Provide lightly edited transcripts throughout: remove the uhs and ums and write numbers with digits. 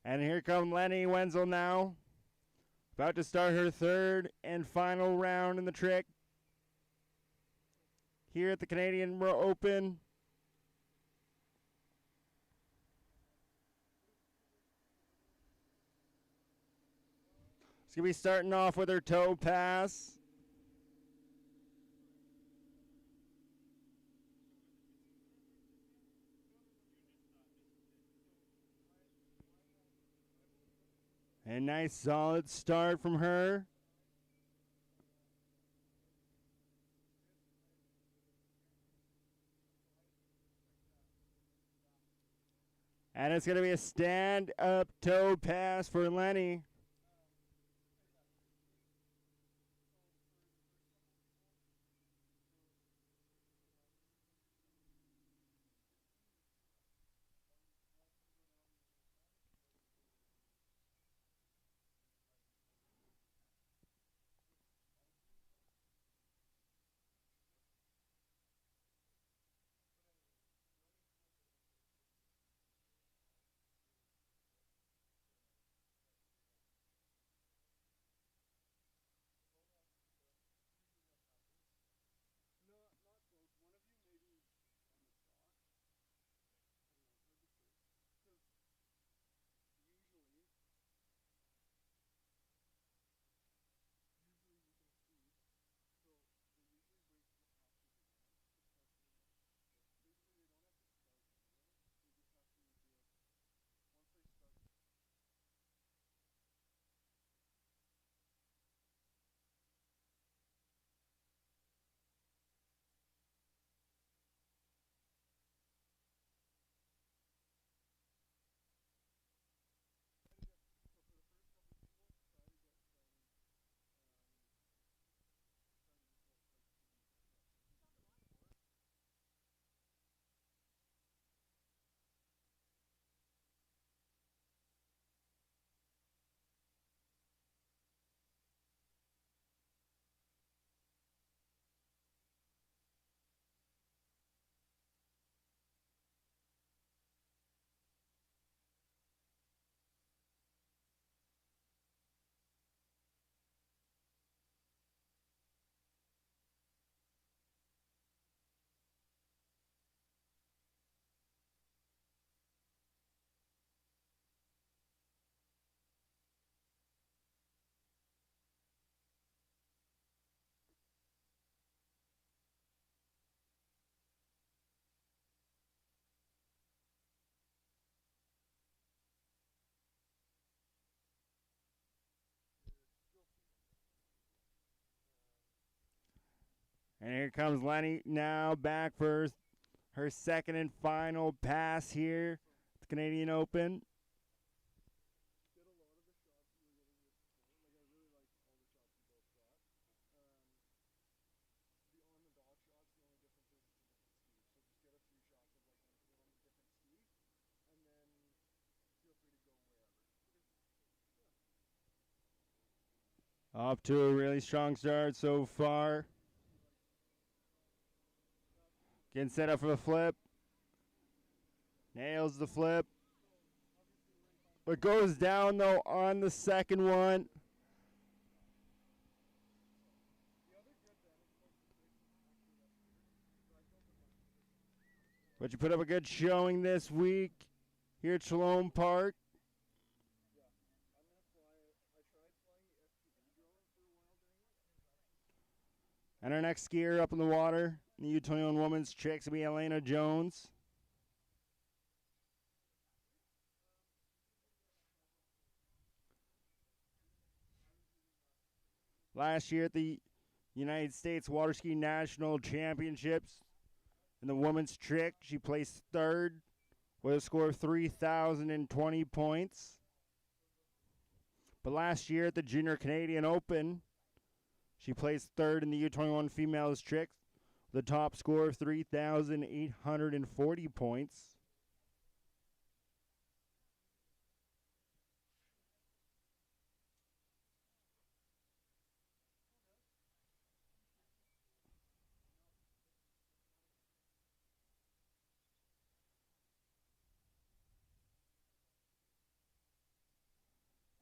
And here comes Lenny Wenzel now. About to start her third and final round in the trick. Here at the Canadian Open. She's going to be starting off with her toe pass. A nice solid start from her. And it's going to be a stand-up toe pass for Lenny. And here comes Lenny now back for her second and final pass here at the Canadian Open. Off to a really strong start so far. Getting set up for the flip. Nails the flip. But goes down, though, on the second one. But you put up a good showing this week here at Shalom Park. And our next skier up in the water in the U21 Women's Tricks will be Elena Jones. Last year at the United States Water Ski National Championships in the women's trick, she placed third with a score of 3,020 points. But last year at the Junior Canadian Open, she placed third in the U21 females trick, the top score of 3,840 points.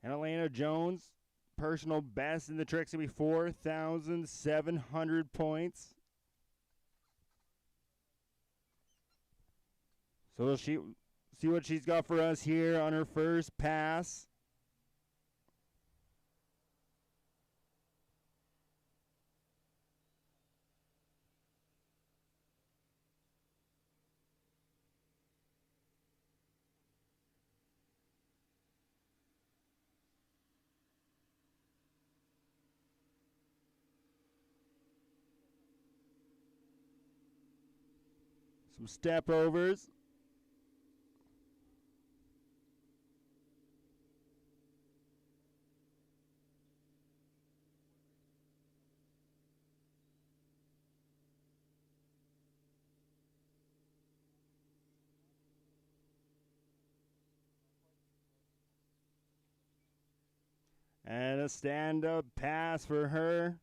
And Elena Jones, personal best in the trick's going to be 4,700 points. So we'll see what she's got for us here on her first pass. Some step overs. And a stand-up pass for her.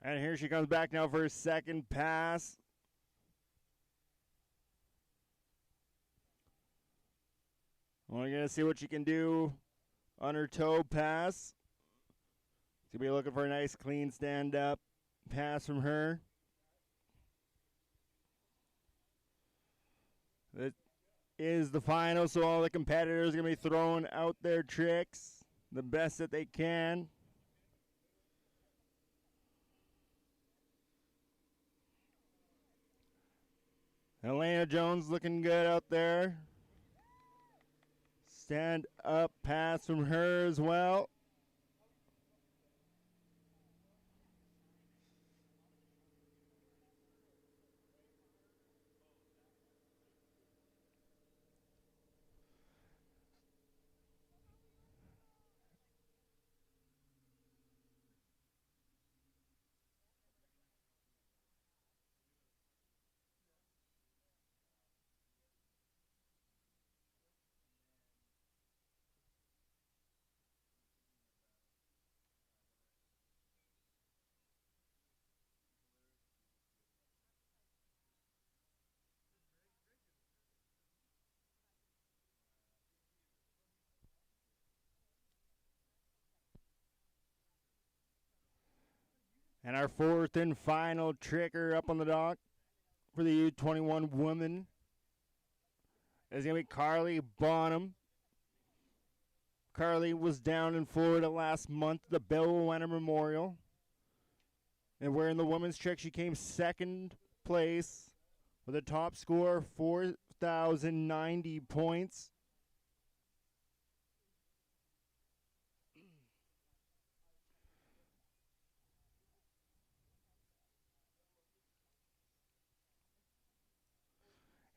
And here she comes back now for her second pass. We're going to see what she can do on her toe pass. She'll be looking for a nice clean stand-up pass from her. That is the final, so all the competitors are going to be throwing out their tricks the best that they can. Elena Jones looking good out there. Stand up pass from her as well. And our fourth and final tricker up on the dock for the U21 women is going to be Carly Bonham. Carly was down in Florida last month at the Bill Wenner Memorial. And wearing the women's trick, she came second place with a top score of 4,090 points.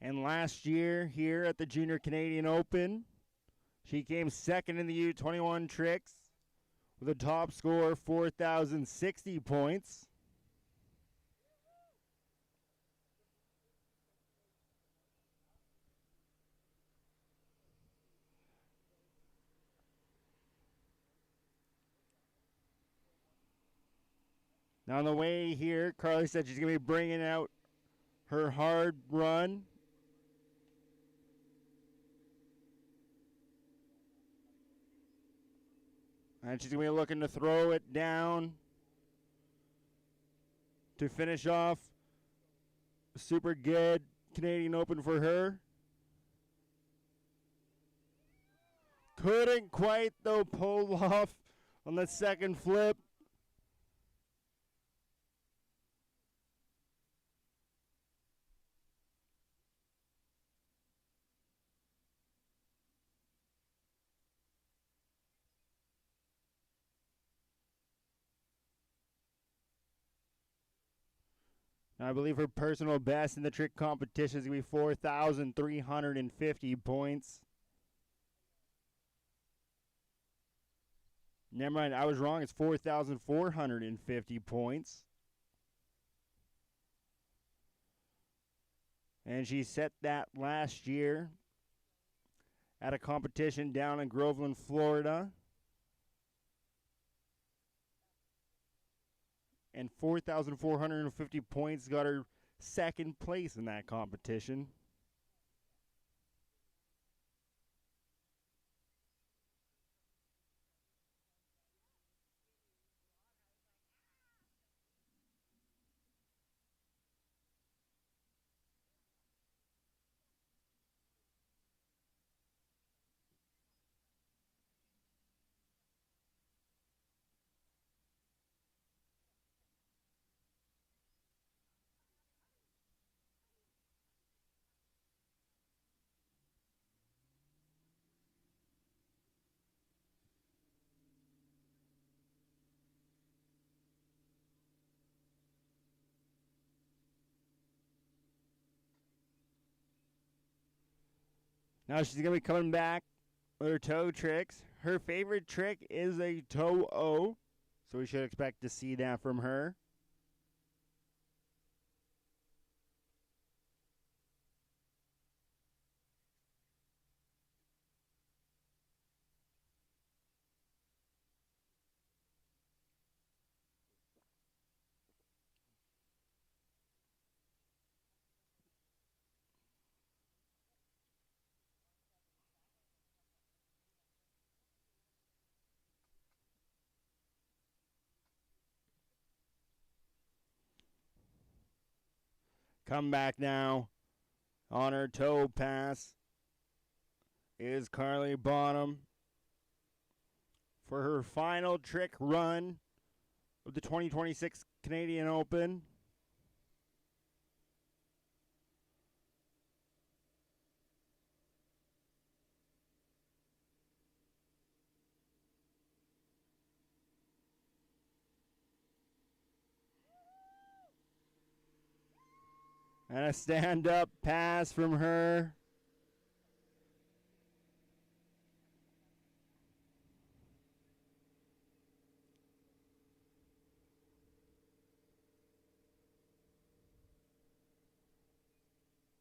And last year here at the Junior Canadian Open, she came second in the U21 tricks with a top score of 4,060 points. Now on the way here, Carly said she's going to be bringing out her hard run. And she's going to be looking to throw it down to finish off a super good Canadian Open for her. Couldn't quite, though, pull off on the second flip. I believe her personal best in the trick competition is going to be 4,350 points. Never mind, I was wrong. It's 4,450 points. And she set that last year at a competition down in Groveland, Florida. And 4,450 points got her second place in that competition. Now she's going to be coming back with her toe tricks. Her favorite trick is a toe O, so we should expect to see that from her. Come back now on her toe pass is Carly Bonham for her final trick run of the 2026 Canadian Open. And a stand-up pass from her.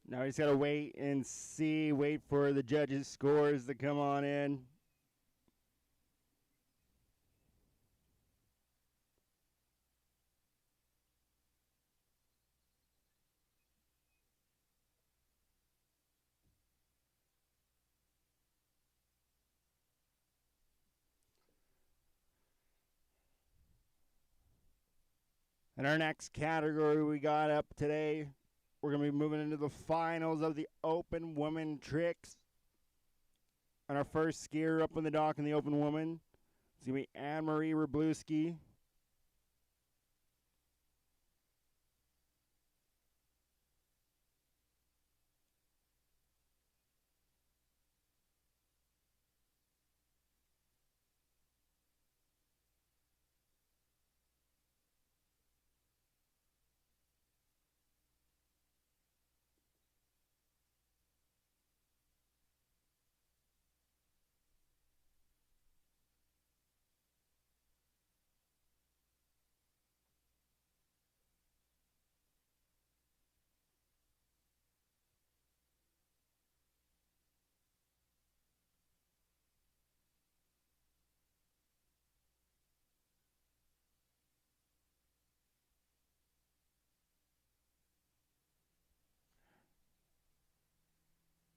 Now he's got to wait and see, wait for the judges' scores to come on in. And our next category we got up today, we're going to be moving into the finals of the Open Women Tricks. And our first skier up on the dock in the Open Women is going to be Anne-Marie Wroblewski.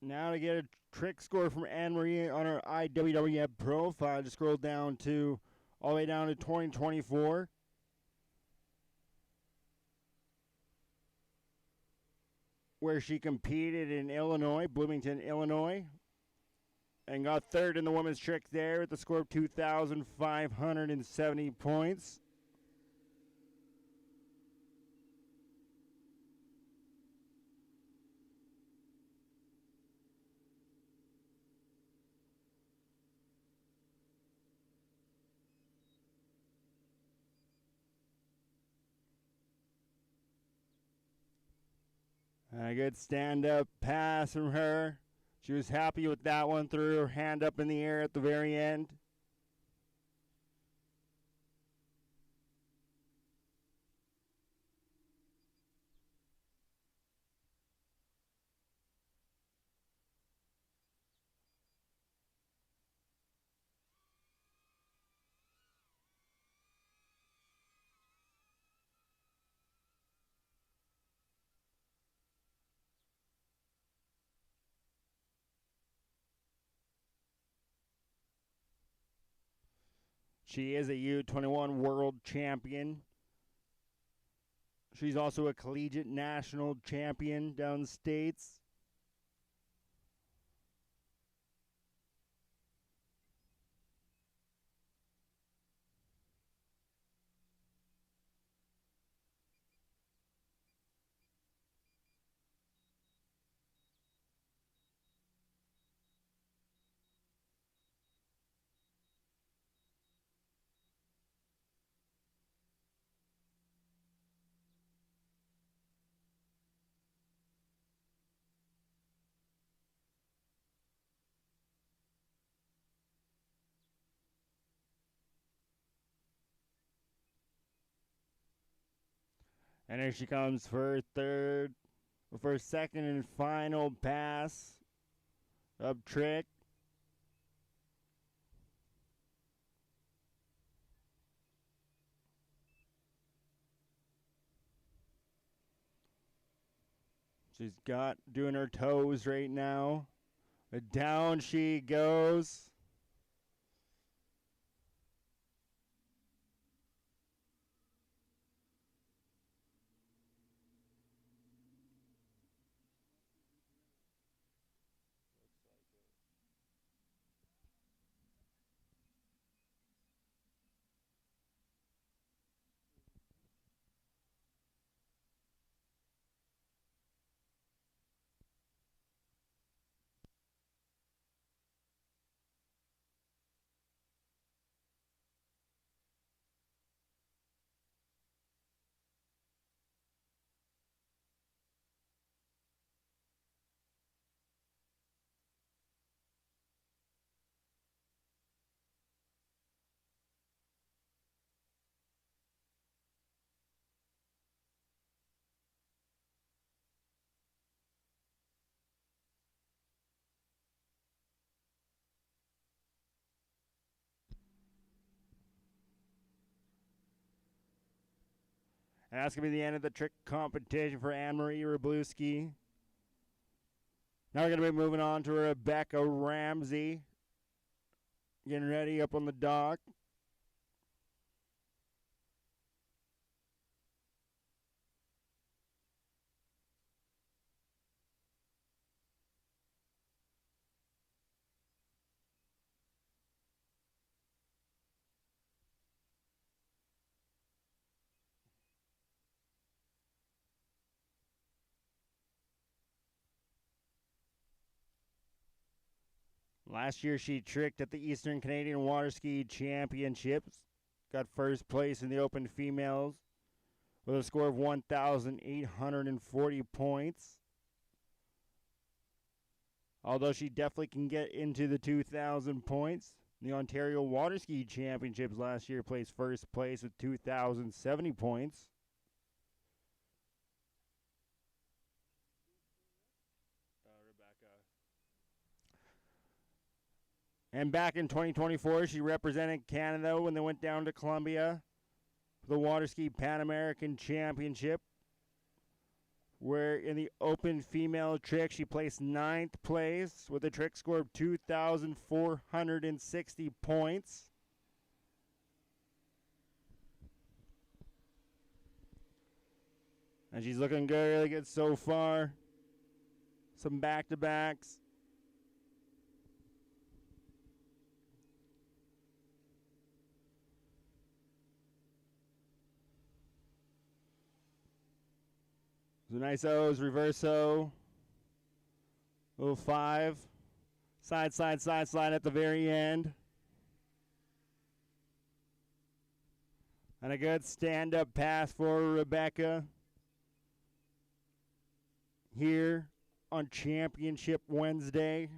Now to get a trick score from Anne Marie on her IWWF profile, just scroll down to all the way down to 2024. Where she competed in Illinois, Bloomington, Illinois, and got third in the women's trick there with a score of 2,570 points. A good stand-up pass from her. She was happy with that one, threw her hand up in the air at the very end. She is a U21 world champion. She's also a collegiate national champion down the States. And here she comes for her second and final pass of trick. She's got doing her toes right now. But down she goes. And that's going to be the end of the trick competition for Anne-Marie Wroblewski. Now we're going to be moving on to Rebecca Ramsey. Getting ready up on the dock. Last year, she tricked at the Eastern Canadian Water Ski Championships. Got first place in the Open Females with a score of 1,840 points. Although she definitely can get into the 2,000 points. The Ontario Water Ski Championships last year placed first place with 2,070 points. And back in 2024, she represented Canada when they went down to Colombia for the Water Ski Pan American Championship. Where in the open female trick, she placed 9th place with a trick score of 2,460 points. And she's looking good, really good so far. Some back-to-backs. So nice O's, reverse O. Little 5. Side, slide at the very end. And a good stand-up pass for Rebecca here on Championship Wednesday.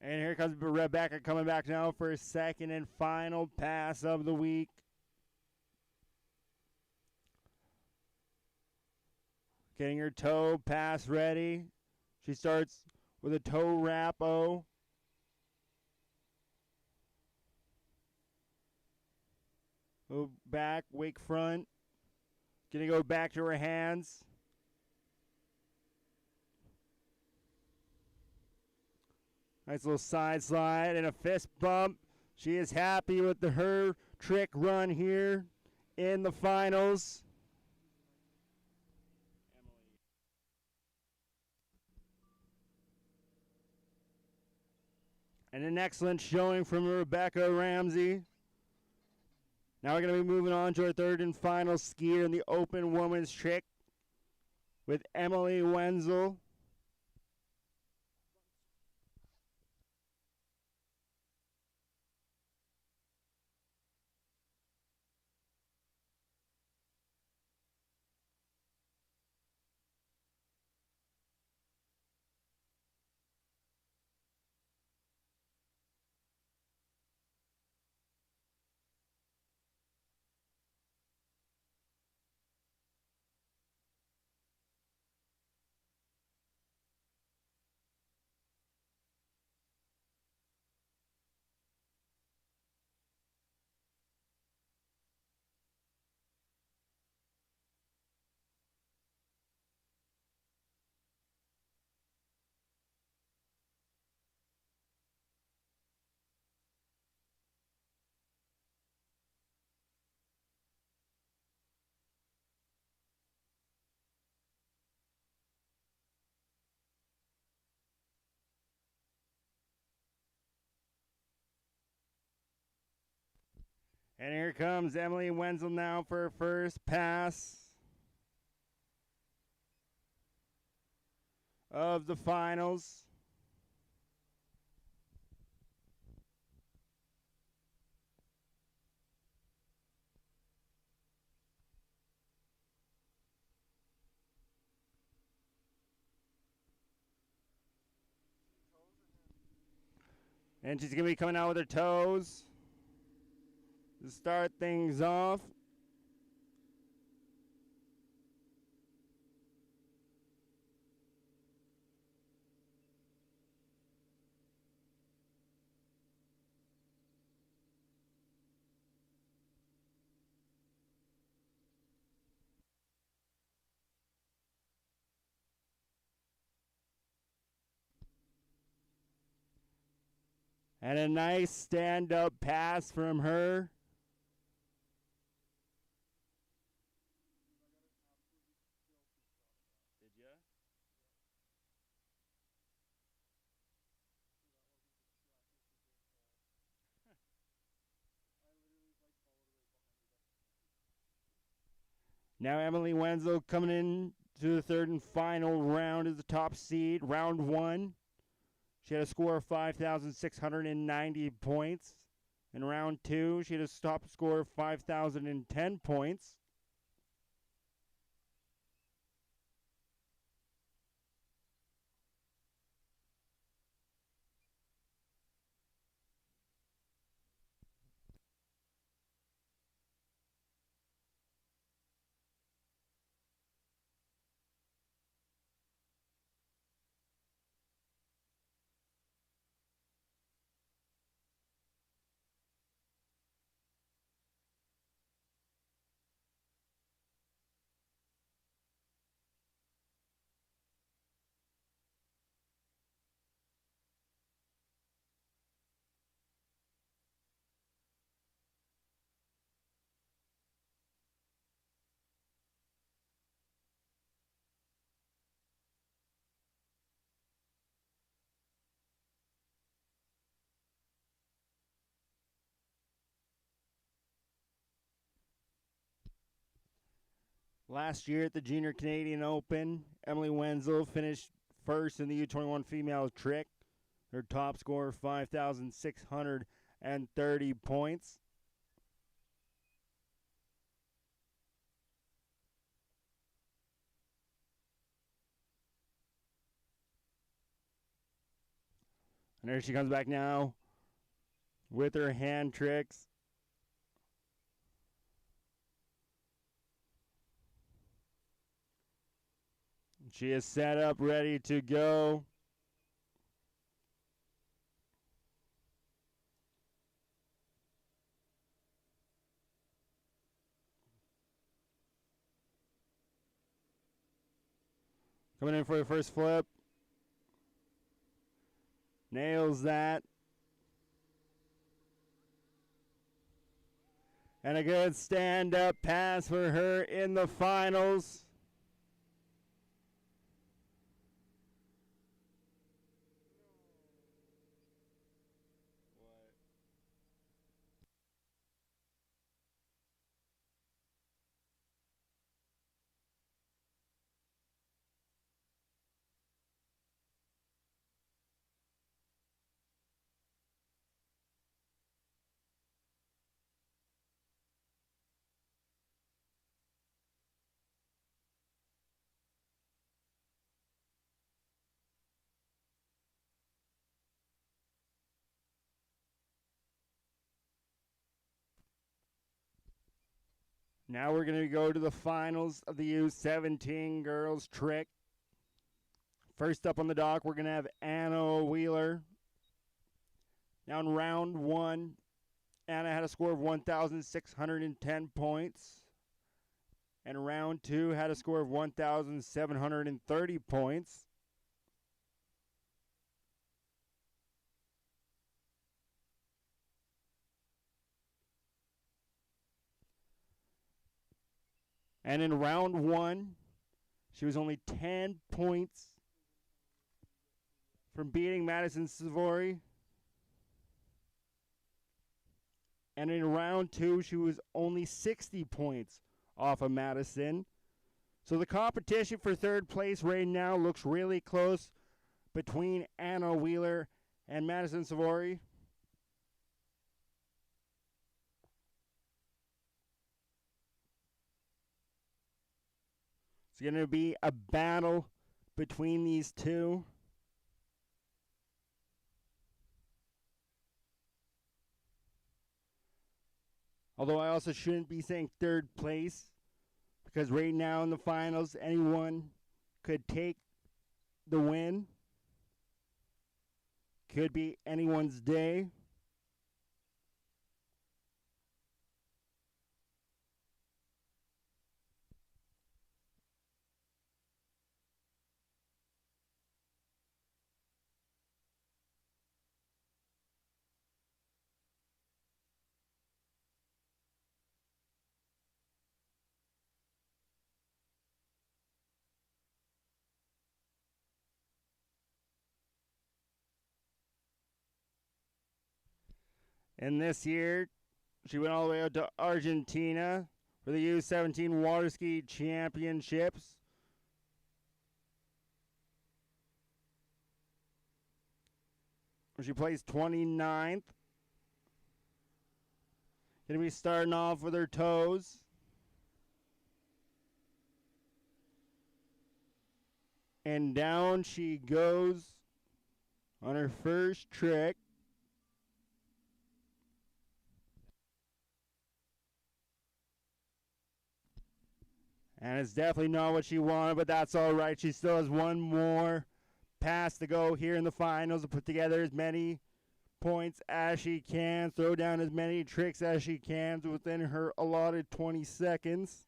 And here comes Rebecca coming back now for a second and final pass of the week. Getting her toe pass ready. She starts with a toe wrap O. Go back, wake front. Gonna go back to her hands. Nice little side slide and a fist bump. She is happy with her trick run here in the finals. And an excellent showing from Rebecca Ramsey. Now we're going to be moving on to our third and final skier in the open women's trick with Emily Wenzel. And here comes Emily Wenzel now for her first pass of the finals. And she's going to be coming out with her toes to start things off. And a nice stand-up pass from her. Did ya? Now Emily Wenzel coming in to the third and final round as the top seed. Round one, she had a score of 5,690 points. In round two, she had a top score of 5,010 points. Last year at the Junior Canadian Open, Emily Wenzel finished first in the U21 female trick. Her top score, 5,630 points. And there she comes back now with her hand tricks. She is set up, ready to go. Coming in for the first flip. Nails that. And a good stand-up pass for her in the finals. Now we're going to go to the finals of the U17 girls trick. First up on the dock, we're going to have Anna Wheeler. Now in round one, Anna had a score of 1,610 points. And round two had a score of 1,730 points. And in round one, she was only 10 points from beating Madison Savory. And in round two, she was only 60 points off of Madison. So the competition for third place right now looks really close between Anna Wheeler and Madison Savory. It's going to be a battle between these two. Although I also shouldn't be saying third place, because right now in the finals, anyone could take the win. Could be anyone's day. And this year, she went all the way out to Argentina for the U17 Water Ski Championships. She placed 29th. Going to be starting off with her toes. And down she goes on her first trick. And it's definitely not what she wanted, but that's all right. She still has one more pass to go here in the finals to put together as many points as she can, throw down as many tricks as she can within her allotted 20 seconds.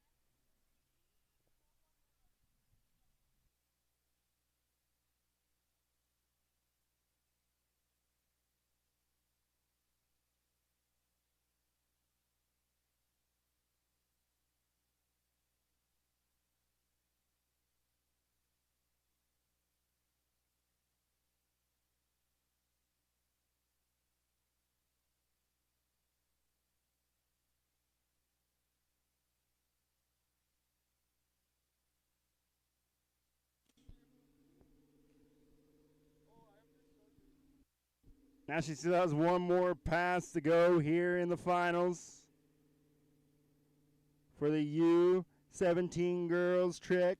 Now she still has one more pass to go here in the finals for the U17 girls trick.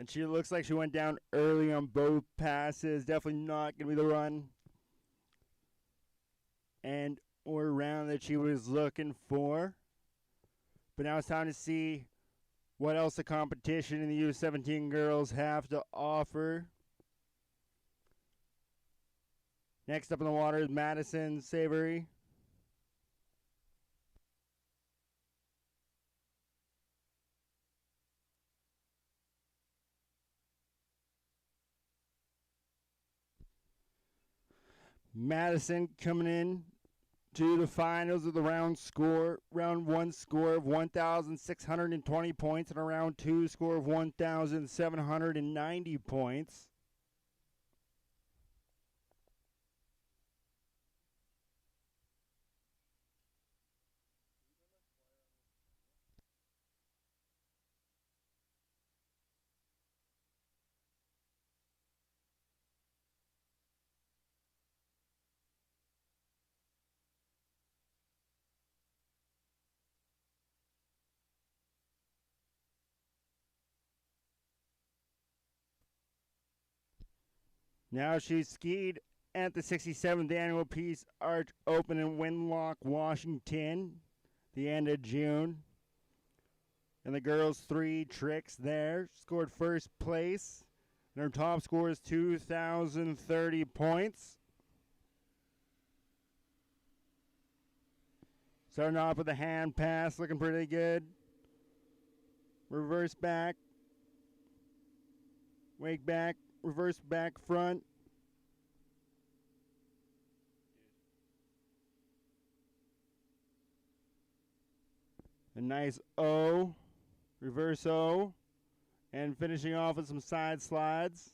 And she looks like she went down early on both passes. Definitely not going to be the run and or round that she was looking for. But now it's time to see what else the competition in the U17 girls have to offer. Next up in the water is Madison Savory. Madison coming in to the finals of the round one score of 1,620 points and a round two score of 1,790 points. Now she's skied at the 67th Annual Peace Arch Open in Winlock, Washington, the end of June. And the girls' three tricks there. Scored first place. And her top score is 2,030 points. Starting off with a hand pass, looking pretty good. Reverse back. Wake back. Reverse back front. A nice O, reverse O, and finishing off with some side slides.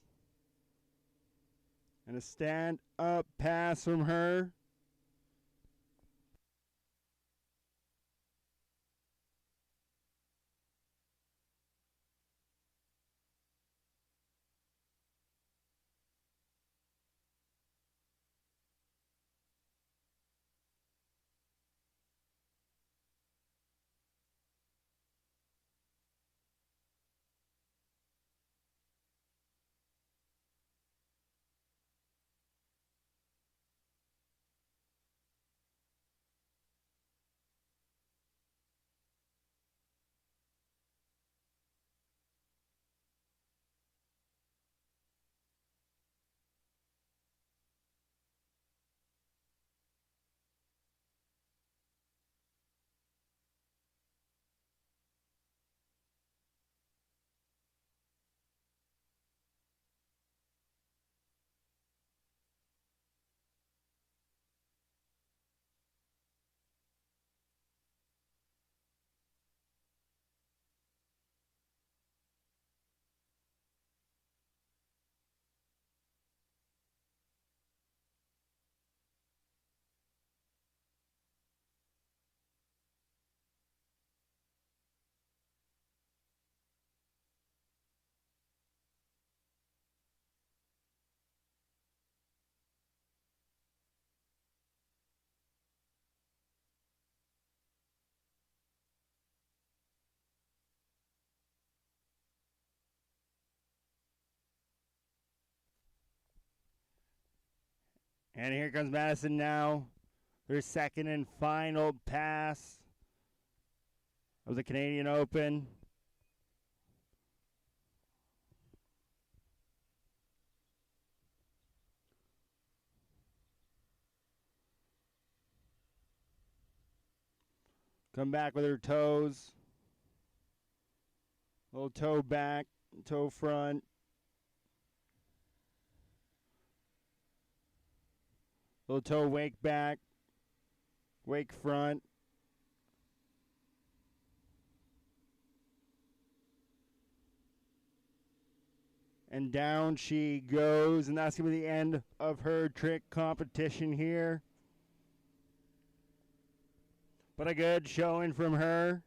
And a stand-up pass from her. And here comes Madison now. Her second and final pass of the Canadian Open. Come back with her toes. Little toe back, toe front. Little toe wake back, wake front. And down she goes, and that's going to be the end of her trick competition here. But a good showing from her.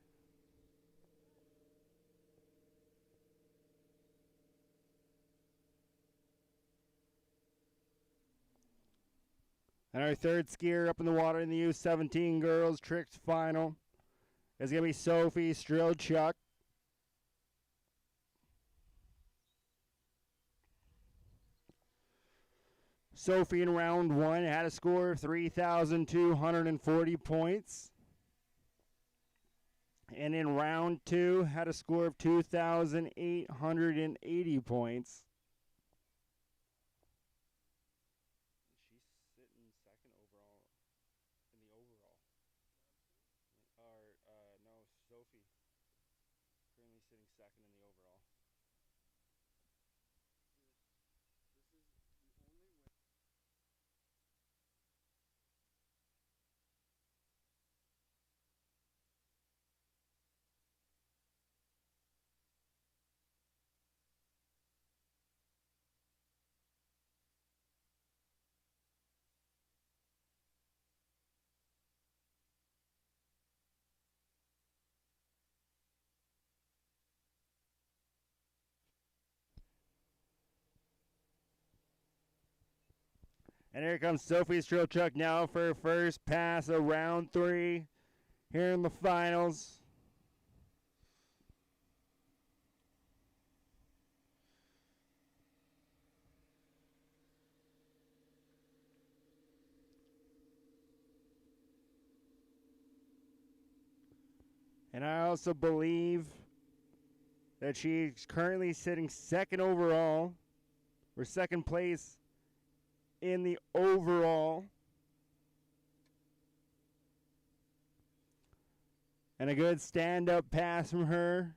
And our third skier up in the water in the U17 girls tricks final is going to be Sophie Strelchuk. Sophie in round one had a score of 3,240 points. And in round two had a score of 2,880 points. She's sitting second overall in the overall. No, Sophie currently sitting second in the overall. And here comes Sophie Strelchuk now for her first pass of round three here in the finals. And I also believe that she's currently sitting second overall, or second place in the overall. And a good stand-up pass from her.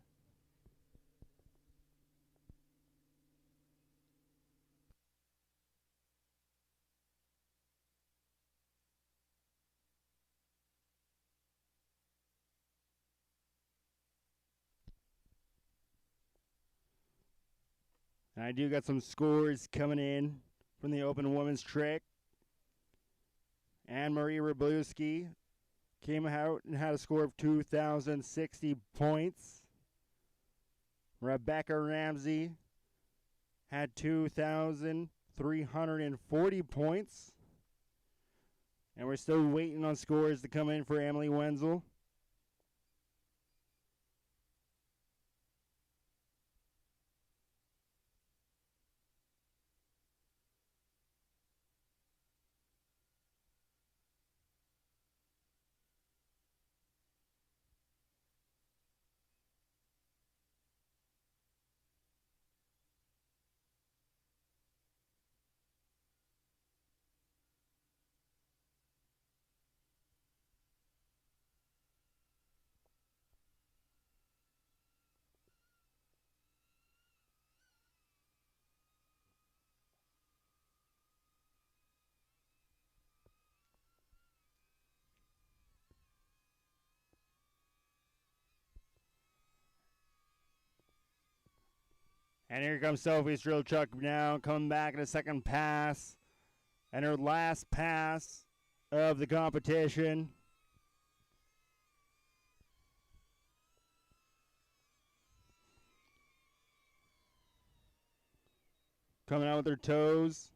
And I do got some scores coming in from the open women's trick. Anne-Marie Wroblewski came out and had a score of 2,060 points. Rebecca Ramsey had 2,340 points. And we're still waiting on scores to come in for Emily Wenzel. And here comes Sophie Strelchuk now, coming back in a second pass. And her last pass of the competition. Coming out with her toes.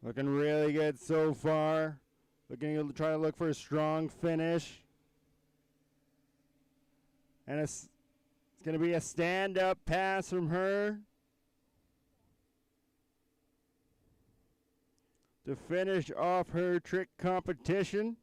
Looking really good so far. Looking to try to look for a strong finish. And it's going to be a stand-up pass from her to finish off her trick competition.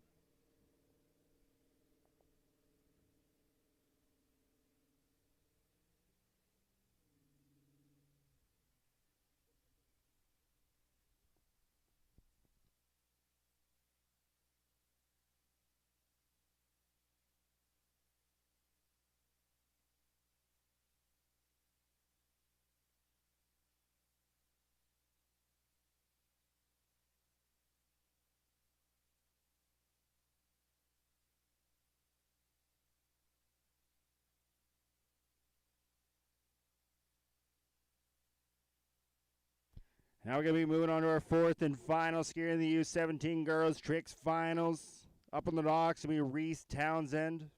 Now we're going to be moving on to our fourth and final skier in the U17 Girls Tricks Finals. Up on the docks will be Reese Townsend.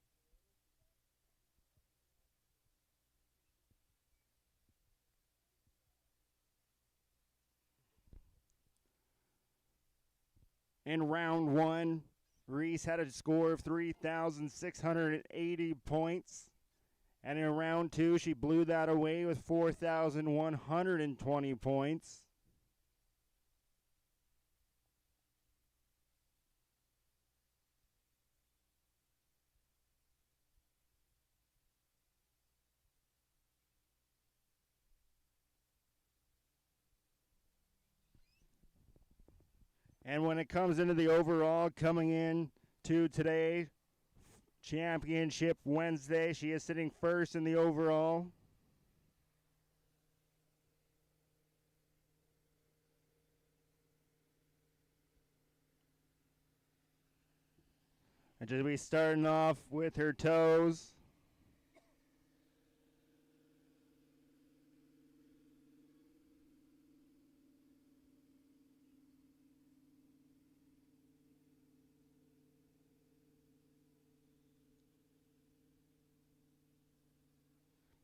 In round one, Reese had a score of 3,680 points. And in round two, she blew that away with 4,120 points. And when it comes into the overall coming in to today, Championship Wednesday, she is sitting first in the overall. And just be starting off with her toes.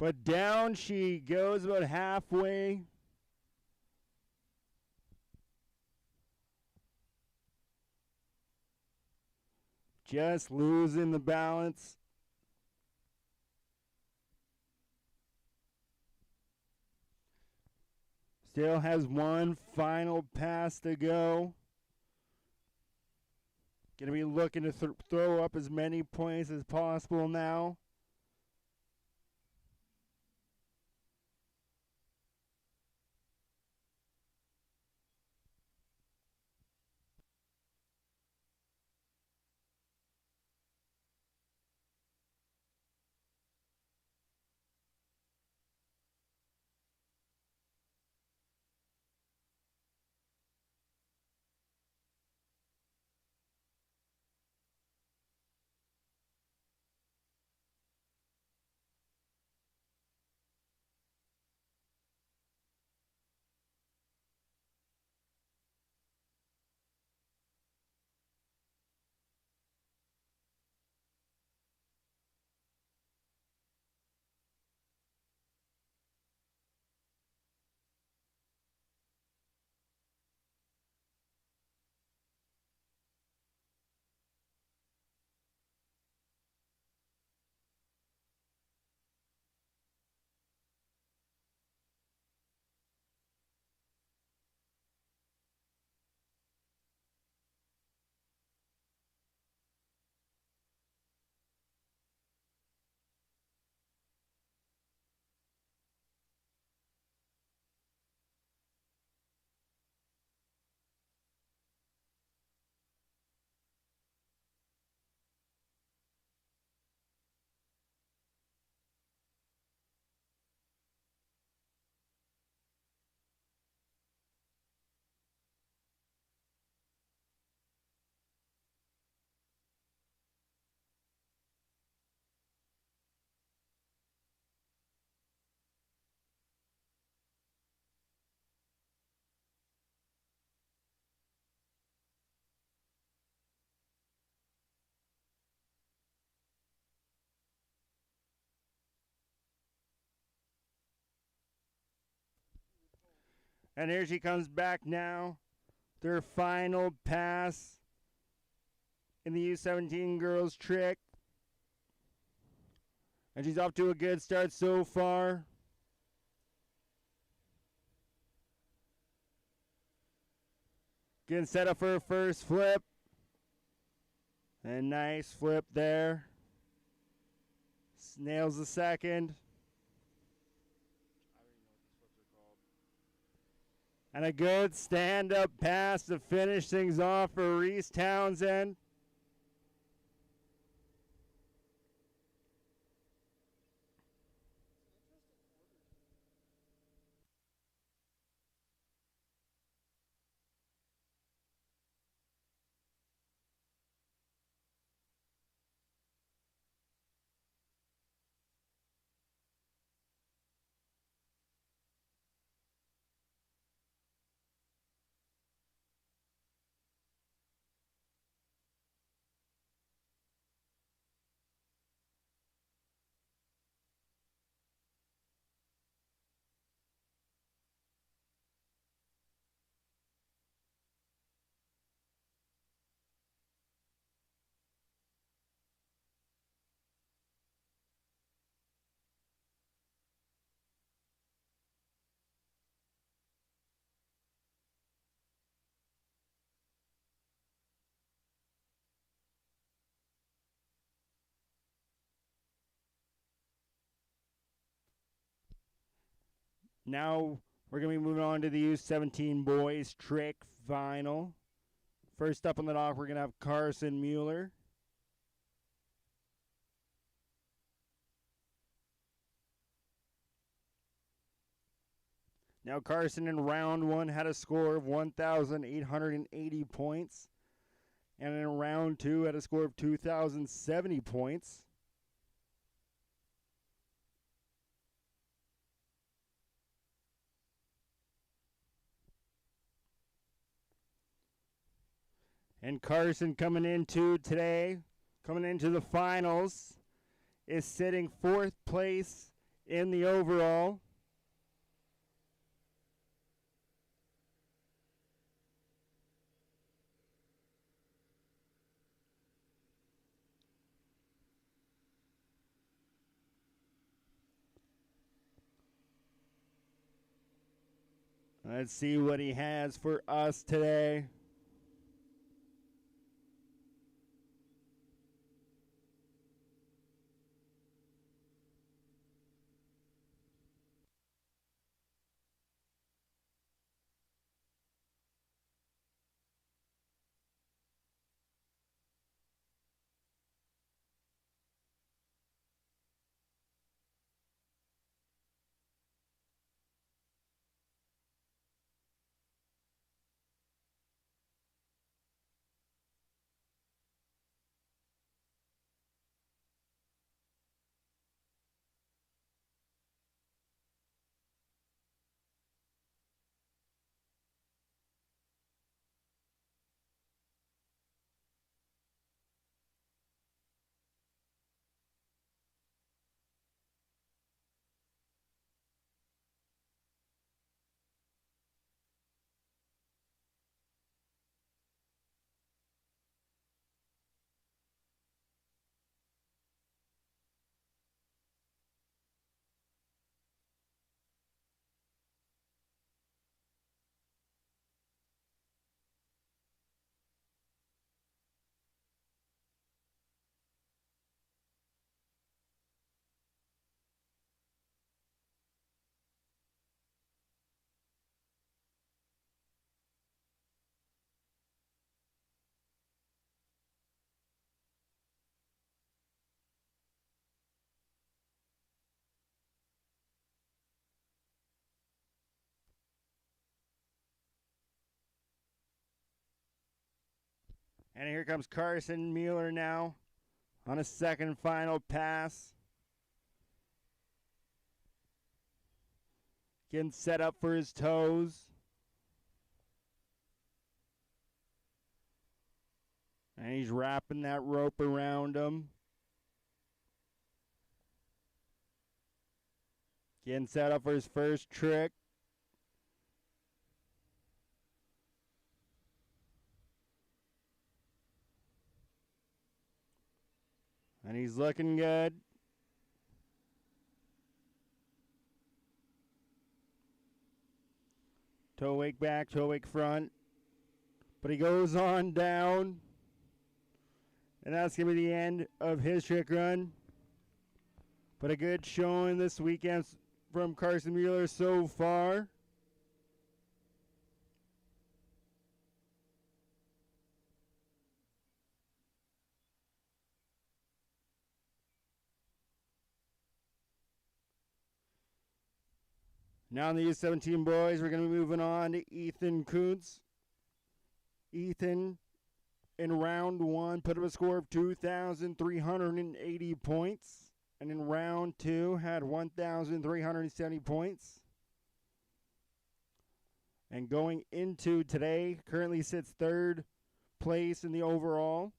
But down she goes about halfway. Just losing the balance. Still has one final pass to go. Going to be looking to throw up as many points as possible now. And here she comes back now. Their final pass in the U17 girls trick. And she's off to a good start so far. Getting set up for her first flip. And nice flip there. Nails the second. And a good stand-up pass to finish things off for Reese Townsend. Now we're going to be moving on to the U17 boys trick final. First up on the dock, we're going to have Carson Mueller. Now Carson in round one had a score of 1,880 points. And in round two had a score of 2,070 points. And Carson coming into the finals, is sitting fourth place in the overall. Let's see what he has for us today. And here comes Carson Mueller now on a second final pass. Getting set up for his toes. And he's wrapping that rope around him. Getting set up for his first trick. And he's looking good. Toe wake back, toe wake front. But he goes on down. And that's going to be the end of his trick run. But a good showing this weekend from Carson Mueller so far. Now in the U17 boys, we're going to be moving on to Ethan Kuntz. Ethan, in round one, put up a score of 2,380 points. And in round two, had 1,370 points. And going into today, currently sits third place in the overall.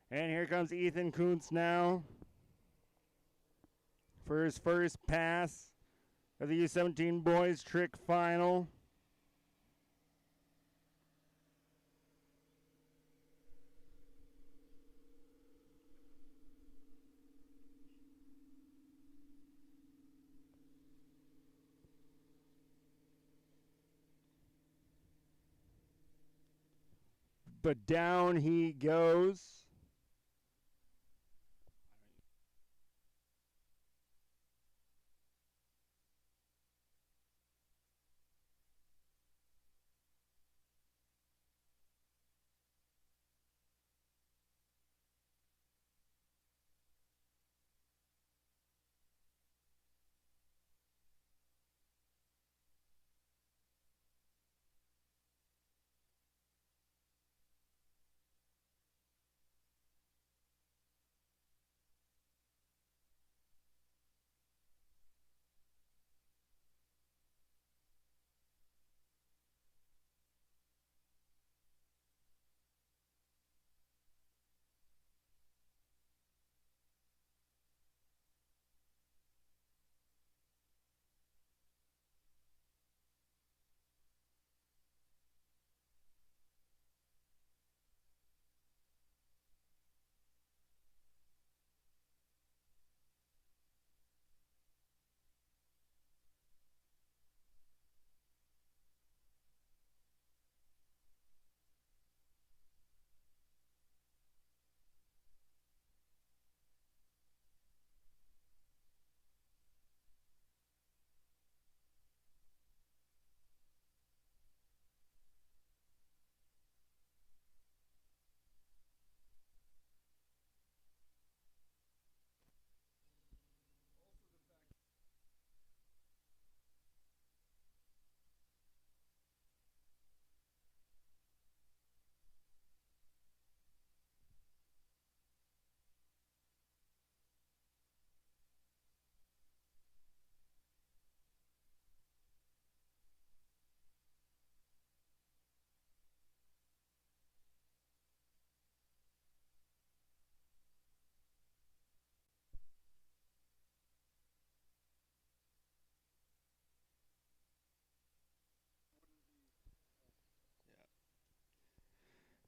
And here comes Ethan Kuntz now for his first pass of the U17 boys trick final. But down he goes.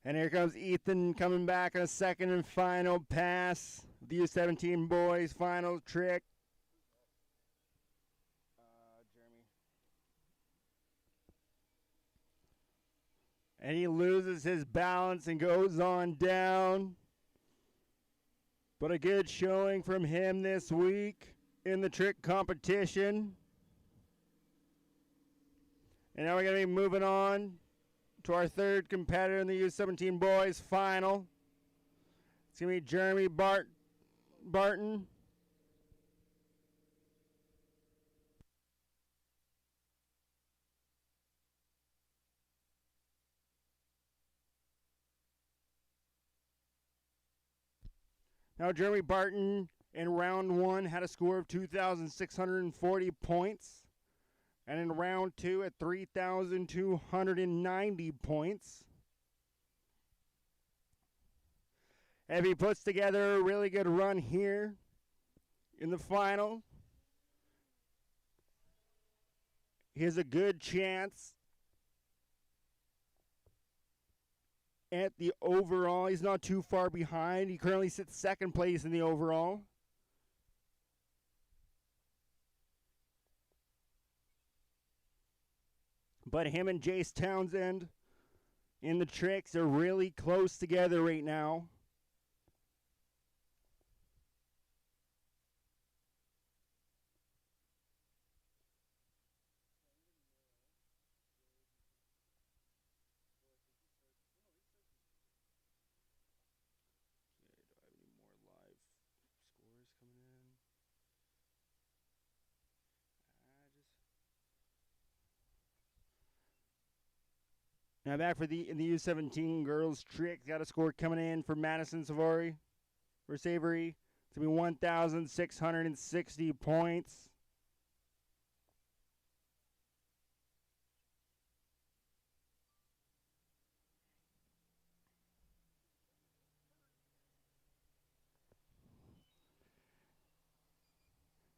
And here comes Ethan coming back on a second and final pass. The U17 boys' final trick. Jeremy. And he loses his balance and goes on down. But a good showing from him this week in the trick competition. And now we're going to be moving on to our third competitor in the U17 boys final. It's going to be Jeremy Barton. Now, Jeremy Barton in round one had a score of 2,640 points. And in round two at 3,290 points. If he puts together a really good run here in the final, he has a good chance at the overall. He's not too far behind. He currently sits second place in the overall. But him and Jace Townsend in the tricks are really close together right now. Now back in the U17 girls trick. Got a score coming in for Madison Savory. For Savory. It's going to be 1,660 points.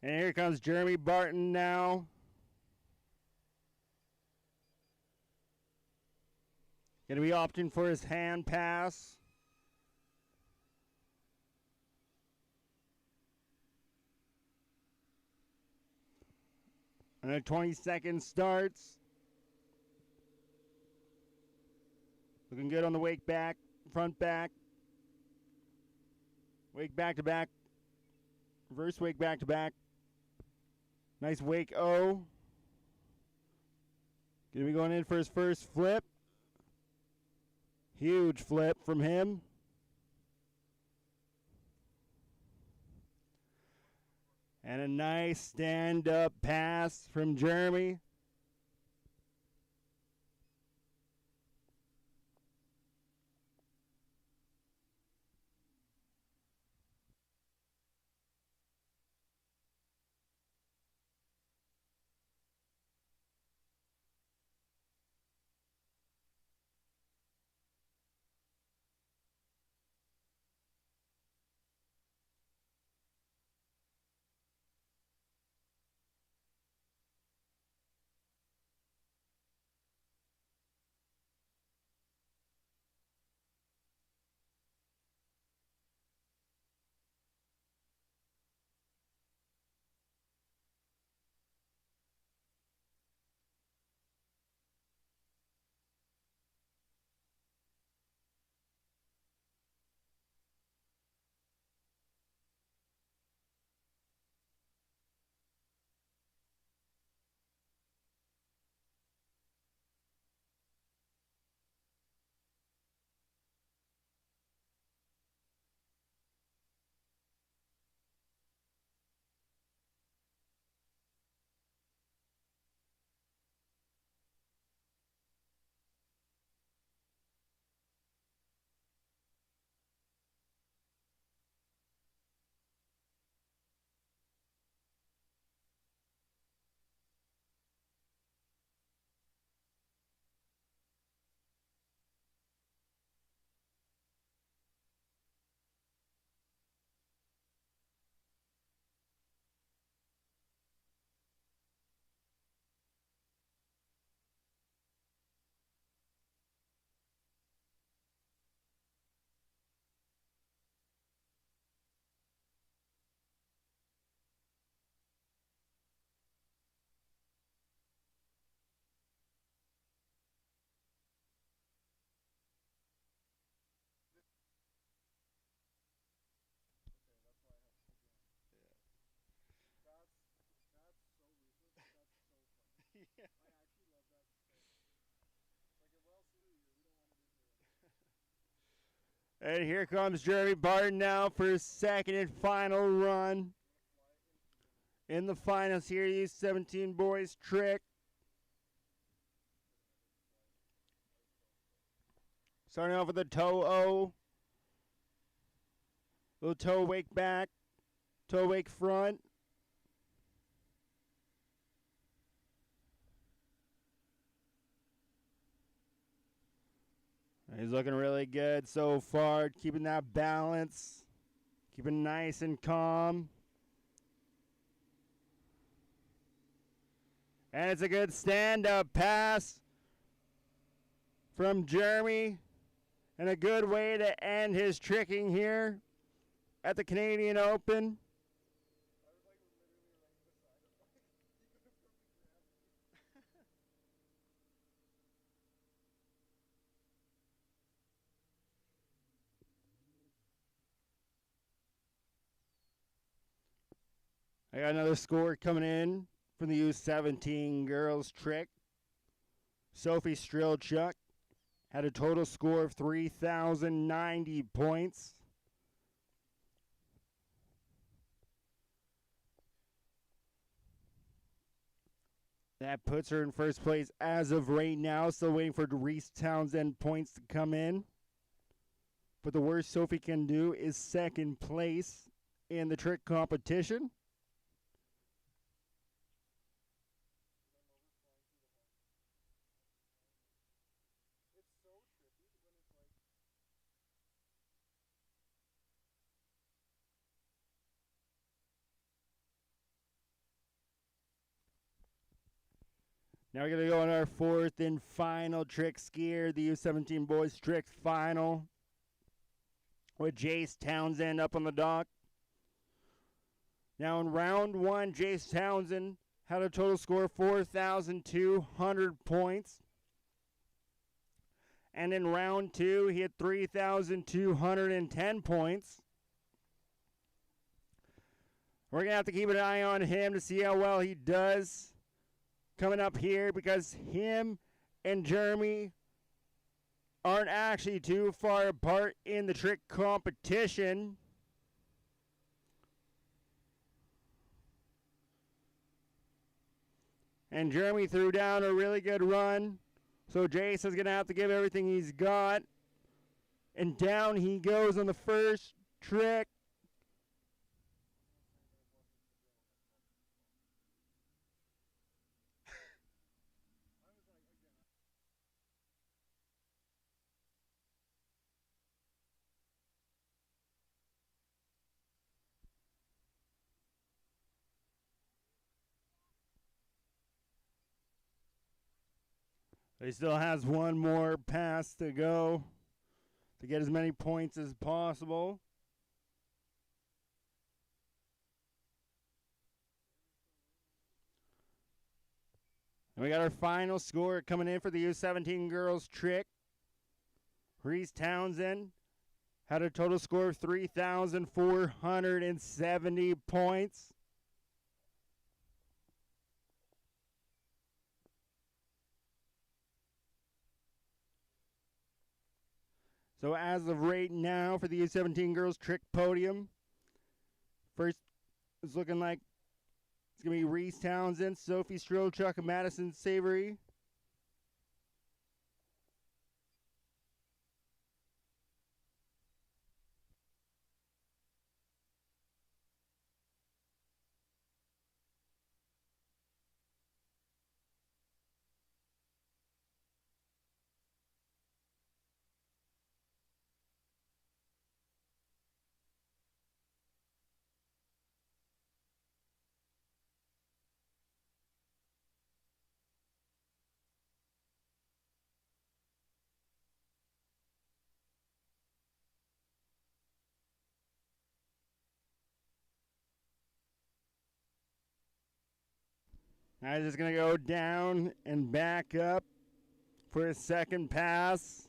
And here comes Jeremy Barton now. Going to be opting for his hand pass. And a 20-second starts. Looking good on the wake back, front back. Wake back to back. Reverse wake back to back. Nice wake O. Going to be going in for his first flip. Huge flip from him. And a nice stand-up pass from Jeremy. And here comes Jeremy Barton now for his second and final run in the finals here. U17 boys trick. Starting off with a toe O. Little toe wake back. Toe wake front. He's looking really good so far, keeping that balance, keeping nice and calm. And it's a good stand-up pass from Jeremy, and a good way to end his tricking here at the Canadian Open. I got another score coming in from the U17 girls trick. Sophie Strilchuk had a total score of 3,090 points. That puts her in first place as of right now. Still waiting for Reese Townsend points to come in. But the worst Sophie can do is second place in the trick competition. Now we're going to go on our fourth and final trick skier, the U17 boys trick final, with Jace Townsend up on the dock. Now in round one, Jace Townsend had a total score of 4,200 points. And in round two, he had 3,210 points. We're going to have to keep an eye on him to see how well he does coming up here, because him and Jeremy aren't actually too far apart in the trick competition. And Jeremy threw down a really good run, so Jace is going to have to give everything he's got. And down he goes on the first trick. He still has one more pass to go to get as many points as possible. And we got our final score coming in for the U17 girls trick. Reese Townsend had a total score of 3,470 points. So as of right now for the U17 girls trick podium, first is looking like it's going to be Reese Townsend, Sophie Strolchuk, and Madison Savory. Now he's just going to go down and back up for his second pass.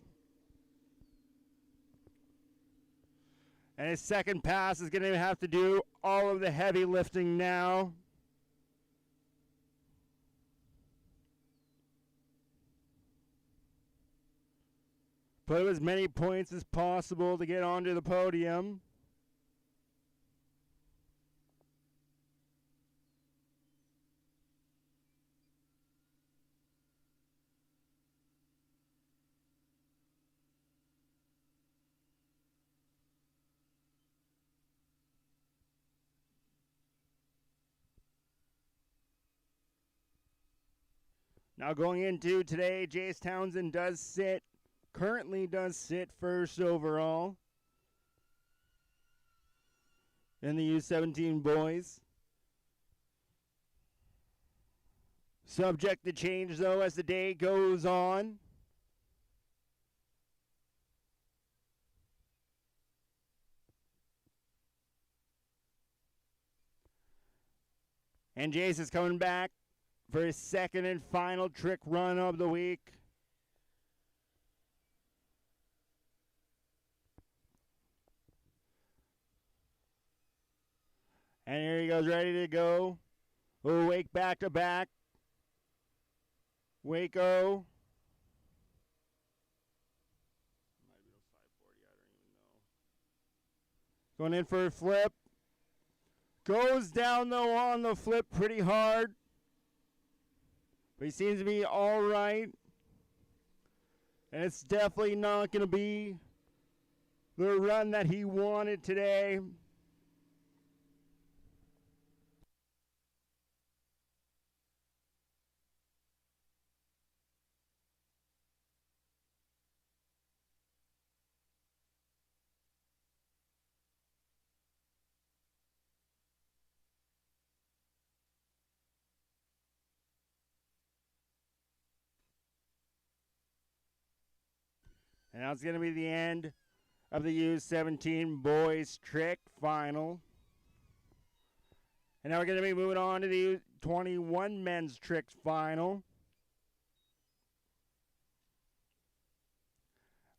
And his second pass is going to have to do all of the heavy lifting now. Put up as many points as possible to get onto the podium. Now going into today, Jace Townsend currently does sit first overall in the U17 boys. Subject to change though as the day goes on. And Jace is coming back for his second and final trick run of the week. And here he goes, ready to go. Oh, Wake back to back. Waco. Going in for a flip. Goes down though on the flip pretty hard. But he seems to be all right. And it's definitely not going to be the run that he wanted today. And that's going to be the end of the U17 boys trick final. And now we're going to be moving on to the U21 men's trick final.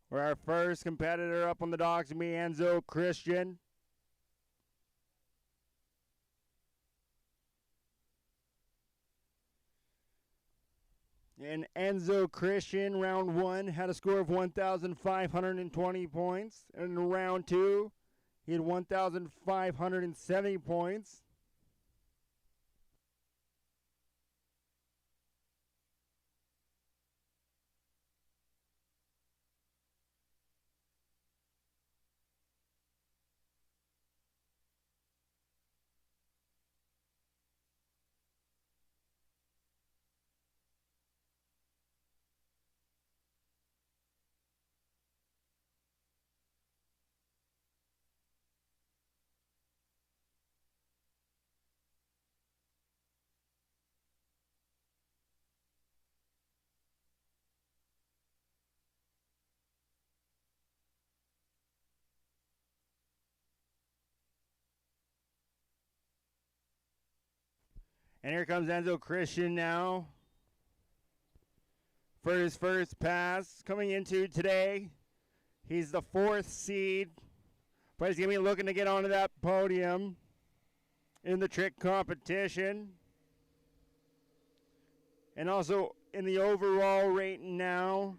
Where our first competitor up on the docks will be Enzo Christian. And Enzo Christian, round one, had a score of 1,520 points. And in round two, he had 1,570 points. And here comes Enzo Christian now for his first pass coming into today. He's the 4th seed, but he's going to be looking to get onto that podium in the trick competition. And also in the overall rating now,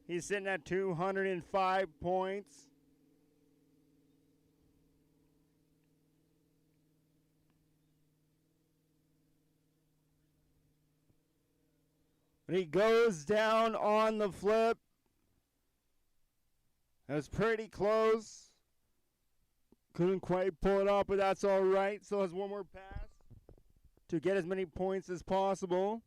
he's sitting at 205 points. But he goes down on the flip. That was pretty close. Couldn't quite pull it off, but that's all right. Still has one more pass to get as many points as possible.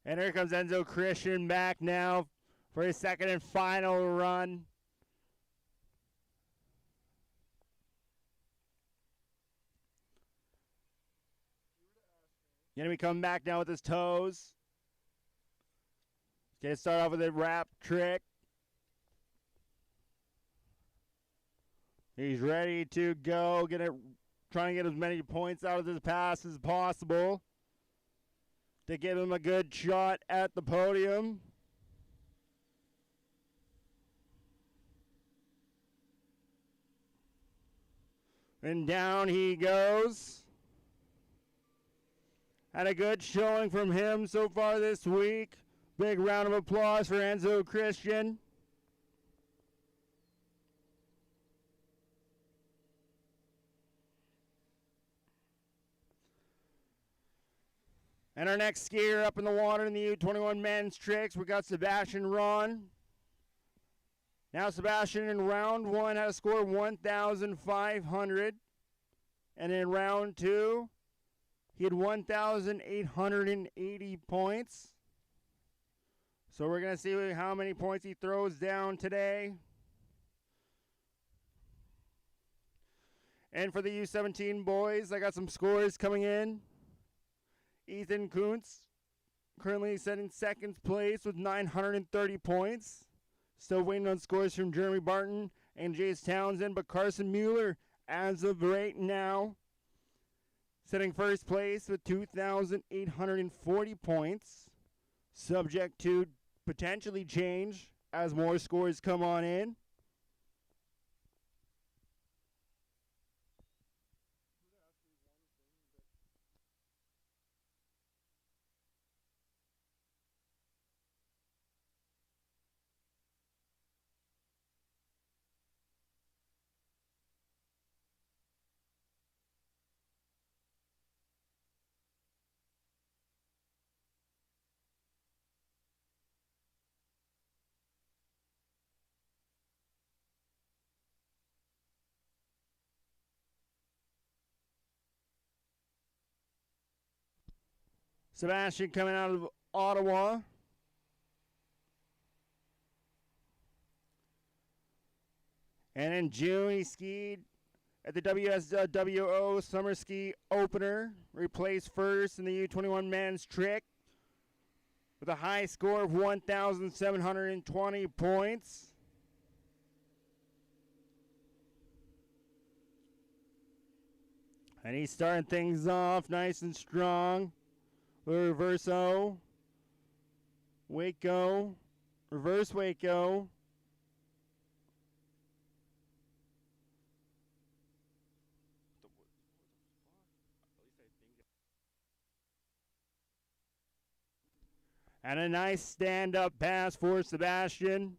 And here comes Enzo Christian back now for his second and final run. Gonna be coming back now with his toes. Gonna start off with a wrap trick. He's ready to go. Trying to get as many points out of this pass as possible to give him a good shot at the podium. And down he goes. And a good showing from him so far this week. Big round of applause for Enzo Christian. And our next skier up in the water in the U21 men's tricks, we got Sebastian Ron. Now Sebastian in round one had a score of 1,500. And in round two, he had 1,880 points. So we're going to see how many points he throws down today. And for the U17 boys, I got some scores coming in. Ethan Kuntz currently setting second place with 930 points. Still waiting on scores from Jeremy Barton and Jace Townsend, but Carson Mueller, as of right now, setting first place with 2,840 points, subject to potentially change as more scores come on in. Sebastian coming out of Ottawa. And in June, he skied at the WSWO Summer Ski Opener. Replaced first in the U21 men's trick with a high score of 1,720 points. And he's starting things off nice and strong. Reverso, Waco, reverse Waco. And a nice stand-up pass for Sebastian.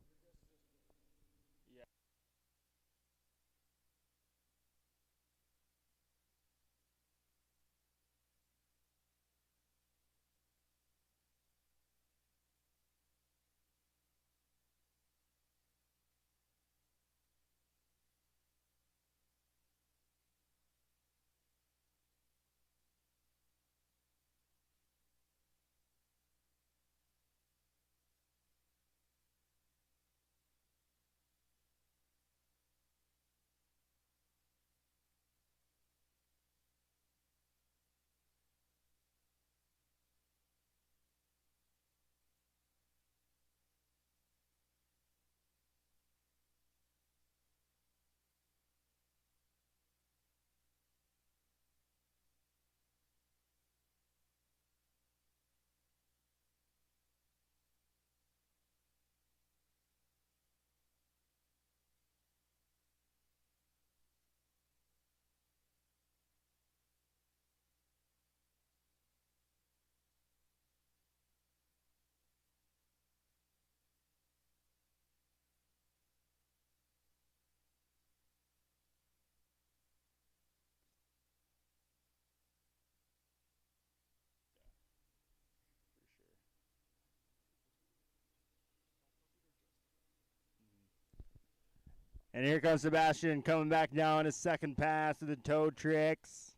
And here comes Sebastian coming back down his second pass of the toe tricks.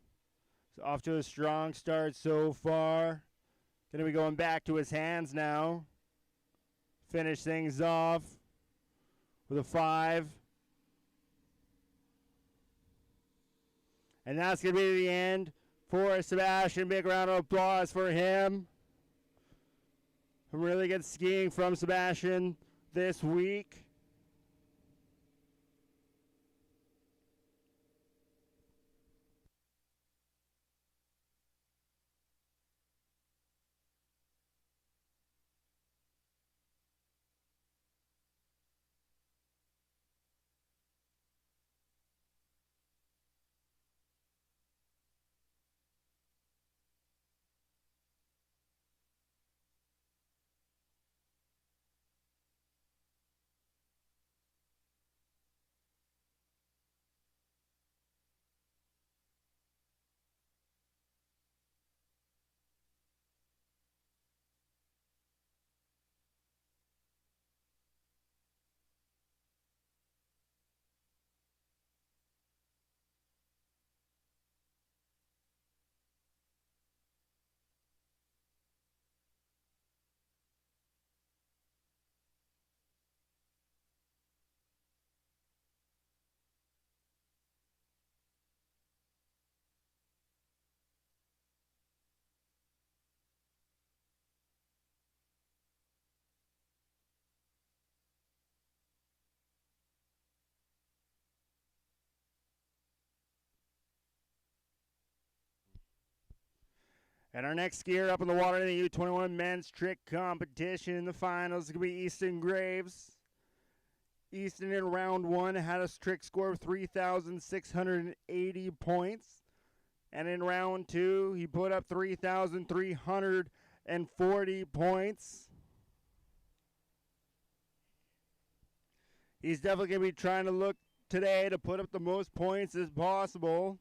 So off to a strong start so far. Going to be going back to his hands now. Finish things off with a 5. And that's going to be the end for Sebastian. Big round of applause for him. Some really good skiing from Sebastian this week. And our next skier up in the water in the U21 men's trick competition in the finals is going to be Easton Graves. Easton in round 1 had a trick score of 3,680 points. And in round 2, he put up 3,340 points. He's definitely going to be trying to look today to put up the most points as possible.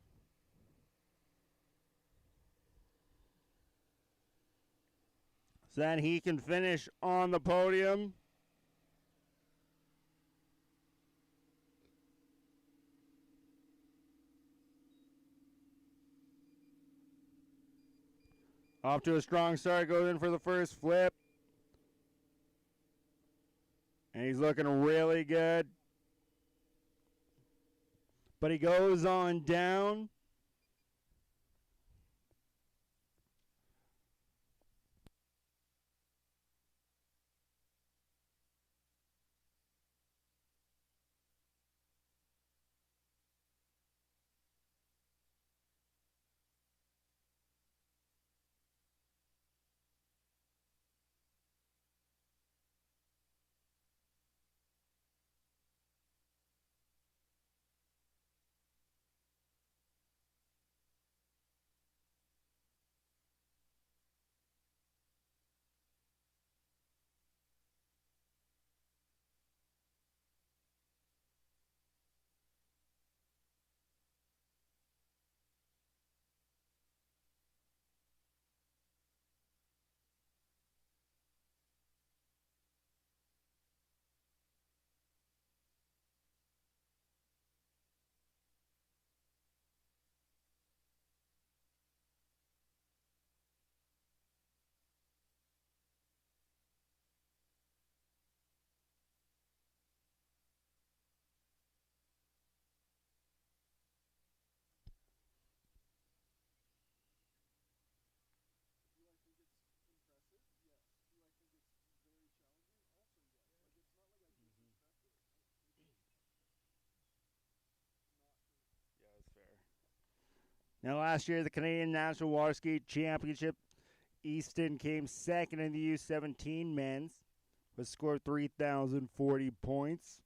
So that he can finish on the podium. Off to a strong start, goes in for the first flip. And he's looking really good. But he goes on down. Now, last year, the Canadian National Water Ski Championship, Easton came second in the U17 men's, with a score of 3,040 points.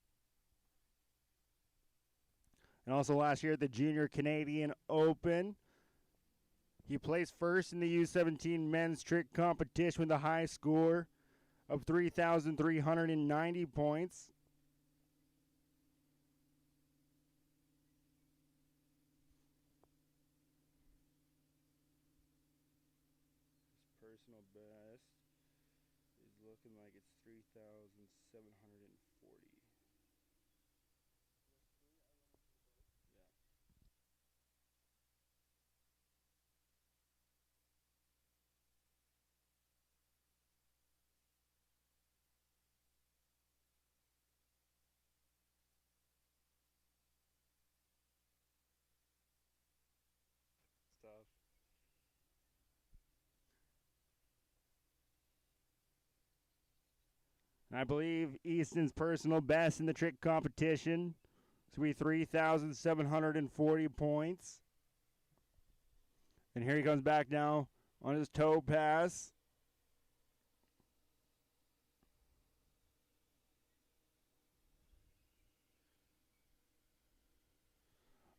And also last year at the Junior Canadian Open, he placed first in the U17 men's trick competition with a high score of 3,390 points. Personal best is looking like it's 3,740. I believe Easton's personal best in the trick competition is going to be 3,740 points. And here he comes back now on his toe pass.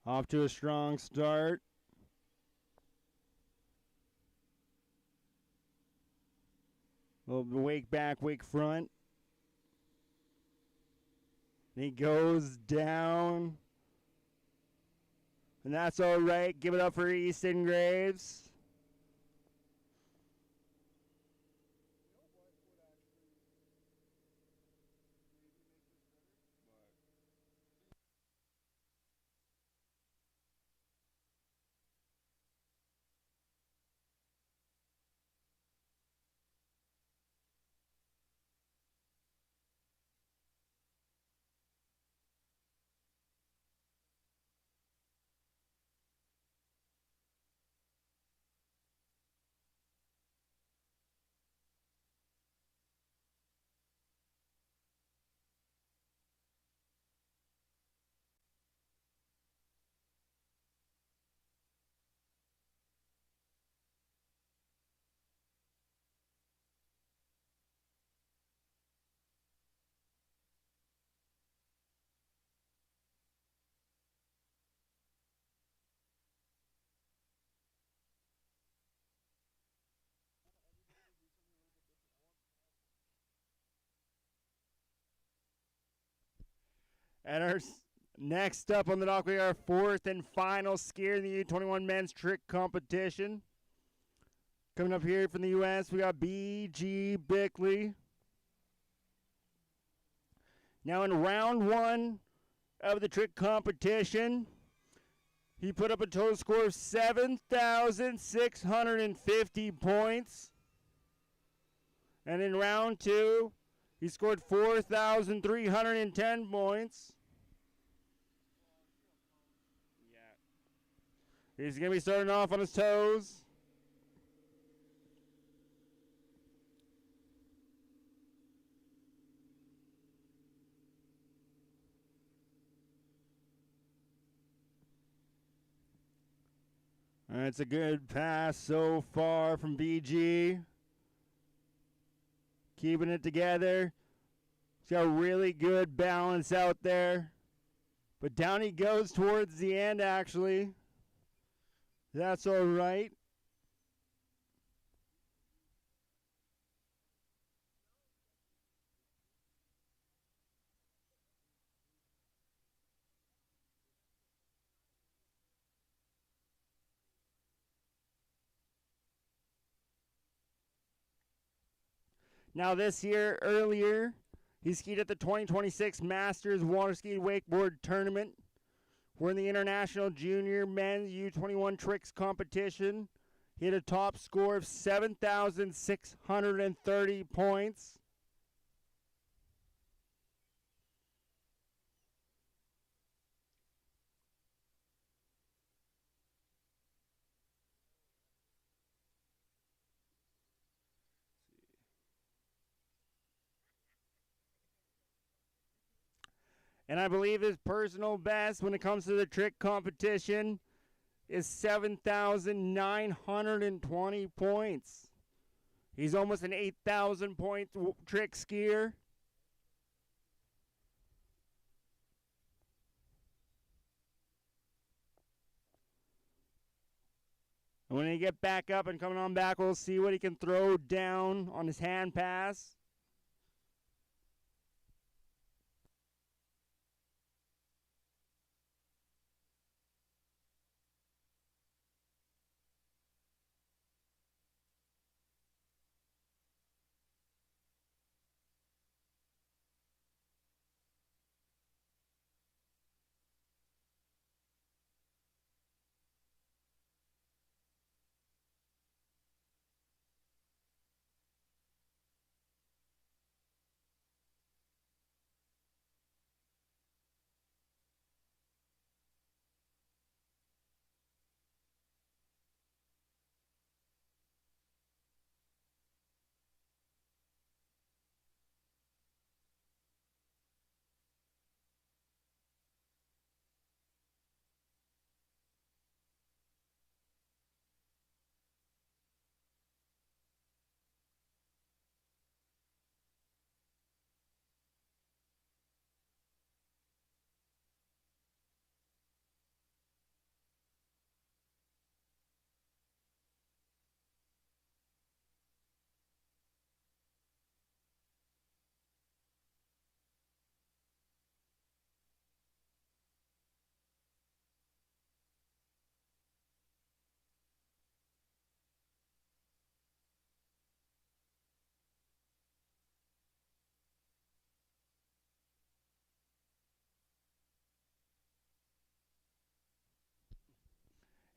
Off to a strong start. Little wake back, wake front. And he goes down. And that's all right. Give it up for Easton Graves. And our next up on the dock, we are our fourth and final skier in the U21 men's trick competition. Coming up here from the U.S., we got B.G. Bickley. Now in round one of the trick competition, he put up a total score of 7,650 points. And in round two, he scored 4,310 points. He's going to be starting off on his toes. And it's a good pass so far from BG. Keeping it together. He's got a really good balance out there. But down he goes towards the end, actually. That's all right. Now this year, earlier, he skied at the 2026 Masters Water Ski Wakeboard Tournament. We're in the International Junior Men's U21 Tricks competition. He had a top score of 7,630 points. And I believe his personal best when it comes to the trick competition is 7,920 points. He's almost an 8,000 point trick skier. And when he get back up and coming on back, we'll see what he can throw down on his hand pass.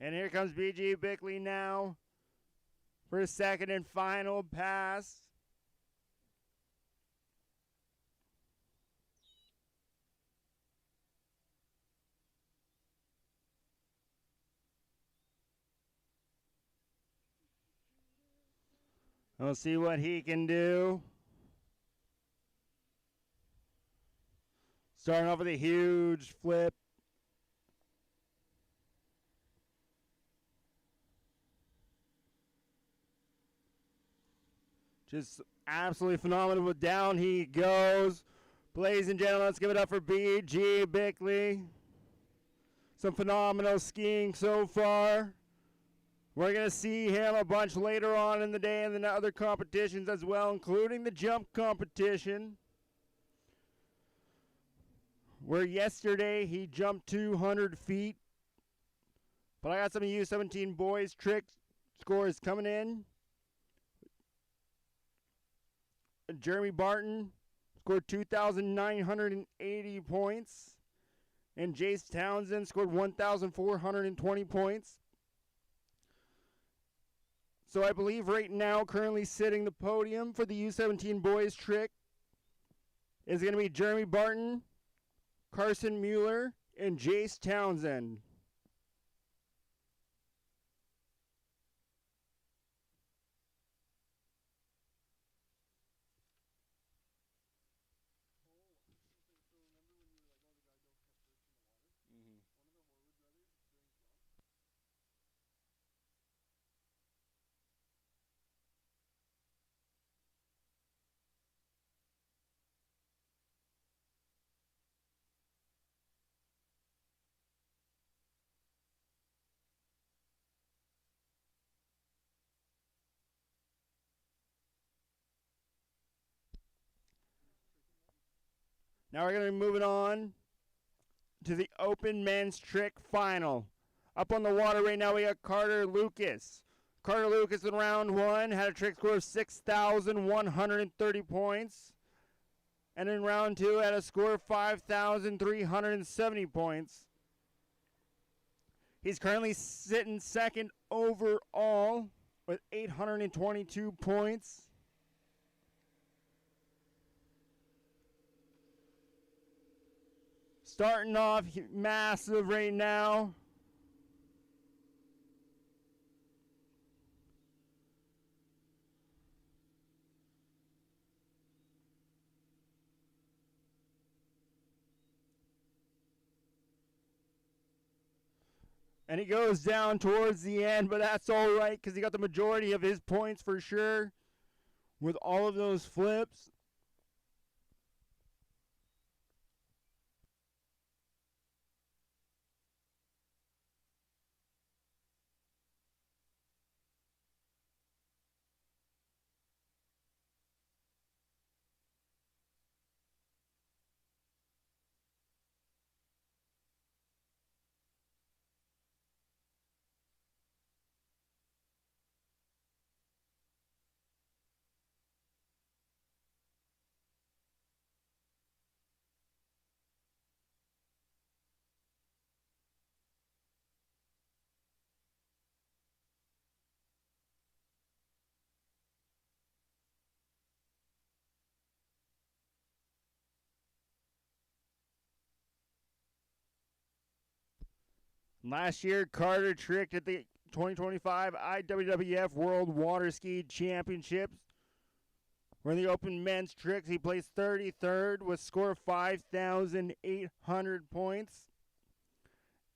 And here comes B.G. Bickley now for his second and final pass. We'll see what he can do. Starting off with a huge flip. Just absolutely phenomenal. But down he goes. Ladies and gentlemen, let's give it up for B.G. Bickley. Some phenomenal skiing so far. We're going to see him a bunch later on in the day and the other competitions as well, including the jump competition, where yesterday he jumped 200 feet. But I got some U17 boys trick scores coming in. Jeremy Barton scored 2,980 points. And Jace Townsend scored 1,420 points. So I believe right now, currently sitting the podium for the U17 boys trick is going to be Jeremy Barton, Carson Mueller, and Jace Townsend. Now we're going to be moving on to the open men's trick final. Up on the water right now, we got Carter Lucas. Carter Lucas in round one had a trick score of 6,130 points. And in round two, had a score of 5,370 points. He's currently sitting second overall with 822 points. Starting off massive right now. And he goes down towards the end, but that's all right because he got the majority of his points for sure with all of those flips. Last year, Carter tricked at the 2025 IWWF World Water Ski Championships. Where in the open men's tricks, he placed 33rd with a score of 5,800 points.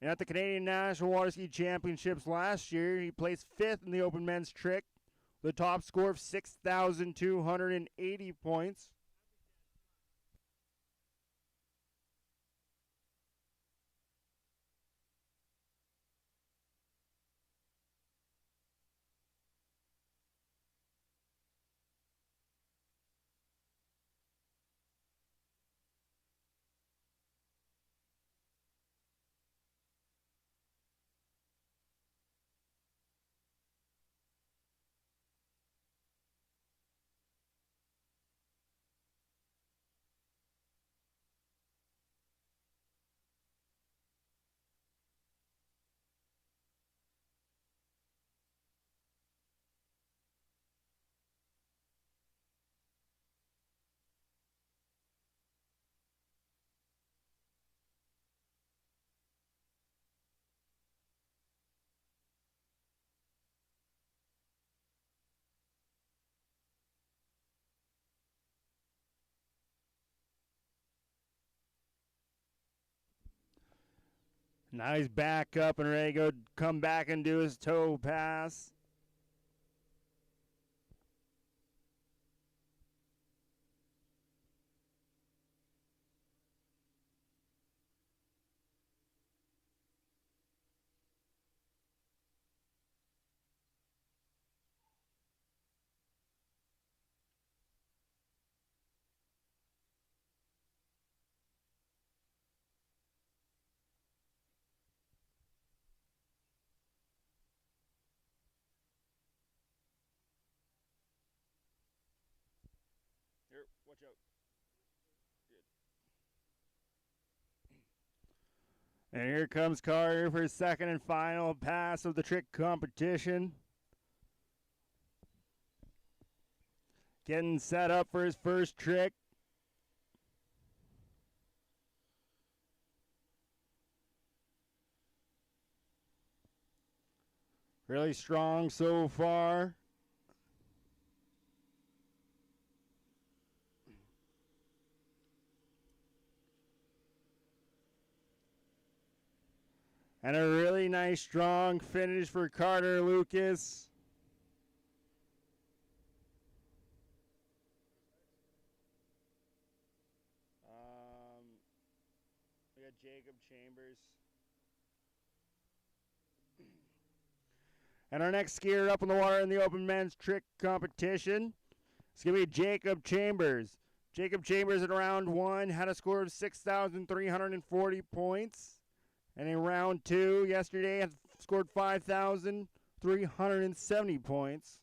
And at the Canadian National Water Ski Championships last year, he placed 5th in the open men's trick with a top score of 6,280 points. Now he's back up and ready to go come back and do his toe pass. Here, watch out. Good. And here comes Carter for his second and final pass of the trick competition. Getting set up for his first trick. Really strong so far. And a really nice strong finish for Carter Lucas. We got Jacob Chambers. And our next skier up in the water in the open men's trick competition is going to be Jacob Chambers. Jacob Chambers in round one had a score of 6,340 points. And in round two yesterday had scored 5,370 points.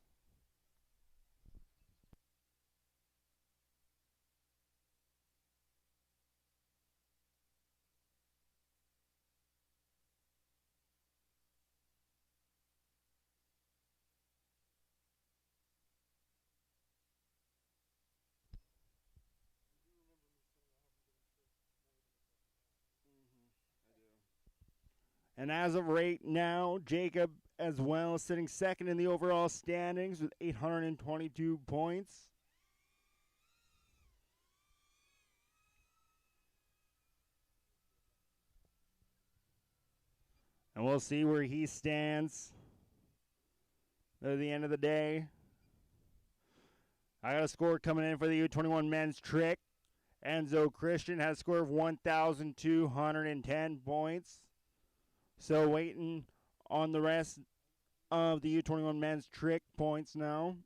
And as of right now, Jacob as well sitting second in the overall standings with 822 points. And we'll see where he stands at the end of the day. I got a score coming in for the U21 men's trick. Enzo Christian has a score of 1,210 points. So waiting on the rest of the U21 men's trick points now.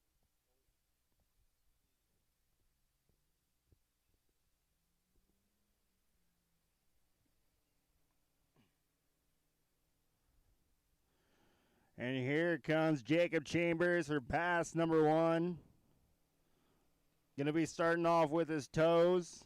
And here comes Jacob Chambers for pass number one. Going to be starting off with his toes.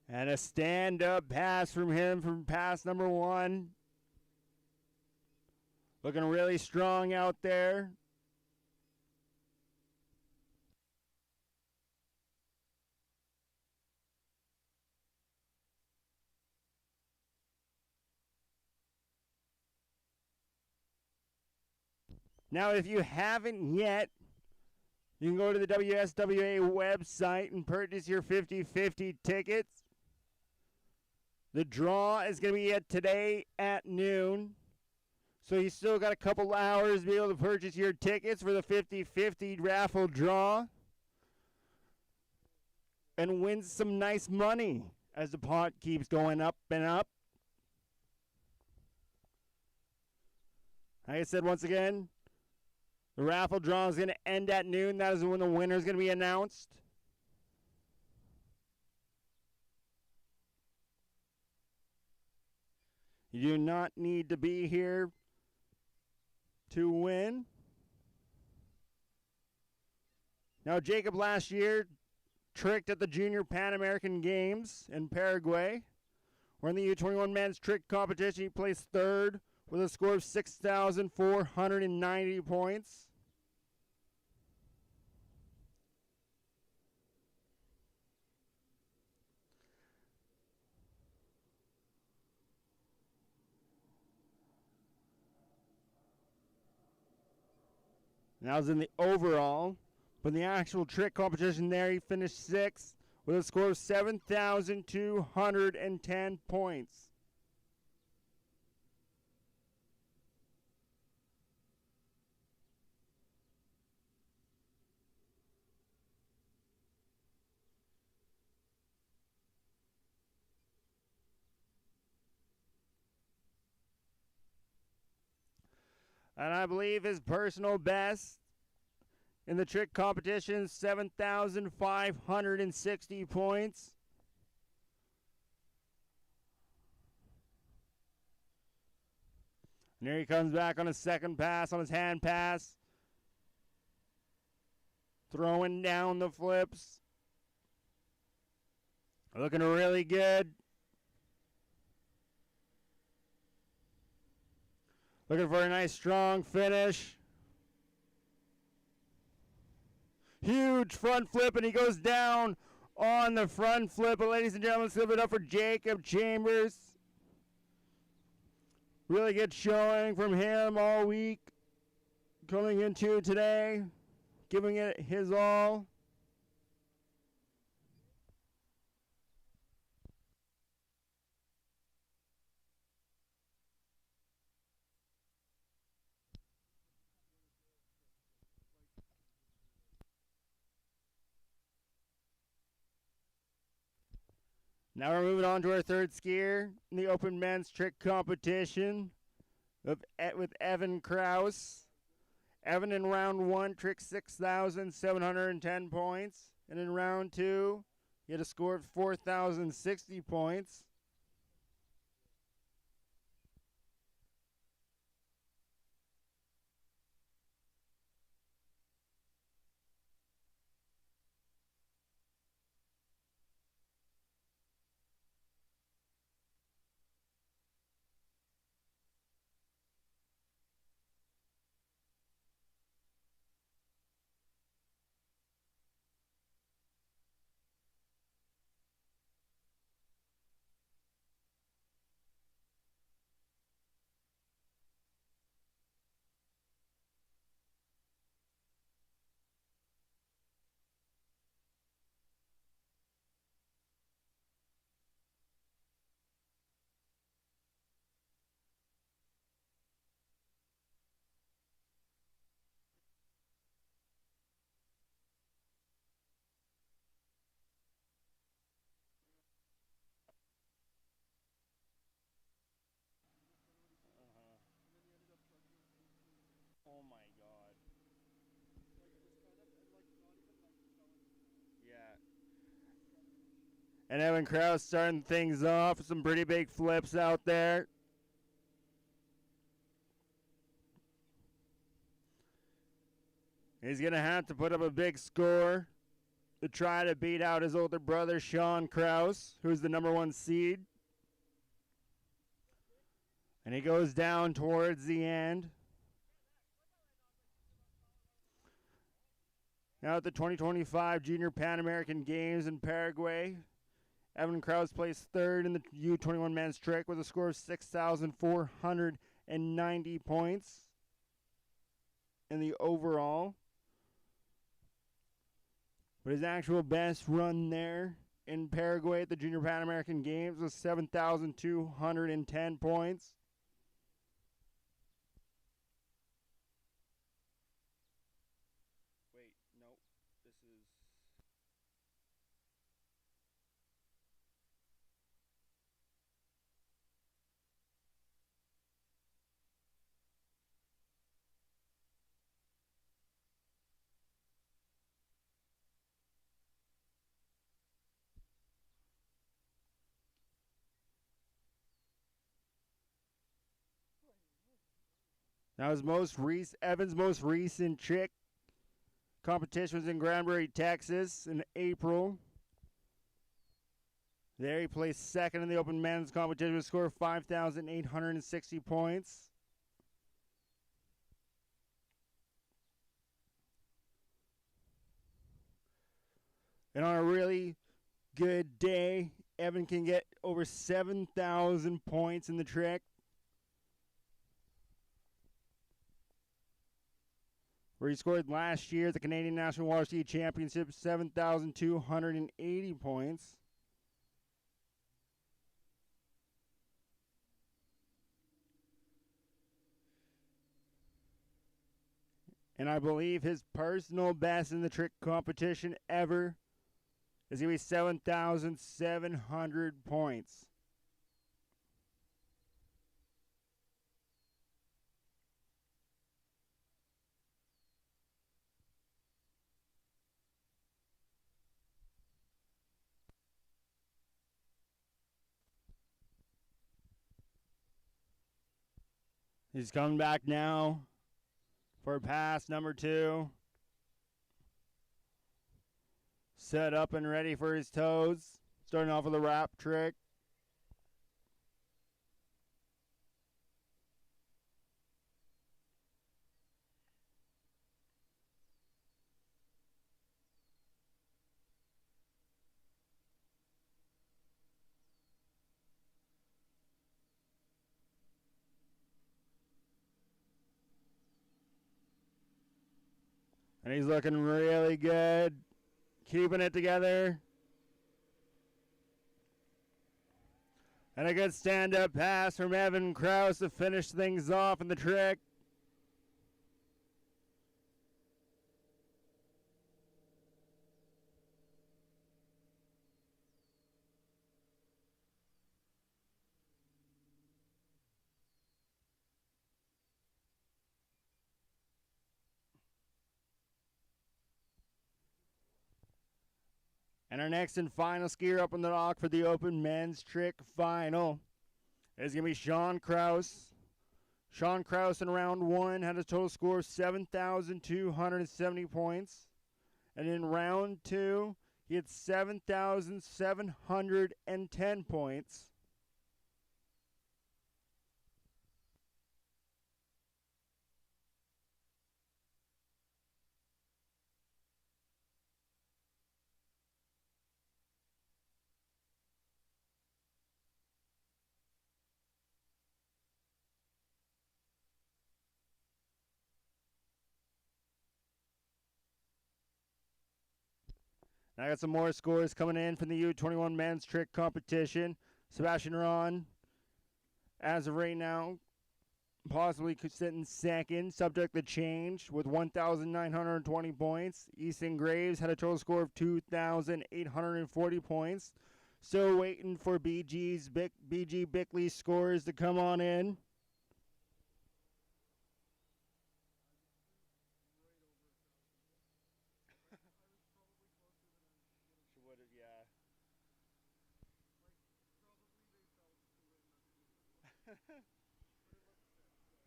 And a stand-up pass from him from pass number one. Looking really strong out there. Now, if you haven't yet, you can go to the WSWA website and purchase your 50/50 tickets. The draw is going to be at today at noon. So you still got a couple hours to be able to purchase your tickets for the 50/50 raffle draw. And win some nice money as the pot keeps going up and up. Like I said once again, the raffle draw is going to end at noon. That is when the winner is going to be announced. You do not need to be here to win. Now, Jacob last year tricked at the Junior Pan American Games in Paraguay, We're in the U21 men's trick competition. He placed third with a score of 6,490 points. And that was in the overall. But in the actual trick competition there, he finished sixth with a score of 7,210 points. And I believe his personal best in the trick competition, 7,560 points. And here he comes back on his second pass, on his hand pass. Throwing down the flips. Looking really good. Looking for a nice strong finish. Huge front flip, and he goes down on the front flip. But ladies and gentlemen, let's give it up for Jacob Chambers. Really good showing from him all week. Coming into today, giving it his all. Now we're moving on to our third skier in the open men's trick competition with Evan Kraus. Evan in round one tricked 6,710 points. And in round two, he had a score of 4,060 points. Oh my god. Yeah. And Evan Kraus starting things off with some pretty big flips out there. He's going to have to put up a big score to try to beat out his older brother, Sean Kraus, who's the number one seed. And he goes down towards the end. Now at the 2025 Junior Pan American Games in Paraguay, Evan Kraus placed third in the U21 men's trick with a score of 6,490 points in the overall. But his actual best run there in Paraguay at the Junior Pan American Games was 7,210 points. Wait, nope. This is... Now Evan's most recent trick competition was in Granbury, Texas in April. There he placed second in the open men's competition with a score of 5,860 points. And on a really good day, Evan can get over 7,000 points in the trick. Where he scored last year at the Canadian National Water Ski Championship, 7,280 points. And I believe his personal best in the trick competition ever is going to be 7,700 points. He's coming back now for pass number 2. Set up and ready for his toes. Starting off with a wrap trick. And he's looking really good. Keeping it together. And a good stand-up pass from Evan Kraus to finish things off in the trick. And our next and final skier up on the dock for the open men's trick final is going to be Sean Kraus. Sean Kraus in round 1 had a total score of 7,270 points. And in round 2, he had 7,710 points. Now I got some more scores coming in from the U21 men's trick competition. Sebastian Ron, as of right now, possibly could sit in second, subject to change, with 1,920 points. Easton Graves had a total score of 2,840 points. Still waiting for BG Bickley scores to come on in.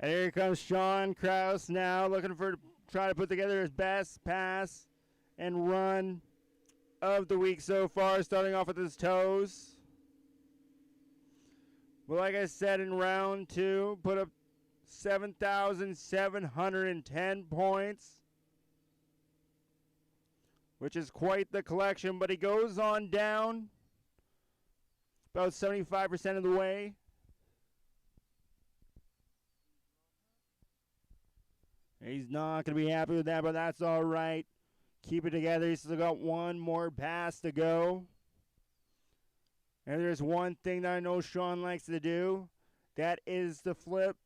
And here comes Sean Kraus now, looking for try to put together his best pass and run of the week so far, starting off with his toes. Well, like I said, in round 2, put up 7,710 points, which is quite the collection, but he goes on down about 75% of the way. He's not going to be happy with that, but that's all right. Keep it together. He's still got one more pass to go. And there's one thing that I know Sean likes to do. That is the flip.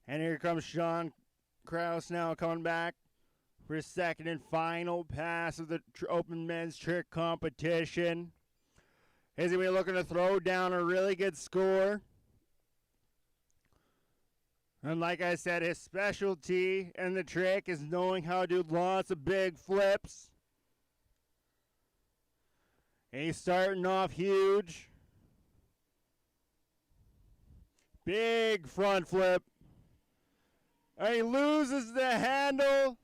And here comes Sean Kraus now coming back for his second and final pass of the open men's trick competition. He's going to be looking to throw down a really good score. And like I said, his specialty in the trick is knowing how to do lots of big flips. And he's starting off huge. Big front flip. And he loses the handle.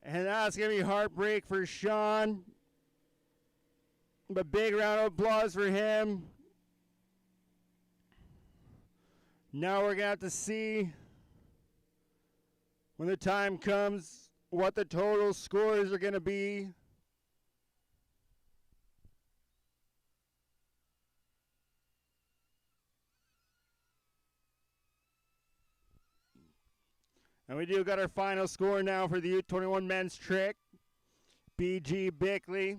And that's going to be heartbreak for Sean. But big round of applause for him. Now we're going to have to see when the time comes what the total scores are going to be. And we do got our final score now for the U21 men's trick. BG Bickley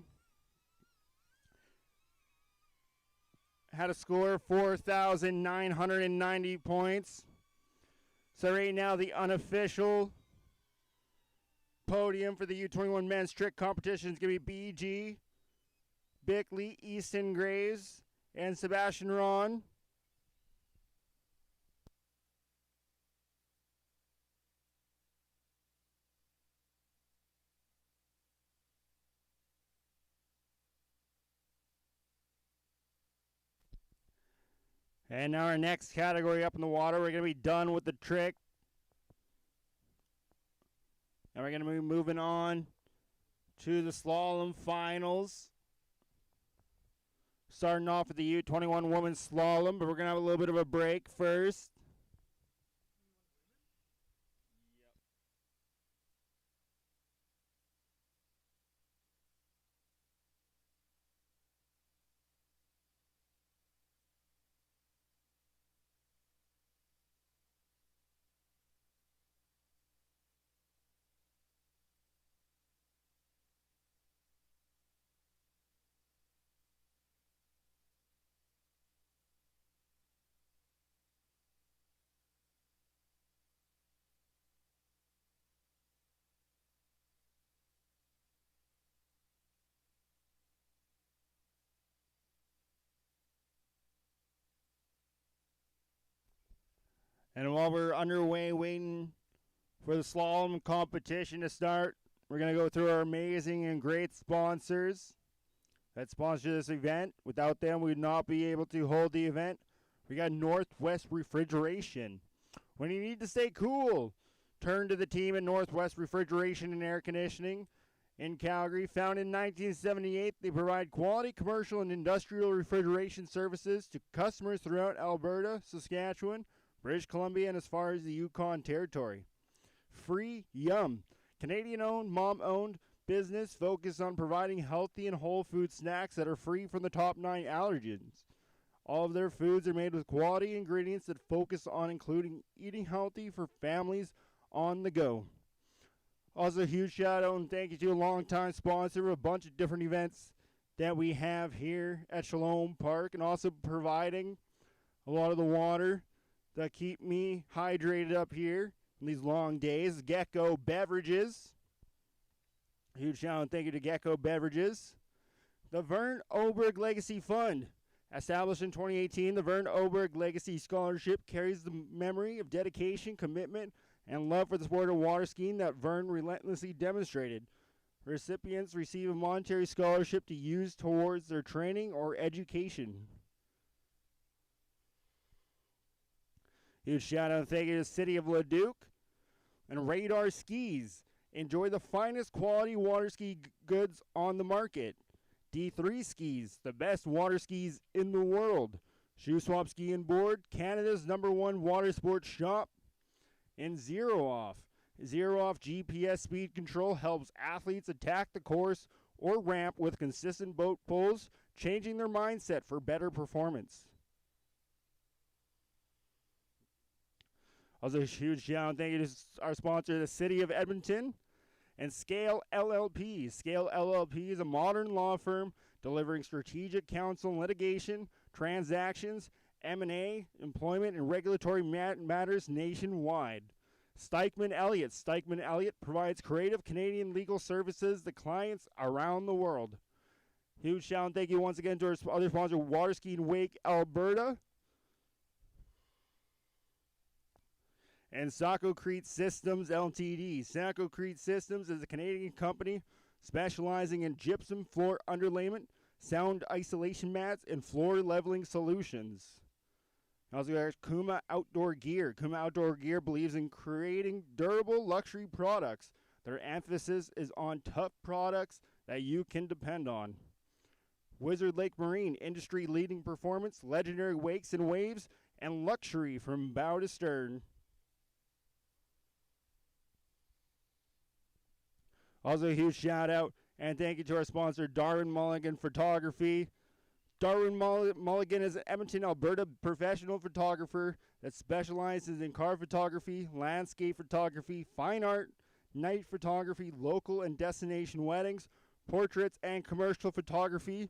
had a score of 4,990 points. So right now the unofficial podium for the U21 men's trick competition is going to be BG Bickley, Easton Graves, and Sebastian Ron. And now our next category up in the water, we're going to be done with the trick. And we're going to be moving on to the slalom finals. Starting off with the U21 women's slalom, but we're going to have a little bit of a break first. And while we're underway waiting for the slalom competition to start, we're going to go through our amazing and great sponsors that sponsor this event. Without them, we would not be able to hold the event. We got Northwest Refrigeration. When you need to stay cool, turn to the team at Northwest Refrigeration and Air Conditioning in Calgary. Founded in 1978, they provide quality commercial and industrial refrigeration services to customers throughout Alberta, Saskatchewan, British Columbia, and as far as the Yukon Territory. Free Yum, Canadian-owned, mom-owned business focused on providing healthy and whole food snacks that are free from the top 9 allergens. All of their foods are made with quality ingredients that focus on including eating healthy for families on the go. Also, a huge shout out and thank you to a longtime sponsor of a bunch of different events that we have here at Shalom Park, and also providing a lot of the water that keep me hydrated up here in these long days. Gecko Beverages. Huge shout out and thank you to Gecko Beverages. The Vern Oberg Legacy Fund. Established in 2018, the Vern Oberg Legacy Scholarship carries the memory of dedication, commitment, and love for the sport of water skiing that Vern relentlessly demonstrated. Recipients receive a monetary scholarship to use towards their training or education. Huge shout out and thank you to the City of Leduc and Radar Skis. Enjoy the finest quality water ski goods on the market. D3 Skis, the best water skis in the world. Shoe Swap Ski and Board, Canada's #1 water sports shop. And Zero Off. Zero Off GPS speed control helps athletes attack the course or ramp with consistent boat pulls, changing their mindset for better performance. Also, a huge shout out thank you to our sponsor, the City of Edmonton, and Scale LLP. Scale LLP is a modern law firm delivering strategic counsel and litigation, transactions, M&A, employment, and regulatory matters nationwide. Stikeman Elliott. Stikeman Elliott provides creative Canadian legal services to clients around the world. Huge shout and thank you once again to our other sponsor, Waterski and Wake Alberta. And Sacocrete Systems Ltd. Sacocrete Systems is a Canadian company specializing in gypsum floor underlayment, sound isolation mats, and floor leveling solutions. Also, there's Kuma Outdoor Gear. Kuma Outdoor Gear believes in creating durable luxury products. Their emphasis is on tough products that you can depend on. Wizard Lake Marine, industry-leading performance, legendary wakes and waves, and luxury from bow to stern. Also, a huge shout out and thank you to our sponsor, Darwin Mulligan Photography. Darwin Mulligan is an Edmonton, Alberta professional photographer that specializes in car photography, landscape photography, fine art, night photography, local and destination weddings, portraits, and commercial photography.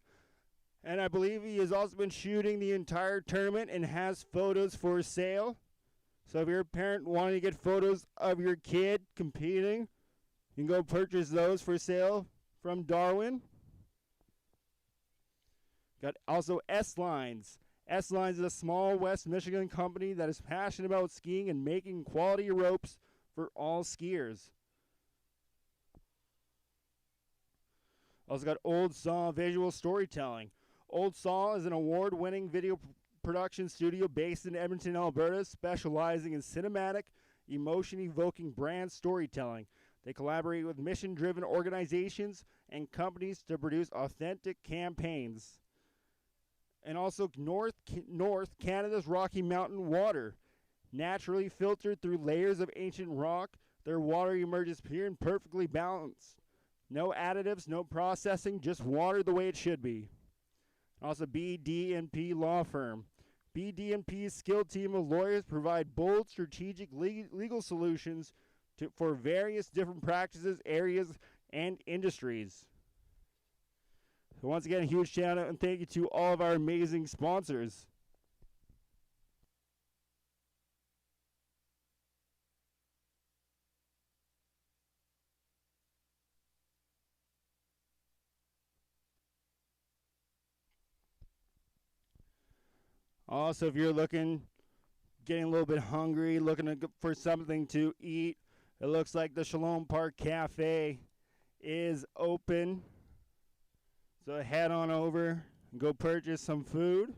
And I believe he has also been shooting the entire tournament and has photos for sale. So if you're a parent wanting to get photos of your kid competing, you can go purchase those for sale from Darwin. Got also S-Lines. S-Lines is a small West Michigan company that is passionate about skiing and making quality ropes for all skiers. Also got Old Saw Visual Storytelling. Old Saw is an award-winning video production studio based in Edmonton, Alberta, specializing in cinematic, emotion-evoking brand storytelling. They collaborate with mission-driven organizations and companies to produce authentic campaigns. And also North Canada's Rocky Mountain water. Naturally filtered through layers of ancient rock, their water emerges pure and perfectly balanced. No additives, no processing, just water the way it should be. Also BD&P Law Firm. BD&P's skilled team of lawyers provide bold, strategic legal solutions for various different practices, areas, and industries. So once again, a huge shout out and thank you to all of our amazing sponsors. Also, if you're getting a little bit hungry, looking for something to eat, it looks like the Shalom Park Cafe is open. So head on over and go purchase some food.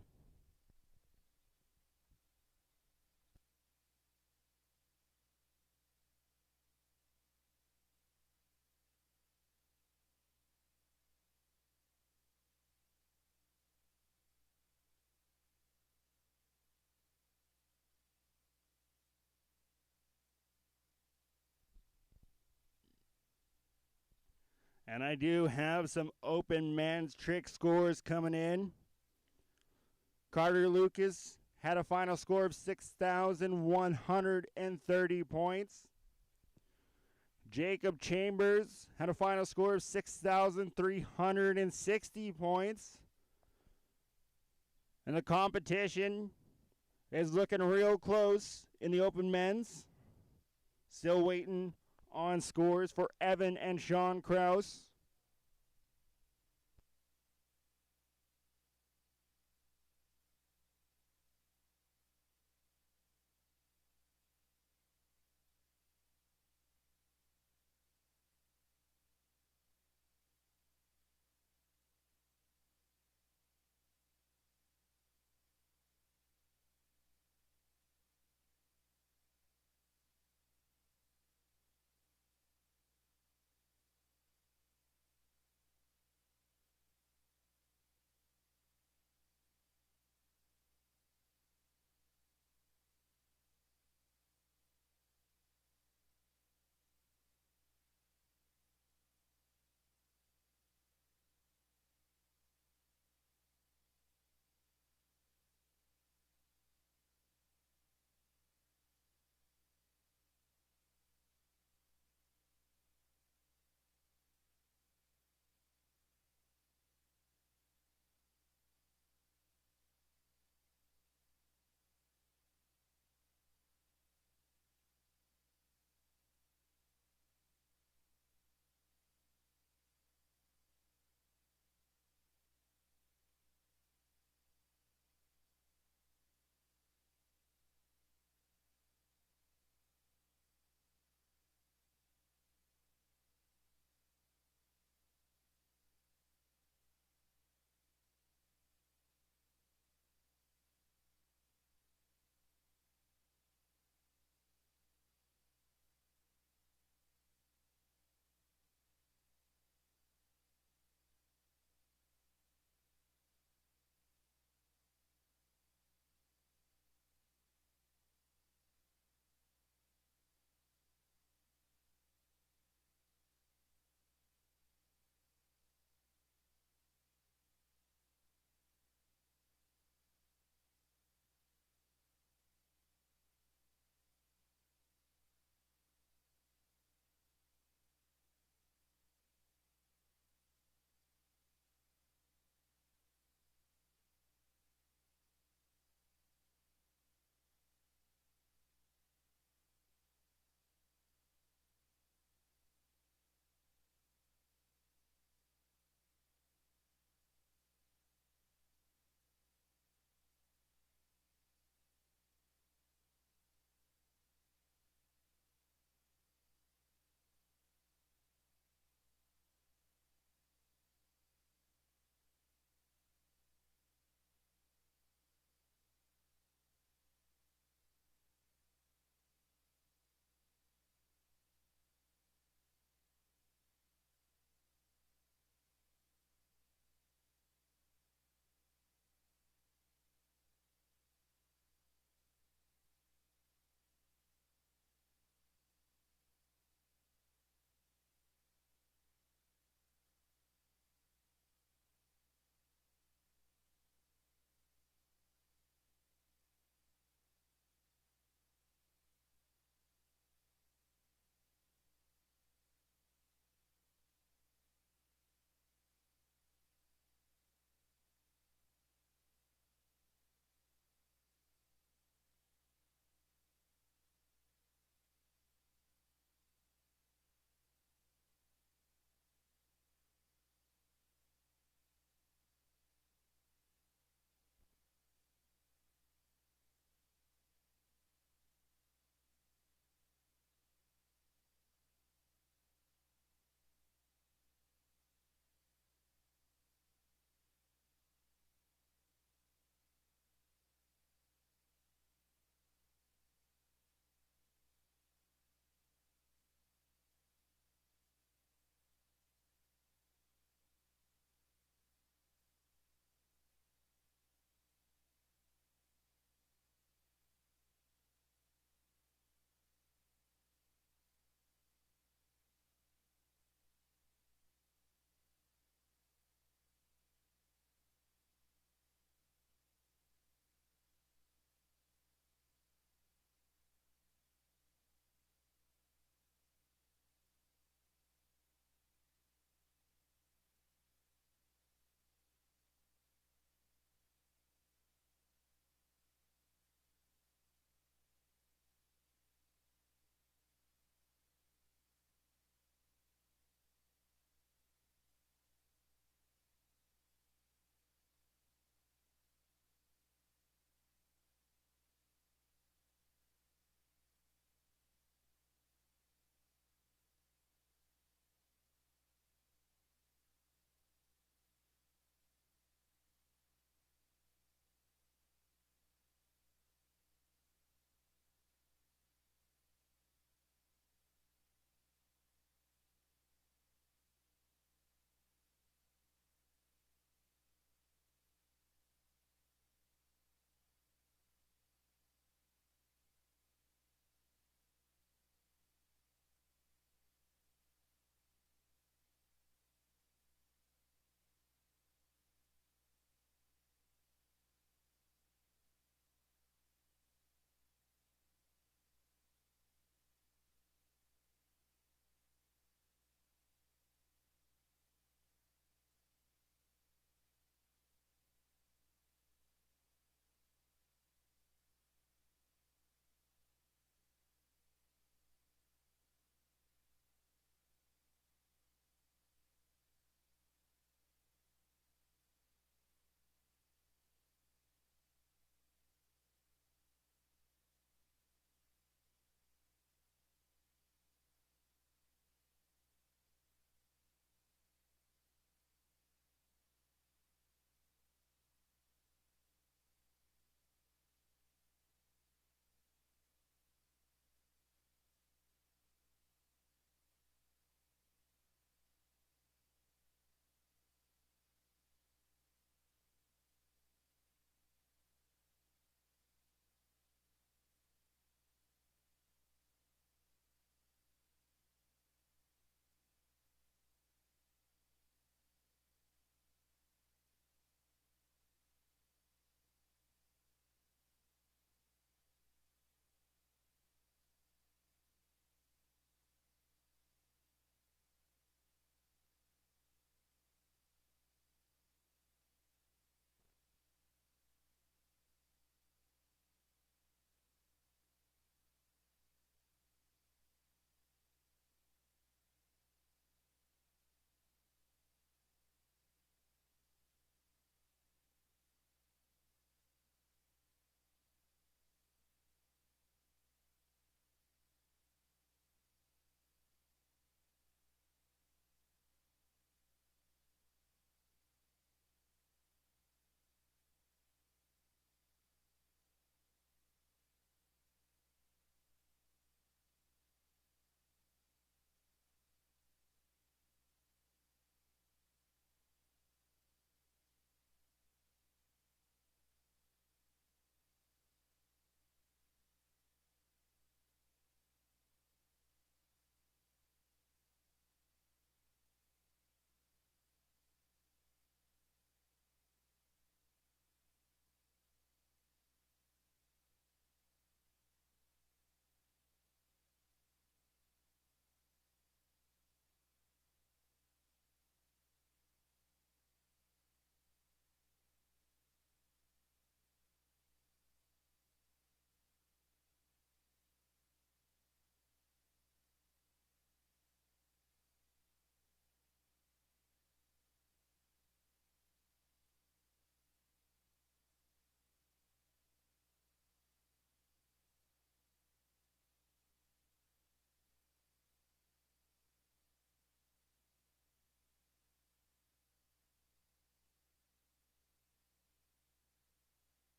And I do have some open men's trick scores coming in. Carter Lucas had a final score of 6,130 points. Jacob Chambers had a final score of 6,360 points. And the competition is looking real close in the open men's. Still waiting on scores for Evan and Sean Krause.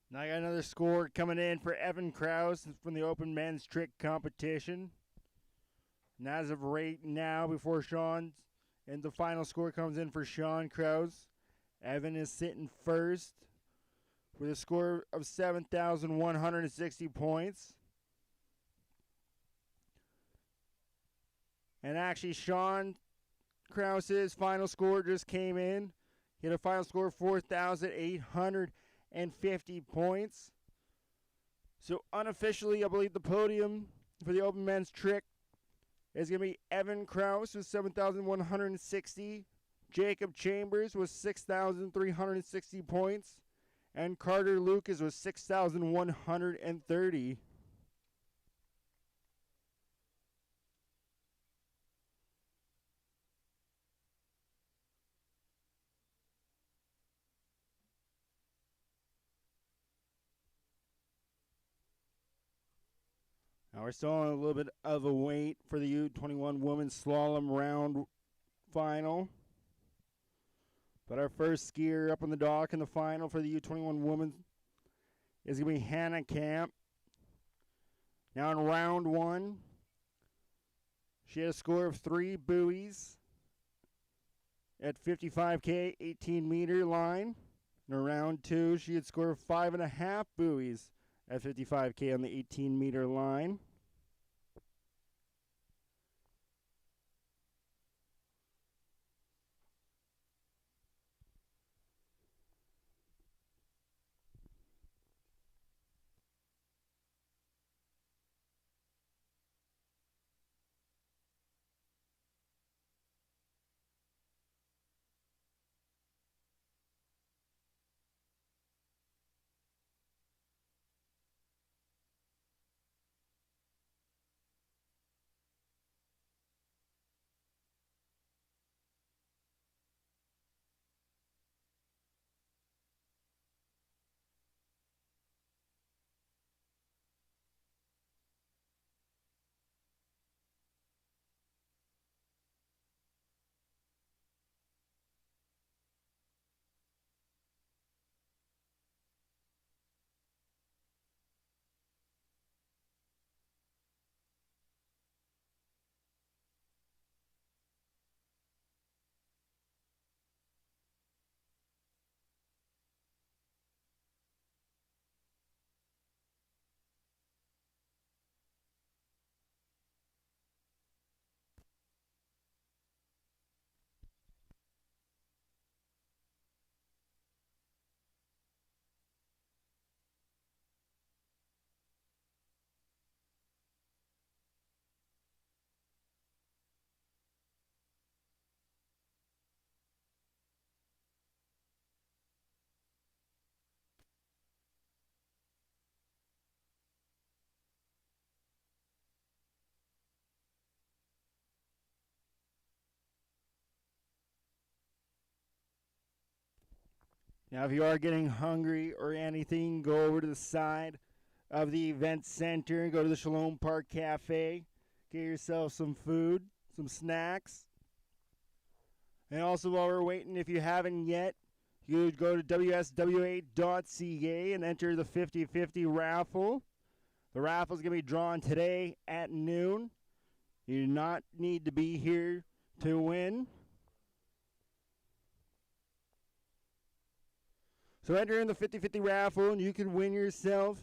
Now I got another score coming in for Evan Krause from the Open Men's Trick Competition. And as of right now, before Sean's and the final score comes in for Sean Krause, Evan is sitting first with a score of 7,160 points. And actually, Sean Krause's final score just came in. He had a final score of 4,850 points. So unofficially, I believe the podium for the Open Men's Trick is going to be Evan Krause with 7,160. Jacob Chambers with 6,360 points. And Carter Lucas with 6,130. Now we're still on a little bit of a wait for the U21 women's slalom round final. But our first skier up on the dock in the final for the U21 women is going to be Hannah Camp. Now in round one, she had a score of 3 buoys at 55K 18-meter line. In round two, she had scored 5.5 buoys at 55K on the 18-meter line. Now, if you are getting hungry or anything, go over to the side of the event center, go to the Shalom Park Cafe, get yourself some food, some snacks. And also, while we're waiting, if you haven't yet, you would go to WSWA.ca and enter the 50-50 raffle. The raffle is going to be drawn today at noon. You do not need to be here to win. So enter in the 50-50 raffle and you can win yourself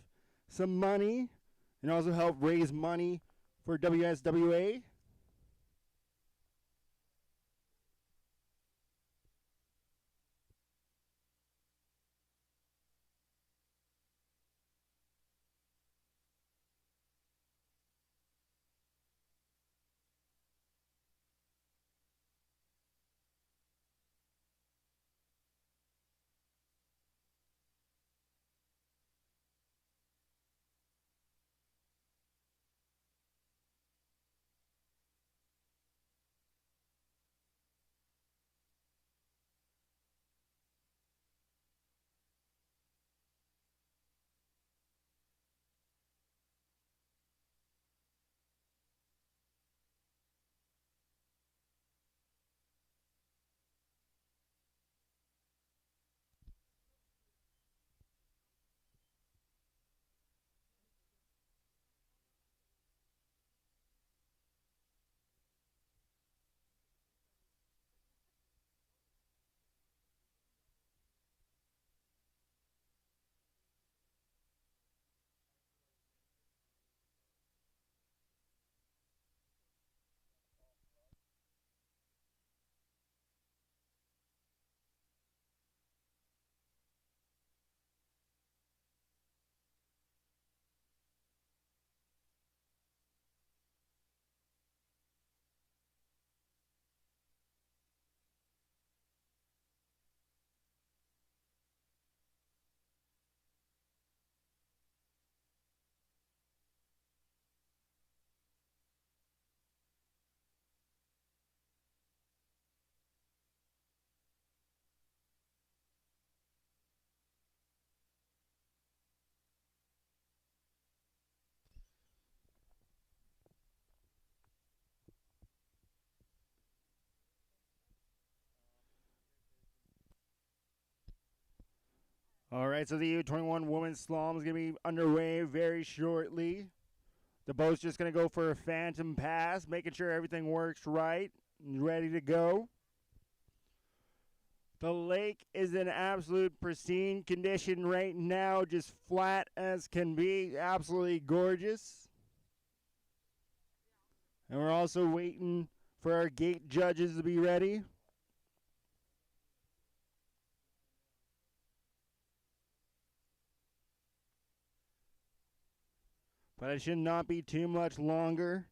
some money and also help raise money for WSWA. All right, so the U21 women's slalom is going to be underway very shortly. The boat's just going to go for a phantom pass, making sure everything works right and ready to go. The lake is in absolute pristine condition right now, just flat as can be. Absolutely gorgeous. And we're also waiting for our gate judges to be ready. But it should not be too much longer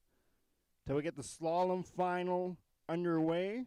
till we get the slalom final underway.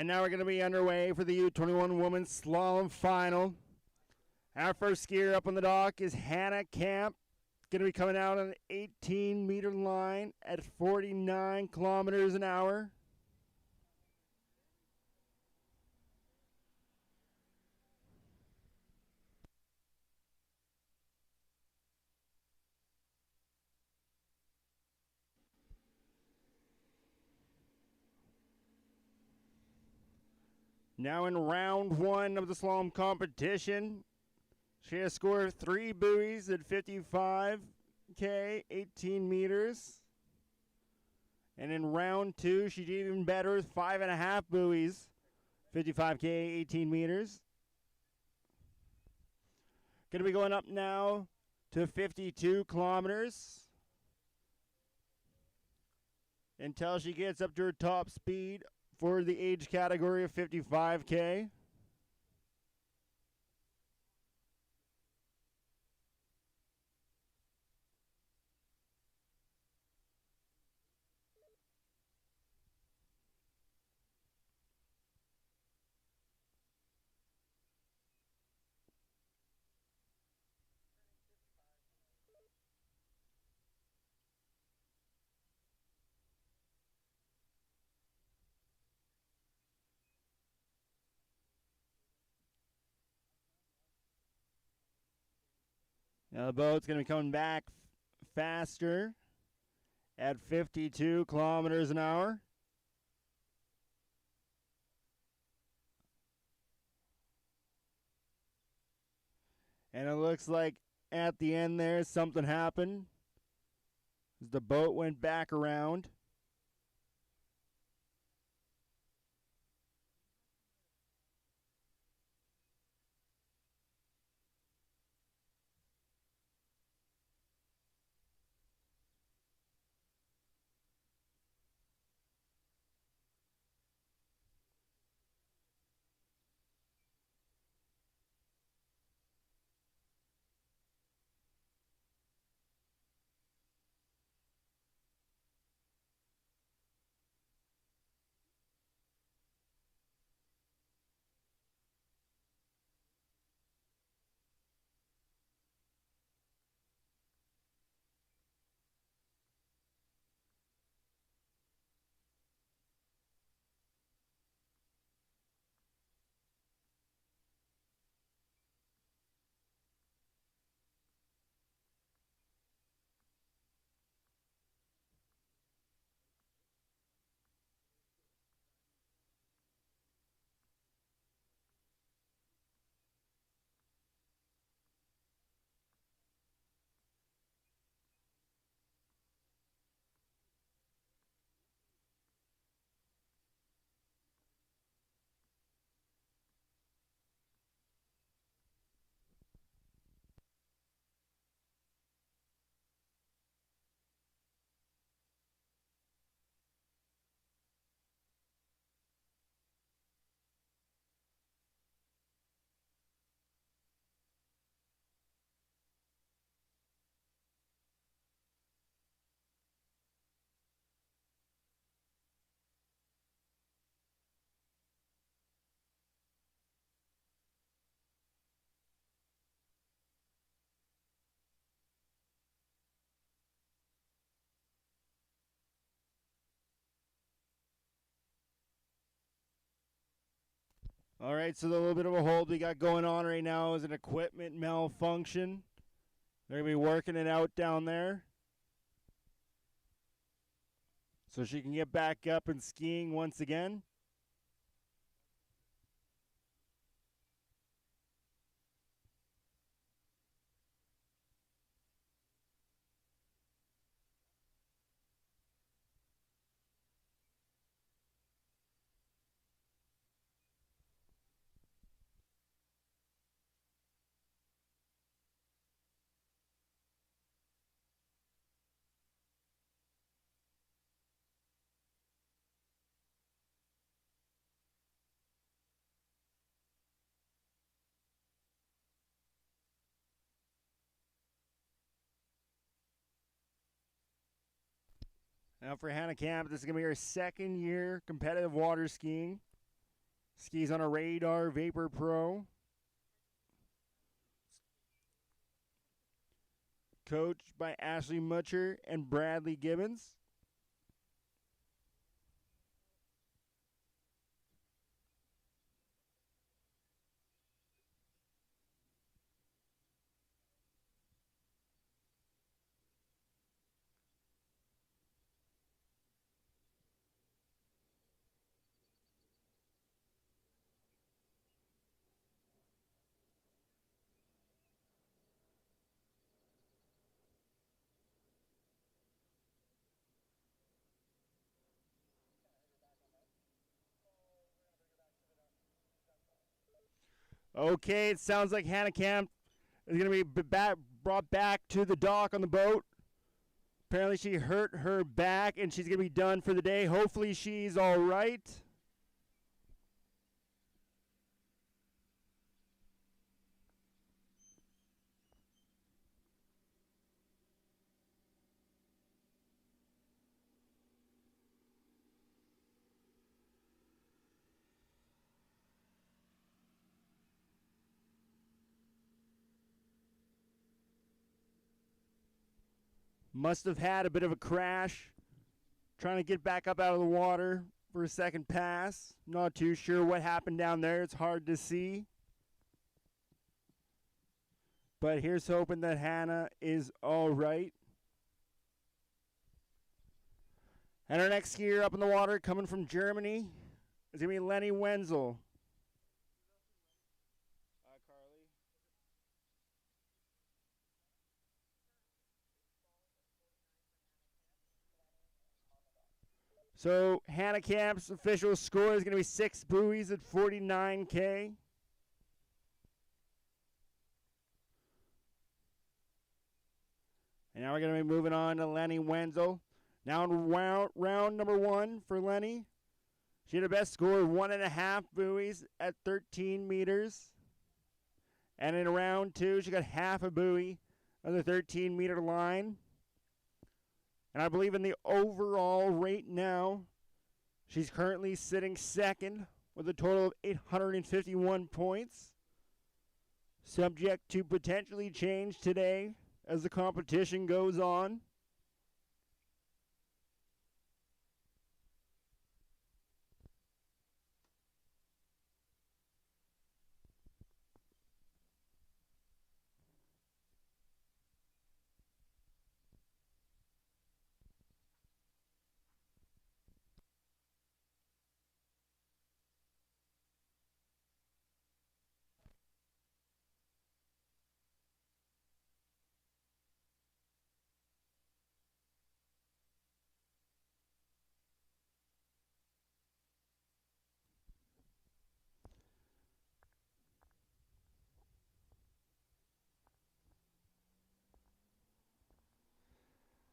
And now we're going to be underway for the U21 Women's Slalom Final. Our first skier up on the dock is Hannah Camp. Going to be coming out on an 18-meter line at 49 kilometers an hour. Now in round one of the slalom competition, she has scored 3 buoys at 55K, 18 meters. And in round two, she did even better with 5.5 buoys, 55K, 18 meters. Going to be going up now to 52 kilometers until she gets up to her top speed for the age category of 55K. Now the boat's going to be coming back faster at 52 kilometers an hour. And it looks like at the end there something happened as the boat went back around. All right, so the little bit of a hold we got going on right now is an equipment malfunction. They're going to be working it out down there so she can get back up and skiing once again. Now for Hannah Camp, this is going to be her second year competitive water skiing. Skis on a Radar Vapor Pro. Coached by Ashley Mutcher and Bradley Gibbons. Okay, it sounds like Hannah Camp is going to be brought back to the dock on the boat. Apparently she hurt her back and she's going to be done for the day. Hopefully she's all right. Must have had a bit of a crash. Trying to get back up out of the water for a second pass. Not too sure what happened down there. It's hard to see. But here's hoping that Hannah is all right. And our next skier up in the water coming from Germany is going to be Lenny Wenzel. So Hannah Camp's official score is going to be 6 buoys at 49K. And now we're going to be moving on to Lenny Wenzel. Now in round number 1 for Lenny. She had a best score of 1.5 buoys at 13 meters. And in round 2, she got half a buoy on the 13-meter line. And I believe in the overall rate now, she's currently sitting second with a total of 851 points. Subject to potentially change today as the competition goes on.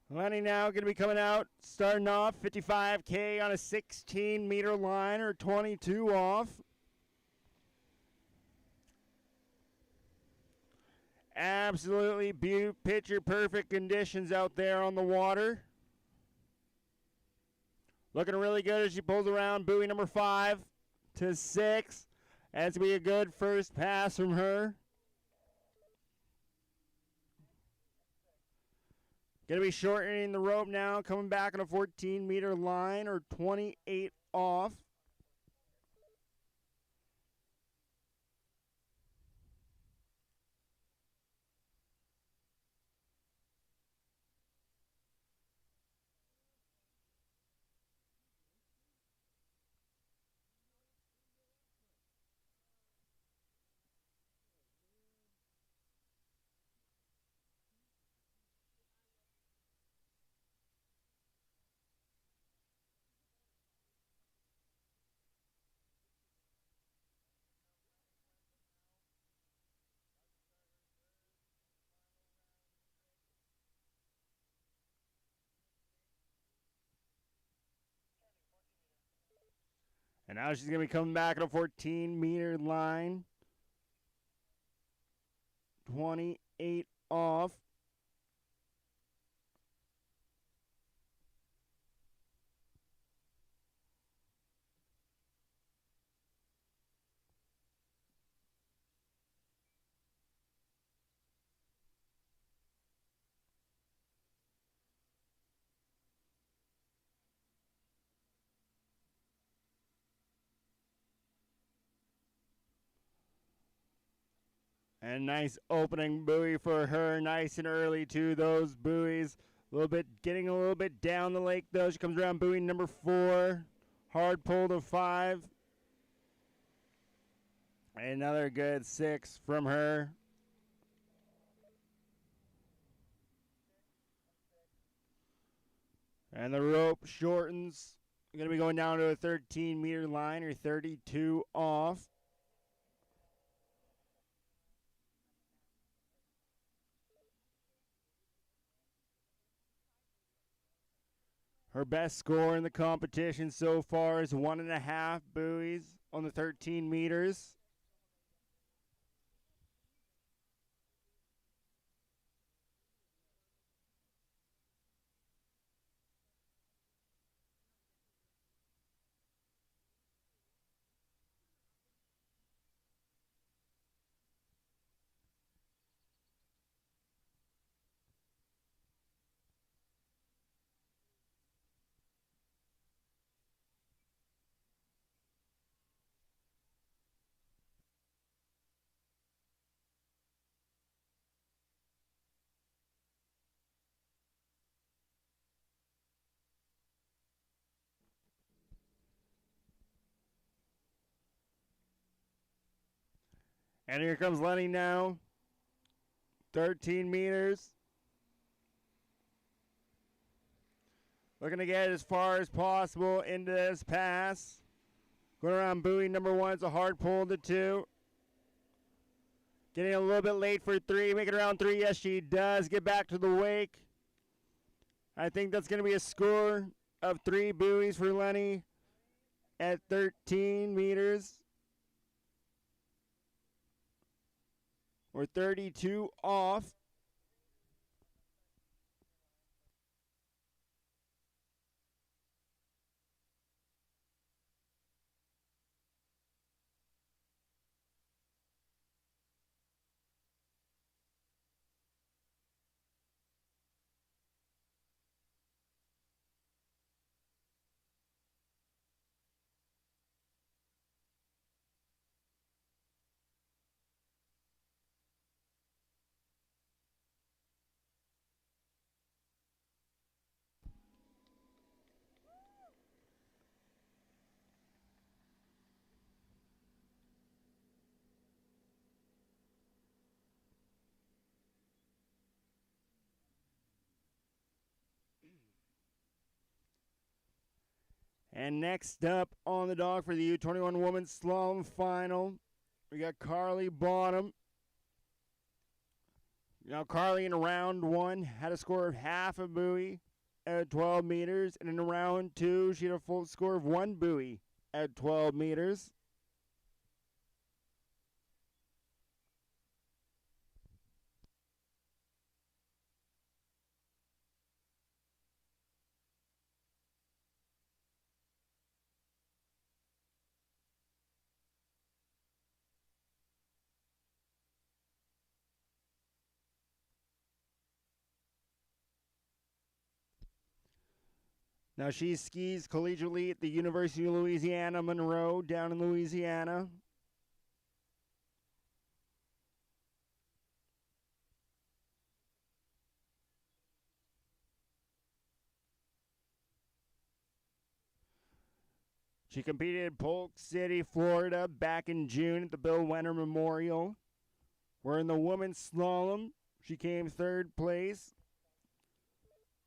Lenny now going to be coming out, starting off 55K on a 16-meter line or 22 off. Absolutely picture perfect conditions out there on the water. Looking really good as she pulls around buoy number 5 to 6. That's going to be a good first pass from her. Going to be shortening the rope now, coming back on a 14-meter line or 28 off. And now she's going to be coming back on a 14-meter line. 28 off. And nice opening buoy for her, nice and early too. Those buoys, getting a little bit down the lake though. She comes around buoy number 4, hard pull to 5. Another good 6 from her. And the rope shortens. Going to be going down to a 13-meter line or 32 off. Her best score in the competition so far is 1.5 buoys on the 13 meters. And here comes Lenny now. 13 meters. Looking to get as far as possible into this pass. Going around buoy number 1. It's a hard pull to 2. Getting a little bit late for 3. Making around 3. Yes, she does. Get back to the wake. I think that's going to be a score of 3 buoys for Lenny at 13 meters. Or 32 off. And next up on the dock for the U21 Women's Slalom Final, we got Carly Bonham. Now, Carly in round 1 had a score of half a buoy at 12 meters. And in round 2, she had a full score of 1 buoy at 12 meters. Now, she skis collegiately at the University of Louisiana Monroe down in Louisiana. She competed in Polk City, Florida back in June at the Bill Wenner Memorial. Where in the women's slalom, she came 3rd place.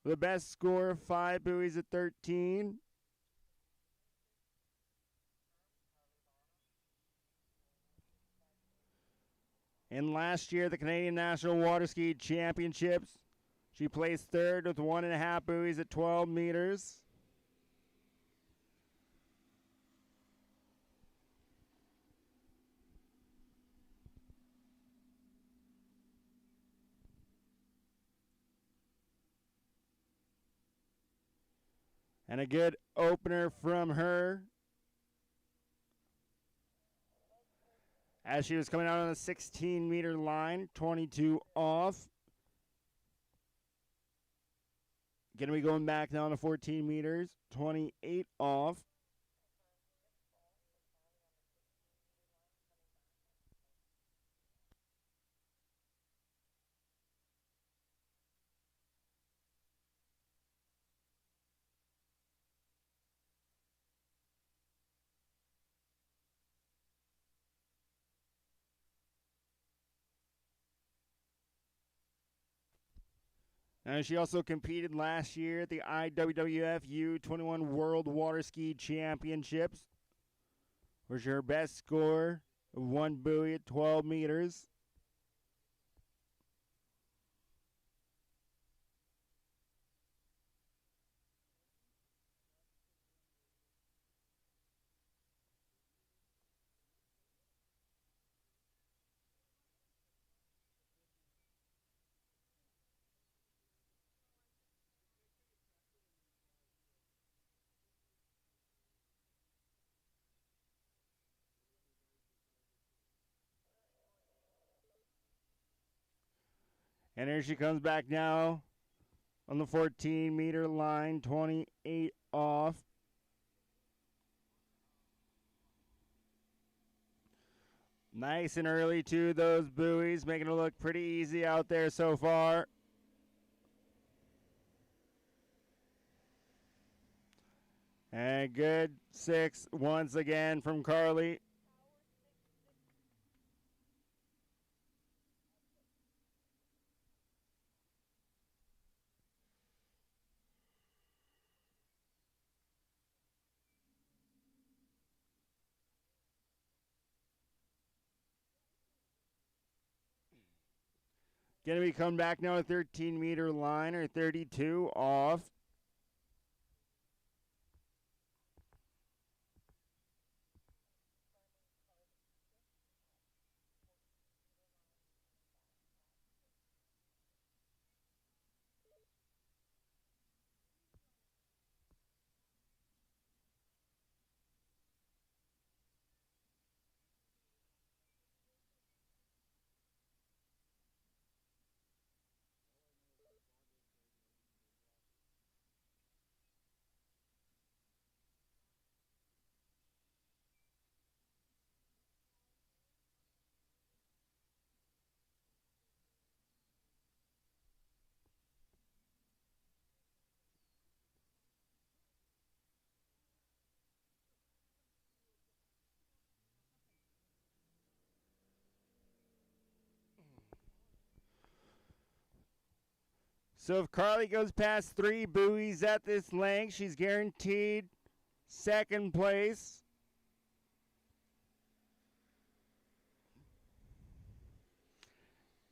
The best score of 5 buoys at 13. And last year, the Canadian National Water Ski Championships, she placed 3rd with 1.5 buoys at 12 meters. And a good opener from her as she was coming out on the 16-meter line, 22 off. Going to be going back down to 14 meters, 28 off. And she also competed last year at the IWWF U21 World Water Ski Championships, where her best score of one buoy at 12 meters. And here she comes back now on the 14-meter line, 28 off. Nice and early, too, those buoys, making it look pretty easy out there so far. And good 6 once again from Carly. Going to be coming back now, a 13-meter line, or 32 off. So if Carly goes past 3 buoys at this length, she's guaranteed second place.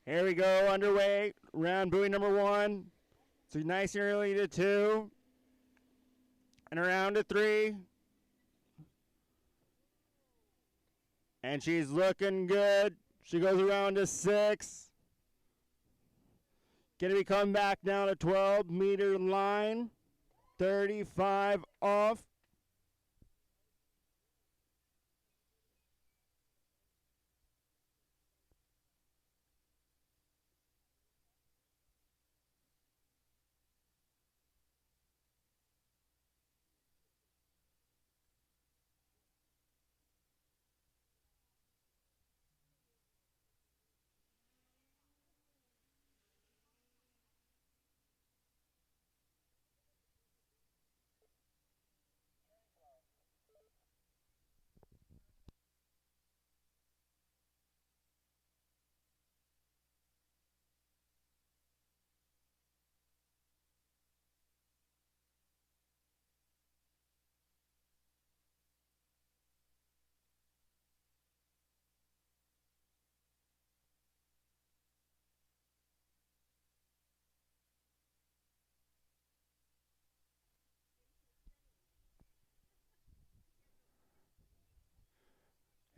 Here we go, underway. Round buoy number 1. So nice and early to 2. And around to 3. And she's looking good. She goes around to 6. Going to be coming back now to 12-meter line. 35 off.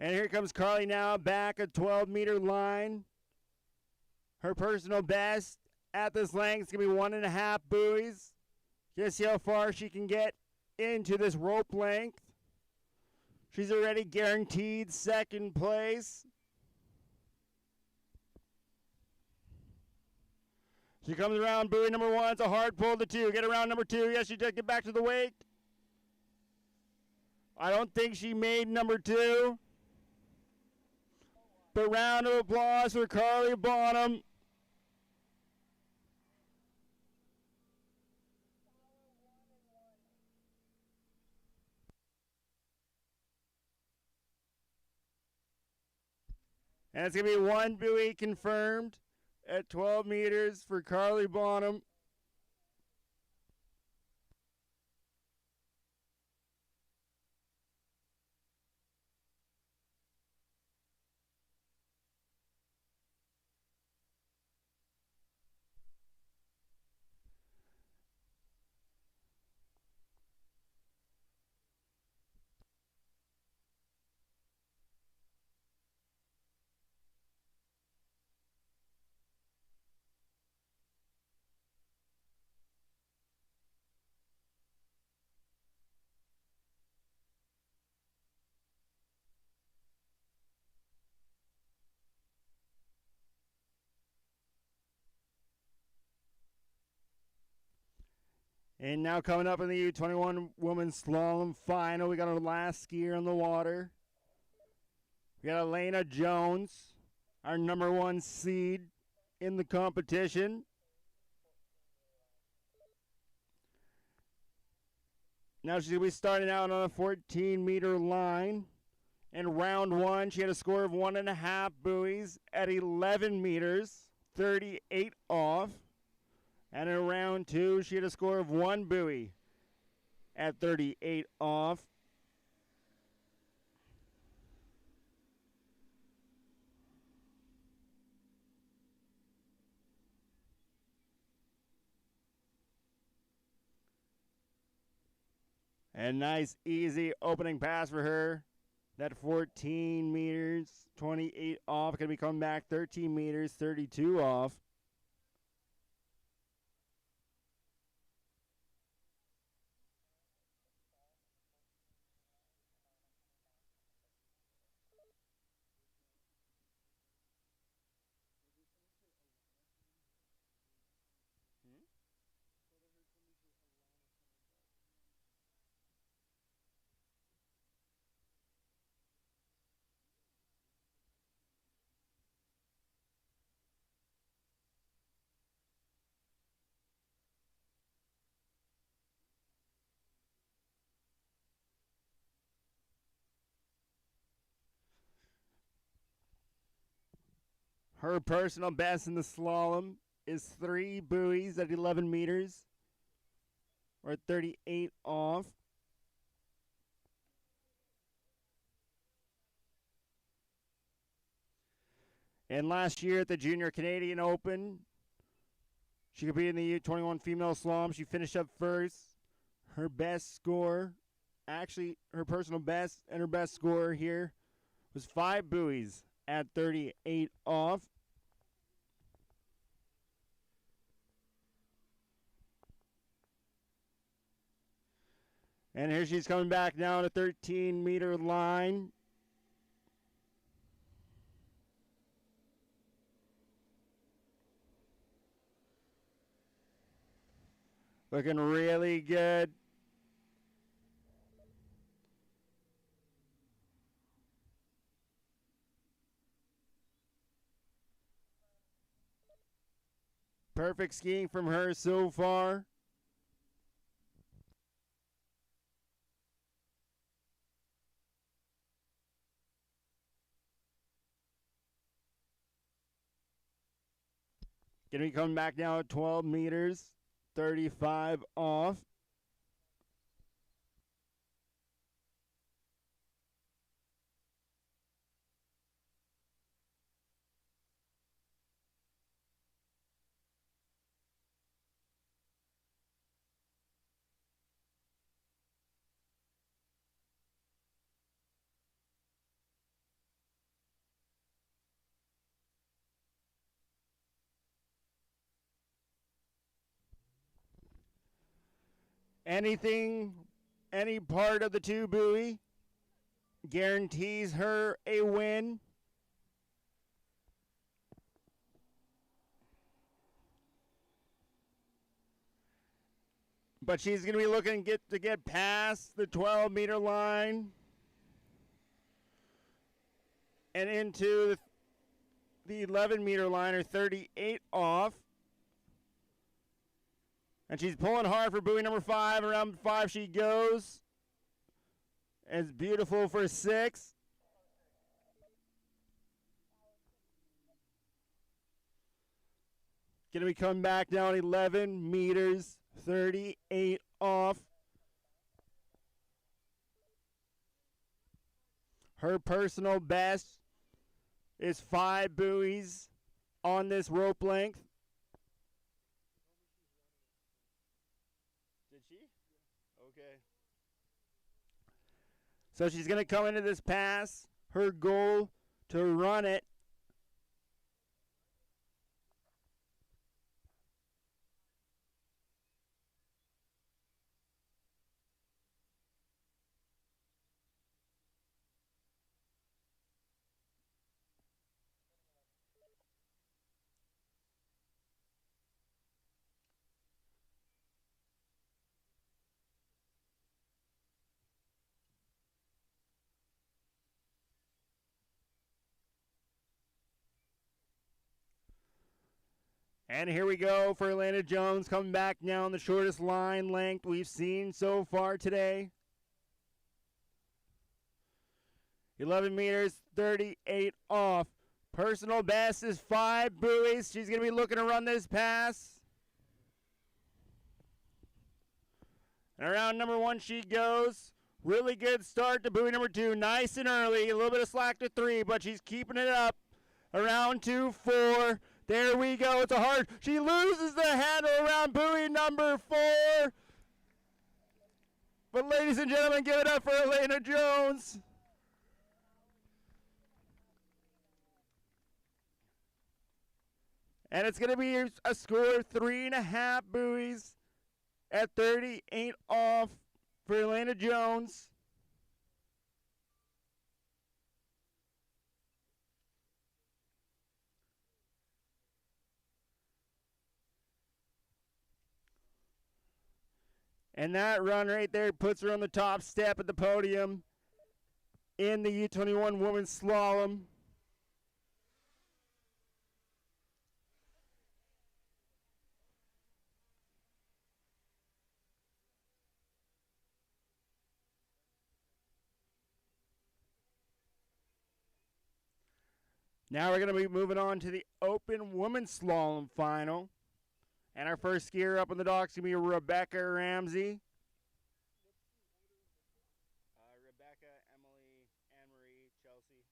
And here comes Carly now, back a 12-meter line. Her personal best at this length is going to be 1.5 buoys. Just see how far she can get into this rope length. She's already guaranteed second place. She comes around buoy number 1. It's a hard pull to 2. Get around number 2. Yes, she did get back to the wake. I don't think she made number 2. But round of applause for Carly Bonham. And it's going to be 1 buoy confirmed at 12 meters for Carly Bonham. And now coming up in the U21 women's slalom final, we got our last skier on the water. We got Elena Jones, our #1 seed in the competition. Now she's going to be starting out on a 14-meter line. In round 1, she had a score of 1.5 buoys at 11 meters, 38 off. And in round 2, she had a score of 1 buoy at 38 off. And nice, easy opening pass for her. That 14 meters, 28 off. Going to be coming back 13 meters, 32 off. Her personal best in the slalom is 3 buoys at 11 meters, or 38 off. And last year at the Junior Canadian Open, she competed in the U21 female slalom. She finished up first. Her best score, actually her personal best and her best score here, was 5 buoys at 38 off. And here she's coming back now on a 13-meter line. Looking really good. Perfect skiing from her so far. Going to be coming back now at 12 meters, 35 off. Anything, any part of the 2 buoy guarantees her a win. But she's going to be looking to get past the 12-meter line and into the 11-meter line, or 38 off. And she's pulling hard for buoy number 5. Around 5 she goes. And it's beautiful for 6. Going to be coming back down 11 meters, 38 off. Her personal best is 5 buoys on this rope length. Did she? Okay. So she's going to come into this pass. Her goal to run it. And here we go for Atlanta Jones, coming back now on the shortest line length we've seen so far today. 11 meters, 38 off. Personal best is 5 buoys. She's going to be looking to run this pass. And around number 1 she goes. Really good start to buoy number 2. Nice and early. A little bit of slack to 3, but she's keeping it up. Around 2, 4. There we go. It's a hard. She loses the handle around buoy number 4. But ladies and gentlemen, give it up for Atlanta Jones. And it's going to be a score of 3.5 buoys at 38 off for Atlanta Jones. And that run right there puts her on the top step at the podium in the U21 women's slalom. Now we're going to be moving on to the open women's slalom final. And our first skier up on the dock is going to be Rebecca Ramsey. Rebecca, Emily, Anne-Marie, Chelsea.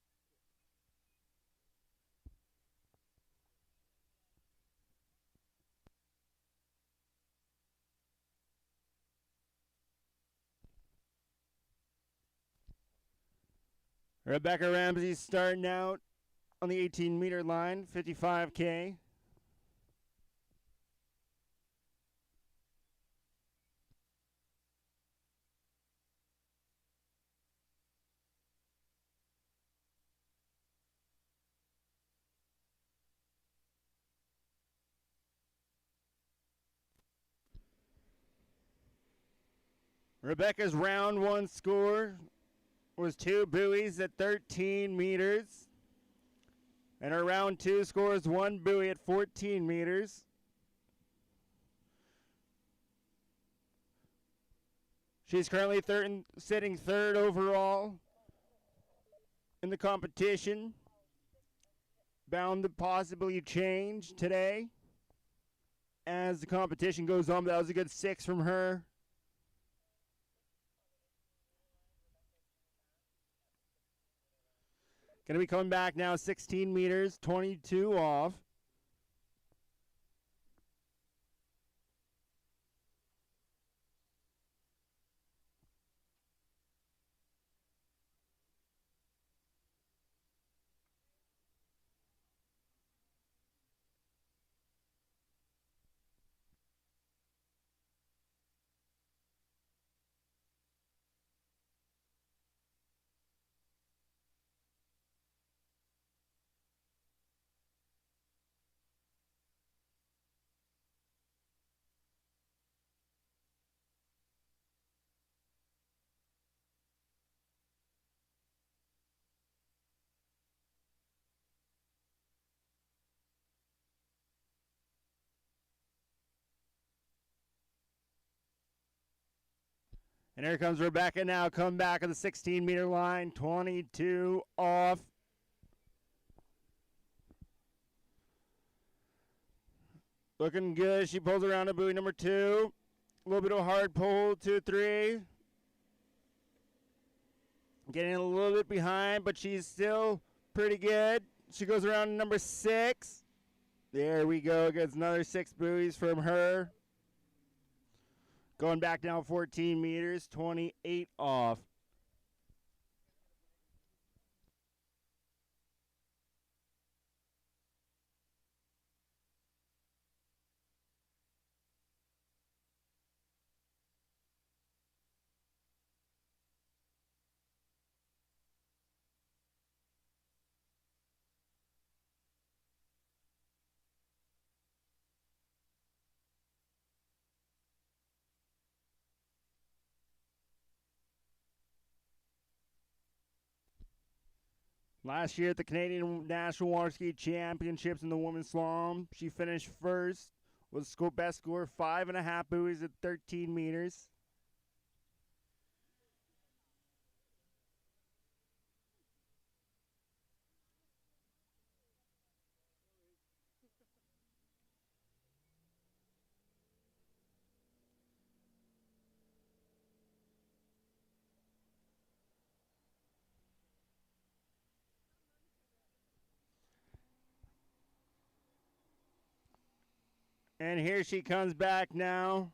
Rebecca Ramsey starting out on the 18-meter line, 55K. Rebecca's round 1 score was 2 buoys at 13 meters. And her round 2 score is 1 buoy at 14 meters. She's currently sitting third overall in the competition. Bound to possibly change today as the competition goes on. But that was a good 6 from her. Going to be coming back now, 16 meters, 22 off. And here comes Rebecca now, come back on the 16-meter line, 22 off. Looking good. She pulls around to buoy number 2. A little bit of hard pull, 2, 3. Getting a little bit behind, but she's still pretty good. She goes around to number 6. There we go. Gets another 6 buoys from her. Going back down 14 meters, 28 off. Last year at the Canadian National Water Ski Championships in the women's slalom, she finished first with best score 5.5 buoys at 13 meters. And here she comes back now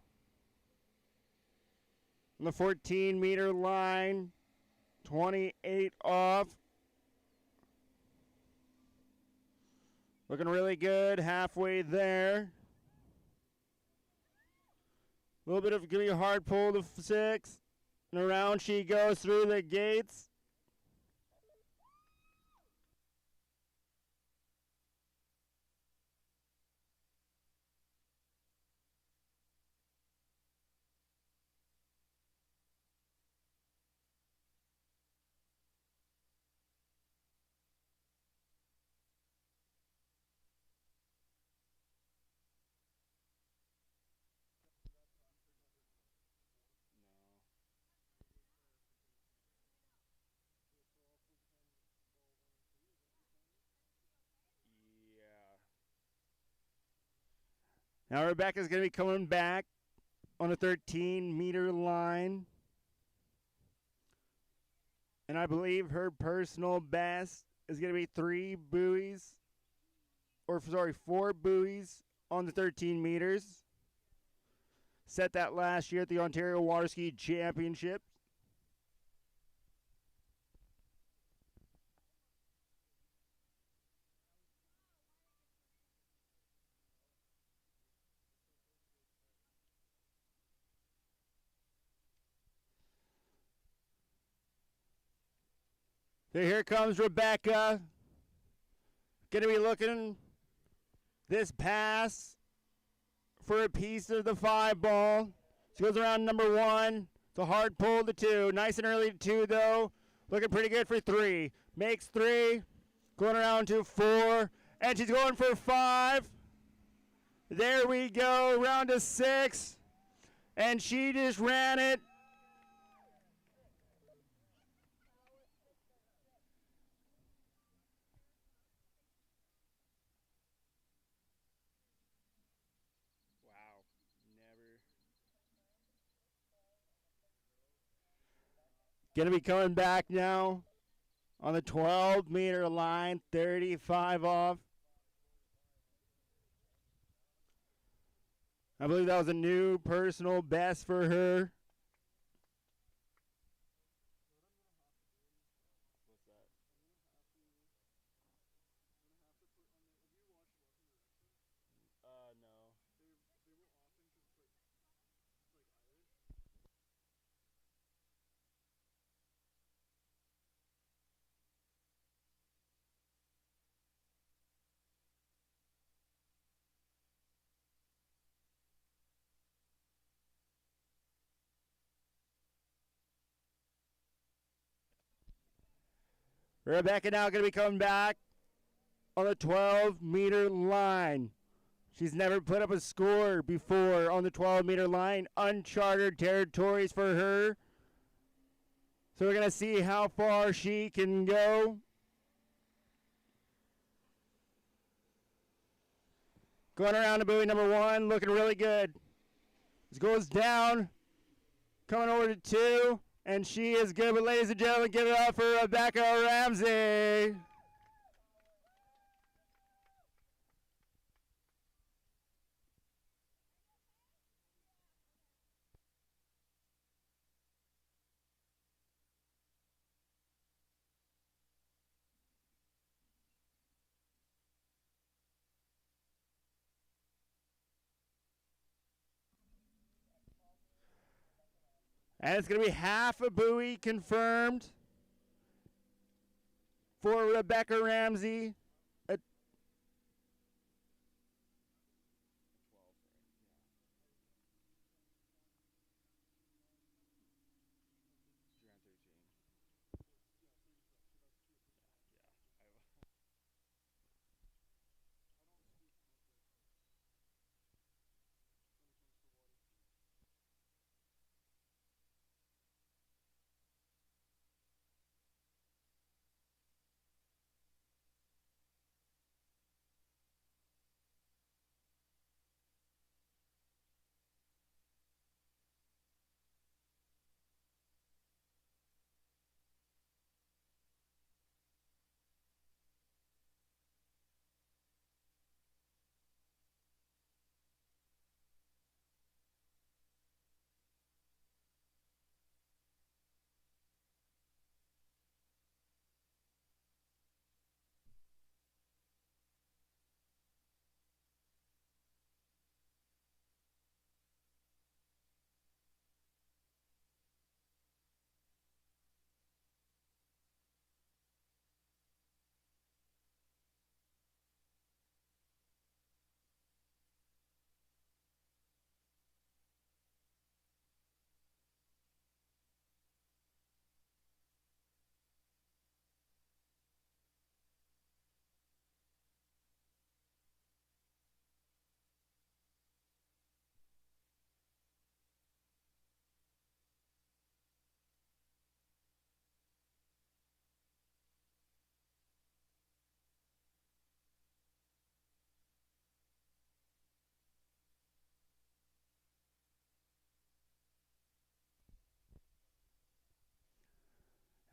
on the 14-meter line, 28 off. Looking really good, halfway there. A little bit of give me a hard pull to 6. And around she goes through the gates. Now Rebecca's going to be coming back on a 13-meter line. And I believe her personal best is going to be 4 buoys on the 13 meters. Set that last year at the Ontario Water Ski Championships. So here comes Rebecca. Going to be looking this pass for a piece of the 5 ball. She goes around number 1. It's a hard pull to 2. Nice and early to 2, though. Looking pretty good for 3. Makes 3. Going around to 4. And she's going for 5. There we go. Round to 6. And she just ran it. Going to be coming back now on the 12-meter line, 35 off. I believe that was a new personal best for her. Rebecca now going to be coming back on the 12-meter line. She's never put up a score before on the 12-meter line. Uncharted territories for her. So we're going to see how far she can go. Going around to buoy number 1, looking really good. This goes down, coming over to 2, and she is good. But ladies and gentlemen, give it up for Rebecca Ramsey. And it's going to be half a buoy confirmed for Rebecca Ramsey.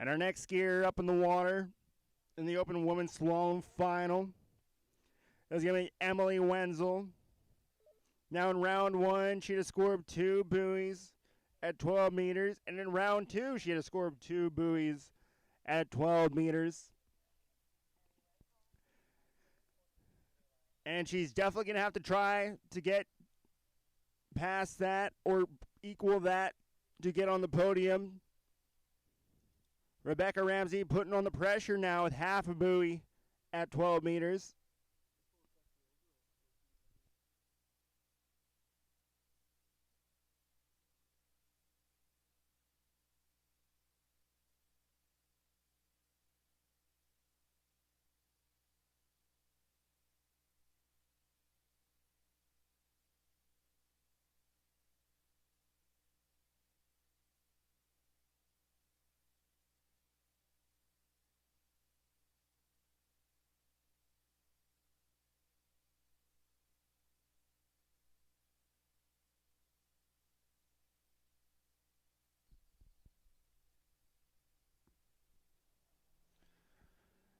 And our next skier up in the water in the open women's slalom final is going to be Emily Wenzel. Now in round one, she had a score of 2 buoys at 12 meters. And in round two, she had a score of 2 buoys at 12 meters. And she's definitely going to have to try to get past that or equal that to get on the podium. Rebecca Ramsey putting on the pressure now with half a buoy at 12 meters.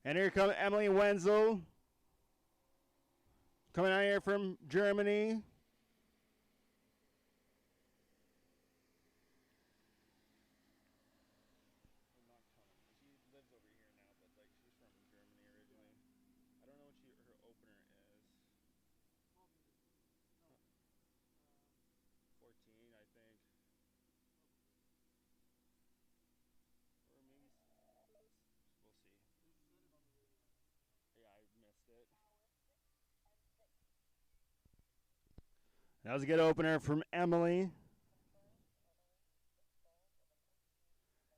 And here comes Emily Wenzel, coming out here from Germany. That was a good opener from Emily.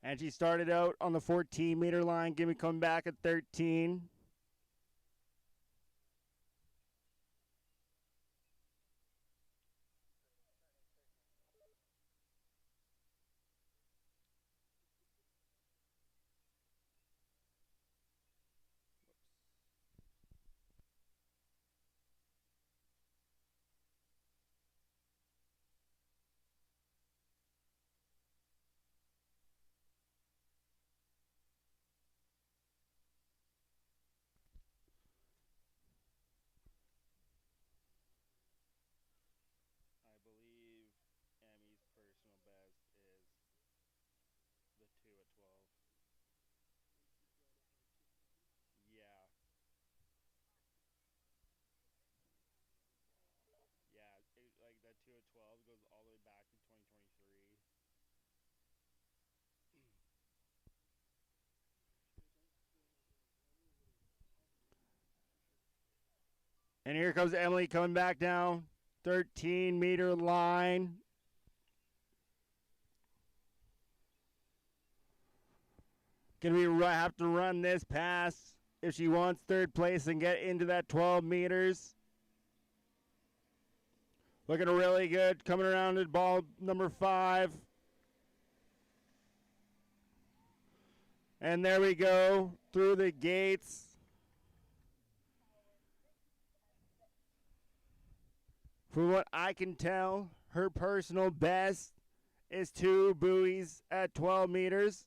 And she started out on the 14-meter line, give me coming back at 13. And here comes Emily coming back down, 13-meter line. Gonna have to run this pass if she wants third place and get into that 12 meters. Looking really good, coming around at ball number 5. And there we go, through the gates. From what I can tell, her personal best is 2 buoys at 12 meters.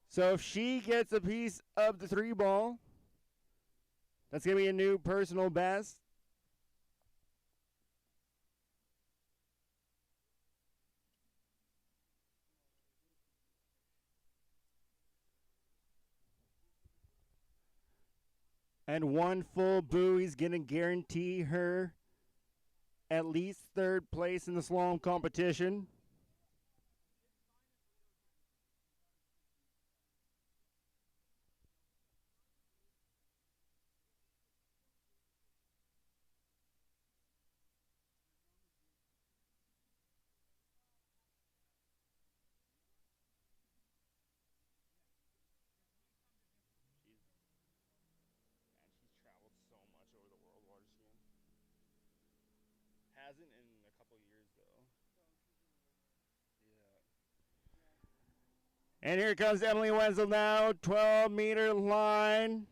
So if she gets a piece of the 3 ball, that's going to be a new personal best. And 1 full buoy is going to guarantee her at least third place in the slalom competition. Hasn't in a couple years though. Yeah. And here comes Emily Wenzel now, 12-meter line.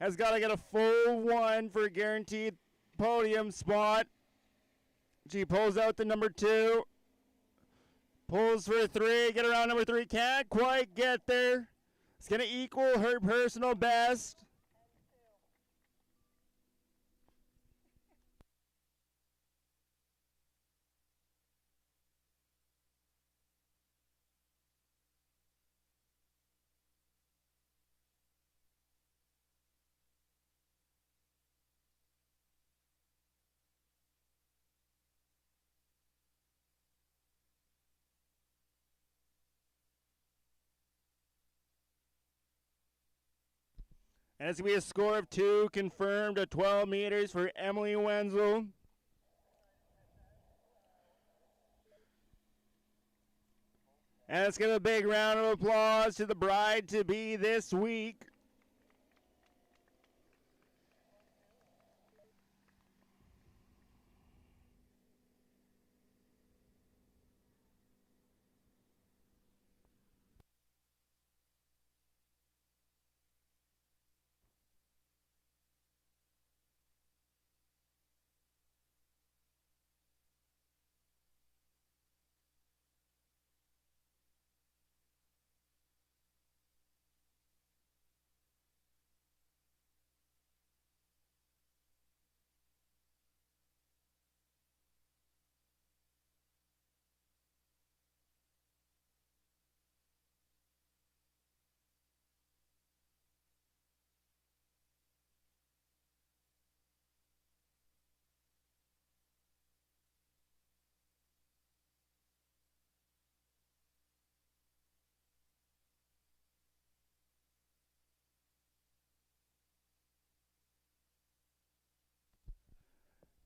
Has got to get a full 1 for a guaranteed podium spot. She pulls out the number 2. Pulls for 3. Get around number 3. Can't quite get there. It's going to equal her personal best. And it's going to be a score of 2 confirmed at 12 meters for Emily Wenzel. And let's give a big round of applause to the bride-to-be this week.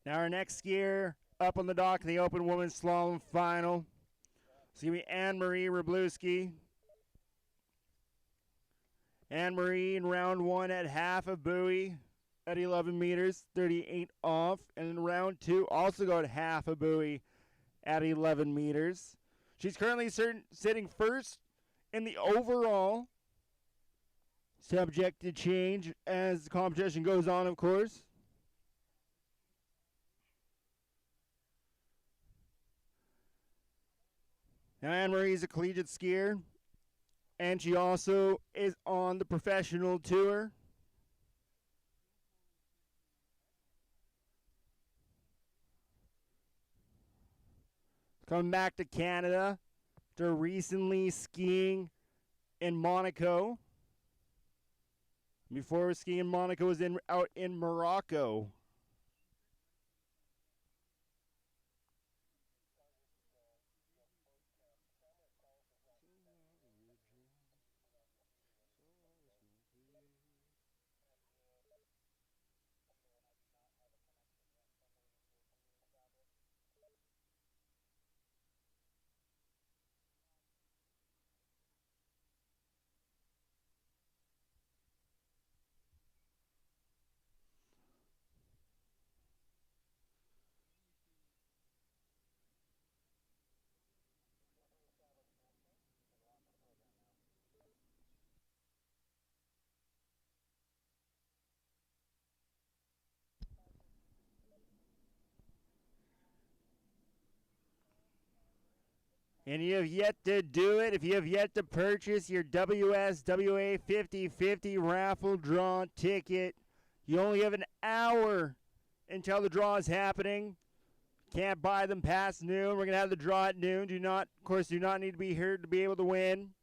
Now our next skier up on the dock in the open women's slalom final. It's going to be Anne-Marie Wroblewski. Anne-Marie in round 1 at half a buoy at 11 meters, 38 off. And in round 2, also got half a buoy at 11 meters. She's currently sitting first in the overall, subject to change as the competition goes on, of course. Now, Anne-Marie is a collegiate skier, and she also is on the professional tour. Coming back to Canada after recently skiing in Monaco. Before skiing in Monaco was out in Morocco. And you have yet to do it, if you have yet to purchase your WSWA 50/50 raffle draw ticket, you only have an hour until the draw is happening. Can't buy them past noon. We're going to have the draw at noon. Do not need to be here to be able to win.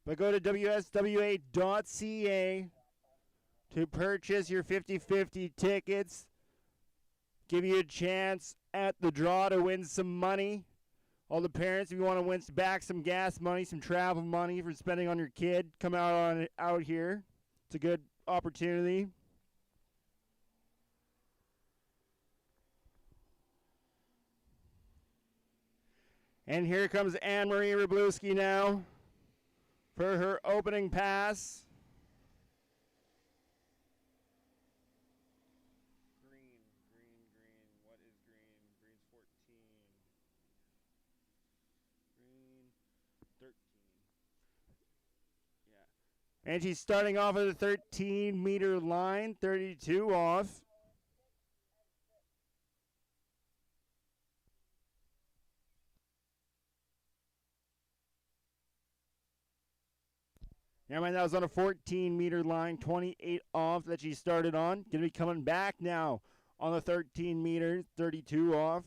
But go to WSWA.ca to purchase your 50/50 tickets. Give you a chance at the draw to win some money. All the parents, if you want to win back some gas money, some travel money for spending on your kid, come out here. It's a good opportunity. And here comes Anne-Marie Wroblewski now for her opening pass. What is green? Green's 14. Green 13. Yeah. And she's starting off at the 13-meter line, 32 off. Never mind, that was on a 14-meter line, 28 off that she started on. Going to be coming back now on the 13 meters, 32 off.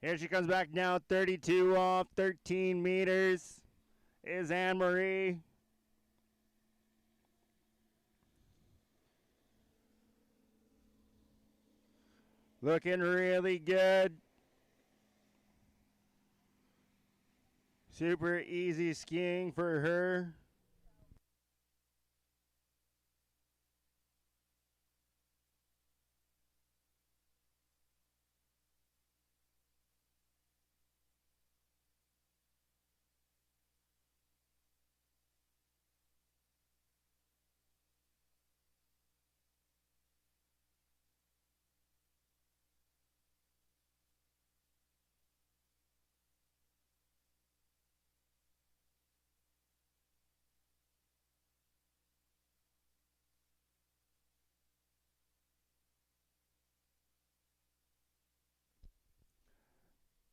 Here she comes back now, 32 off, 13 meters is Anne Marie. Looking really good. Super easy skiing for her.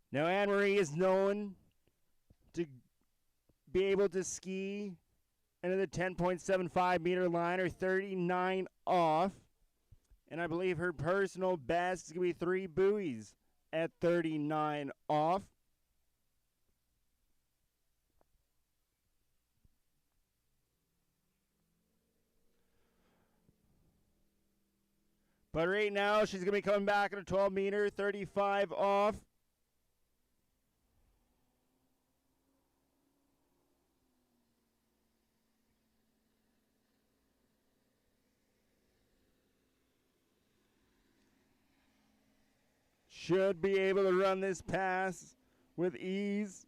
Now, Anne Marie is known to be able to ski into the 10.75 meter line or 39 off. And I believe her personal best is going to be 3 buoys at 39 off. But right now, she's going to be coming back at a 12 meter, 35 off. Should be able to run this pass with ease.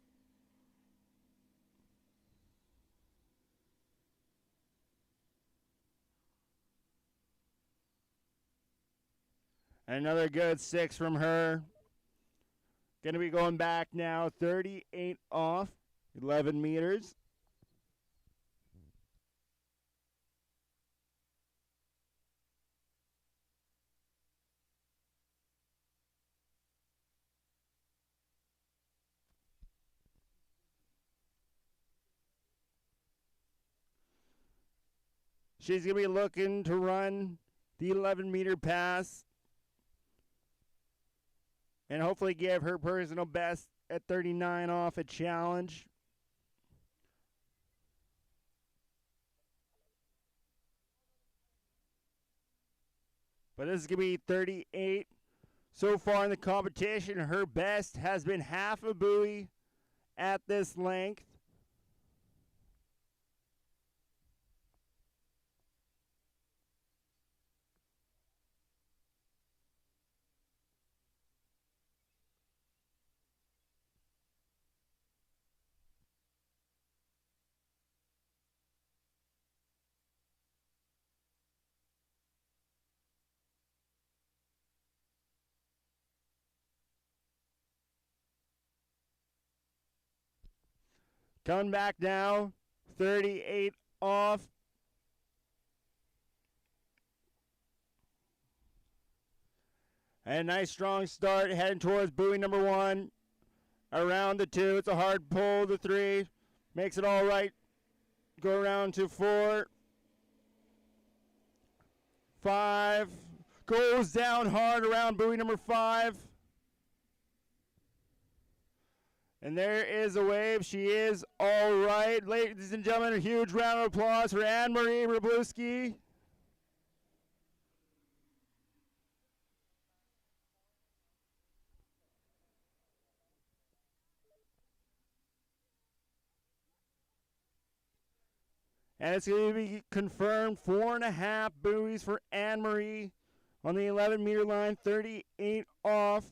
Another good 6 from her. Going to be going back now, 38 off, 11 meters. She's going to be looking to run the 11-meter pass and hopefully give her personal best at 39 off a challenge. But this is going to be 38. So far in the competition, her best has been half a buoy at this length. Coming back now, 38 off. And a nice strong start heading towards buoy number 1. Around the 2, it's a hard pull, the 3. Makes it all right. Go around to 4. 5. Goes down hard around buoy number 5. And there is a wave. She is all right. Ladies and gentlemen, a huge round of applause for Anne-Marie Wroblewski. And it's going to be confirmed 4.5 buoys for Anne-Marie on the 11-meter line, 38 off.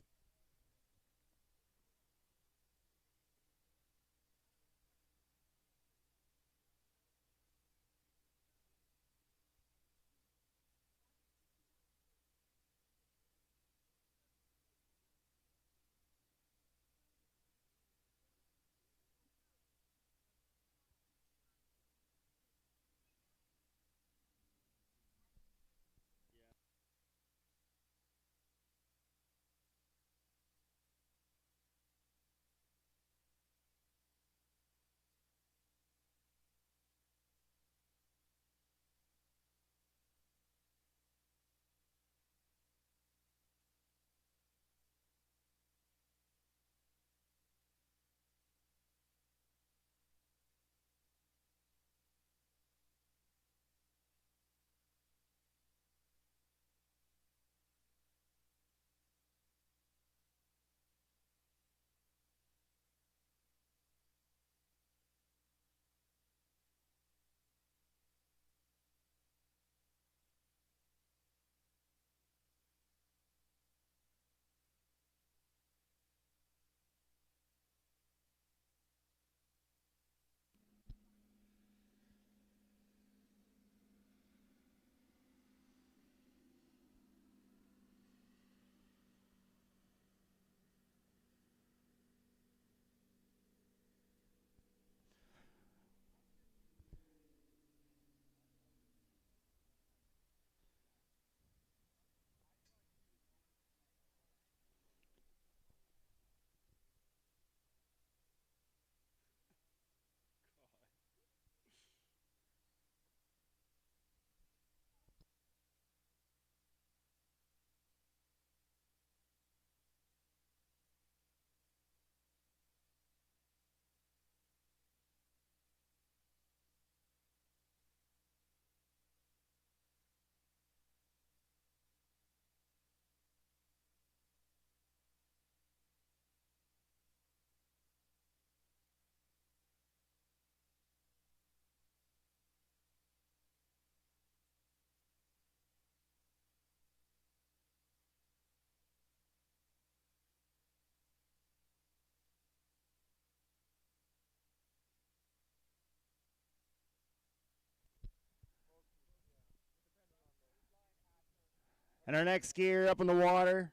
And our next skier up in the water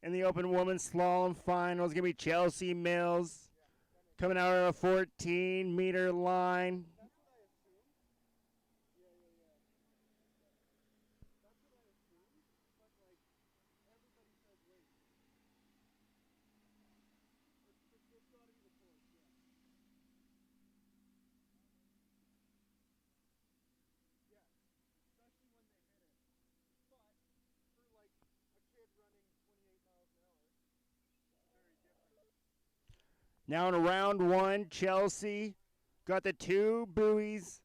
in the open women's slalom final is going to be Chelsea Mills coming out on a 14-meter line. Now in round one, Chelsea got the 2 buoys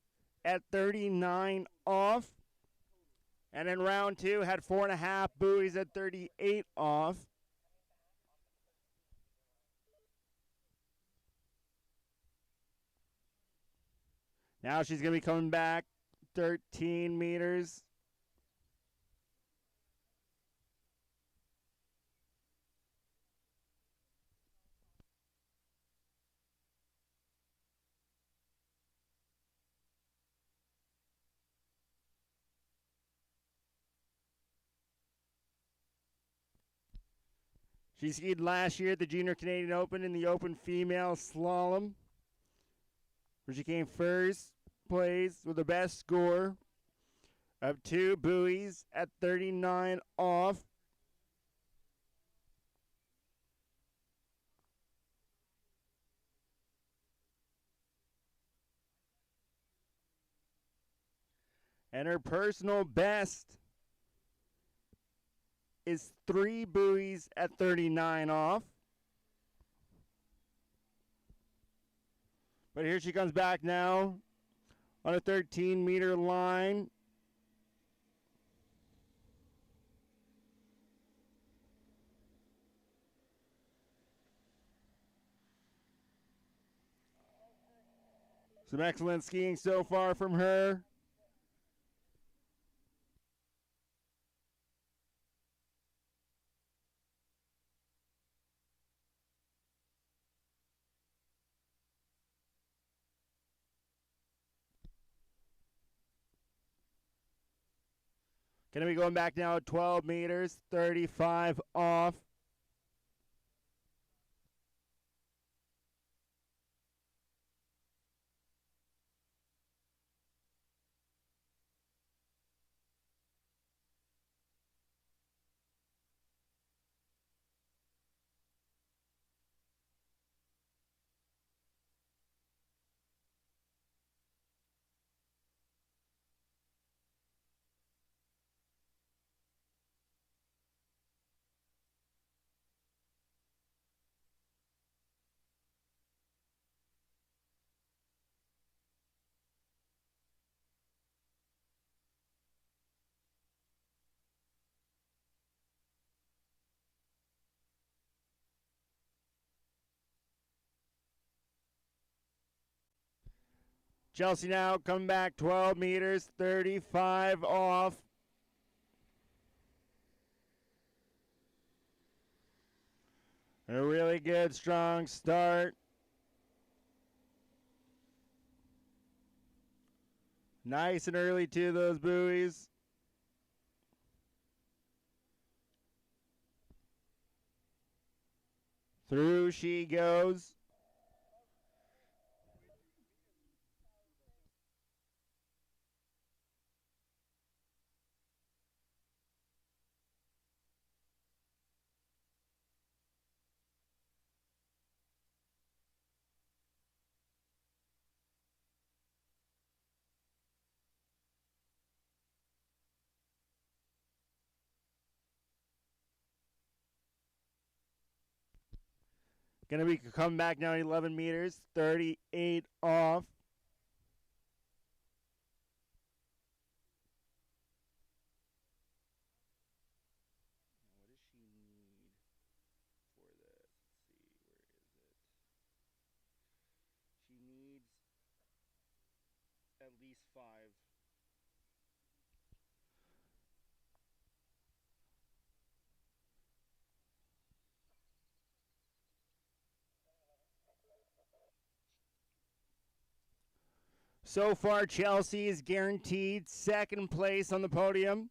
at 39 off. And in round two, had 4.5 buoys at 38 off. Now she's going to be coming back 13 meters. She skied last year at the Junior Canadian Open in the open female slalom, where she came first place with the best score of 2 buoys at 39 off. And her personal best is 3 buoys at 39 off. But here she comes back now on a 13-meter line. Some excellent skiing so far from her. Going to be going back now at 12 meters, 35 off. Chelsea now coming back 12 meters, 35 off. A really good, strong start. Nice and early to those buoys. Through she goes. Going to be coming back now 11 meters, 38 off. What does she need for this? Let's see, where is it? She needs at least 5. So far, Chelsea is guaranteed second place on the podium.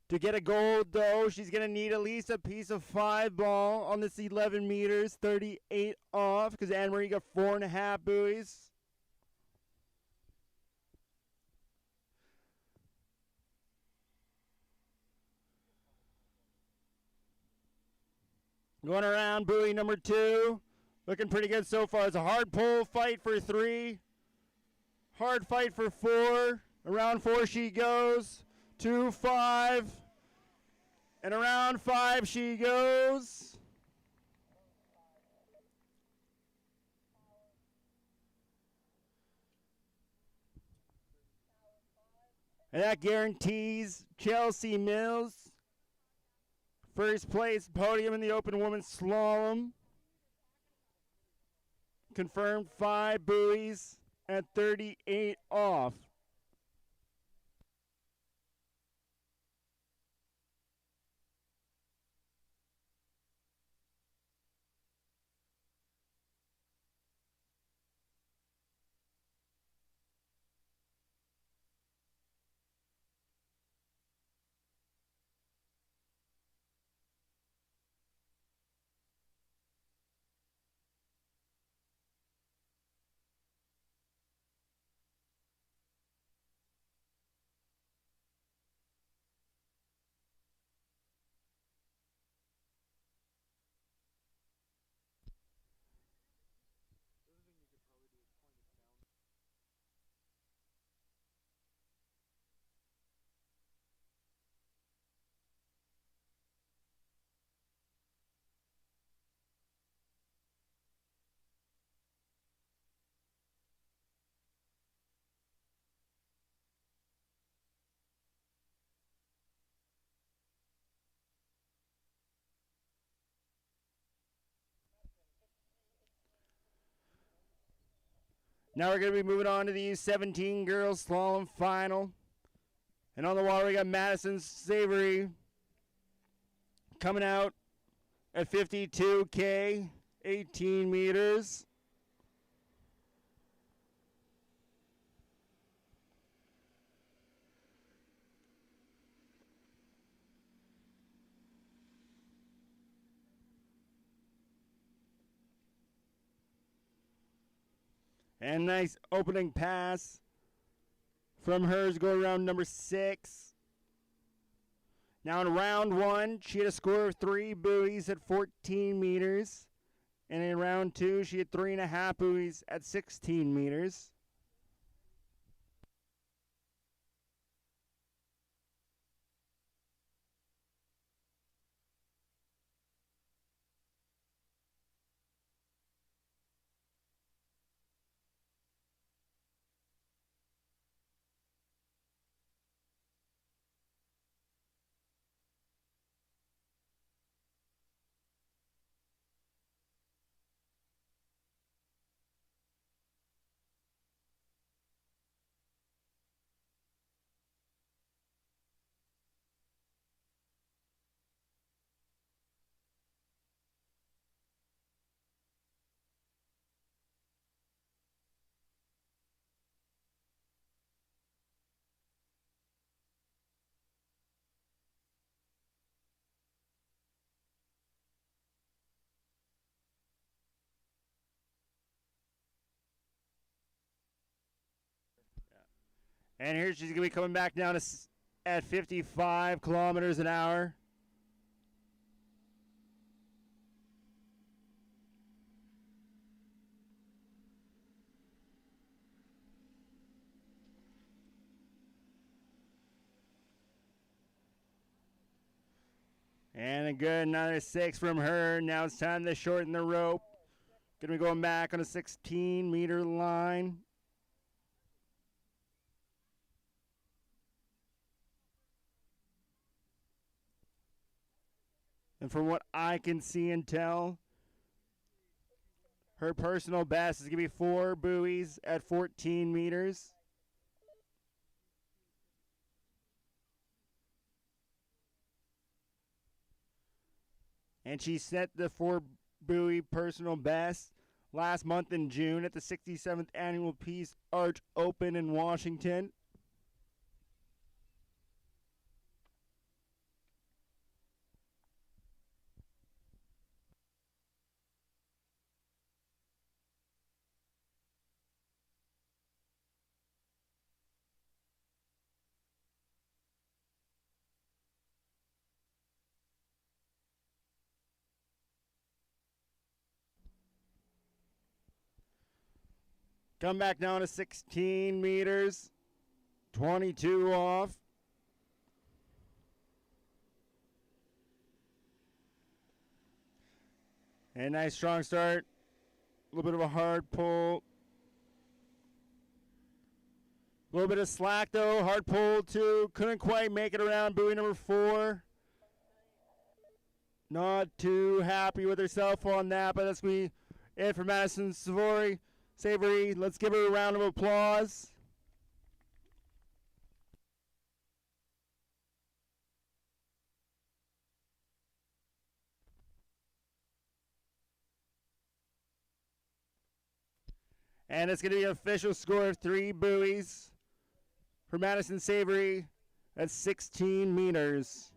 To get a gold, though, she's going to need at least a piece of 5 ball on this 11 meters, 38 off, because Anne Marie got 4.5 buoys. Going around buoy number 2. Looking pretty good so far. It's a hard pull fight for 3. Hard fight for 4. Around 4 she goes. 2, 5. And around 5 she goes. And that guarantees Chelsea Mills first place podium in the open women's slalom. Confirmed 5 buoys at 38 off. Now we're going to be moving on to the U17 girls slalom final. And on the water, we got Madison Savory coming out at 52K, 18 meters. And nice opening pass from hers, go around number 6. Now in round 1, she had a score of 3 buoys at 14 meters. And in round 2, she had 3.5 buoys at 16 meters. And here she's going to be coming back down to at 55 kilometers an hour. And a good another 6 from her. Now it's time to shorten the rope. Going to be going back on a 16-meter line. And from what I can see and tell, her personal best is going to be 4 buoys at 14 meters. And she set the 4 buoy personal best last month in June at the 67th Annual Peace Arch Open in Washington. Come back down to 16 meters, 22 off. And nice strong start. A little bit of a hard pull. A little bit of slack though, hard pull too. Couldn't quite make it around buoy number 4. Not too happy with herself on that, but that's going to be it for Madison Savory. Let's give her a round of applause. And it's going to be an official score of 3 buoys for Madison Savory at 16 meters.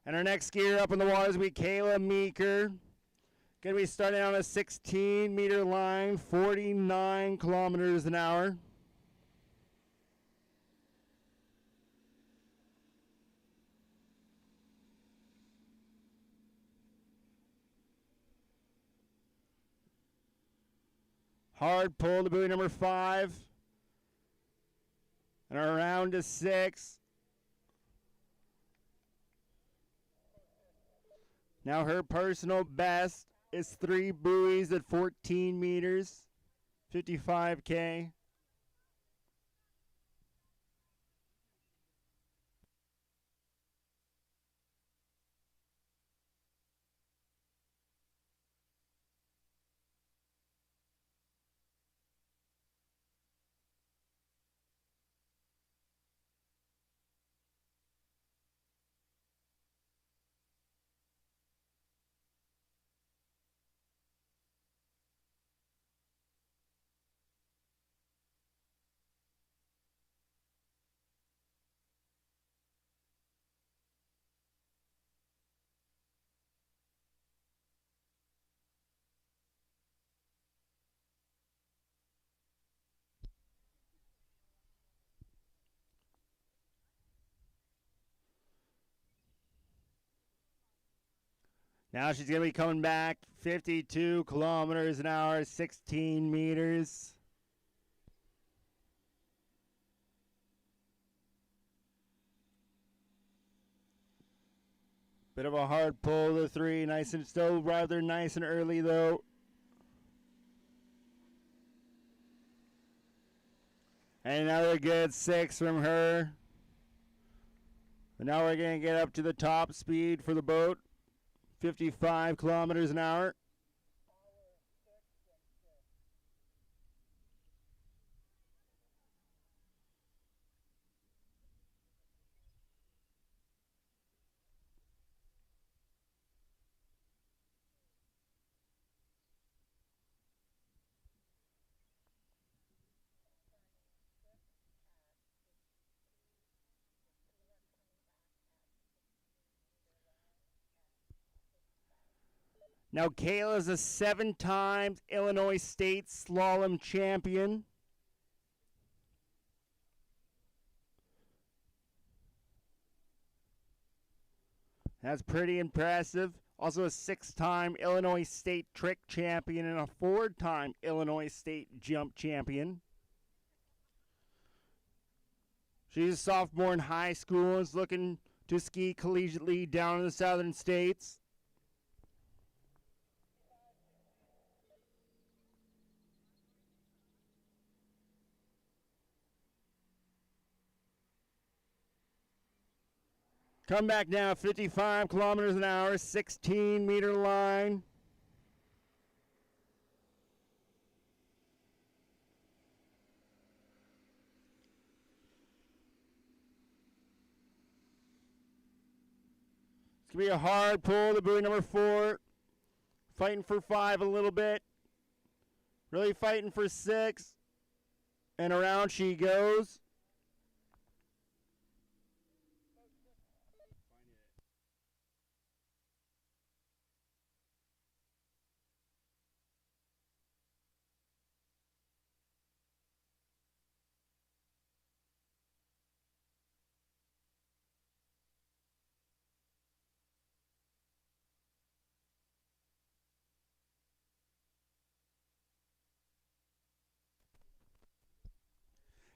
And our next skier up in the water is going to be Kayla Meeker. Going to be starting on a 16-meter line, 49 kilometers an hour. Hard pull to buoy number 5. And around to 6. Now her personal best is 3 buoys at 14 meters, 55K. Now she's going to be coming back 52 kilometers an hour, 16 meters. Bit of a hard pull to 3, nice and still rather nice and early though. And another good 6 from her. But now we're going to get up to the top speed for the boat. 55 kilometers an hour. Now, Kayla is a 7-time Illinois State Slalom champion. That's pretty impressive. Also a 6-time Illinois State Trick champion and a 4-time Illinois State Jump champion. She's a sophomore in high school and is looking to ski collegiately down in the southern states. Come back now, 55 kilometers an hour, 16-meter line. It's going to be a hard pull to buoy number 4. Fighting for 5 a little bit. Really fighting for 6. And around she goes.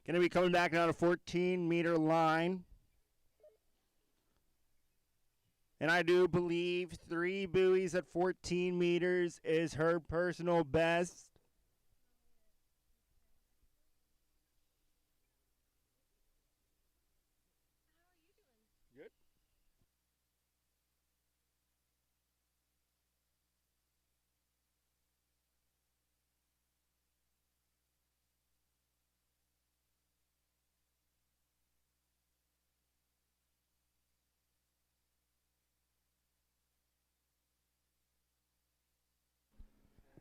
Going to be coming back on a 14-meter line. And I do believe 3 buoys at 14 meters is her personal best. Good.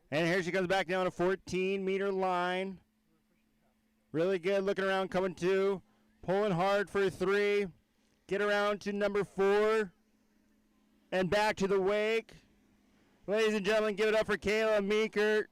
And here she comes back down a 14-meter line. Really good looking around, coming 2. Pulling hard for 3. Get around to number 4. And back to the wake. Ladies and gentlemen, give it up for Kayla Meeker.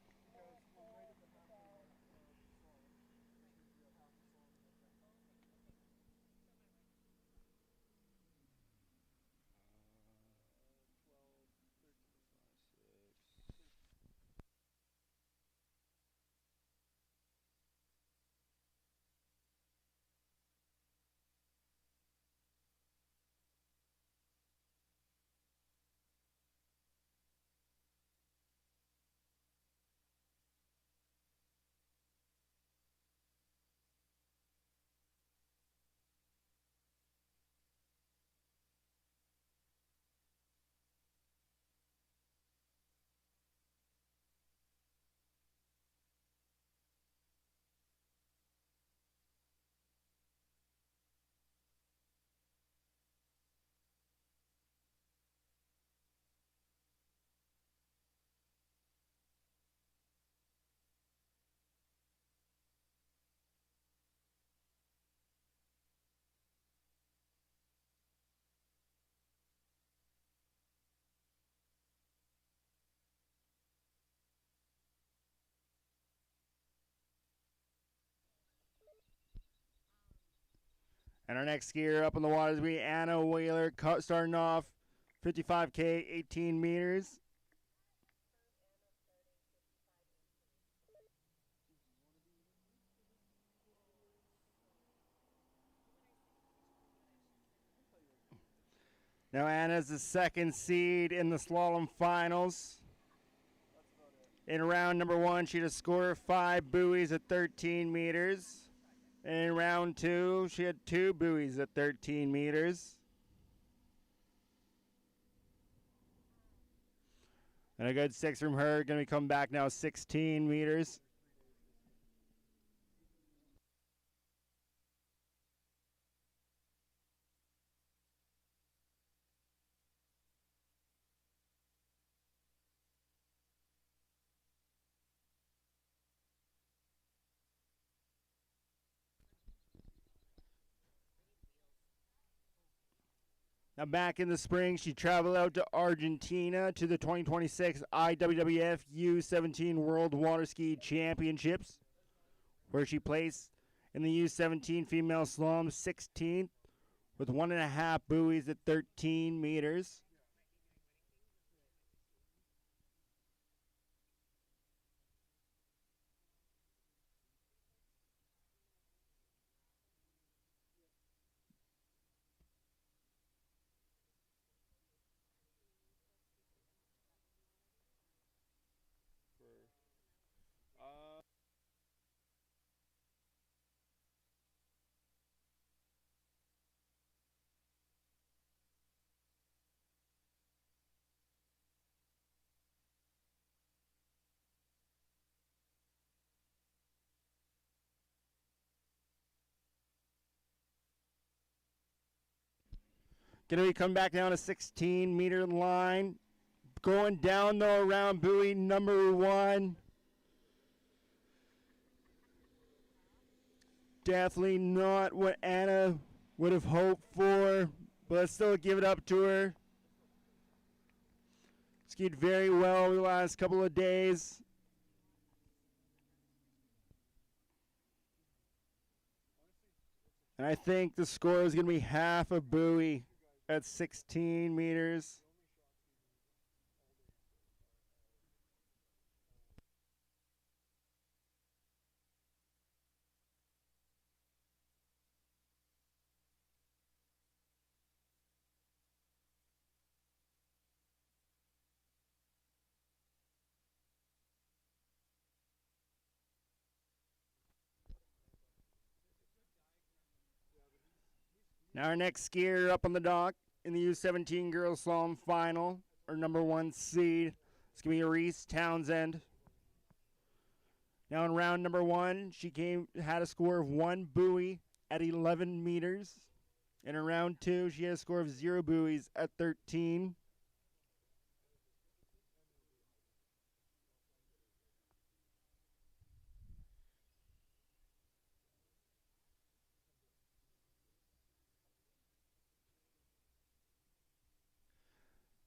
And our next skier up on the water is going to be Anna Whaler, starting off 55K, 18 meters. Now Anna's the second seed in the slalom finals. In round number one, she had a score of 5 buoys at 13 meters. And in round two, she had 2 buoys at 13 meters. And a good 6 from her. Going to be coming back now 16 meters. Now back in the spring, she traveled out to Argentina to the 2026 IWWF U17 World Water Ski Championships, where she placed in the U17 female slalom 16th with 1.5 buoys at 13 meters. Going to be coming back down a 16-meter line. Going down, though, around buoy number 1. Definitely not what Anna would have hoped for, but let's still give it up to her. Skied very well the last couple of days. And I think the score is going to be half a buoy at 16 meters. Now our next skier up on the dock in the U17 girls slalom final, our number 1 seed, it's going to be Reese Townsend. Now in round number 1, she had a score of 1 buoy at 11 meters. And in round 2, she had a score of 0 buoys at 13.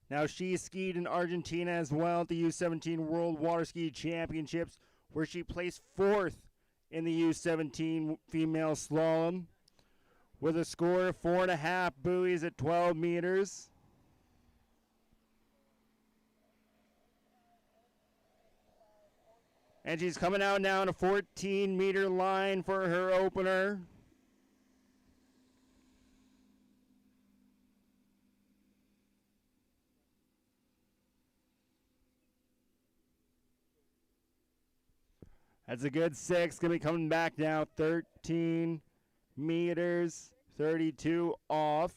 Now, she skied in Argentina as well at the U17 World Water Ski Championships, where she placed fourth in the U17 female slalom with a score of 4.5 buoys at 12 meters. And she's coming out now on a 14-meter line for her opener. That's a good 6. Going to be coming back now. 13 meters, 32 off.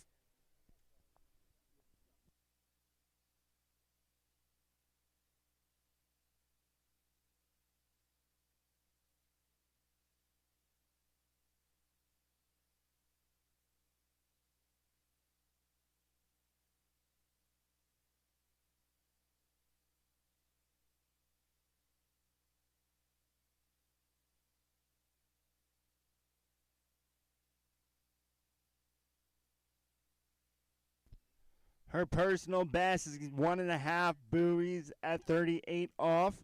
Her personal best is 1.5 buoys at 38 off.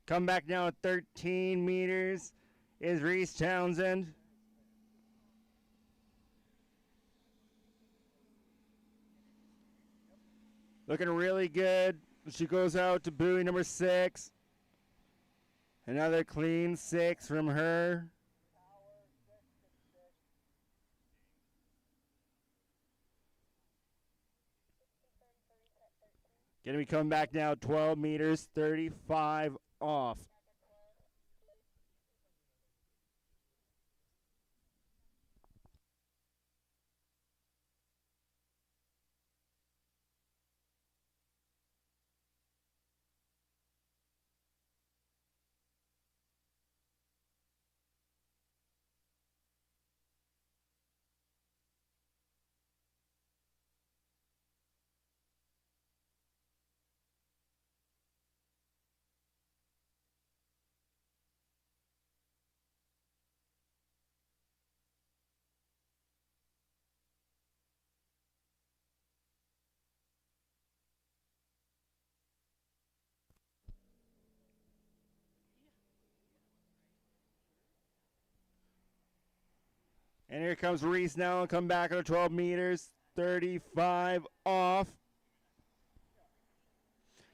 Come back now at 13 meters is Reese Townsend. Looking really good. She goes out to buoy number 6. Another clean 6 from her. Going to be coming back now 12 meters, 35 off. And here comes Reese now. Come back on 12 meters, 35 off.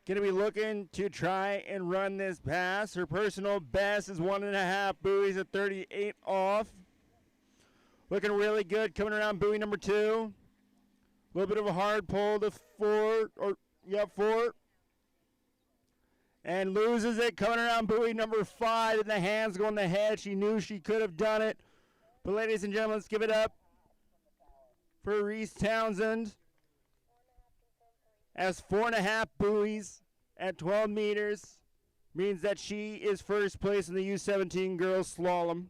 Going to be looking to try and run this pass. Her personal best is 1.5 buoys at 38 off. Looking really good coming around buoy number 2. A little bit of a hard pull to 4. And loses it coming around buoy number 5. And the hands go in the head. She knew she could have done it. But ladies and gentlemen, let's give it up for Reese Townsend. As 4.5 buoys at 12 meters means that she is first place in the U17 girls slalom.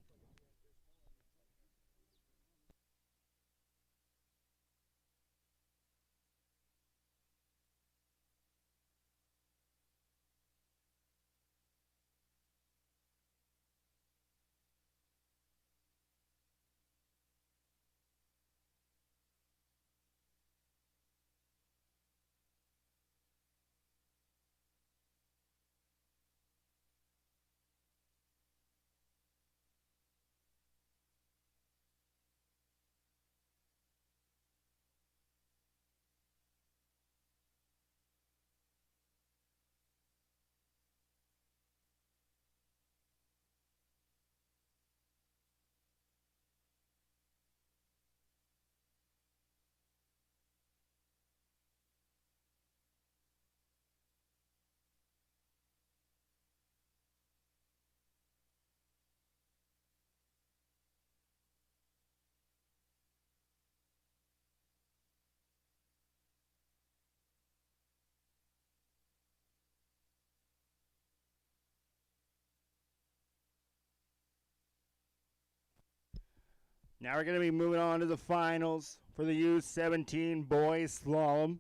Now we're going to be moving on to the finals for the U17 boys slalom.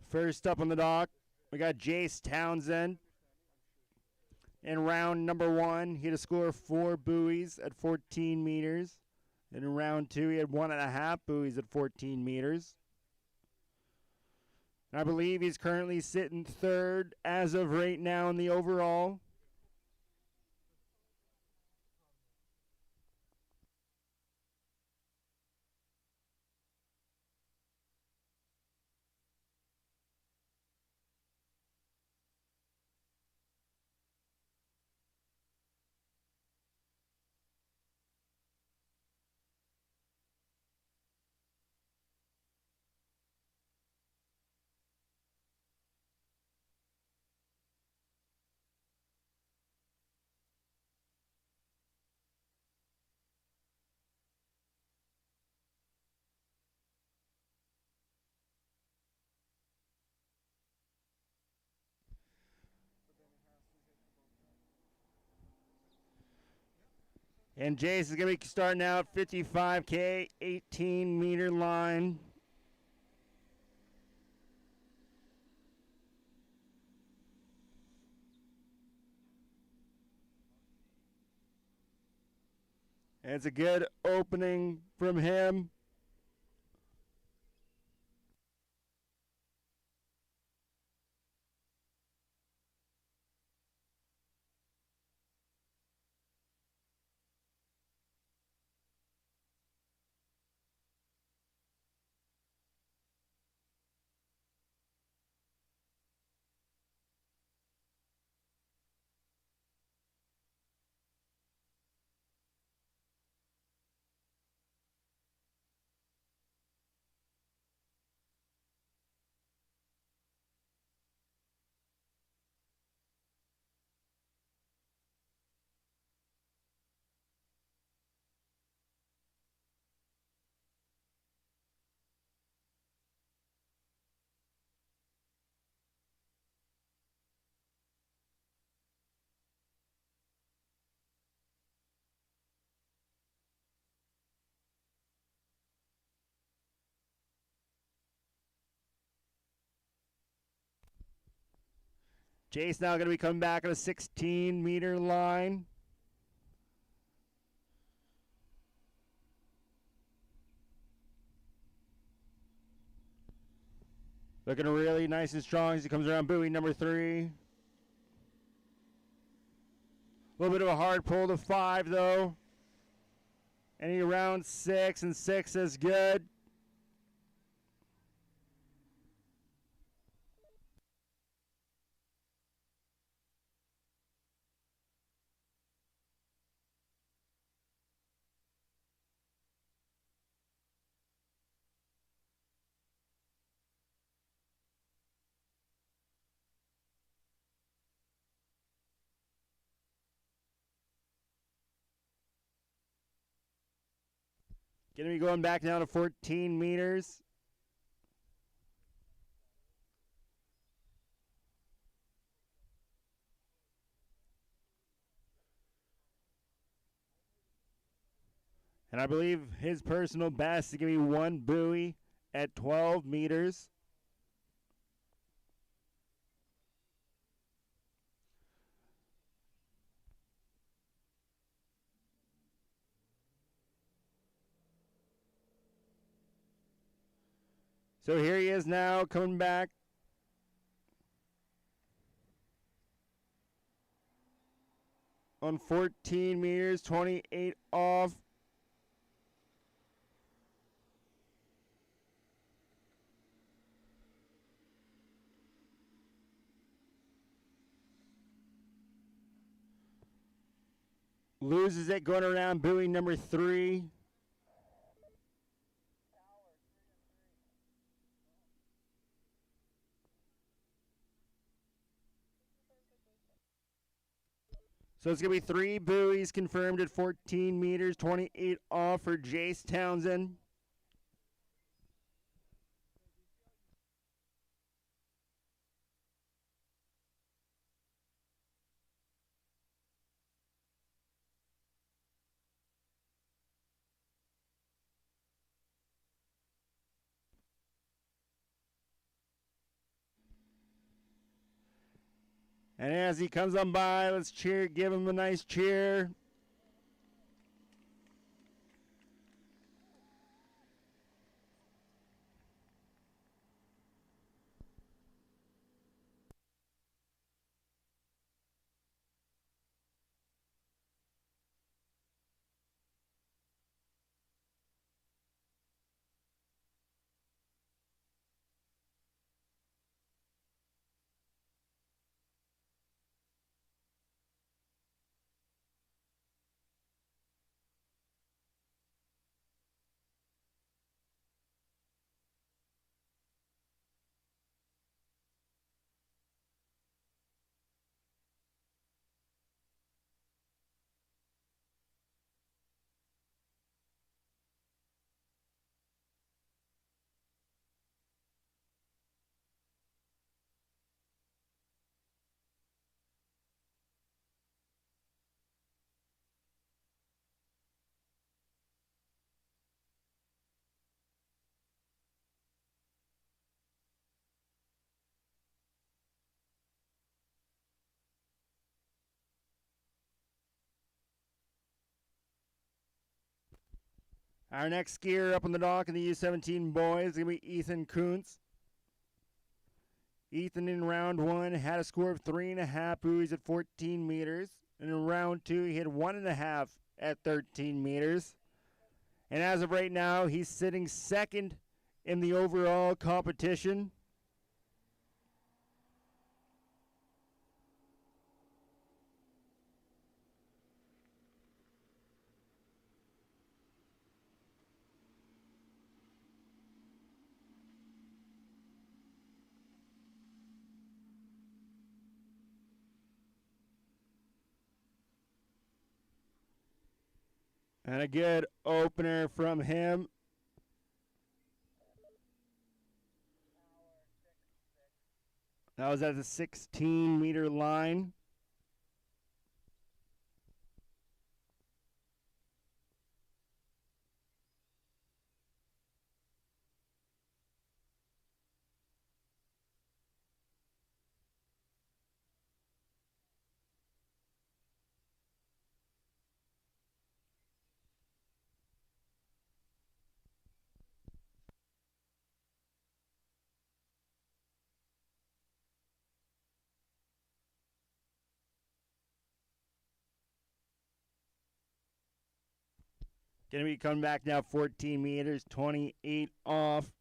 First up on the dock, we got Jace Townsend. In round number 1, he had a score of 4 buoys at 14 meters. And in round 2, he had 1.5 buoys at 14 meters. And I believe he's currently sitting third as of right now in the overall. And Jace is going to be starting out 55K, 18-meter line. And it's a good opening from him. Jace now going to be coming back on a 16-meter line. Looking really nice and strong as he comes around buoy number 3. A little bit of a hard pull to 5, though. And he around 6, and 6 is good. Going to be going back down to 14 meters. And I believe his personal best is going to be 1 buoy at 12 meters. So here he is now coming back. On 14 meters, 28 off. Loses it going around buoy number 3. So it's going to be 3 buoys confirmed at 14 meters, 28 off for Jace Townsend. And as he comes on by, let's cheer, give him a nice cheer. Our next skier up on the dock in the U17 boys is going to be Ethan Kuntz. Ethan in round one had a score of 3.5 buoys at 14 meters. And in round two, he had 1.5 at 13 meters. And as of right now, he's sitting second in the overall competition. And a good opener from him. That was at the 16-meter line. Going to be coming back now 14 meters, 28 off.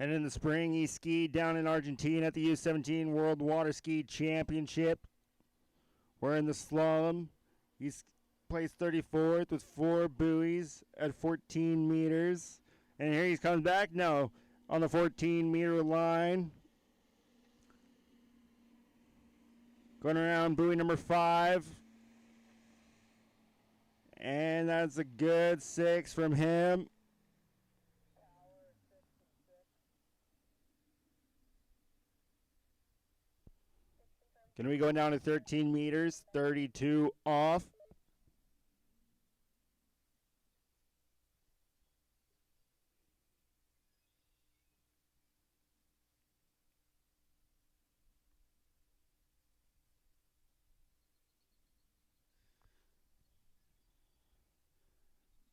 And in the spring, he skied down in Argentina at the U17 World Water Ski Championship. Where in the slalom, he's placed 34th with 4 buoys at 14 meters. And here he comes back now on the 14-meter line. Going around buoy number 5. And that's a good 6 from him. Going to be going down to 13 meters, 32 off.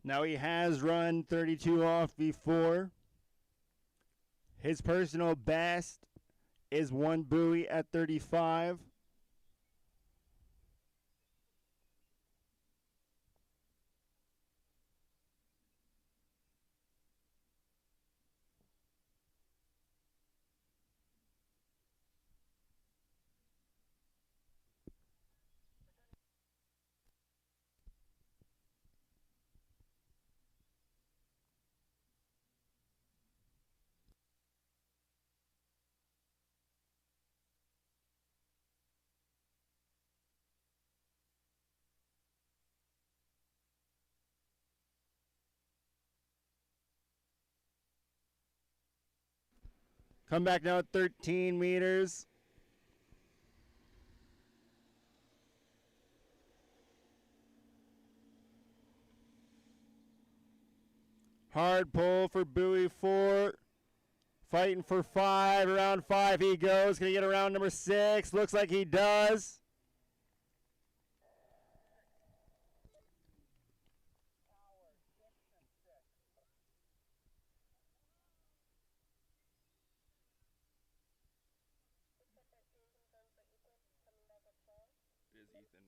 Now he has run 32 off before. His personal best is 1 buoy at 35. Come back now at 13 meters. Hard pull for buoy 4. Fighting for 5. Around 5 he goes. Can he get around number 6? Looks like he does. It is Ethan.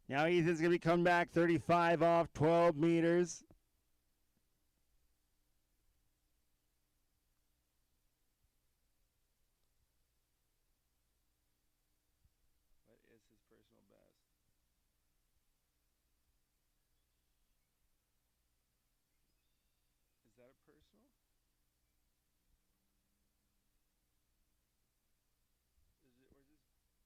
Now Ethan's going to be coming back 35 off 12 meters. What is his personal best? Is that a personal? Is it, where's his? It's not Chase.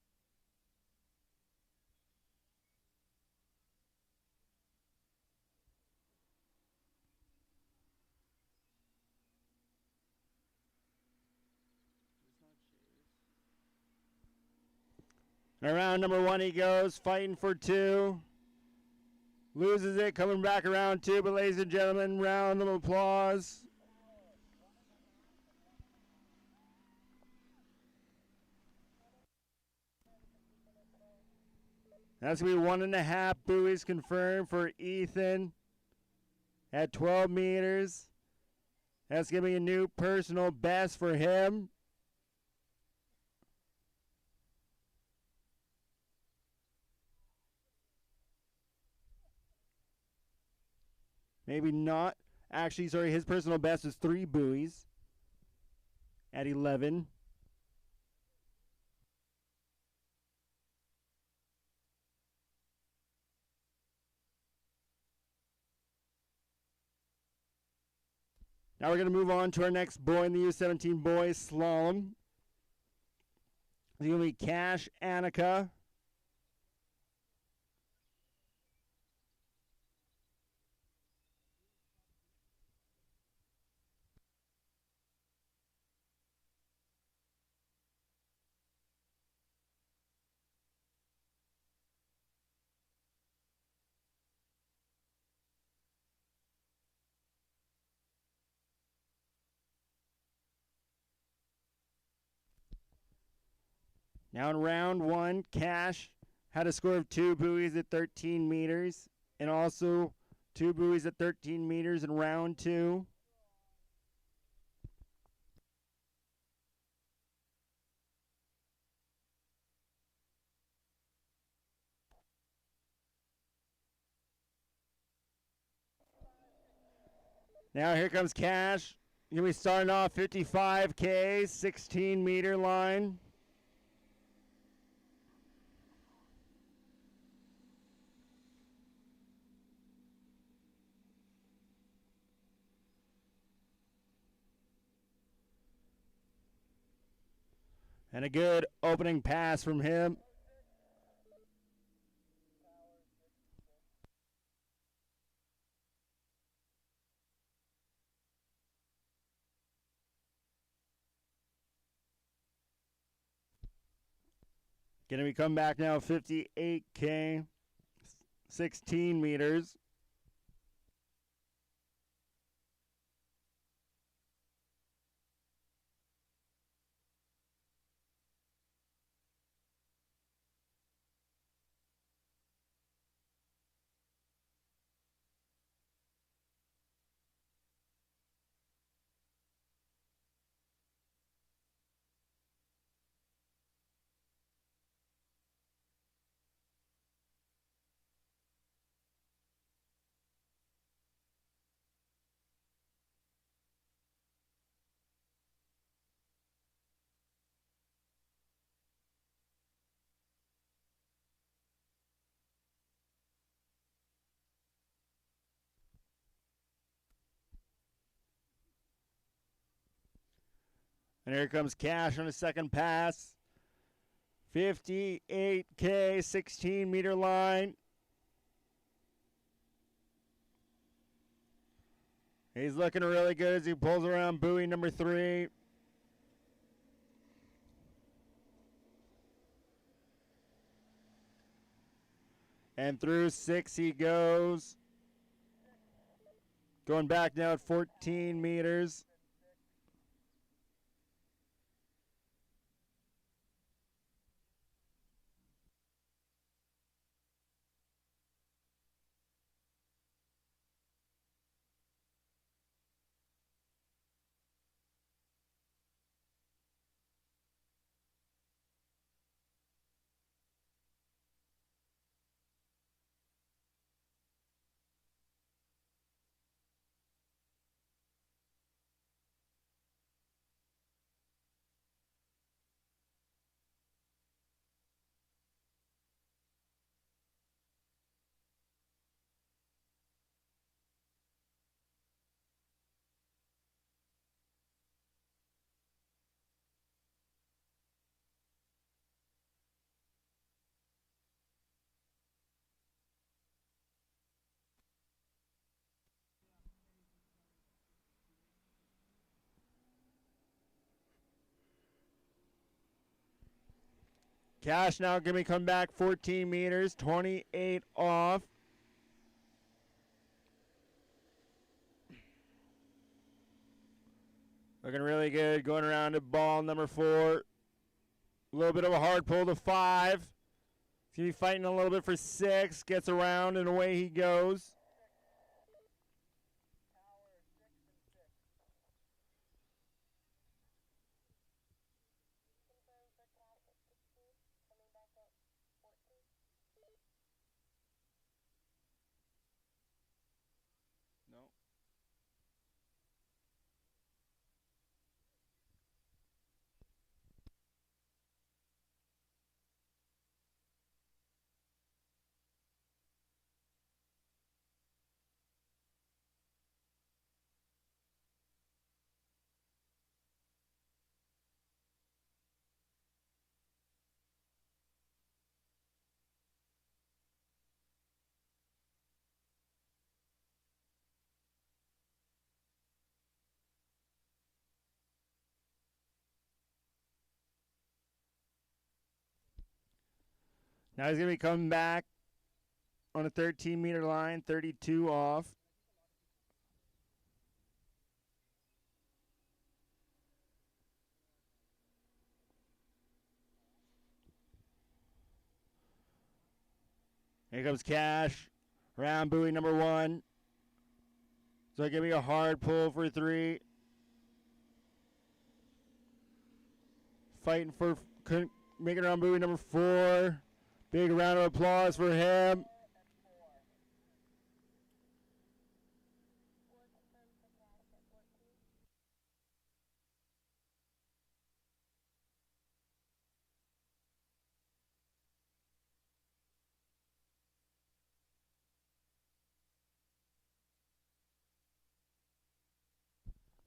Around number 1 he goes, fighting for 2. Loses it, coming back around 2, but ladies and gentlemen, round of applause. That's going to be 1.5 buoys confirmed for Ethan at 12 meters. That's going to be a new personal best for him. Maybe not. Actually, sorry, his personal best is 3 buoys at 11. Now we're going to move on to our next boy in the U17 boys slalom. It's going to be Cash Annika. Now in round 1, Cash had a score of 2 buoys at 13 meters and also 2 buoys at 13 meters in round 2. Now here comes Cash. He'll be starting off 55K, 16 meter line. And a good opening pass from him. Going to be come back now 58K, 16 meters. And here comes Cash on the second pass. 58K, 16-meter line. He's looking really good as he pulls around buoy number 3. And through 6 he goes. Going back now at 14 meters. Cash now going to come back 14 meters, 28 off. Looking really good, going around to ball number 4. A little bit of a hard pull to 5. He's going to be fighting a little bit for 6. Gets around and away he goes. Now he's going to be coming back on a 13-meter line, 32 off. Here comes Cash. Round buoy number 1. So give me a hard pull for 3. Fighting for making around buoy number 4. Big round of applause for him.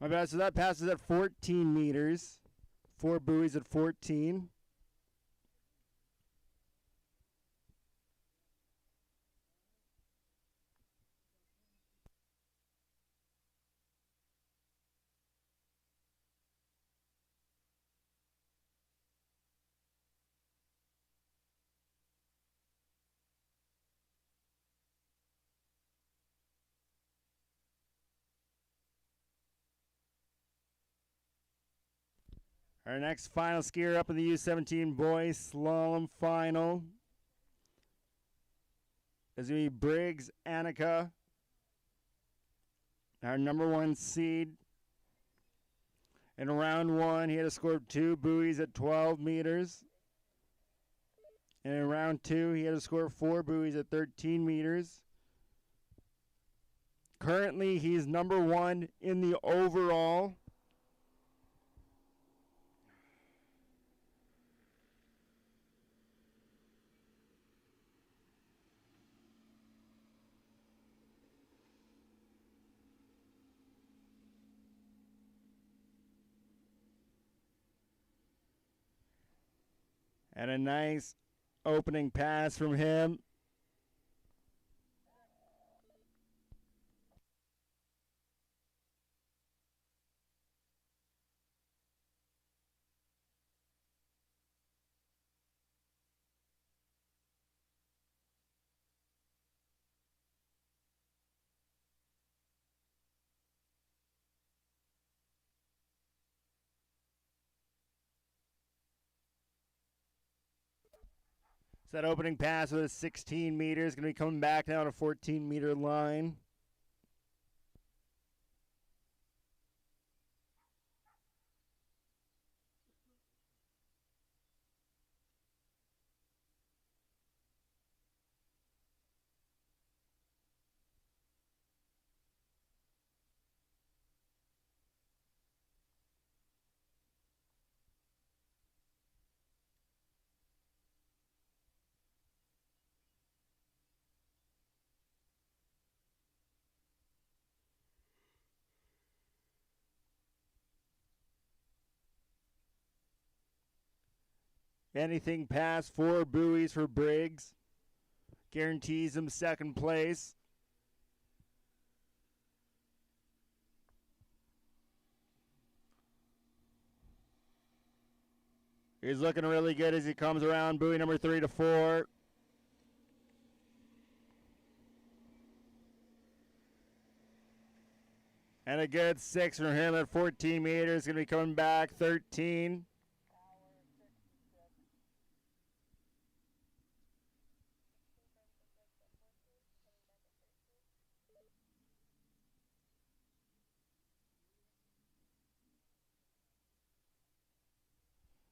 My bad, so that passes at 14 meters. 4 buoys at 14. Our next final skier up in the U17 boys slalom final is going to be Briggs Annika, our number 1 seed. In round 1, he had to score 2 buoys at 12 meters. And in round 2, he had to score 4 buoys at 13 meters. Currently, he's number 1 in the overall. And a nice opening pass from him. So that opening pass with a 16 meters, going to be coming back now to 14-meter line. Anything past 4 buoys for Briggs guarantees him second place. He's looking really good as he comes around buoy number 3 to 4. And a good 6 from him at 14 meters. Going to be coming back 13.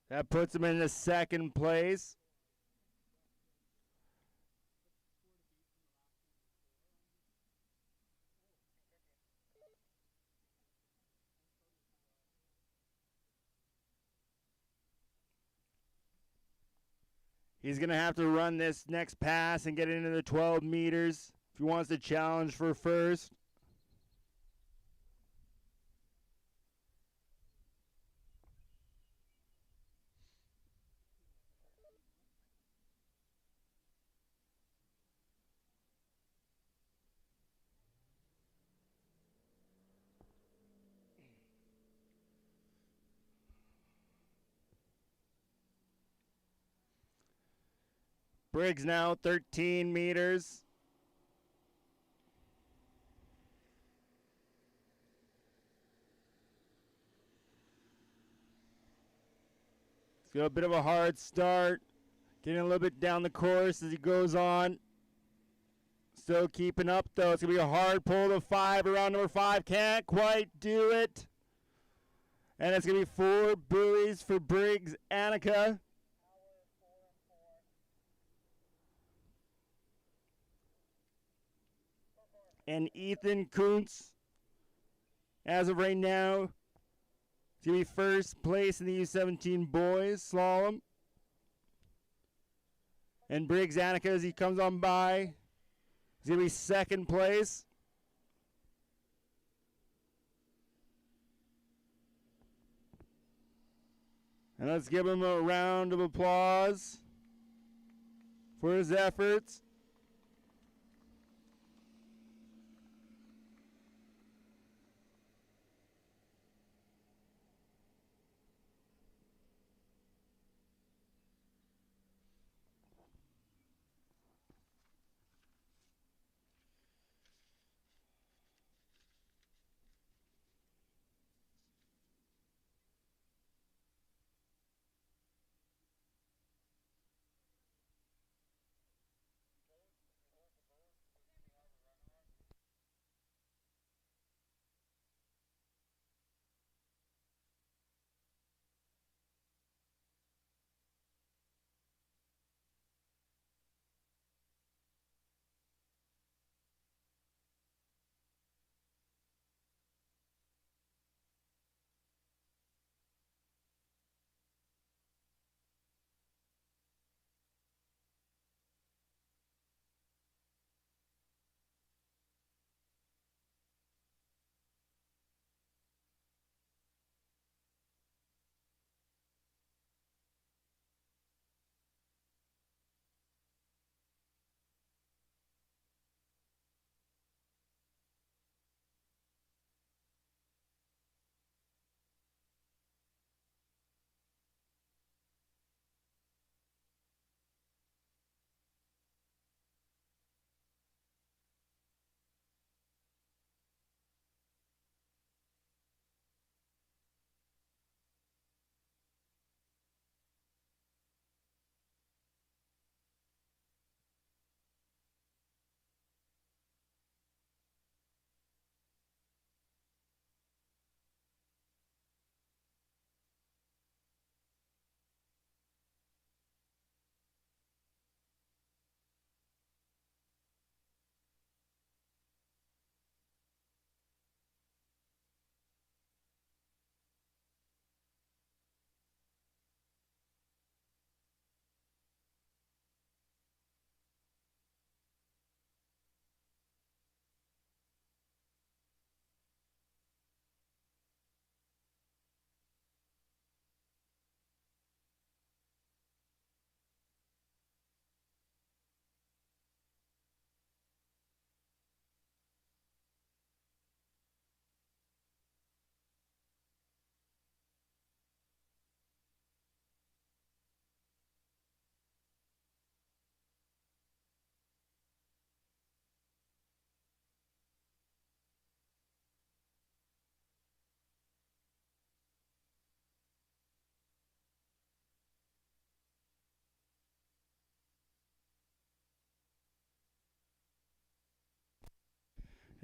That puts him in the second place. He's going to have to run this next pass and get into the 12 meters if he wants to challenge for first. Briggs now 13 meters. He's got a bit of a hard start. Getting a little bit down the course as he goes on. Still keeping up, though. It's going to be a hard pull to 5 around number 5. Can't quite do it. And it's going to be 4 buoys for Briggs Annika. And Ethan Kuntz, as of right now, is going to be first place in the U17 boys slalom. And Briggs Annika, as he comes on by, is going to be second place. And let's give him a round of applause for his efforts.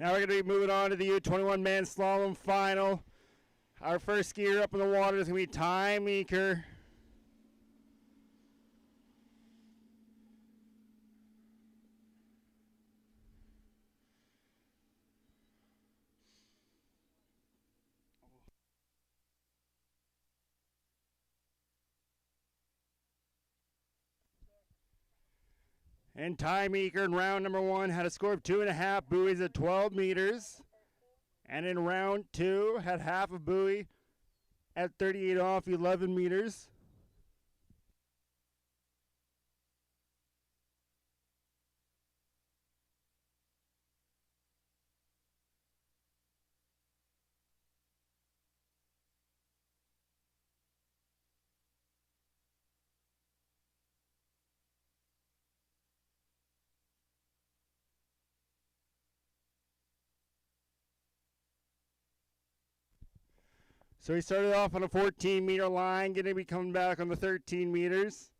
Now we're going to be moving on to the U21 men's slalom final. Our first skier up in the water is going to be Ty Meeker. And Ty Meeker in round number 1 had a score of 2.5 buoys at 12 meters. And in round 2 had half a buoy at 38 off 11 meters. So he started off on a 14-meter line, going to be coming back on the 13 meters.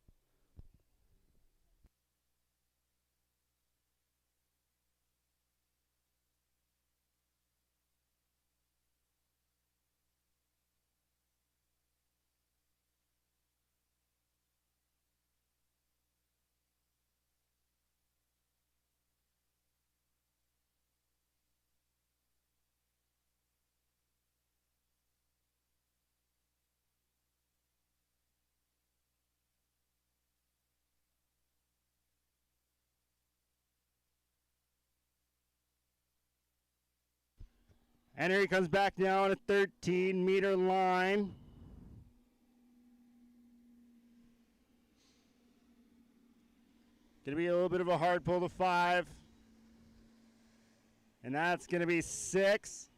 And here he comes back now on a 13-meter line. Going to be a little bit of a hard pull to 5. And that's going to be 6.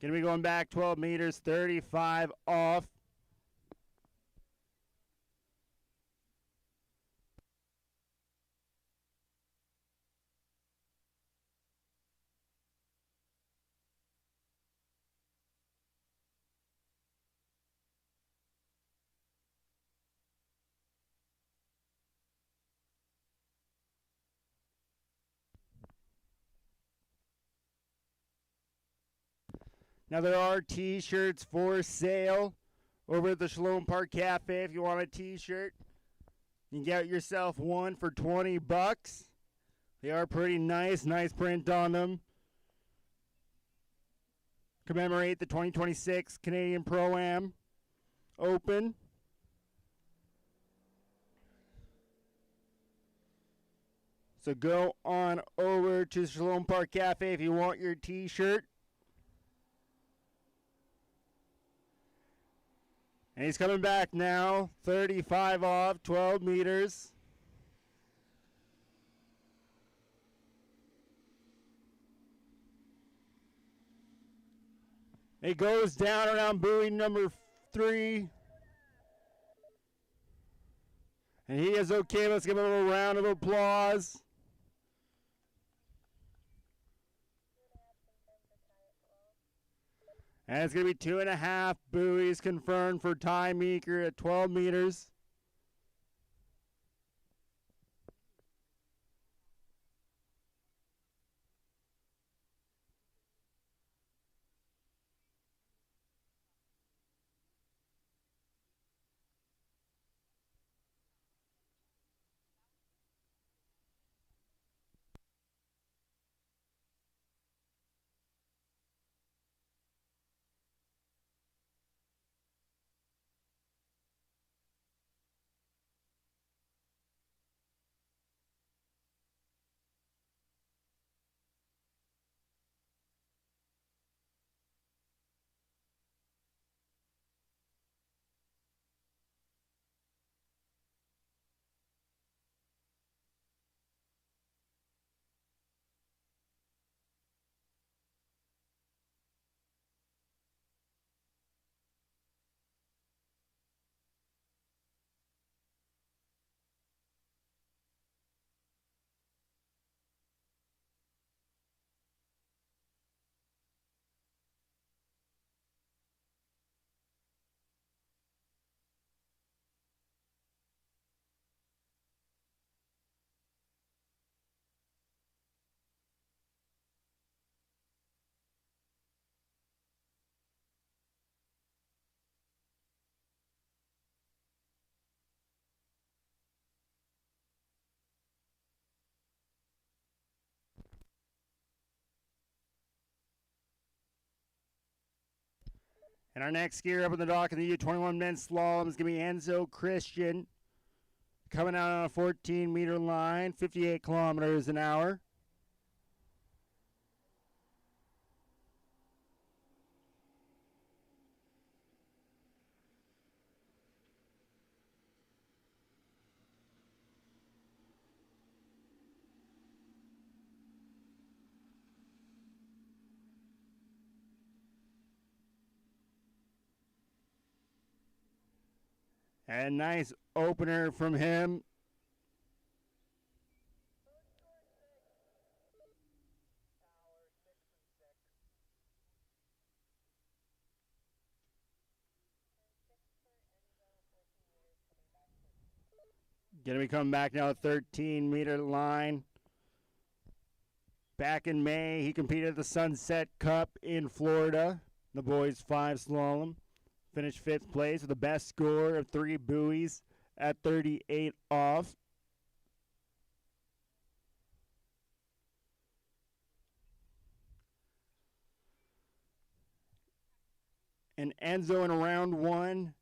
Going to be going back 12 meters, 35 off. Now there are t-shirts for sale over at the Shalom Park Cafe. If you want a t-shirt, you can get yourself one for 20 bucks. They are pretty nice print on them. Commemorate the 2026 Canadian Pro-Am Open. So go on over to Shalom Park Cafe if you want your t-shirt. And he's coming back now, 35 off, 12 meters. It goes down around buoy number 3. And he is okay. Let's give him a little round of applause. And it's going to be 2.5 buoys confirmed for Ty Meeker at 12 meters. And our next skier up on the dock in the U21 men's slalom is going to be Enzo Christian, coming out on a 14-meter line, 58 kilometers an hour. And nice opener from him. Going to be coming back now, 13-meter line. Back in May, he competed at the Sunset Cup in Florida, the boys 5 slalom. Finished 5th place with the best score of 3 buoys at 38 off. And Enzo in round 1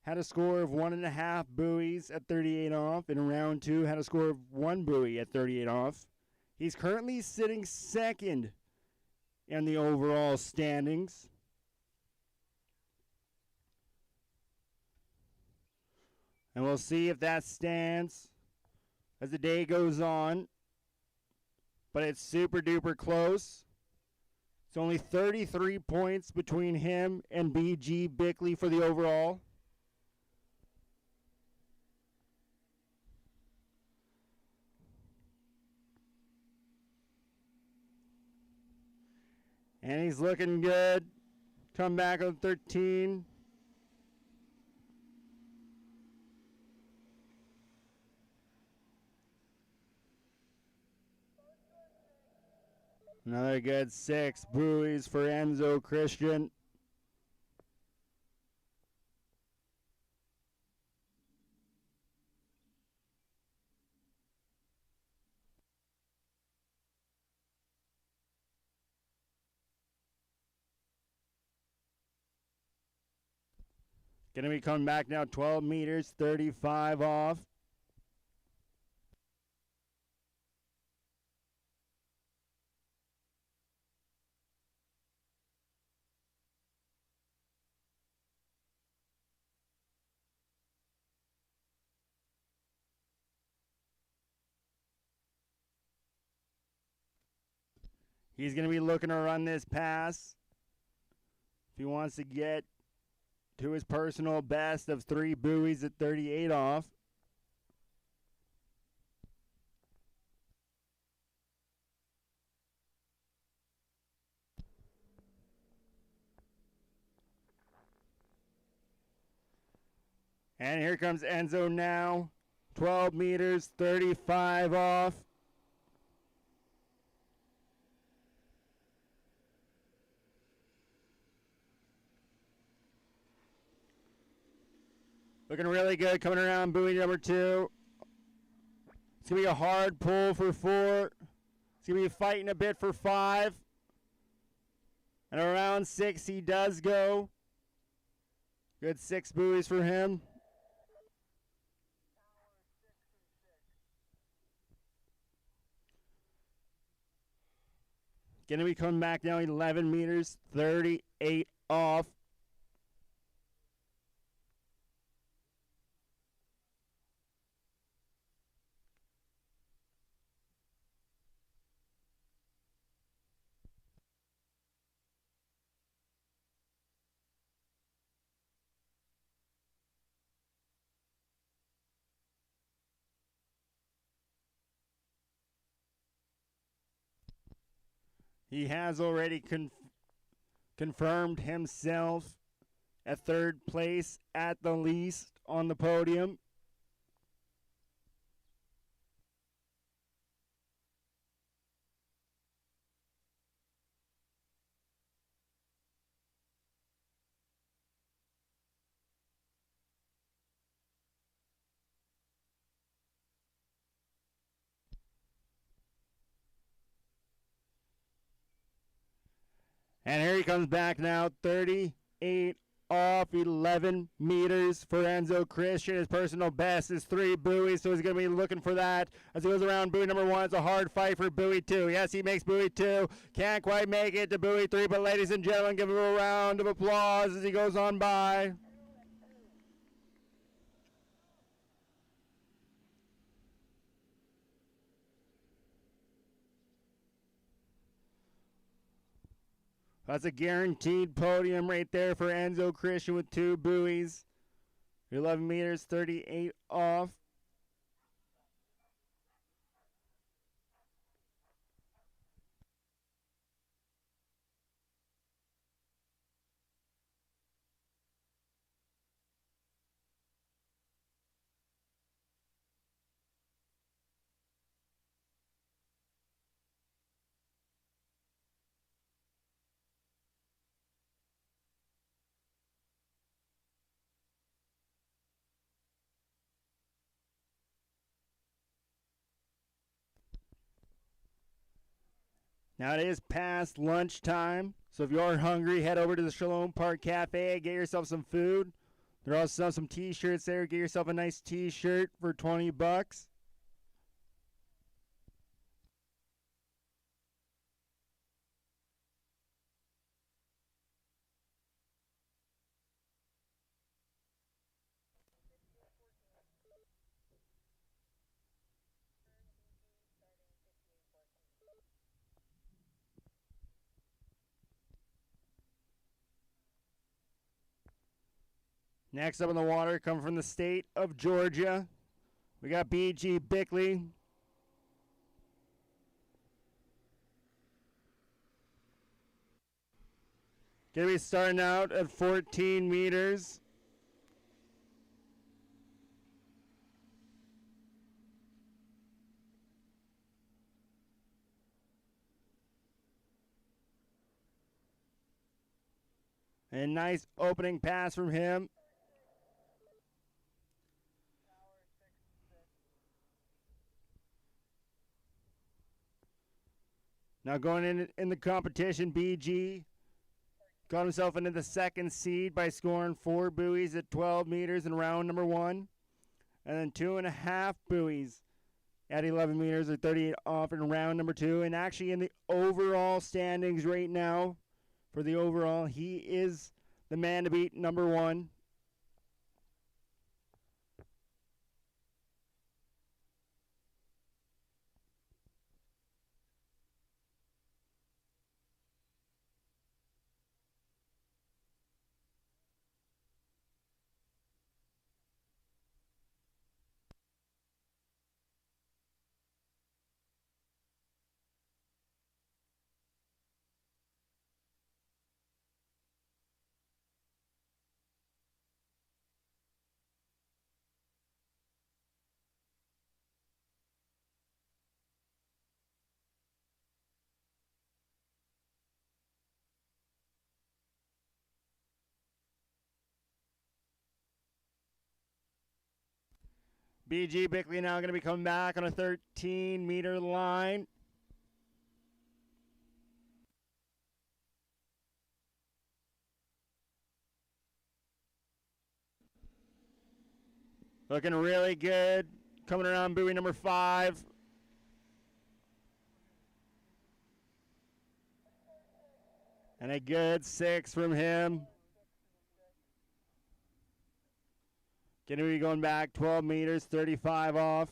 had a score of 1.5 buoys at 38 off. In round 2 had a score of 1 buoy at 38 off. He's currently sitting 2nd in the overall standings. And we'll see if that stands as the day goes on. But it's super duper close. It's only 33 points between him and BG Bickley for the overall. And he's looking good. Come back on 13. Another good 6 buoys for Enzo Christian. Going to be coming back now, 12 meters, 35 off. He's going to be looking to run this pass if he wants to get to his personal best of 3 buoys at 38 off. And here comes Enzo now. 12 meters, 35 off. Looking really good coming around buoy number 2. It's going to be a hard pull for 4. It's going to be fighting a bit for 5. And around 6 he does go. Good 6 buoys for him. Going to be coming back now 11 meters, 38 off. He has already confirmed himself at 3rd place at the least on the podium. And here he comes back now, 38 38 off 11 meters for Enzo Christian. His personal best is 3 buoys, so he's going to be looking for that as he goes around buoy number 1. It's a hard fight for buoy 2. Yes, he makes buoy 2. Can't quite make it to buoy 3, but ladies and gentlemen, give him a round of applause as he goes on by. That's a guaranteed podium right there for Enzo Christian with 2 buoys. 11 meters, 38 off. Now it is past lunchtime, so if you're hungry, head over to the Shalom Park Cafe, get yourself some food. There are also some t-shirts there. Get yourself a nice t-shirt for 20 bucks. Next up in the water, coming from the state of Georgia, we got B.G. Bickley. Going to be starting out at 14 meters. A nice opening pass from him. Now going in the competition, BG got himself into the second seed by scoring 4 buoys at 12 meters in round number 1. And then 2.5 buoys at 11 meters or 38 off in round number 2. And actually in the overall standings right now, for the overall, he is the man to beat, number 1. BG Bickley now going to be coming back on a 13-meter line. Looking really good. Coming around buoy number 5. And a good 6 from him. Going to be going back 12 meters, 35 off.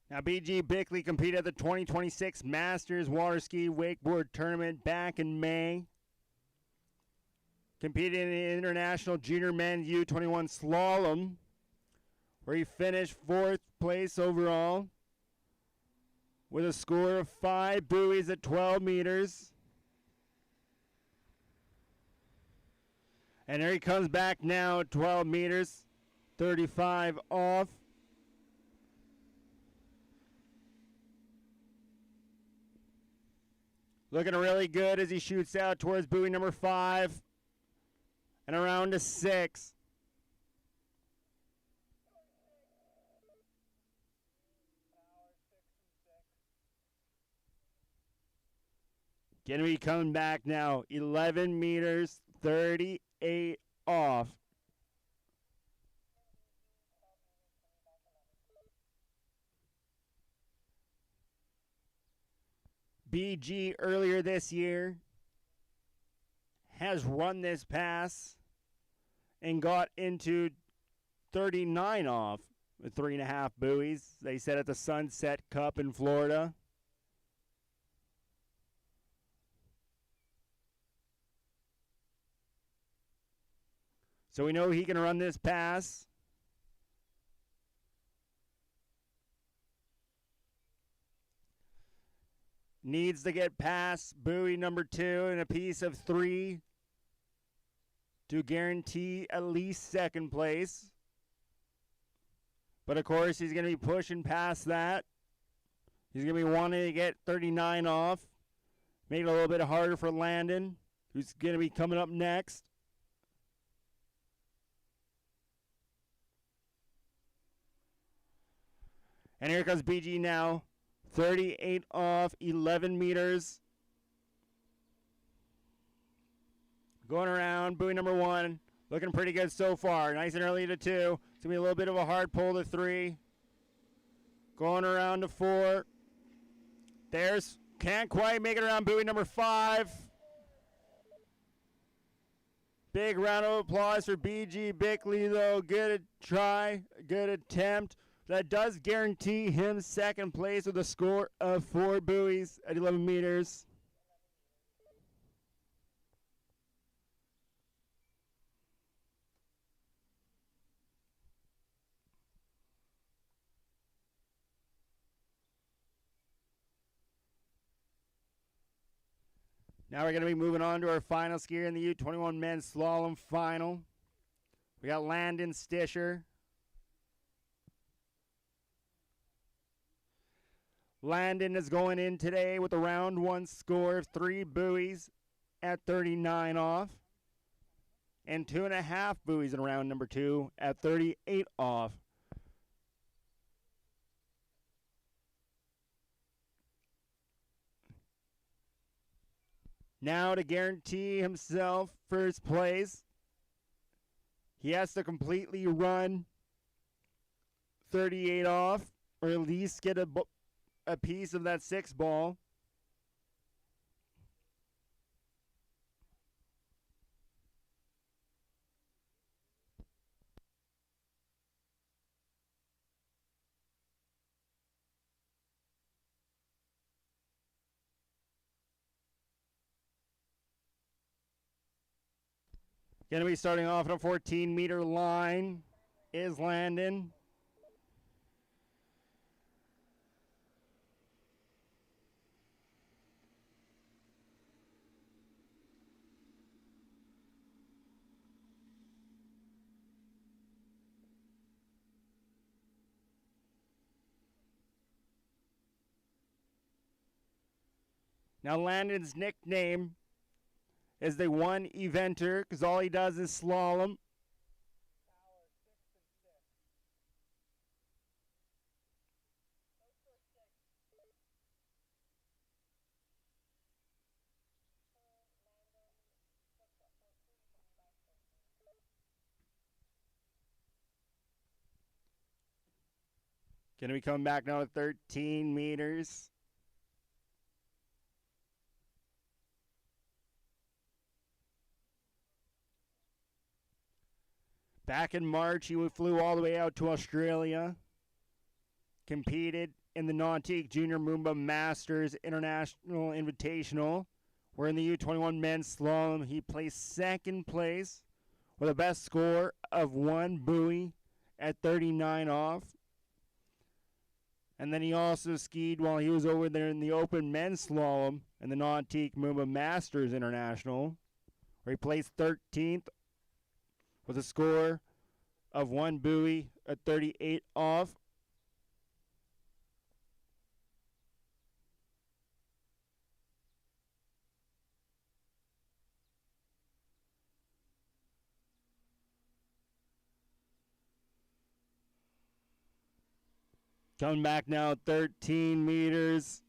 Now, B.G. Bickley competed at the 2026 Masters Water Ski Wakeboard Tournament back in May. Competed in the International Junior Men's U21 Slalom, where he finished 4th place overall with a score of 5 buoys at 12 meters. And there he comes back now at 12 meters, 35 off. Looking really good as he shoots out towards buoy number 5 and around to 6. Gonna be coming back now, 11 meters, 38 off. BG earlier this year has run this pass and got into 39 off with 3.5 buoys. They said at the Sunset Cup in Florida. So we know he can run this pass. Needs to get past buoy number 2 and a piece of 3 to guarantee at least 2nd place. But of course, he's going to be pushing past that. He's going to be wanting to get 39 off. Make it a little bit harder for Landon, who's going to be coming up next. And here comes BG now. 38 off, 11 meters. Going around, buoy number 1. Looking pretty good so far. Nice and early to 2. It's going to be a little bit of a hard pull to 3. Going around to 4. Can't quite make it around buoy number 5. Big round of applause for BG Bickley, though. Good try, good attempt. That does guarantee him 2nd place with a score of 4 buoys at 11 meters. Now we're going to be moving on to our final skier in the U21 men's slalom final. We got Landon Stisher. Landon is going in today with a round 1 score of 3 buoys at 39 off and 2.5 buoys in round number 2 at 38 off. Now to guarantee himself 1st place, he has to completely run 38 off or at least get a piece of that 6 ball. Going to be starting off at a 14-meter line is Landon. Now Landon's nickname is the one eventer because all he does is slalom. Going to be coming back now at 13 meters. Back in March, he flew all the way out to Australia, competed in the Nautique Junior Moomba Masters International Invitational, We're in the U21 men's slalom. He placed second place with a best score of 1 buoy at 39 off. And then he also skied while he was over there in the open men's slalom in the Nautique Mumba Masters International, where he placed 13th with a score of 1 buoy at 38 off. Coming back now, 13 meters.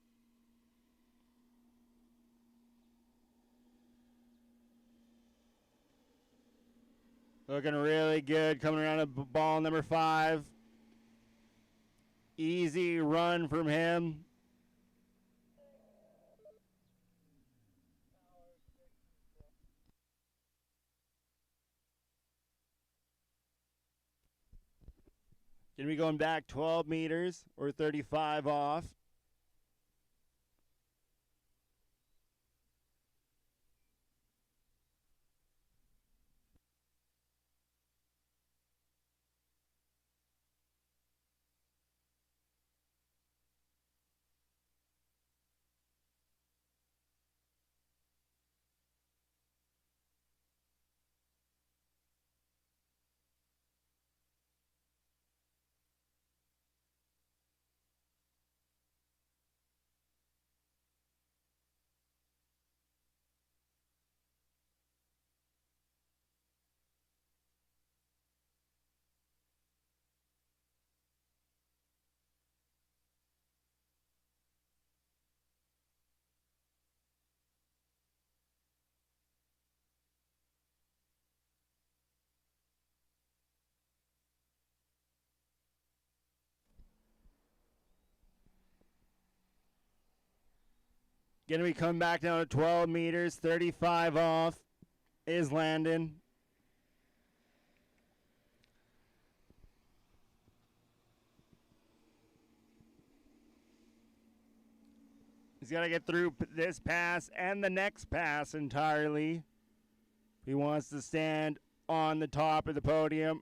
Looking really good. Coming around at ball number 5. Easy run from him. Going to be going back 12 meters or 35 off. Going to be coming back down to 12 meters, 35 off is Landon. He's got to get through this pass and the next pass entirely. He wants to stand on the top of the podium.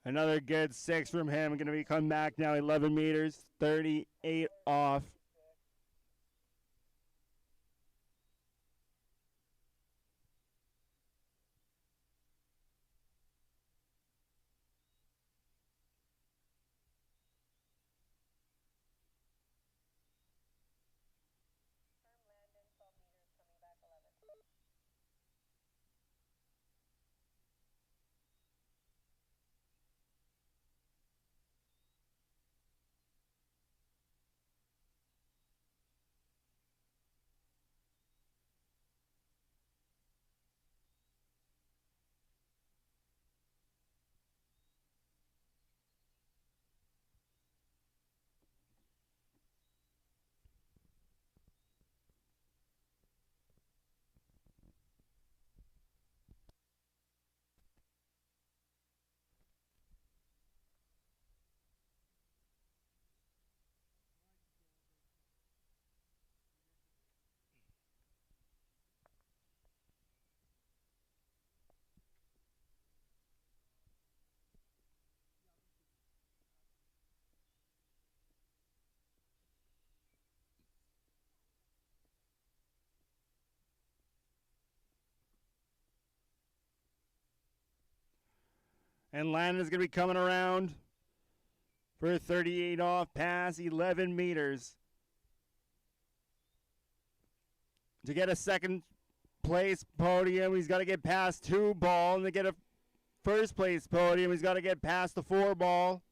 Another good 6 from him. Going to be coming back now 11 meters, 38 off. And Landon's going to be coming around for a 38 off pass, 11 meters. To get a second place podium, he's got to get past 2 ball. And to get a first place podium, he's got to get past the 4 ball.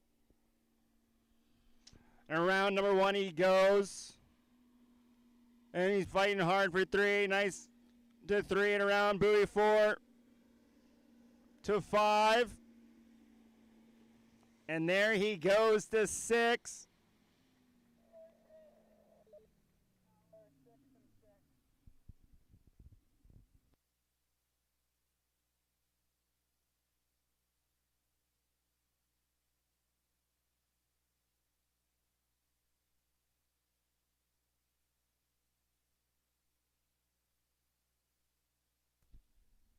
And around number 1 he goes. And he's fighting hard for 3. Nice to 3 and around buoy 4 to 5. And there he goes to 6.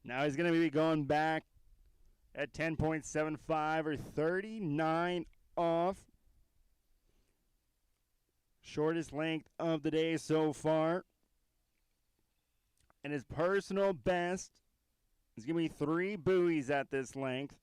Now he's going to be going back at 10.75 or 39 off. Shortest length of the day so far. And his personal best is going to be 3 buoys at this length.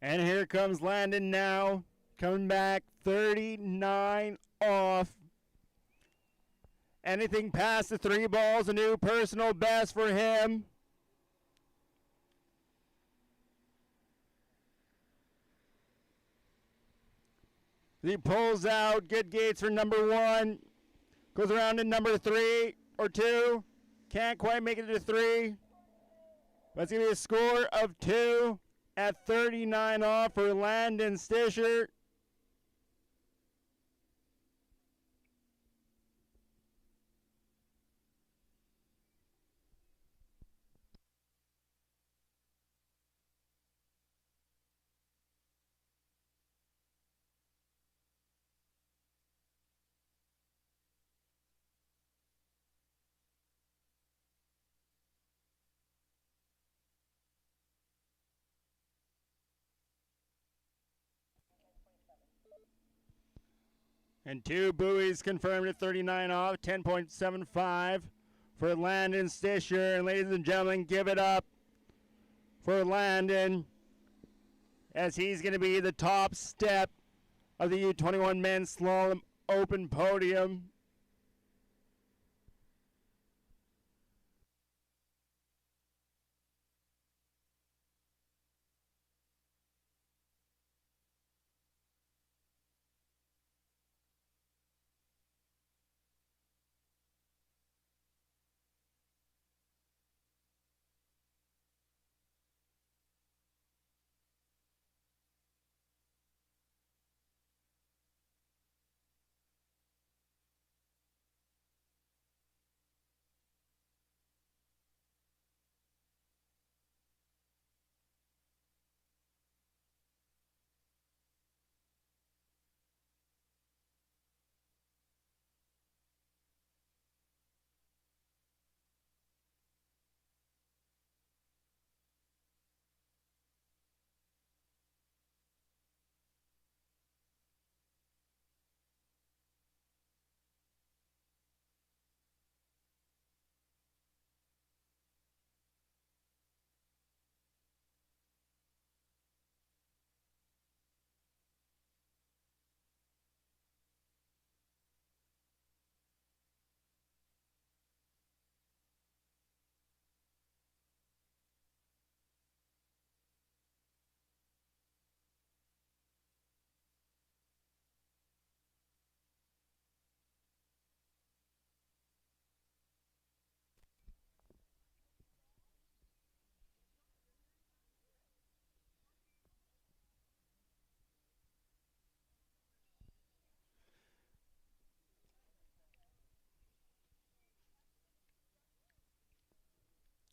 And here comes Landon now, coming back 39 off. Anything past the 3 balls, a new personal best for him. He pulls out, good gates for number 1. Goes around to number 3 or 2. Can't quite make it to 3. But it's going to be a score of 2 at 39 off for Landon Stisher. And 2 buoys confirmed at 39 off, 10.75 for Landon Stisher. And ladies and gentlemen, give it up for Landon, as he's going to be the top step of the U21 Men's Slalom Open podium.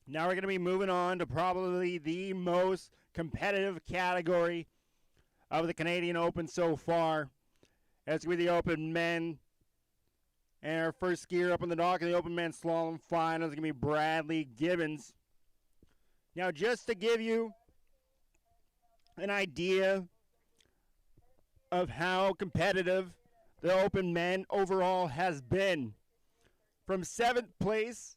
Now we're going to be moving on to probably the most competitive category of the Canadian Open so far. That's going to be the Open Men. And our first skier up on the dock in the Open Men's Slalom Final is going to be Bradley Gibbons. Now, just to give you an idea of how competitive the Open Men overall has been, from 7th place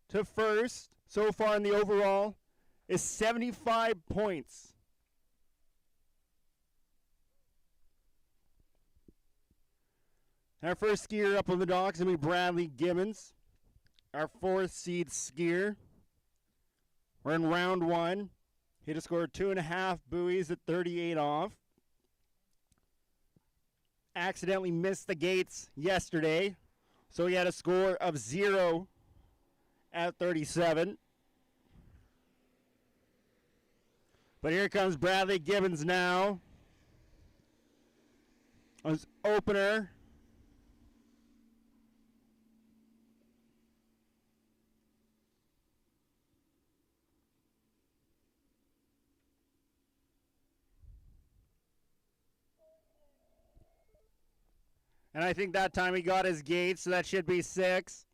to 1st so far in the overall is 75 points. Our first skier up on the dock is going to be Bradley Gibbons, our 4th seed skier. We're in round one. He just scored 2.5 buoys at 38 off. Accidentally missed the gates yesterday, so he had a score of 0 at 37. But here comes Bradley Gibbons now. His opener. And I think that time he got his gate, so that should be 6.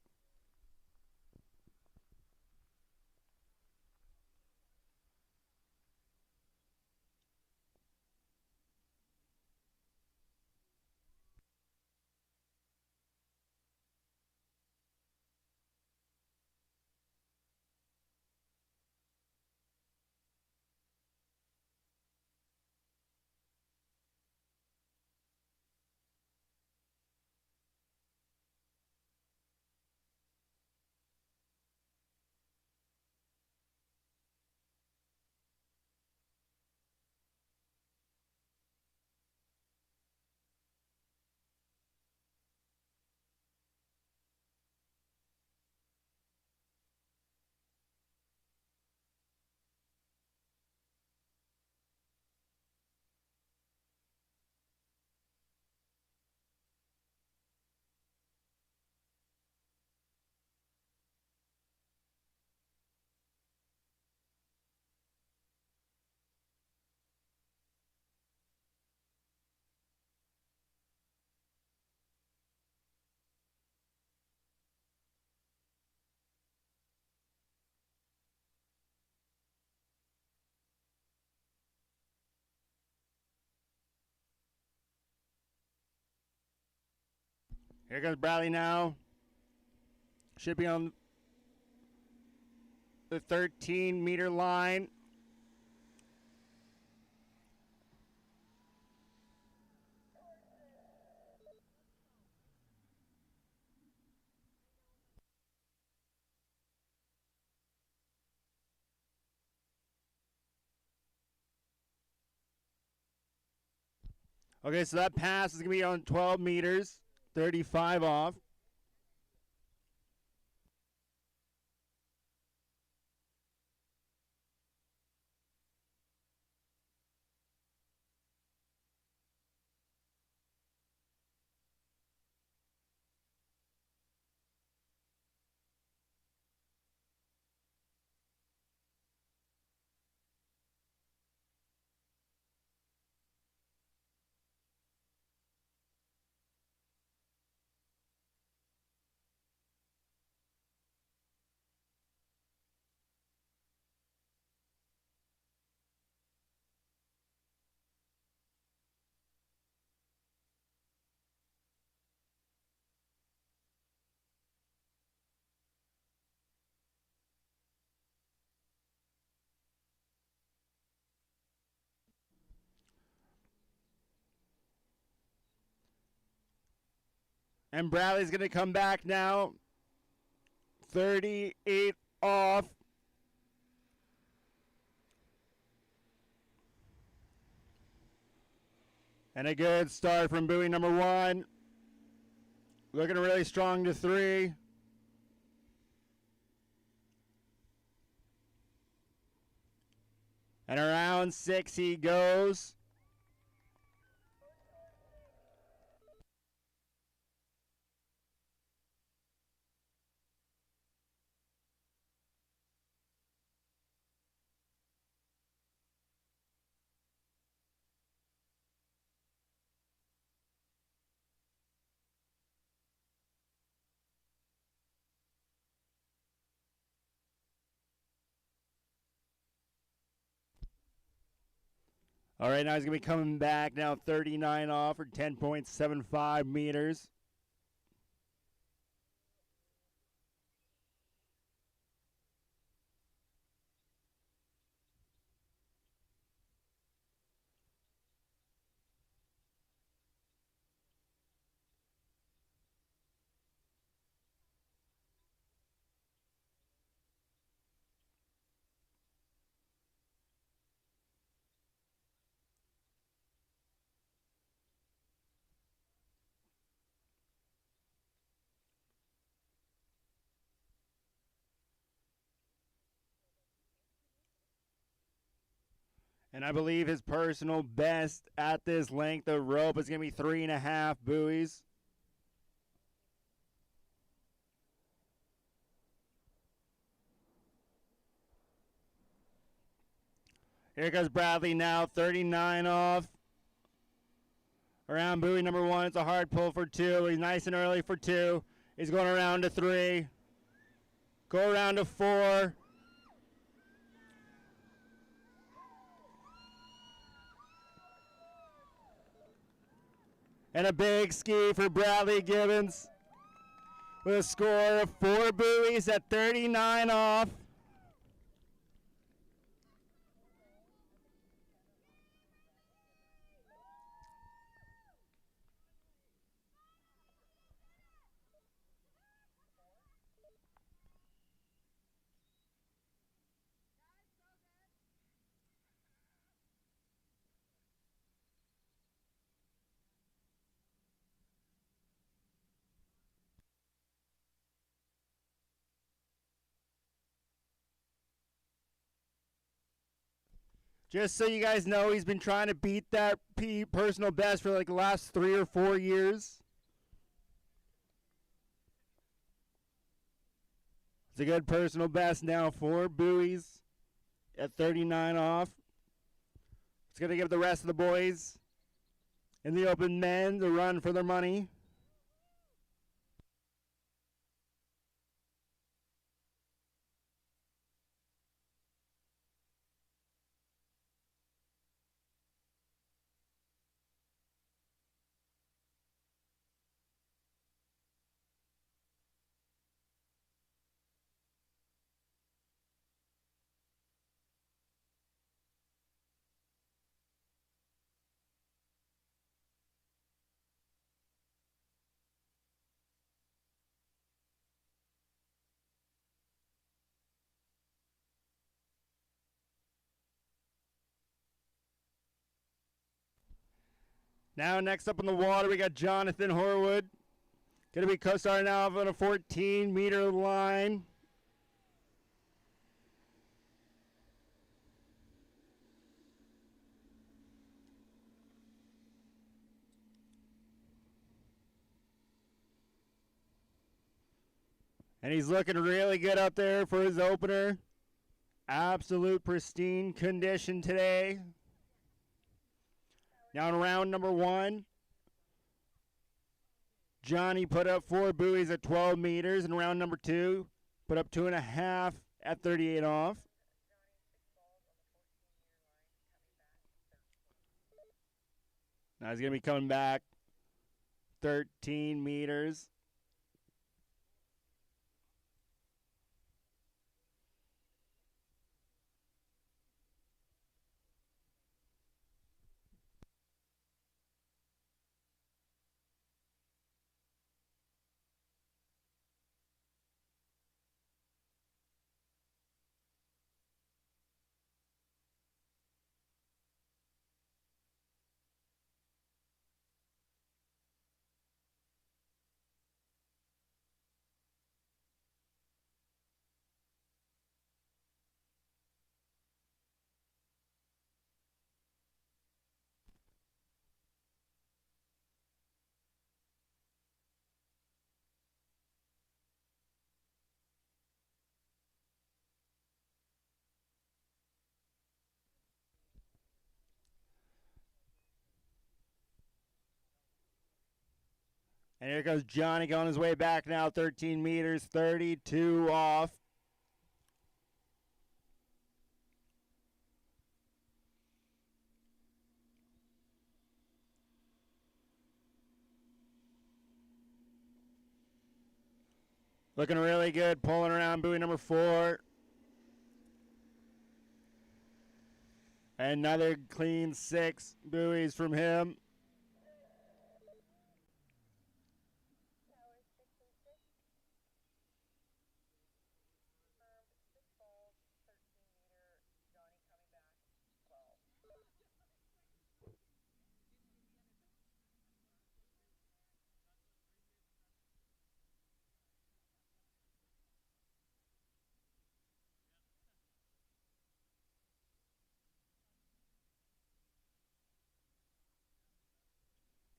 Here comes Bradley now. Should be on the 13-meter line. Okay, so that pass is going to be on 12 meters, 35 off. And Bradley's going to come back now. 38 off. And a good start from buoy number 1. Looking really strong to 3. And around 6 he goes. All right, now he's going to be coming back now 39 off for 10.75 meters. And I believe his personal best at this length of rope is going to be 3.5 buoys. Here goes Bradley now, 39 off. Around buoy number 1, it's a hard pull for 2. He's nice and early for 2. He's going around to 3. Go around to 4. And a big ski for Bradley Gibbons with a score of 4 buoys at 39 off. Just so you guys know, he's been trying to beat that personal best for like the last 3 or 4 years. It's a good personal best now, 4 buoys at 39 off. It's going to give the rest of the boys in the open men a run for their money. Now next up on the water, we got Jonathan Horwood. Going to be co-starting now on a 14-meter line. And he's looking really good out there for his opener. Absolute pristine condition today. Now in round number 1, Johnny put up 4 buoys at 12 meters. In round number 2, put up 2.5 at 38 off. Now he's going to be coming back 13 meters. And here goes Johnny on his way back now, 13 meters, 32 off. Looking really good, pulling around buoy number 4. Another clean 6 buoys from him.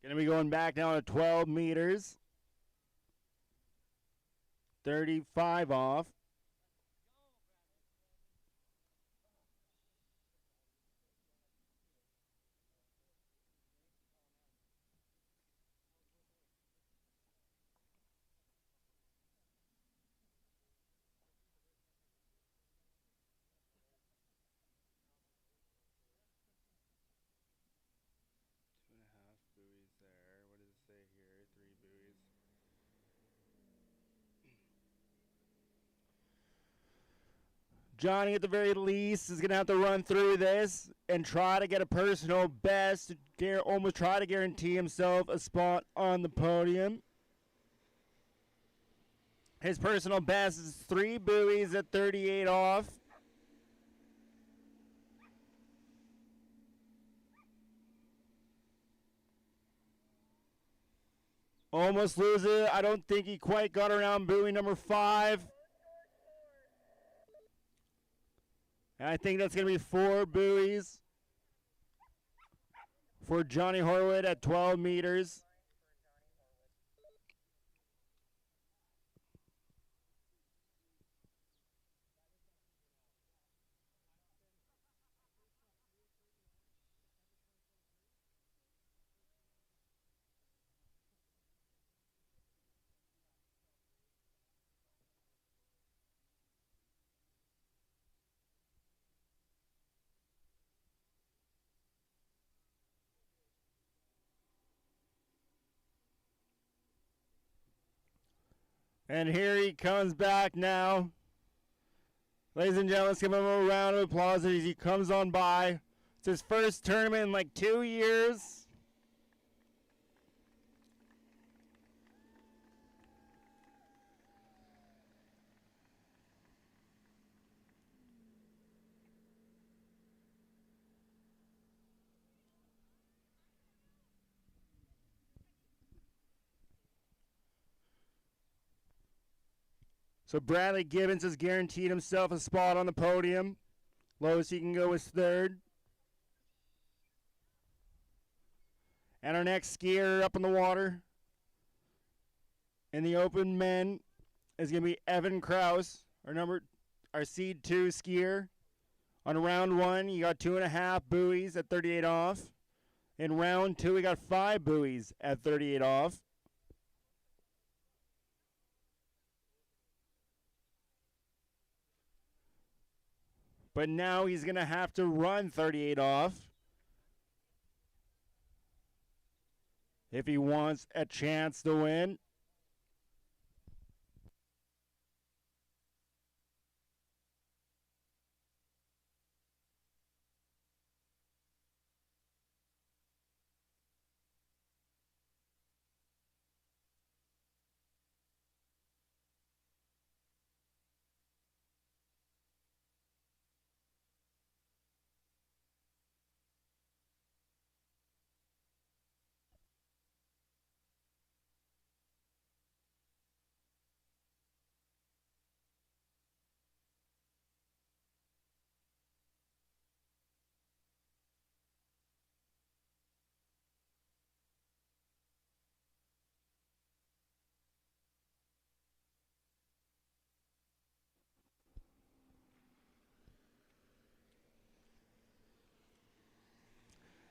Going to be going back now to 12 meters. 35 off. Johnny, at the very least, is going to have to run through this and try to get a personal best, almost try to guarantee himself a spot on the podium. His personal best is 3 buoys at 38 off. Almost loses it. I don't think he quite got around buoy number 5. And I think that's going to be 4 buoys for Johnny Horwood at 12 meters. And here he comes back now. Ladies and gentlemen, let's give him a round of applause as he comes on by. It's his first tournament in like 2 years. So Bradley Gibbons has guaranteed himself a spot on the podium. Lowest he can go is 3rd. And our next skier up in the water in the open men is going to be Evan Kraus, our seed 2 skier. On round 1, you got 2.5 buoys at 38 off. In round 2, we got 5 buoys at 38 off. But now he's going to have to run 38 off if he wants a chance to win.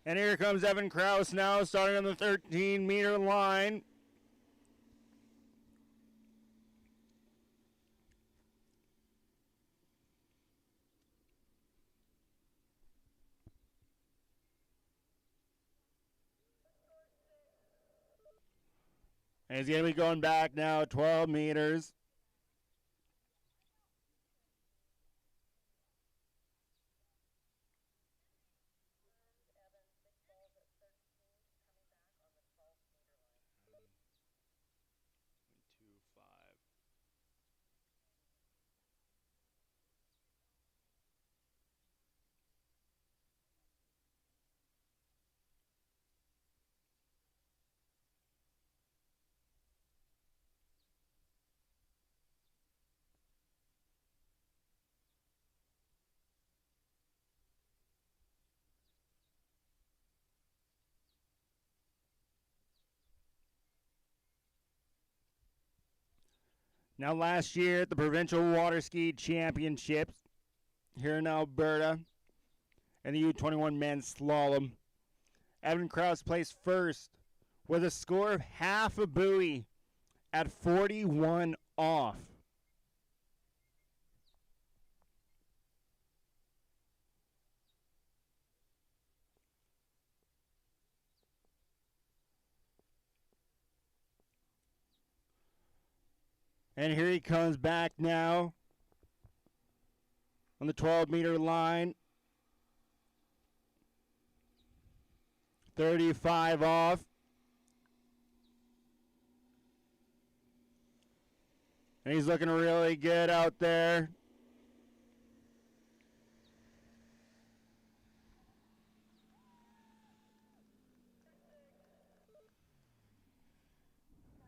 And here comes Evan Kraus now, starting on the 13-meter line. And he's going to be going back now 12 meters. Now, last year at the Provincial Water Ski Championships here in Alberta and the U21 men's slalom, Evan Kraus placed first with a score of half a buoy at 41 off. And here he comes back now on the 12-meter line. 35 off. And he's looking really good out there.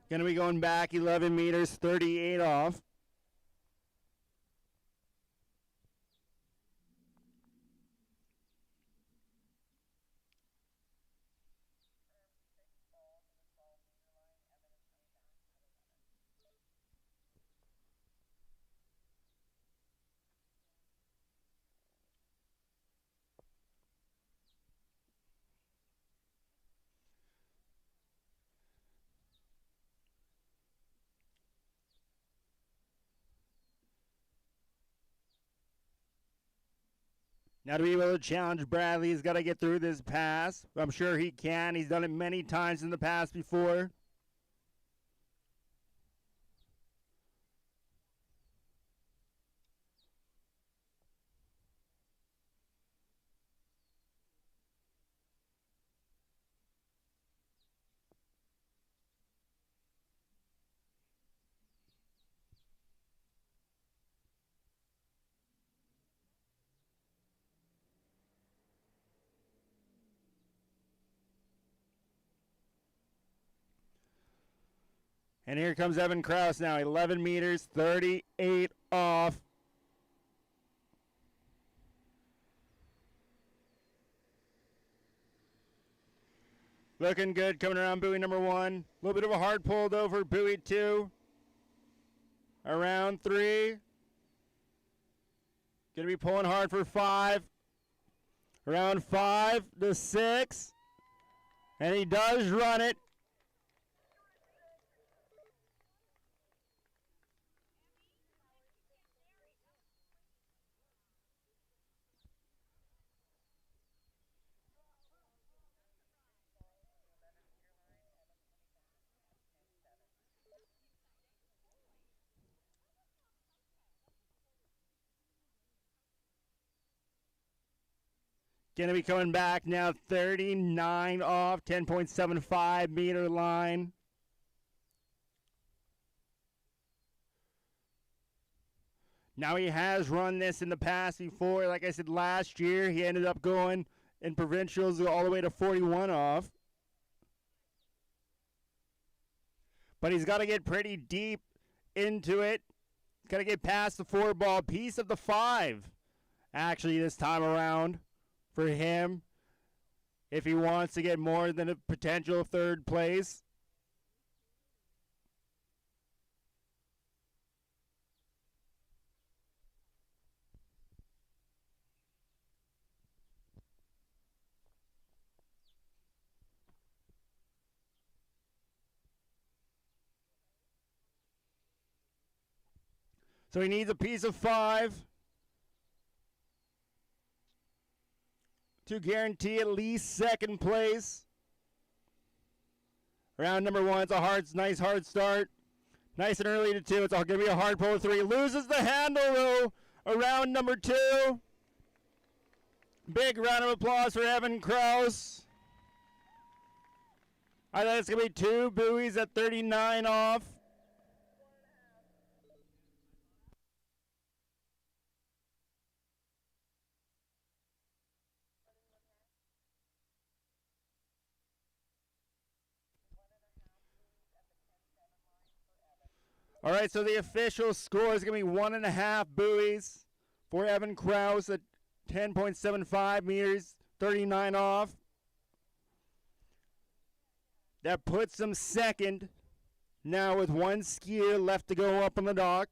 Going to be going back 11 meters, 38 off. Now to be able to challenge Bradley, he's got to get through this pass. I'm sure he can. He's done it many times in the past before. And here comes Evan Kraus now, 11 meters, 38 off. Looking good coming around buoy number 1. A little bit of a hard pull though for buoy 2. Around 3. Going to be pulling hard for 5. Around 5 to 6. And he does run it. Going to be coming back now, 39 off, 10.75 meter line. Now he has run this in the past before. Like I said, last year he ended up going in provincials all the way to 41 off. But he's got to get pretty deep into it. He's got to get past the 4-ball piece of the 5, actually, this time around. For him, if he wants to get more than a potential 3rd place. So he needs a piece of 5. To guarantee at least 2nd place. Round number 1, it's a nice hard start. Nice and early to 2. It's going to be a hard pull to 3. Loses the handle though. Around number 2. Big round of applause for Evan Kraus. I think it's going to be 2 buoys at 39 off. All right, so the official score is going to be 1.5 buoys for Evan Kraus at 10.75 meters, 39 off. That puts him 2nd Now with one skier left to go up on the dock.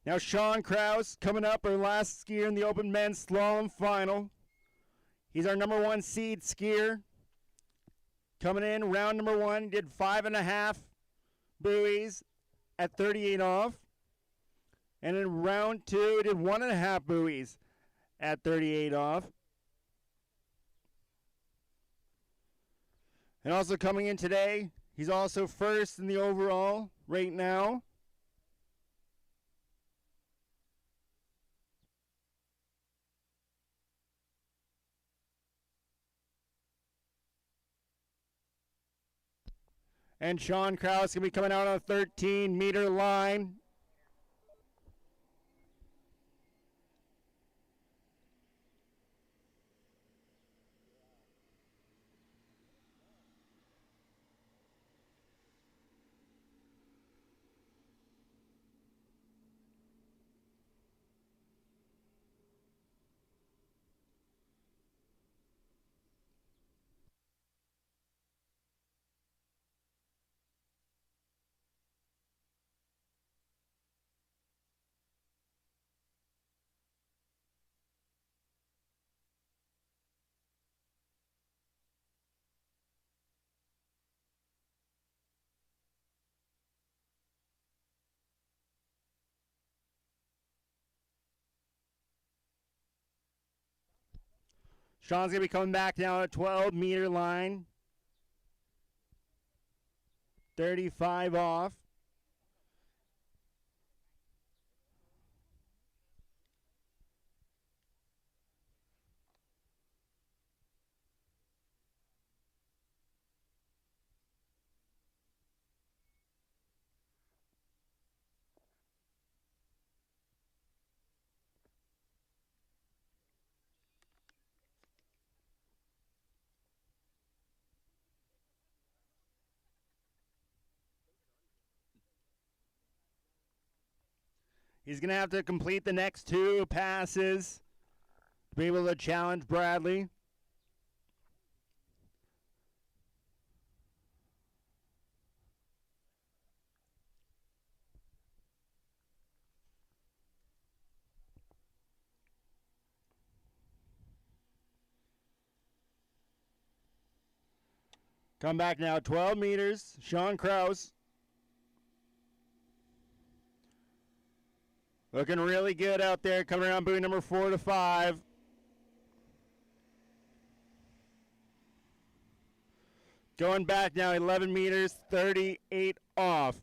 Now Sean Kraus coming up, our last skier in the open men's slalom final. He's our number 1 seed skier. Coming in, round number 1, did 5.5 buoys at 38 off. And in round 2, did 1.5 buoys at 38 off. And also coming in today, he's also first in the overall right now. And Sean Kraus going to be coming out on a 13-meter line. Sean's going to be coming back down at 12-meter line. 35 off. He's going to have to complete the next 2 passes to be able to challenge Bradley. Come back now, 12 meters. Sean Kraus. Looking really good out there, coming around buoy number 4 to 5. Going back now, 11 meters, 38 off.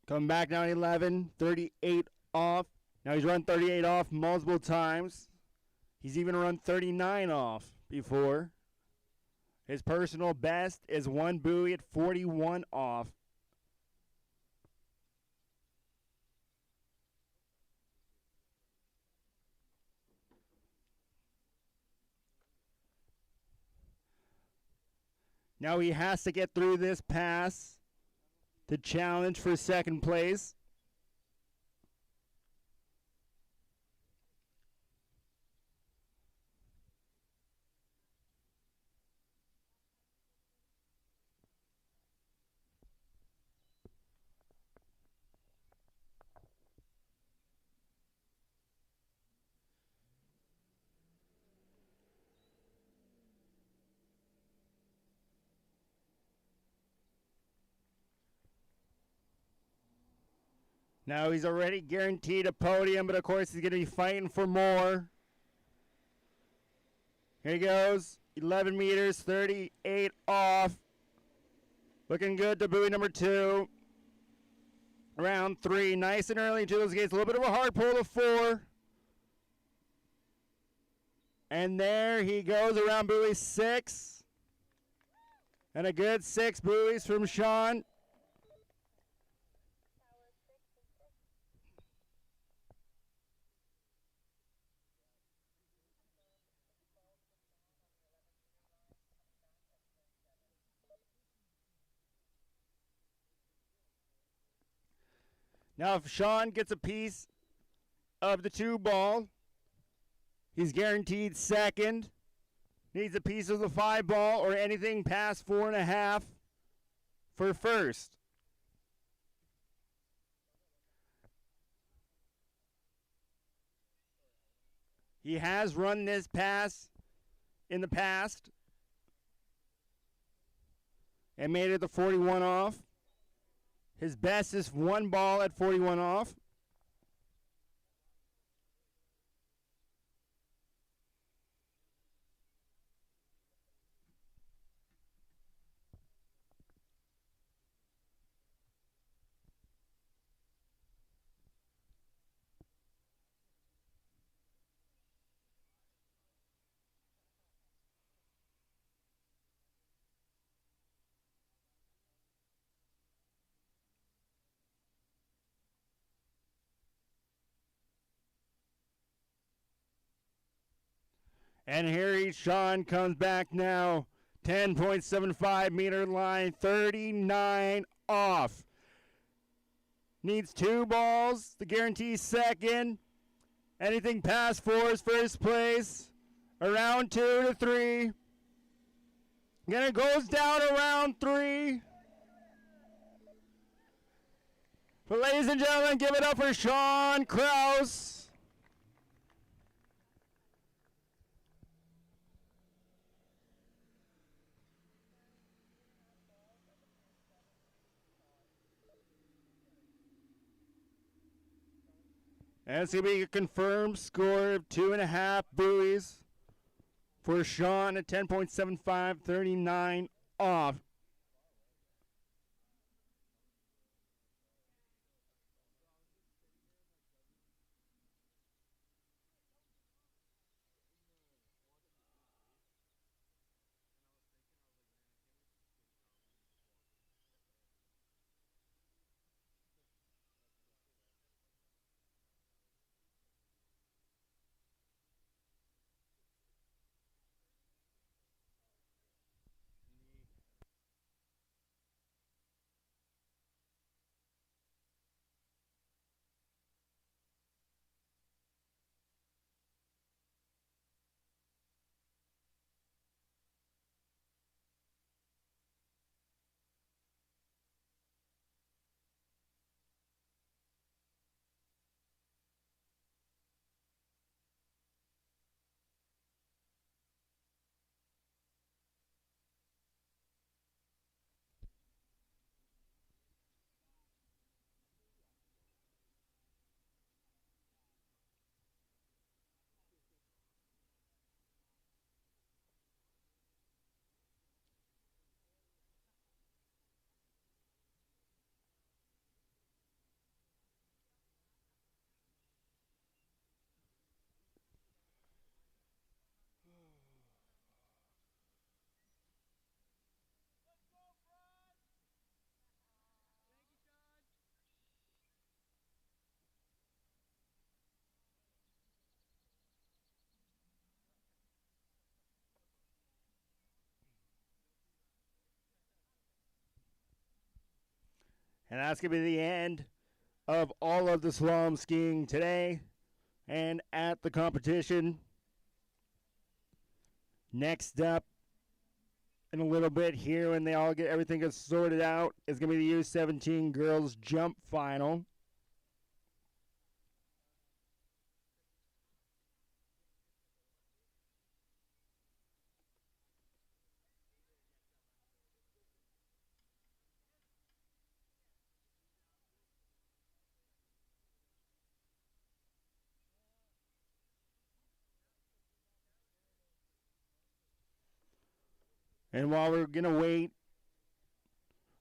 Coming back now, 11, 38 off. Now he's run 38 off multiple times. He's even run 39 off before. His personal best is 1 buoy at 41 off. Now he has to get through this pass to challenge for second place. Now he's already guaranteed a podium, but of course he's going to be fighting for more. Here he goes, 11 meters, 38 off. Looking good to buoy number 2. Round 3, nice and early into those gates. A little bit of a hard pull to 4. And there he goes around buoy 6. And a good 6 buoys from Sean. Now, if Sean gets a piece of the 2 ball, he's guaranteed second. Needs a piece of the 5 ball or anything past 4.5 for first. He has run this pass in the past and made it the 41 off. His best is 1 ball at 41 off. And here Sean comes back now. 10.75 meter line, 39 off. Needs 2 balls to guarantee second. Anything past 4 is first place. Around 2 to 3. Then it goes down around 3. But ladies and gentlemen, give it up for Sean Kraus. And it's going to be a confirmed score of 2.5 buoys for Sean at 10.75, 39 off. And that's going to be the end of all of the slalom skiing today and at the competition. Next up, in a little bit here, when they all get everything gets sorted out, is going to be the U17 girls jump final. And while we're going to wait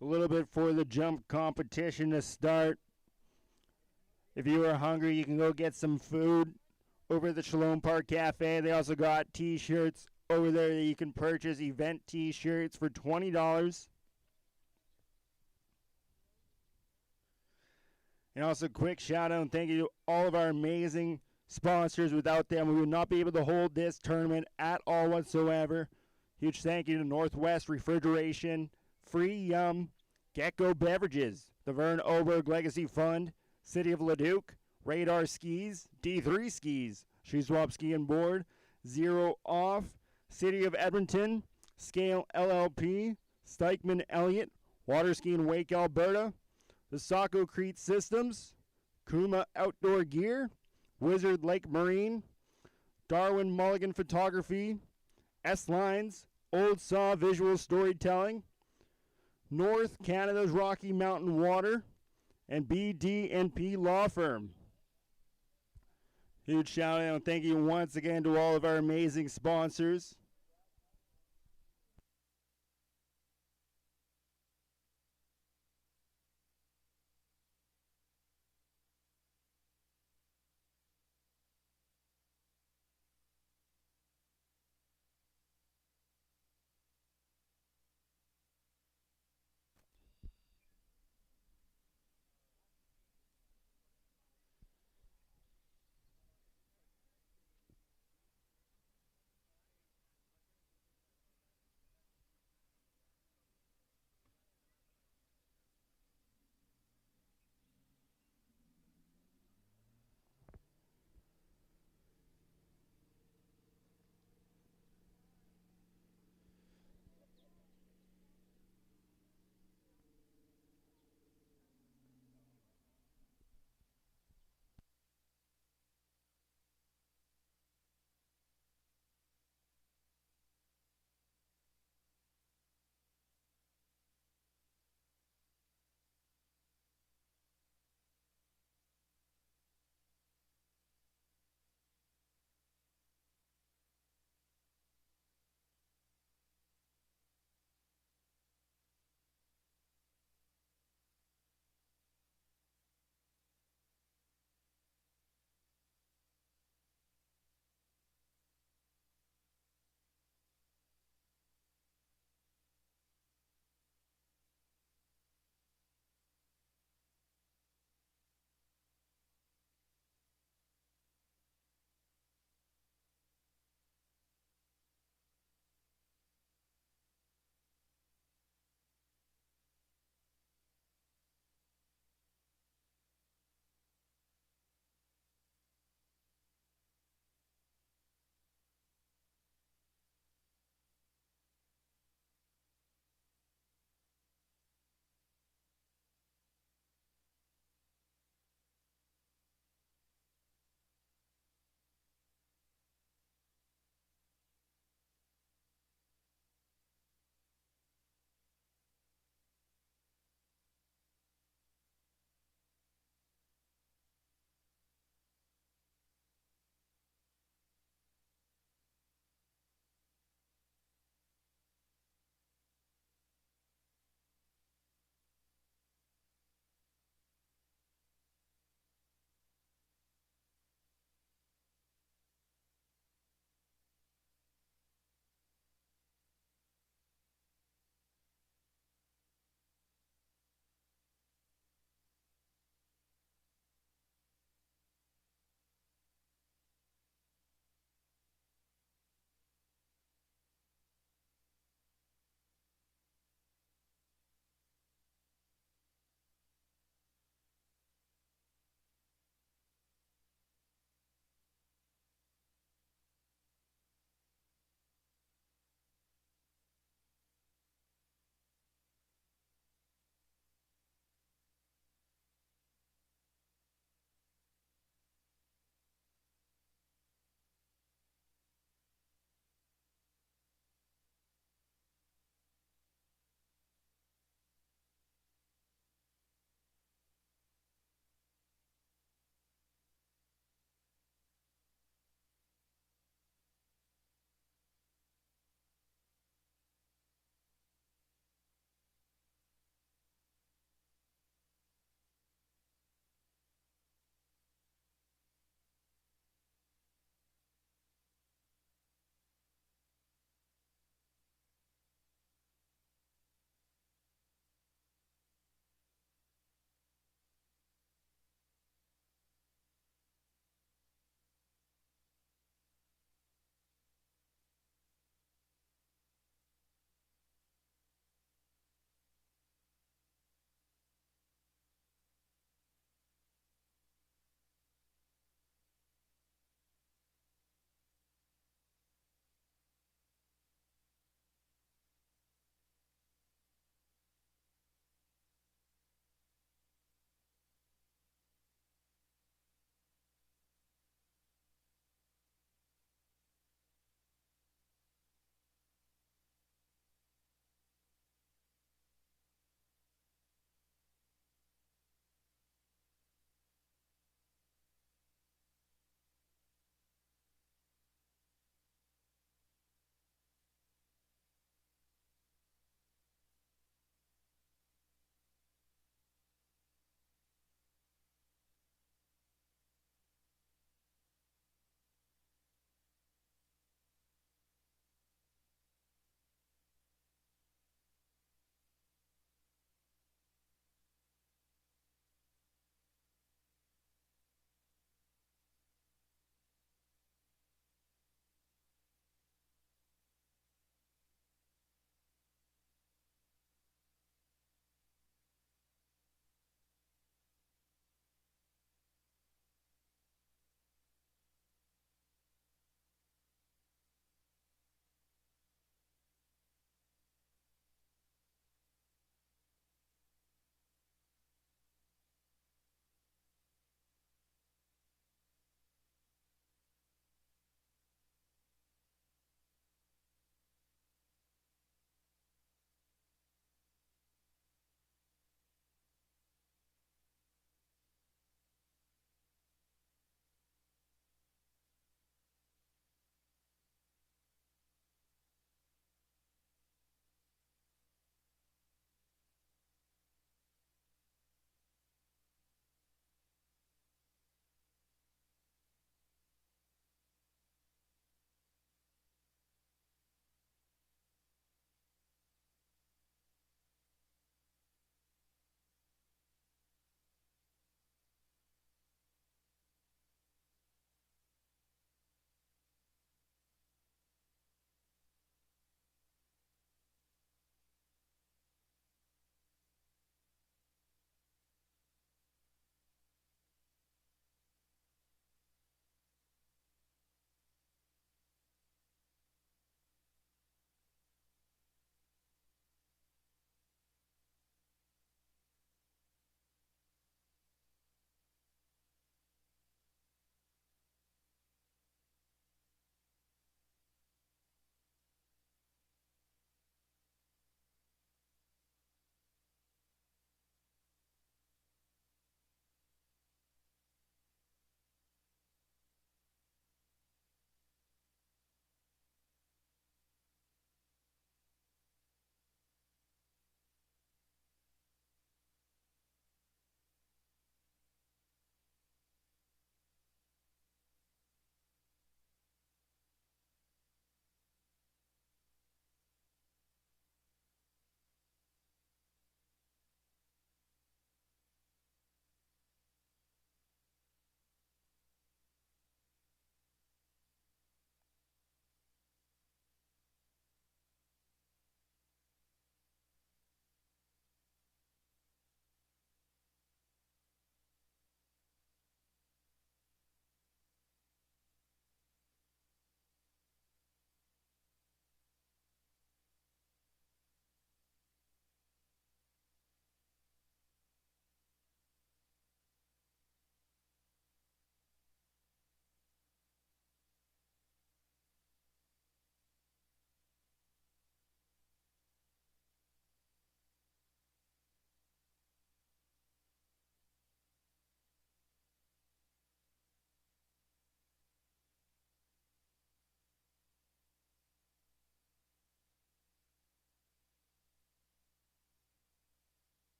a little bit for the jump competition to start, if you are hungry, you can go get some food over at the Shalom Park Cafe. They also got t-shirts over there that you can purchase, event t-shirts for $20. And also quick shout out and thank you to all of our amazing sponsors. Without them, we would not be able to hold this tournament at all whatsoever. Huge thank you to Northwest Refrigeration, Free Yum, Gecko Beverages, the Vern Oberg Legacy Fund, City of Leduc, Radar Skis, D3 Skis, Shoe Swap Ski and Board, Zero Off, City of Edmonton, Scale LLP, Stikeman Elliott, Water Ski and Wake Alberta, the Saco Crete Systems, Kuma Outdoor Gear, Wizard Lake Marine, Darwin Mulligan Photography, S-Lines, Old Saw Visual Storytelling, North Canada's Rocky Mountain Water, and BD&P Law Firm. Huge shout out and thank you once again to all of our amazing sponsors.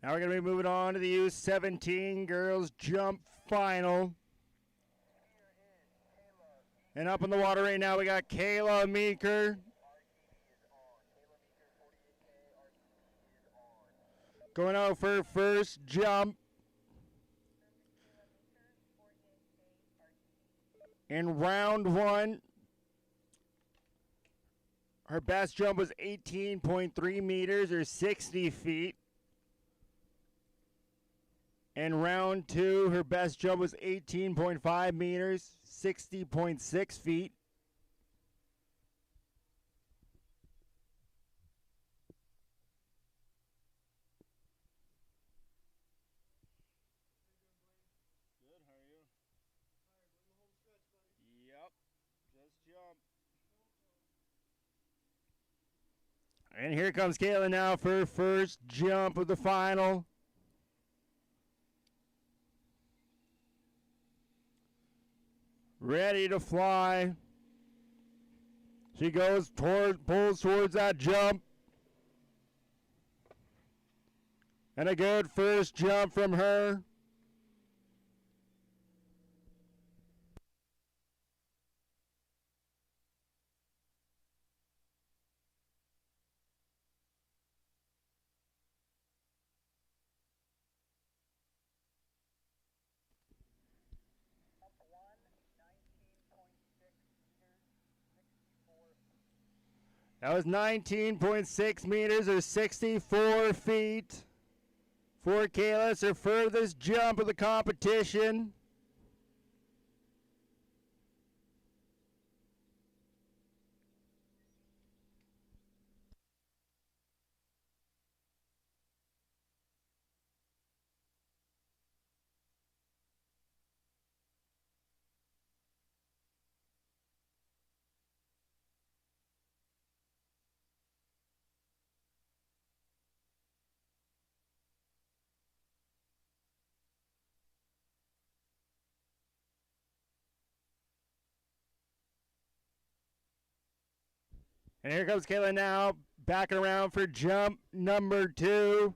Now we're going to be moving on to the U17 girls jump final. And up in the water right now, we got Kayla Meeker. Going out for her first jump. In round one, her best jump was 18.3 meters or 60 feet. In round two, her best jump was 18.5 meters, 60.6 feet. Good, how are you? Yep, just jump. And here comes Kayla now for her first jump of the final. Ready to fly. She goes pulls towards that jump. And a good first jump from her. That was 19.6 meters or 64 feet for Kayla. It's her furthest jump of the competition. And here comes Kayla now, backing around for jump number 2.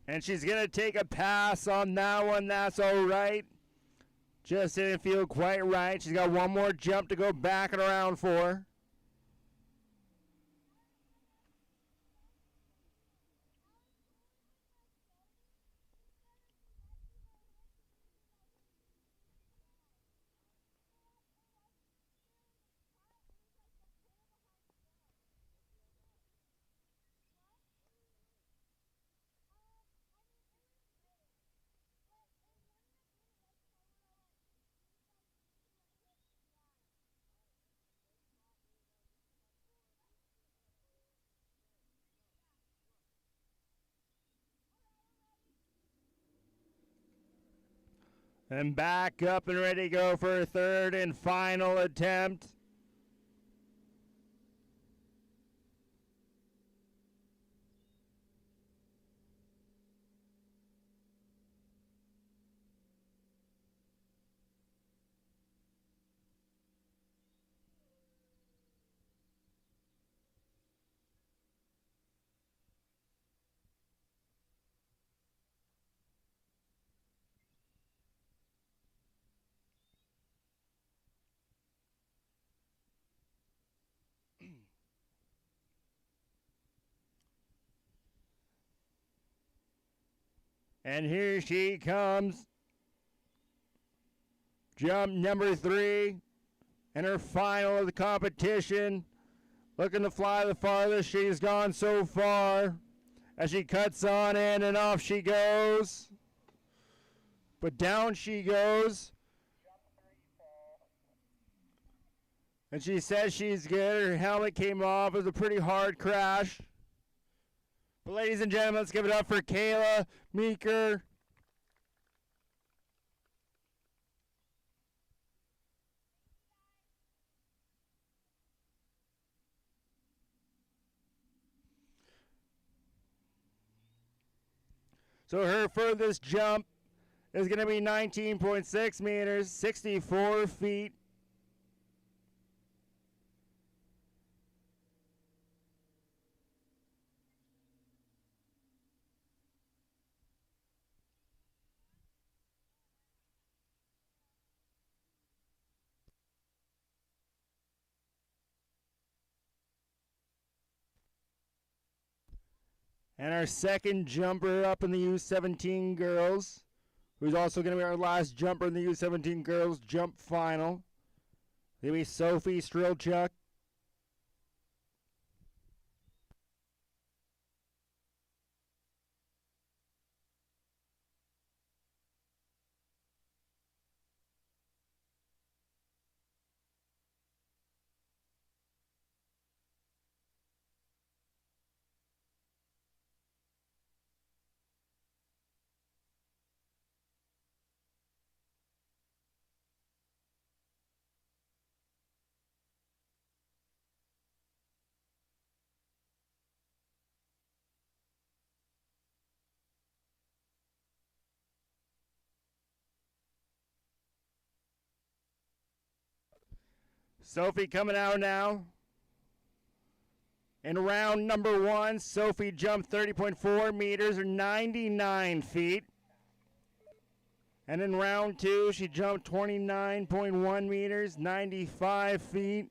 And she's going to take a pass on that one. That's all right. Just didn't feel quite right. She's got one more jump to go back and around for. And back up and ready to go for her third and final attempt. And here she comes. Jump number 3 and her final of the competition. Looking to fly the farthest she's gone so far. As she cuts on in and off she goes. But down she goes. And she says she's good. Her helmet came off. It was a pretty hard crash. But ladies and gentlemen, let's give it up for Kayla Meeker. So her furthest jump is going to be 19.6 meters, 64 feet. And our second jumper up in the U17 girls, who's also going to be our last jumper in the U17 girls jump final, going to be Sophie Strilchuk. Sophie coming out now. In round number one, Sophie jumped 30.4 meters or 99 feet. And in round two, she jumped 29.1 meters, 95 feet.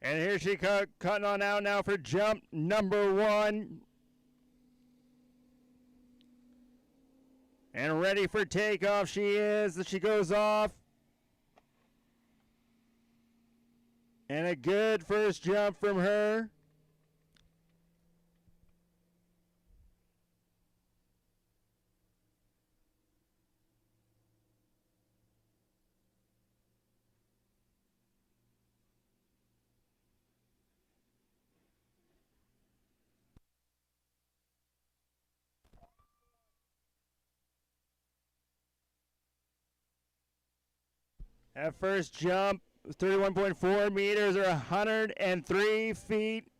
And here she cutting on out now for jump number one. And ready for takeoff she is. She goes off. And a good first jump from her. At first jump, 31.4 meters or 103 feet.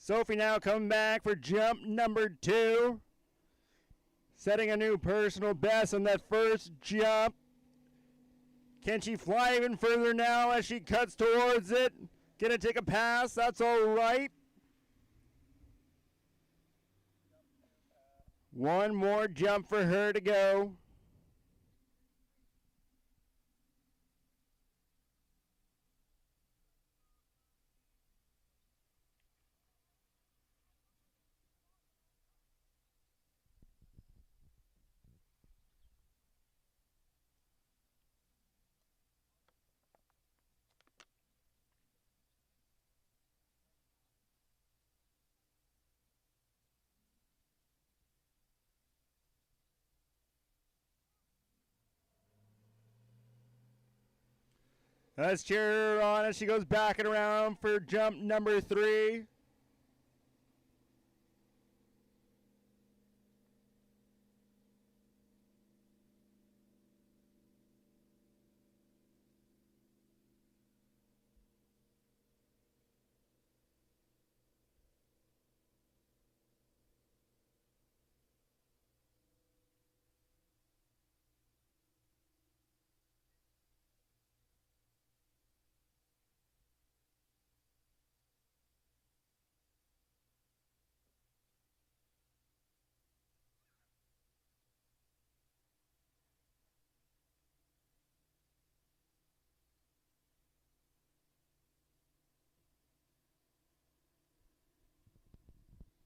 Sophie now coming back for jump number two. Setting a new personal best on that first jump. Can she fly even further now as she cuts towards it? Gonna take a pass, that's all right. One more jump for her to go. Let's cheer her on as she goes back and around for jump number 3.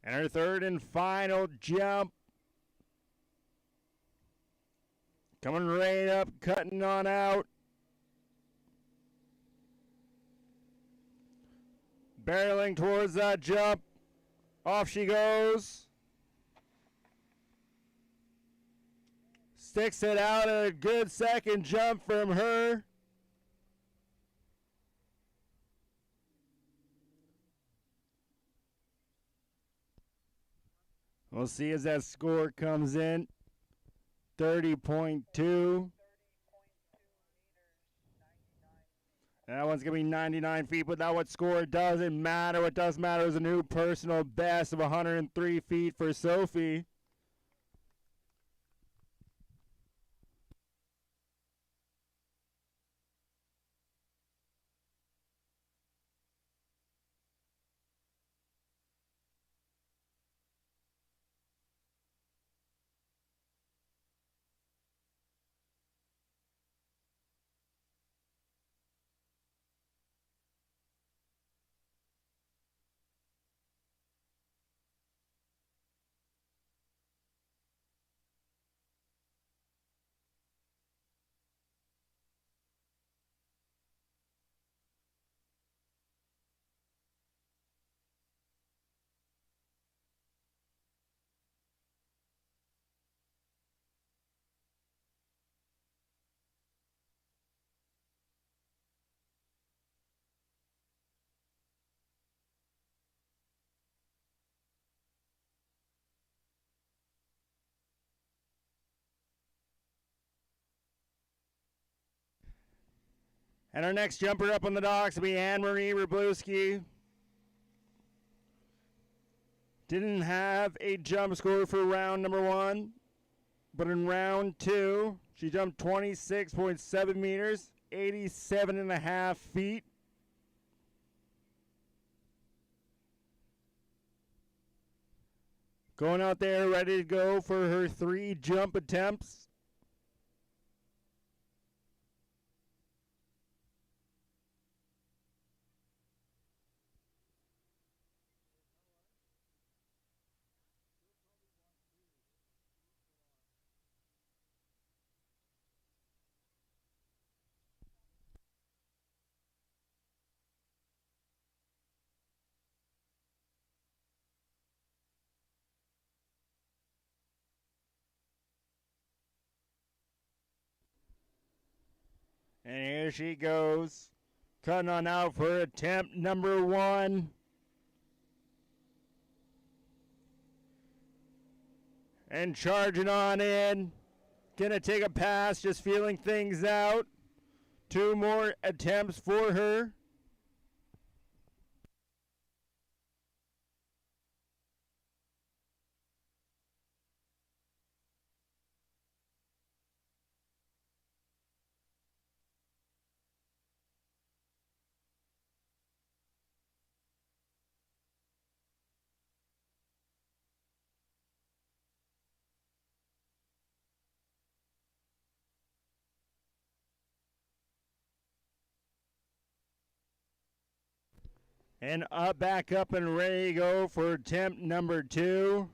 And her third and final jump. Coming right up, cutting on out. Barreling towards that jump. Off she goes. Sticks it out, a good second jump from her. We'll see as that score comes in. 30.2. That one's going to be 99 feet, but that what score doesn't matter. What does matter is a new personal best of 103 feet for Sophie. And our next jumper up on the docks will be Anne-Marie Wroblewski. Didn't have a jump score for round number 1, but in round 2, she jumped 26.7 meters, 87.5 feet. Going out there ready to go for her 3 jump attempts. And here she goes, cutting on out for attempt number 1. And charging on in. Gonna take a pass, just feeling things out. 2 more attempts for her. And back up and ready to go for attempt number 2.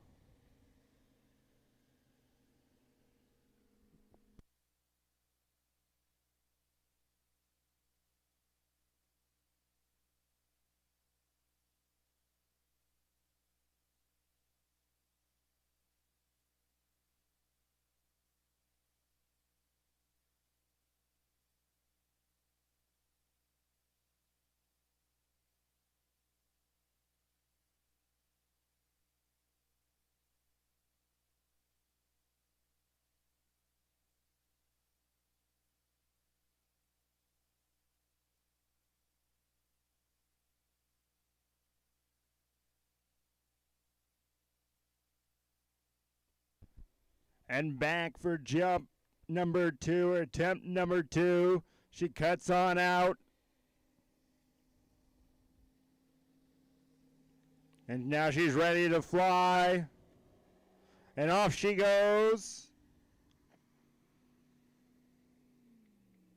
And back for jump number 2, or attempt number 2. She cuts on out. And now she's ready to fly. And off she goes.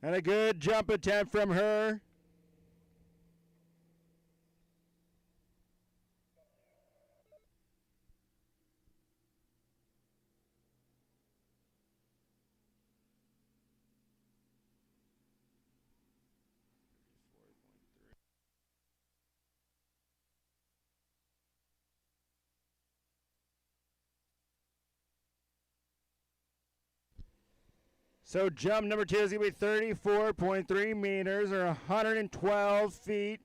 And a good jump attempt from her. So jump number 2 is going to be 34.3 meters, or 112 feet.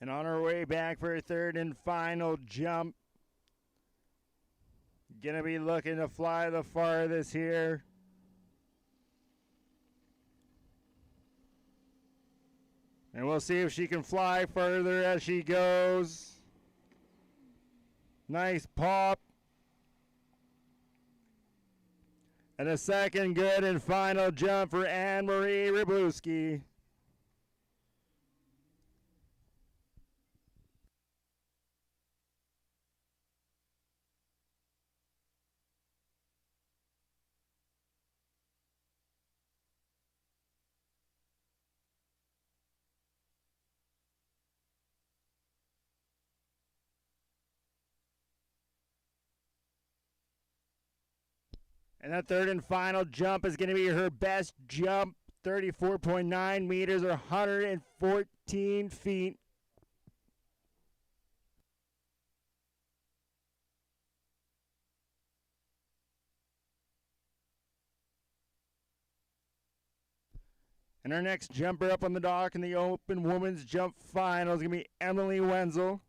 And on her way back for her third and final jump. Gonna be looking to fly the farthest here. And we'll see if she can fly further as she goes. Nice pop. And a second good and final jump for Anne-Marie Wroblewski. And that third and final jump is going to be her best jump, 34.9 meters, or 114 feet. And our next jumper up on the dock in the open women's jump final is going to be Emily Wenzel.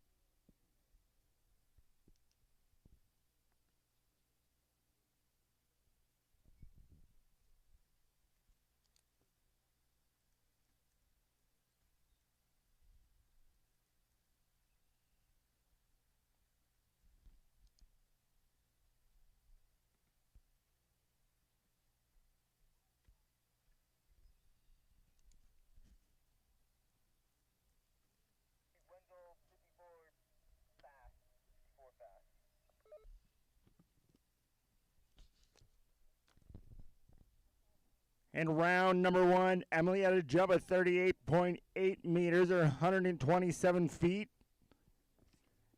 And round number 1, Emily had a jump of 38.8 meters, or 127 feet.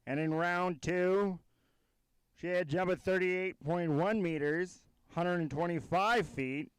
And in round 2, she had a jump of 38.1 meters, 125 feet.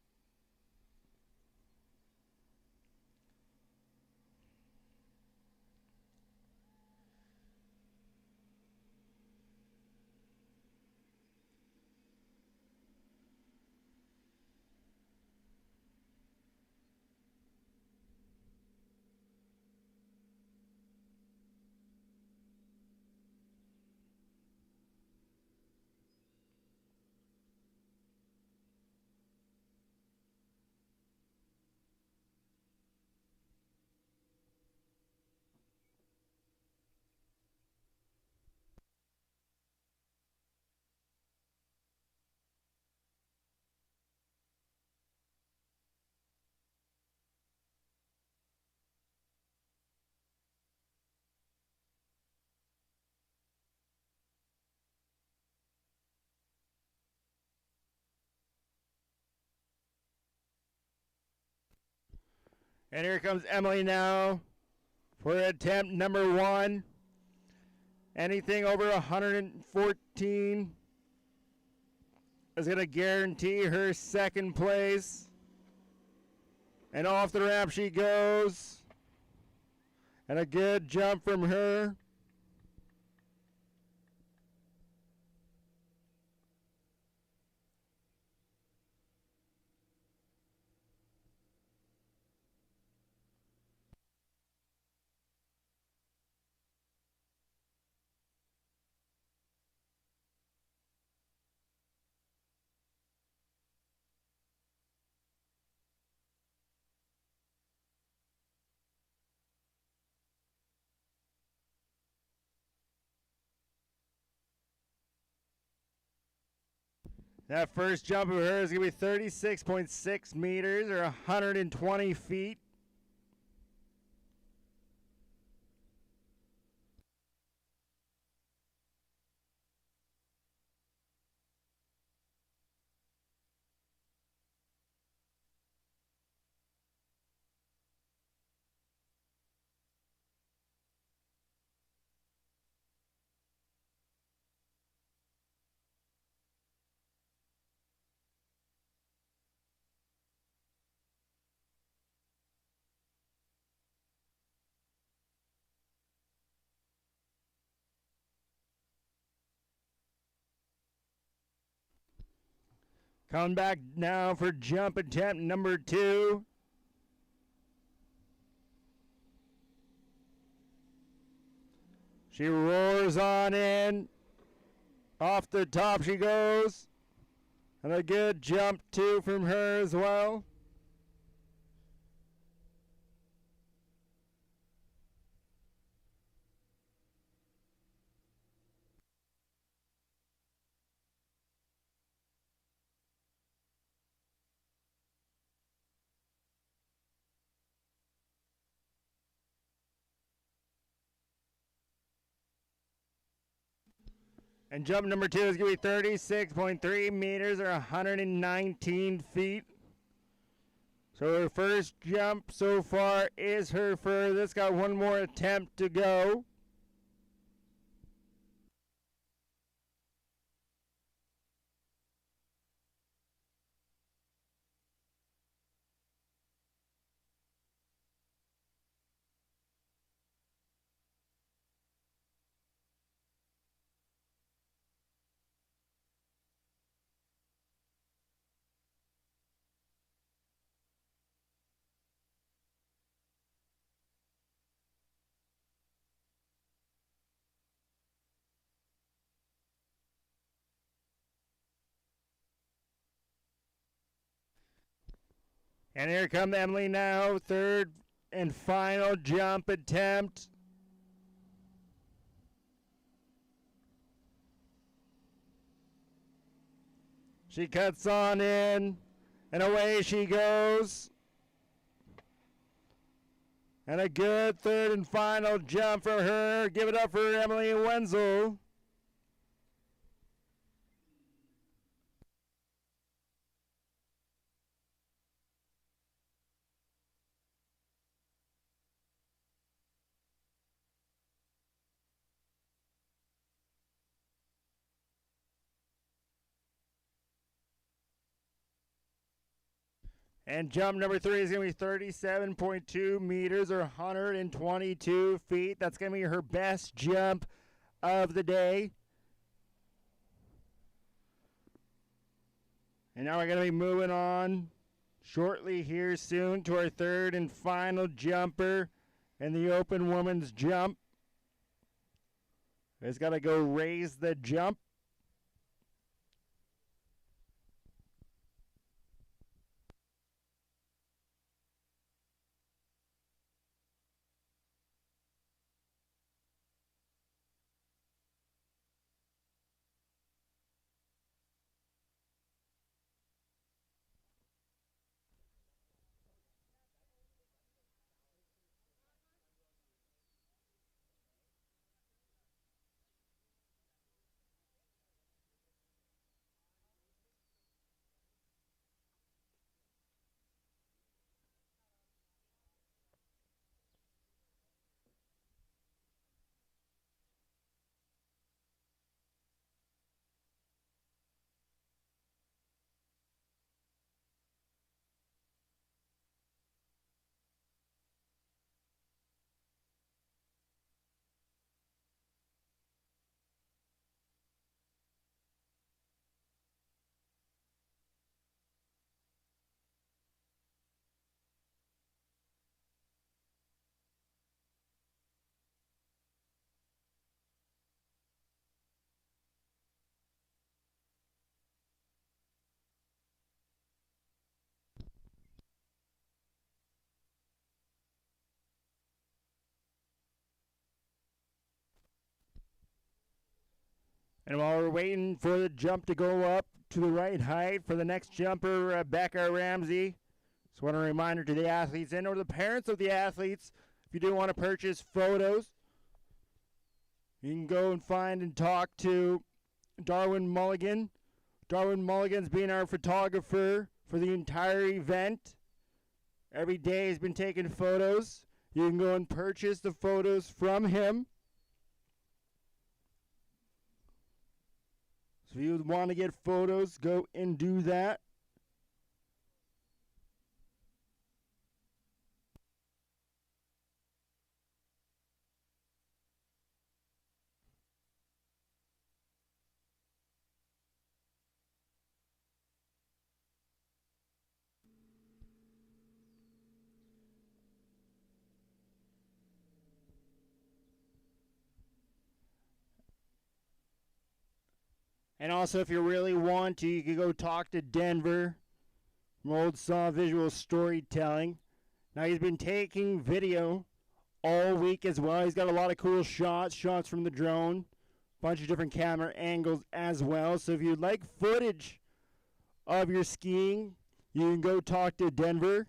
And here comes Emily now for attempt number 1. Anything over 114 is going to guarantee her second place. And off the ramp she goes. And a good jump from her. That first jump of hers is going to be 36.6 meters or 120 feet. Coming back now for jump attempt number 2. She roars on in. Off the top she goes. And a good jump too from her as well. And jump number 2 is going to be 36.3 meters or 119 feet. So her first jump so far is her furthest. Got one more attempt to go. And here comes Emily now, third and final jump attempt. She cuts on in, and away she goes. And a good third and final jump for her. Give it up for Emily Wenzel. And jump number 3 is going to be 37.2 meters or 122 feet. That's going to be her best jump of the day. And now we're going to be moving on shortly here soon to our third and final jumper in the open women's jump. It's got to go raise the jump. And while we're waiting for the jump to go up to the right height for the next jumper, Rebecca Ramsey, just want a reminder to the athletes and or the parents of the athletes, if you do want to purchase photos, you can go and find and talk to Darwin Mulligan. Darwin Mulligan's being our photographer for the entire event. Every day he's been taking photos. You can go and purchase the photos from him. So if you want to get photos, go and do that. And also, if you really want to, you can go talk to Denver from Old Saw Visual Storytelling. Now, he's been taking video all week as well. He's got a lot of cool shots from the drone, bunch of different camera angles as well. So if you'd like footage of your skiing, you can go talk to Denver.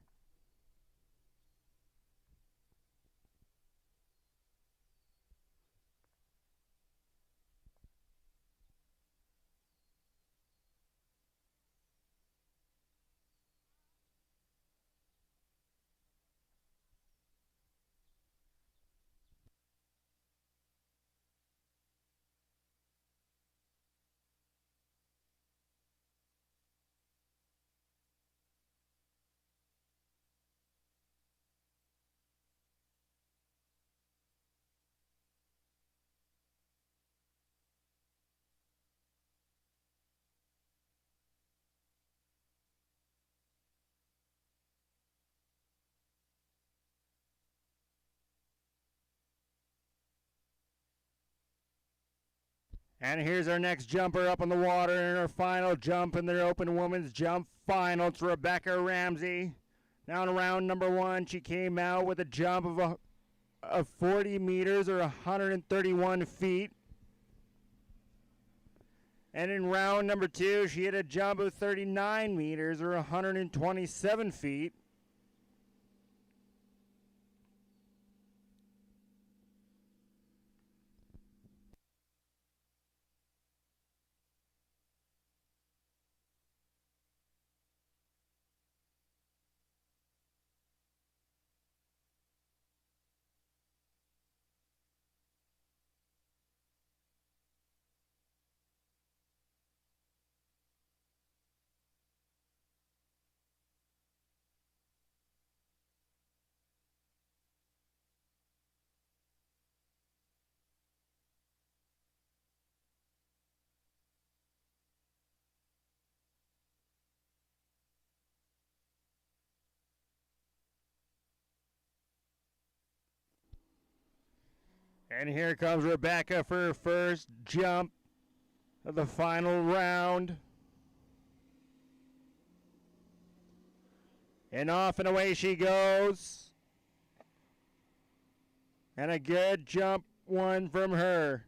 And here's our next jumper up on the water in her final jump in their open women's jump final. It's Rebecca Ramsey. Now in round number one, she came out with a jump of 40 meters or 131 feet. And in round number two, she had a jump of 39 meters or 127 feet. And here comes Rebecca for her first jump of the final round. And off and away she goes. And a good jump one from her.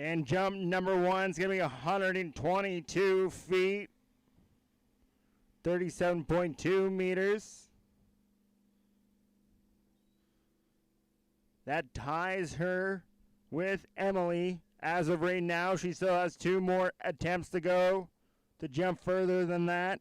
And jump number one is going to be 122 feet, 37.2 meters. That ties her with Emily. As of right now, she still has two more attempts to go to jump further than that.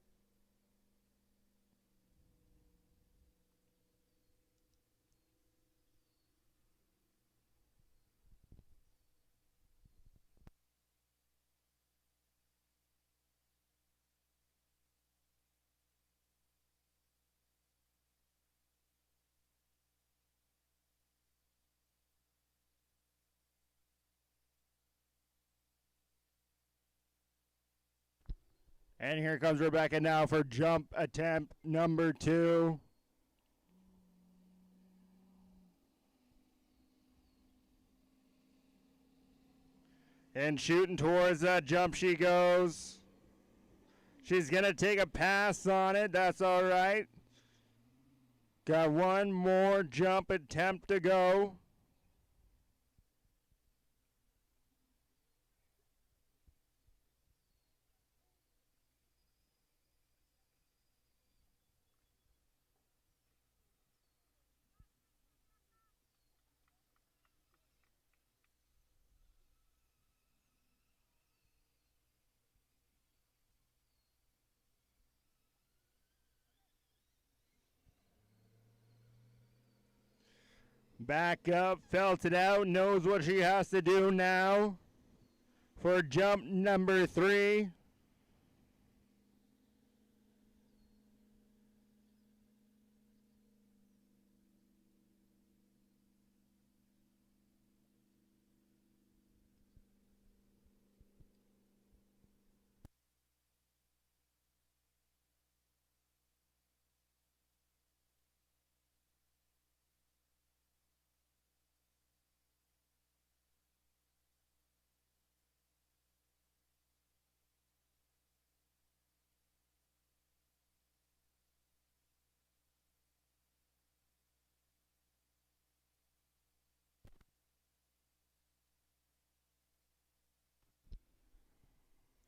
And here comes Rebecca now for jump attempt number 2. And shooting towards that jump she goes. She's going to take a pass on it. That's all right. Got one more jump attempt to go. Back up, felt it out, knows what she has to do now for jump number 3.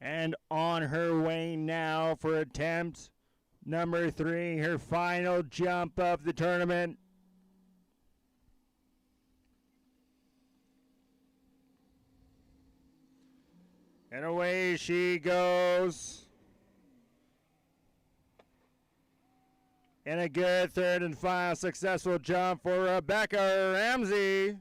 And on her way now for attempt number 3, her final jump of the tournament. And away she goes. And a good third and final successful jump for Rebecca Ramsey.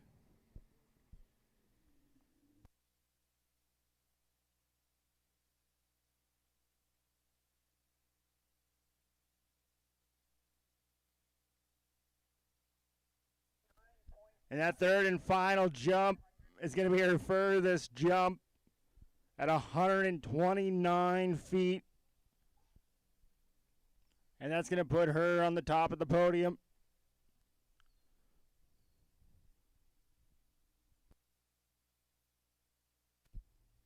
And that third and final jump is going to be her furthest jump at 129 feet. And that's going to put her on the top of the podium.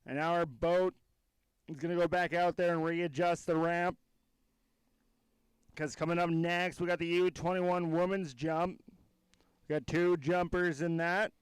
And now our boat is going to go back out there and readjust the ramp. Because coming up next, we got the U21 women's jump. We got 2 jumpers in that.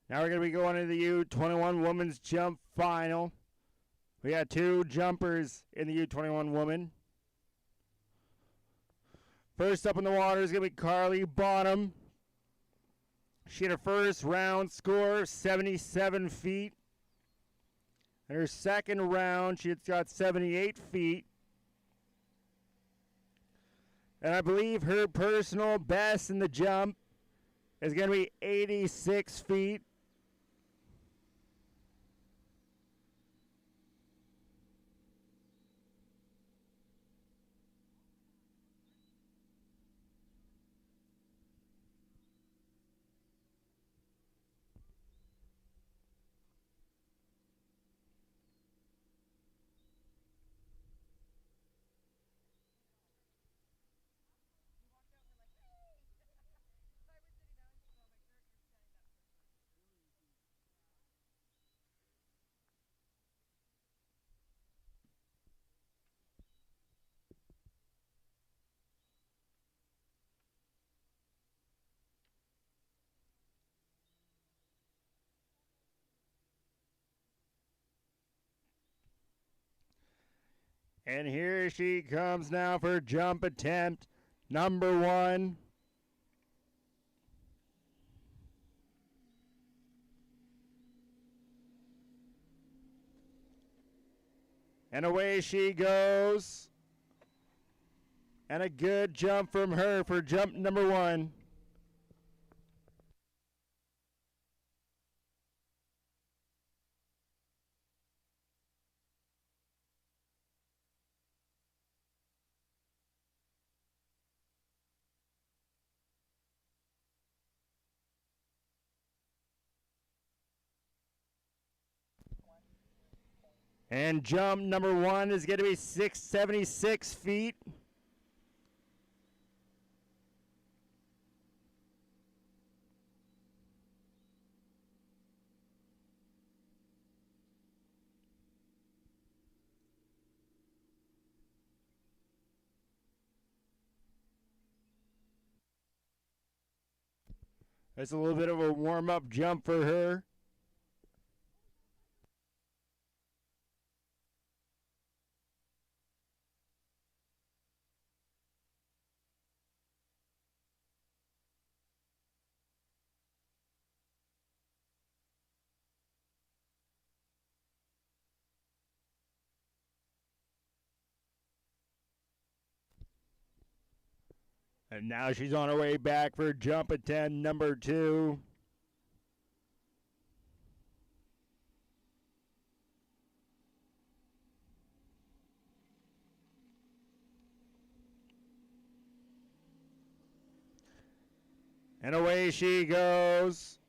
Now we're going to be going to the U21 women's jump final. We got two jumpers in the U21 woman. First up in the water is going to be Carly Bonham. She had her first round score, 77 feet. In her second round, she had got 78 feet. And I believe her personal best in the jump is going to be 86 feet. And here she comes now for jump attempt number 1. And away she goes. And a good jump from her for jump number 1. And jump number 1 is going to be 676 feet. That's a little bit of a warm-up jump for her. And now she's on her way back for jump attempt number 2. And away she goes.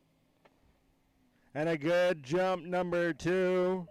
And a good jump number 2.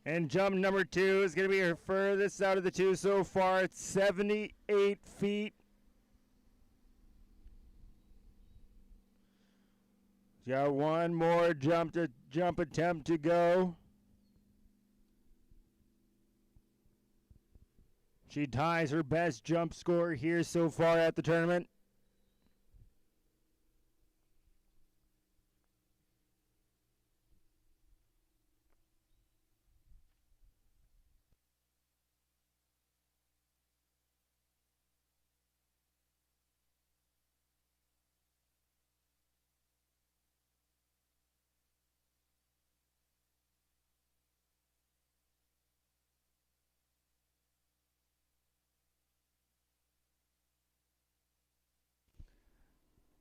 And jump number 2 is going to be her furthest out of the two so far. It's 78 feet. She's got one more jump attempt to go. She ties her best jump score here so far at the tournament.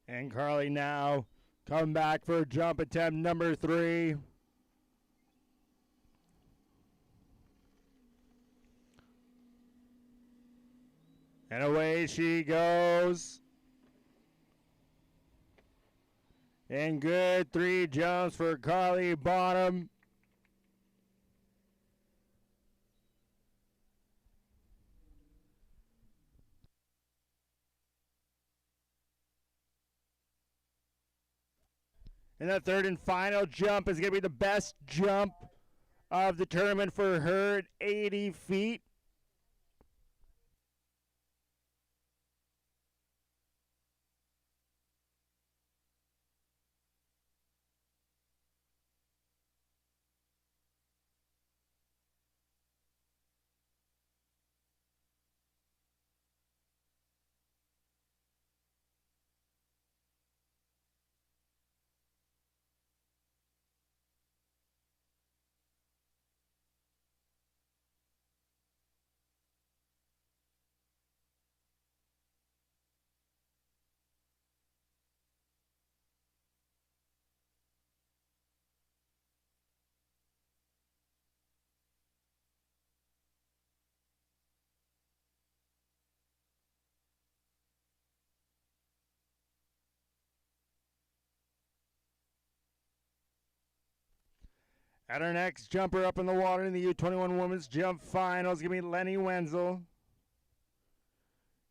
And Carly now come back for jump attempt number 3. And away she goes. And good 3 jumps for Carly Bonham. And the third and final jump is going to be the best jump of the tournament for her at 80 feet. At our next jumper up in the water in the U21 Women's Jump Finals, give me Lenny Wenzel.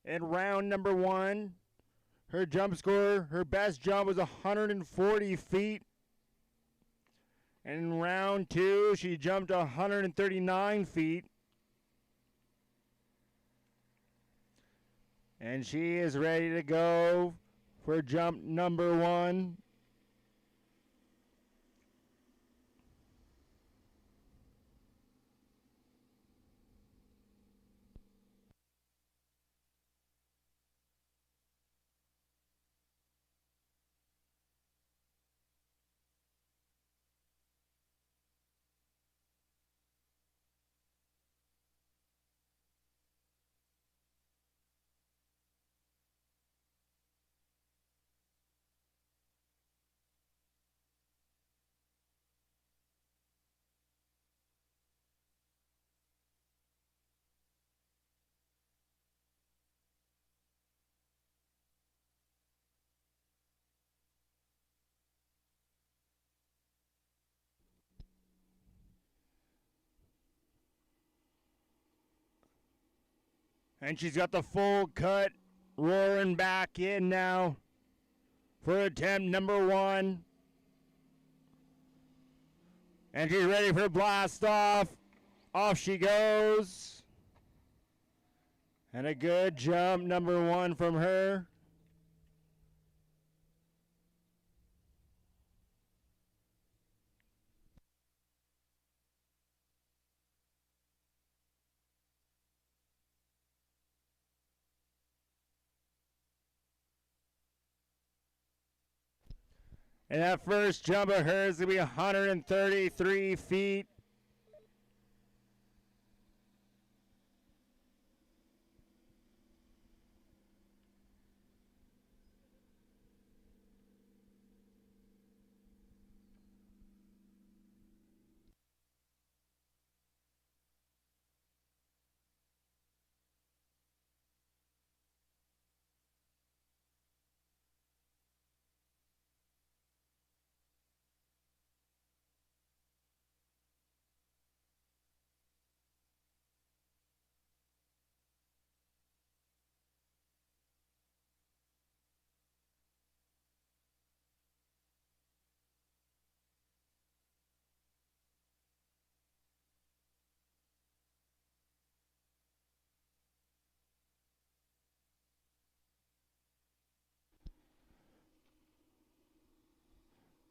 In round number 1, her jump score, her best jump was 140 feet. And in round 2, she jumped 139 feet. And she is ready to go for jump number 1. And she's got the full cut roaring back in now for attempt number 1. And she's ready for blast off. Off she goes. And a good jump, number 1 from her. And that first jump of hers is going to be 133 feet.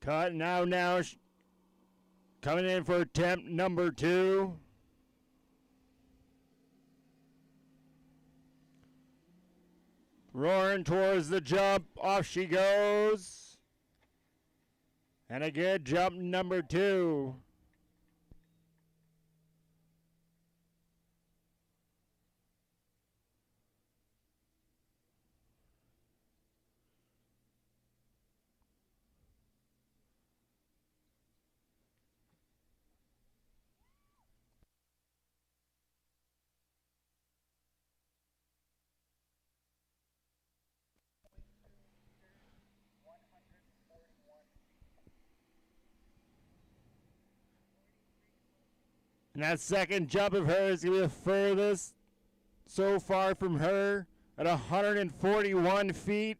Cut now, coming in for attempt number 2. Roaring towards the jump, off she goes. And a good jump number 2. And that second jump of hers is going to be the furthest so far from her at 141 feet.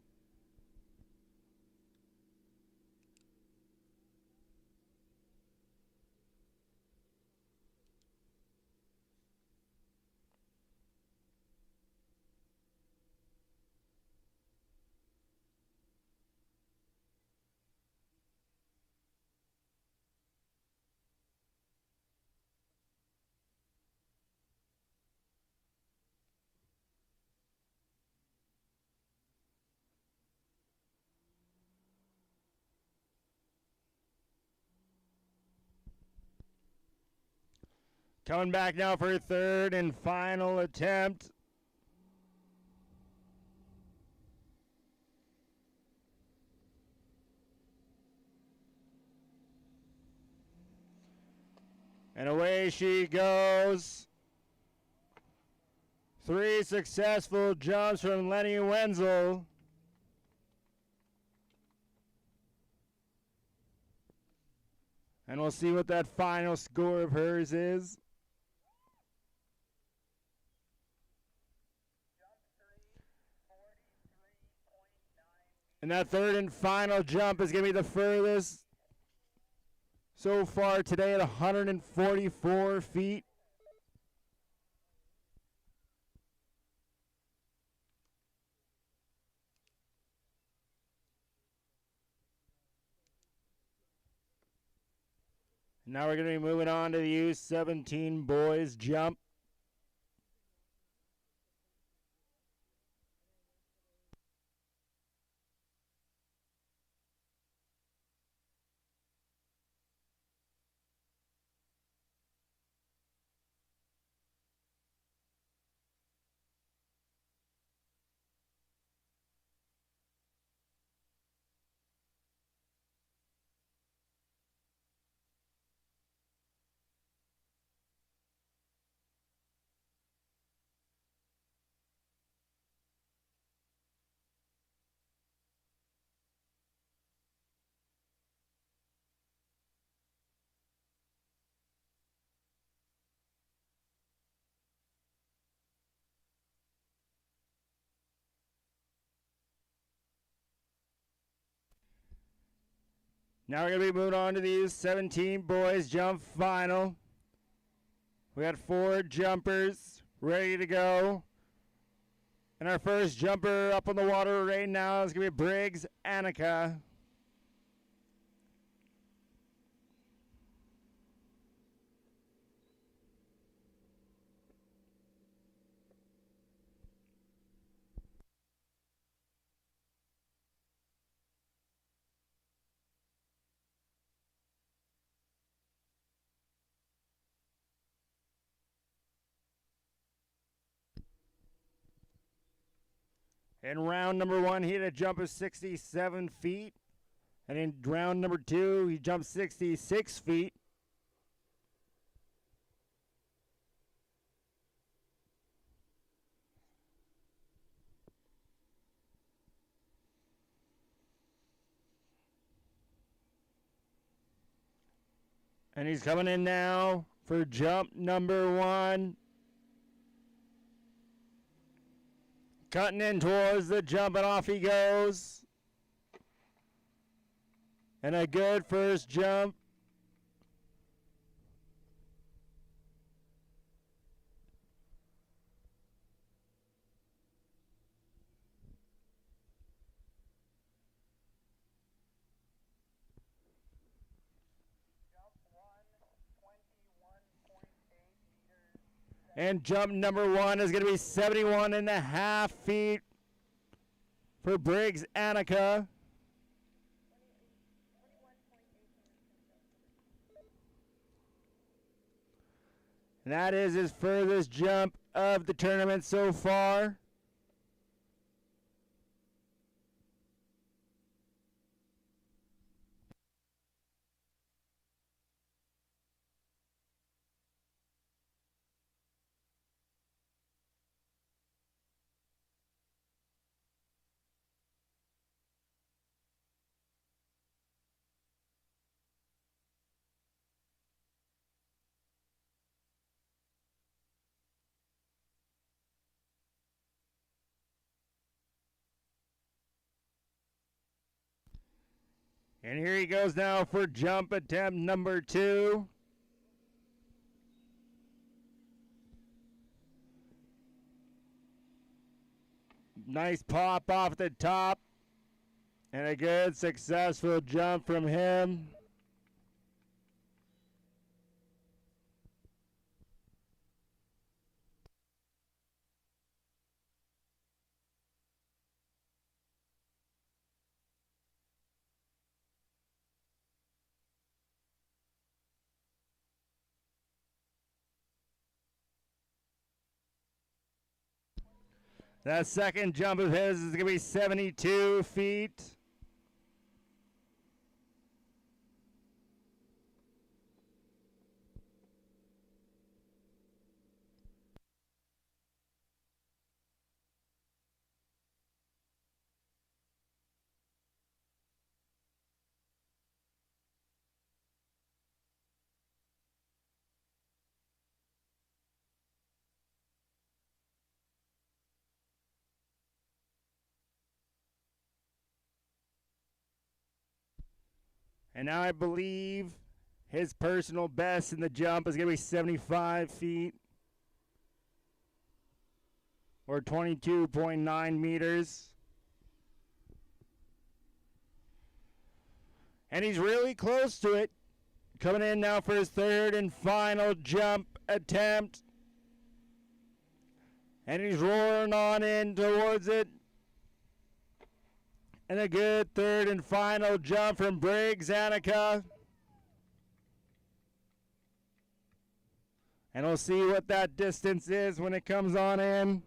Coming back now for her third and final attempt. And away she goes. 3 successful jumps from Lenny Wenzel. And we'll see what that final score of hers is. And that third and final jump is going to be the furthest so far today at 144 feet. Now we're going to be moving on to the U17 boys jump. Now we're going to be moving on to the U17 boys jump final. We got 4 jumpers ready to go. And our first jumper up on the water right now is going to be Briggs Annika. In round number 1, he had a jump of 67 feet. And in round number 2, he jumped 66 feet. And he's coming in now for jump number 1. Cutting in towards the jump, and off he goes. And a good first jump. And jump number 1 is going to be 71.5 feet for Briggs Annika. And that is his furthest jump of the tournament so far. And here he goes now for jump attempt number 2. Nice pop off the top. And a good successful jump from him. That second jump of his is going to be 72 feet. And now I believe his personal best in the jump is going to be 75 feet or 22.9 meters. And he's really close to it. Coming in now for his third and final jump attempt. And he's roaring on in towards it. And a good third and final jump from Briggs Annika. And we'll see what that distance is when it comes on in.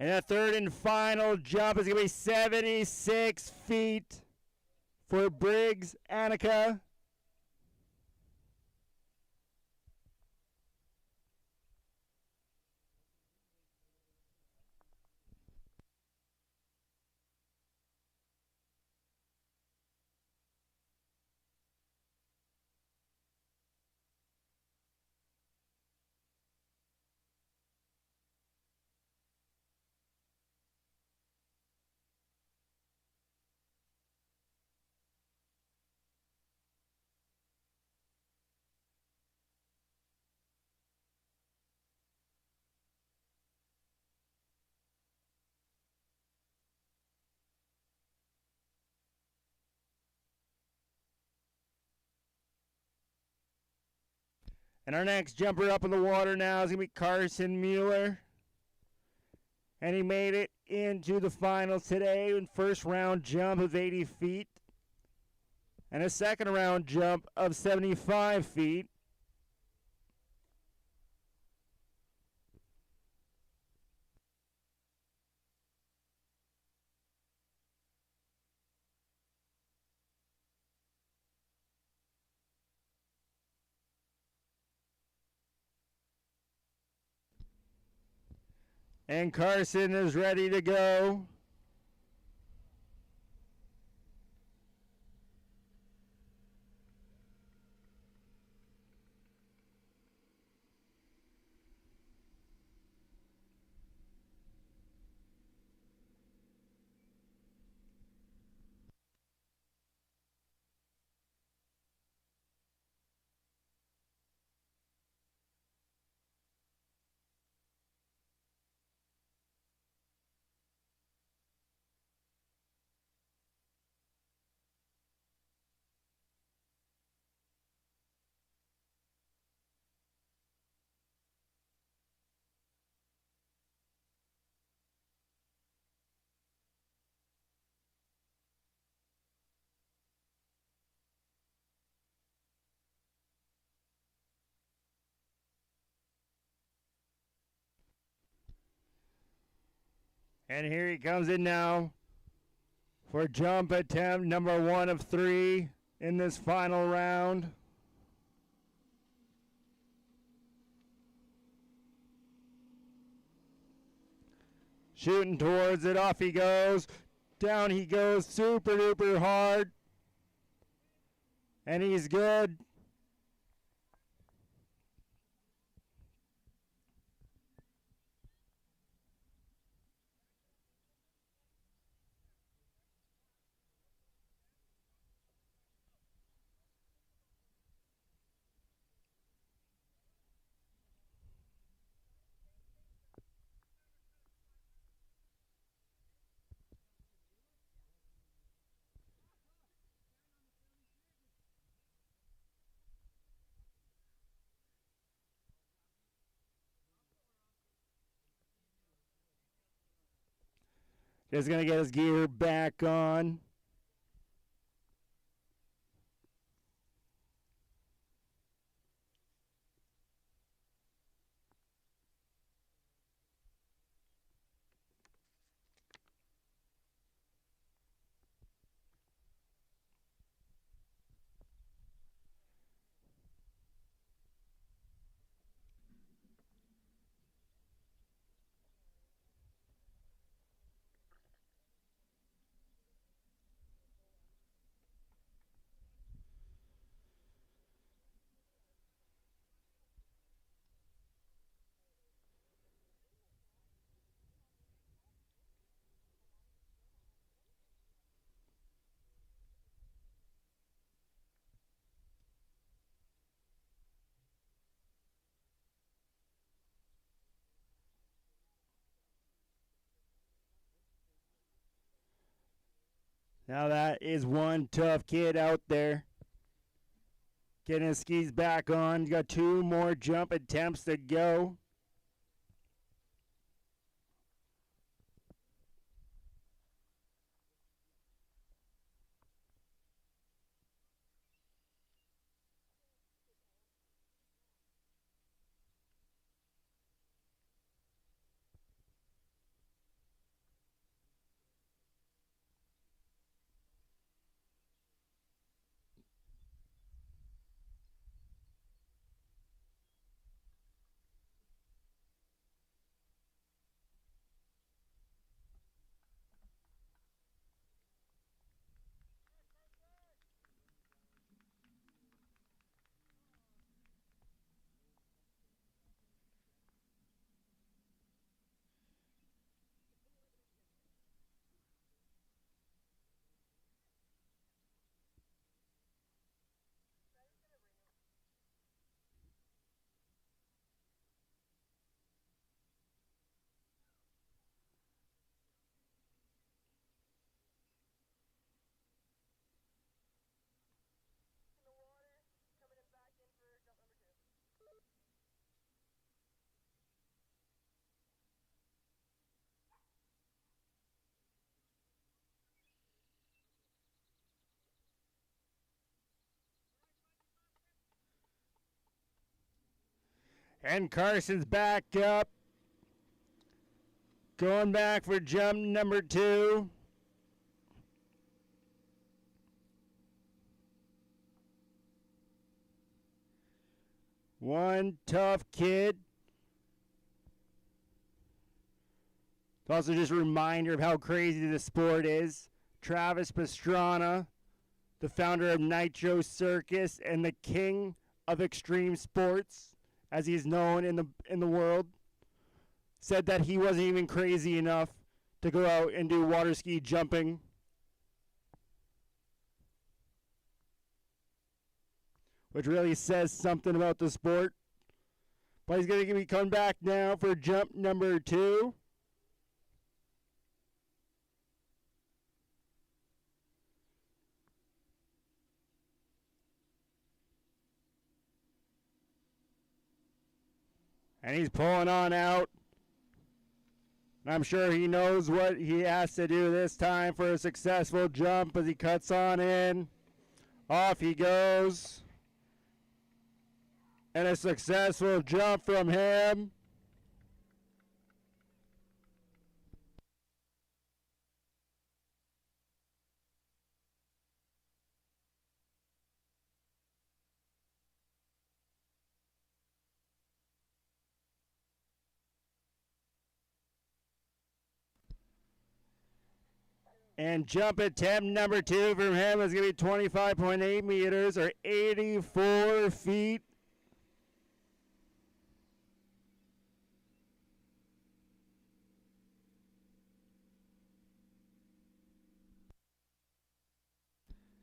And that third and final jump is going to be 76 feet for Briggs Annika. And our next jumper up in the water now is going to be Carson Mueller. And he made it into the finals today in first round jump of 80 feet. And a second round jump of 75 feet. And Carson is ready to go. And here he comes in now for jump attempt number 1 of 3 in this final round. Shooting towards it, off he goes. Down he goes, super duper hard. And he's good. Just going to get his gear back on. Now that is one tough kid out there. Getting his skis back on. He's got 2 more jump attempts to go. And Carson's back up. Going back for jump number 2. One tough kid. It's also just a reminder of how crazy the sport is. Travis Pastrana, the founder of Nitro Circus and the king of extreme sports, as he's known in the world, said that he wasn't even crazy enough to go out and do water ski jumping. Which really says something about the sport. But he's going to be coming back now for jump number 2. And he's pulling on out. I'm sure he knows what he has to do this time for a successful jump as he cuts on in. Off he goes. And a successful jump from him. And jump attempt number 2 from him is going to be 25.8 meters or 84 feet.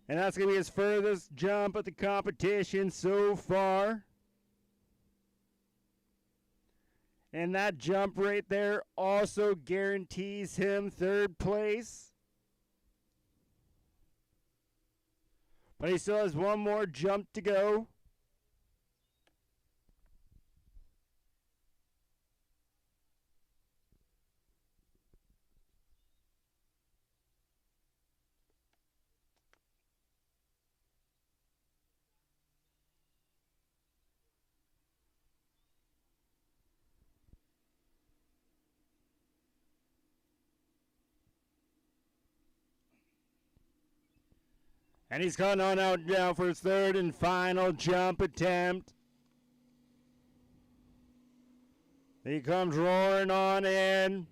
And that's going to be his furthest jump at the competition so far. And that jump right there also guarantees him 3rd place. But he still has one more jump to go. And he's coming on out now for his third and final jump attempt. He comes roaring on in,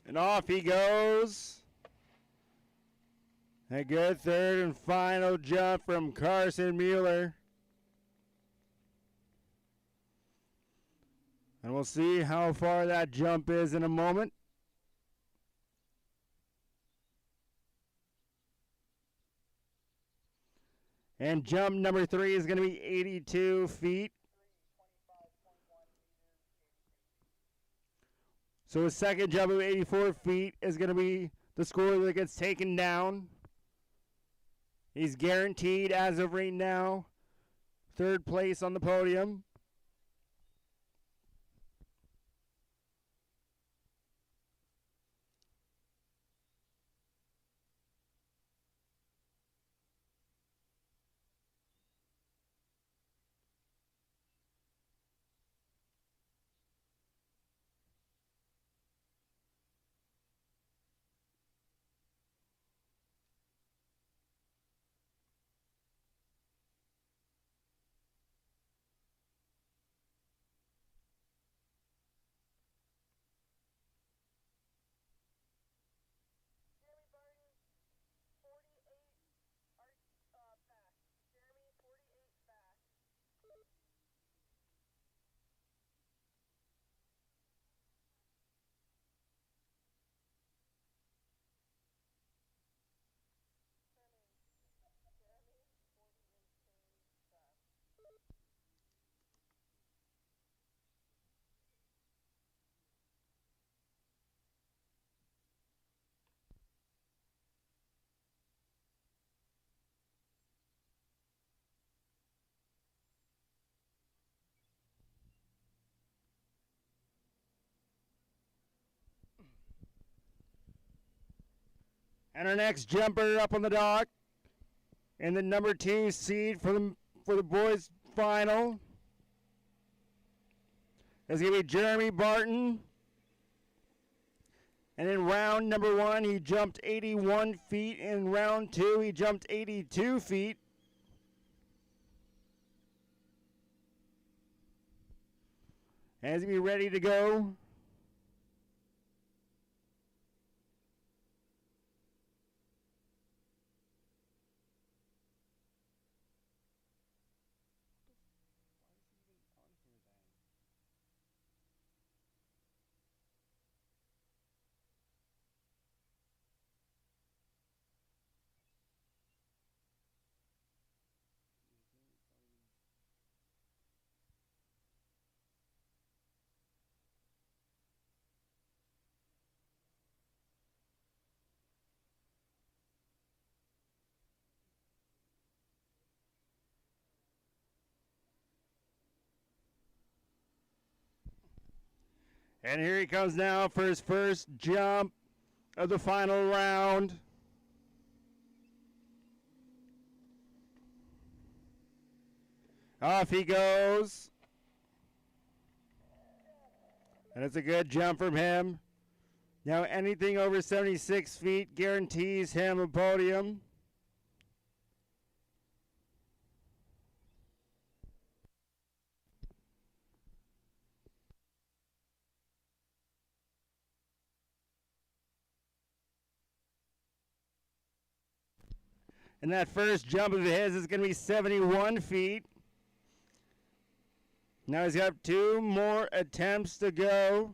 and off he goes. A good third and final jump from Carson Mueller. And we'll see how far that jump is in a moment. And jump number 3 is going to be 82 feet. So his second jump of 84 feet is going to be the score that gets taken down. He's guaranteed, as of right now, third place on the podium. And our next jumper up on the dock in the number 2 seed for the boys' final is going to be Jeremy Barton. And in round number 1, he jumped 81 feet. In round 2, he jumped 82 feet. And he's going to be ready to go. And here he comes now for his first jump of the final round. Off he goes. And it's a good jump from him. Now anything over 76 feet guarantees him a podium. And that first jump of his is going to be 71 feet. Now he's got 2 more attempts to go.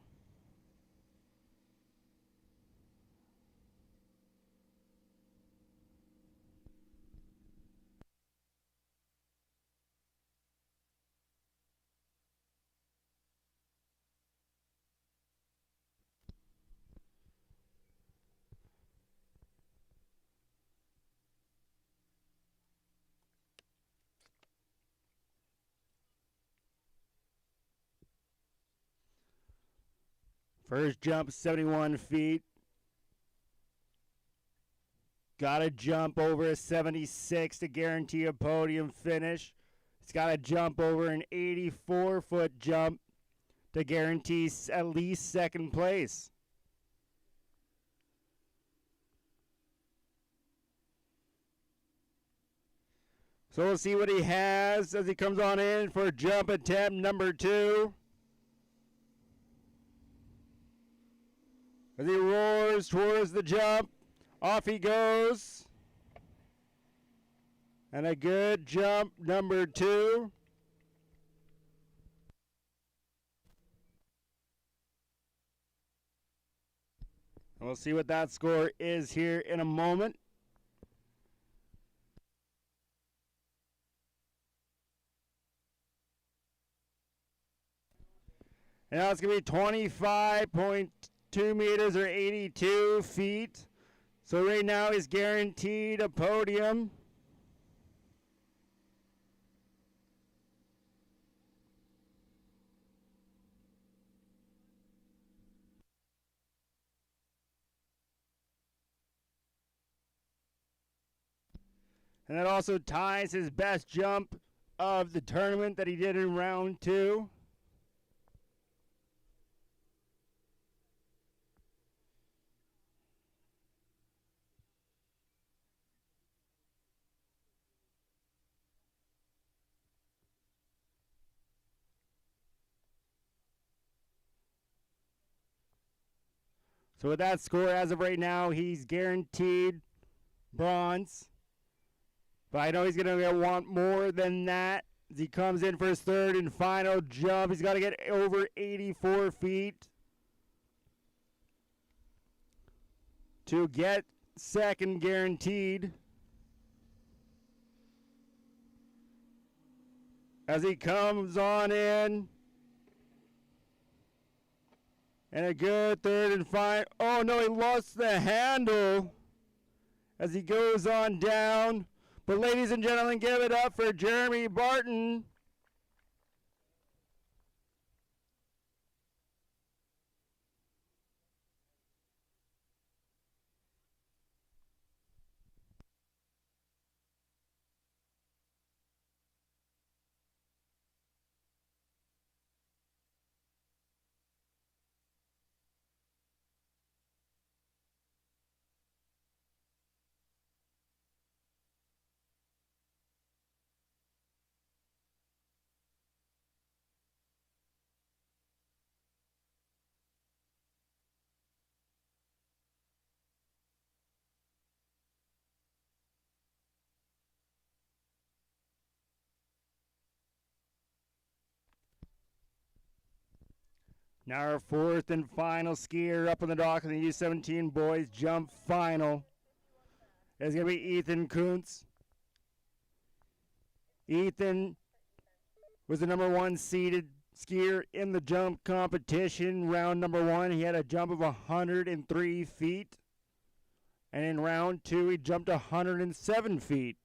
First jump, 71 feet. Got to jump over a 76 to guarantee a podium finish. He's got to jump over an 84-foot jump to guarantee at least second place. So we'll see what he has as he comes on in for jump attempt number 2. As he roars towards the jump, off he goes. And a good jump number 2. And we'll see what that score is here in a moment. And now it's going to be 25.2 meters or 82 feet. So right now he's guaranteed a podium. And that also ties his best jump of the tournament that he did in round 2. So with that score, as of right now, he's guaranteed bronze. But I know he's going to want more than that as he comes in for his third and final jump. He's got to get over 84 feet to get second guaranteed. As he comes on in. And a good third and final. Oh no, he lost the handle as he goes on down. But ladies and gentlemen, give it up for Jeremy Barton. Now our fourth and final skier up on the dock in the U17 boys jump final is going to be Ethan Kuntz. Ethan was the number 1 seeded skier in the jump competition. Round number 1, he had a jump of 103 feet. And in round 2, he jumped 107 feet.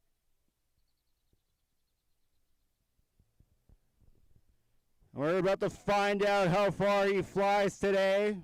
We're about to find out how far he flies today.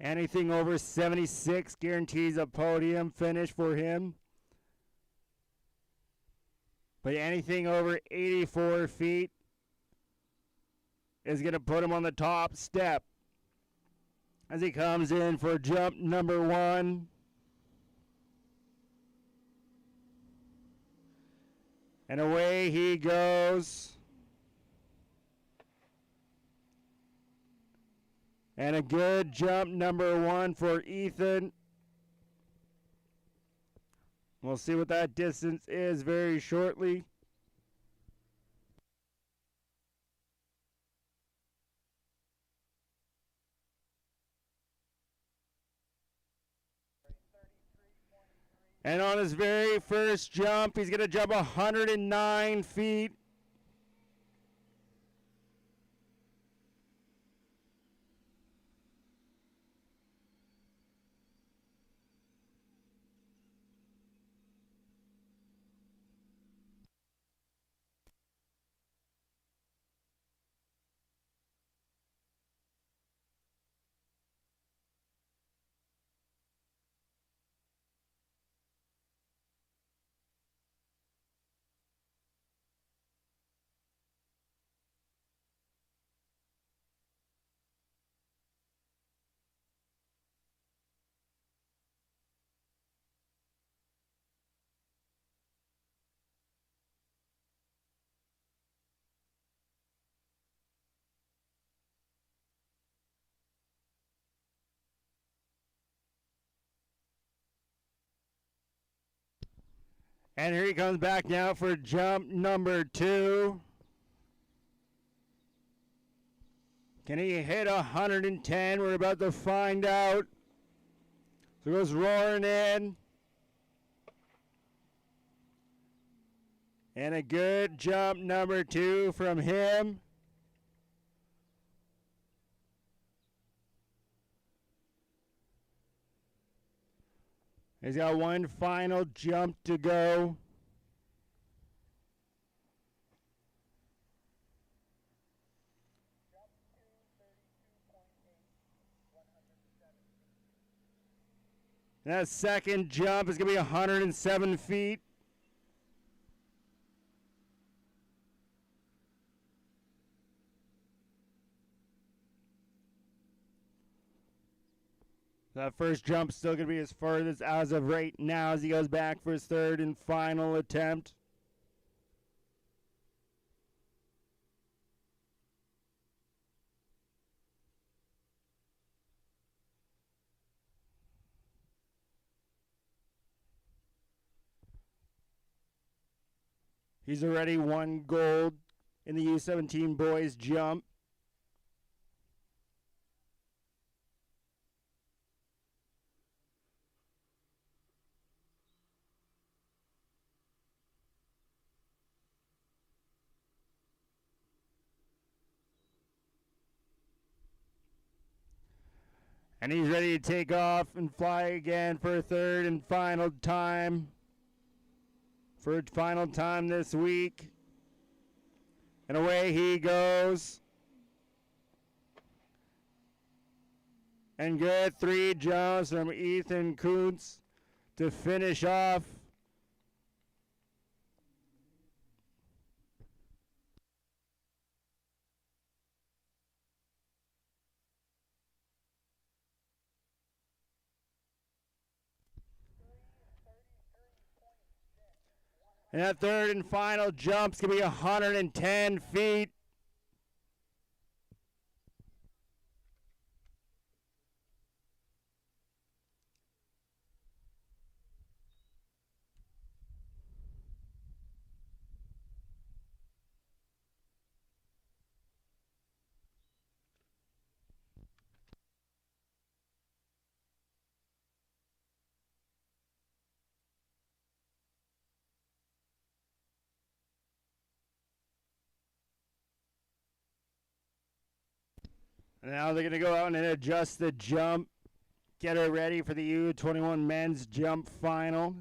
Anything over 76 guarantees a podium finish for him. But anything over 84 feet is going to put him on the top step as he comes in for jump number 1. And away he goes. And a good jump number 1 for Ethan. We'll see what that distance is very shortly. And on his very first jump, he's going to jump 109 feet. And here he comes back now for jump number 2. Can he hit 110? We're about to find out. So he goes roaring in. And a good jump number 2 from him. He's got one final jump to go. And that second jump is going to be 107 feet. That first jump still going to be his furthest as of right now as he goes back for his third and final attempt. He's already won gold in the U17 boys jump. And he's ready to take off and fly again for a third and final time. For a final time this week. And away he goes. And good 3 jumps from Ethan Kuntz to finish off. And that third and final jump's going to be 110 feet. Now they're going to go out and adjust the jump. Get her ready for the U21 men's jump final.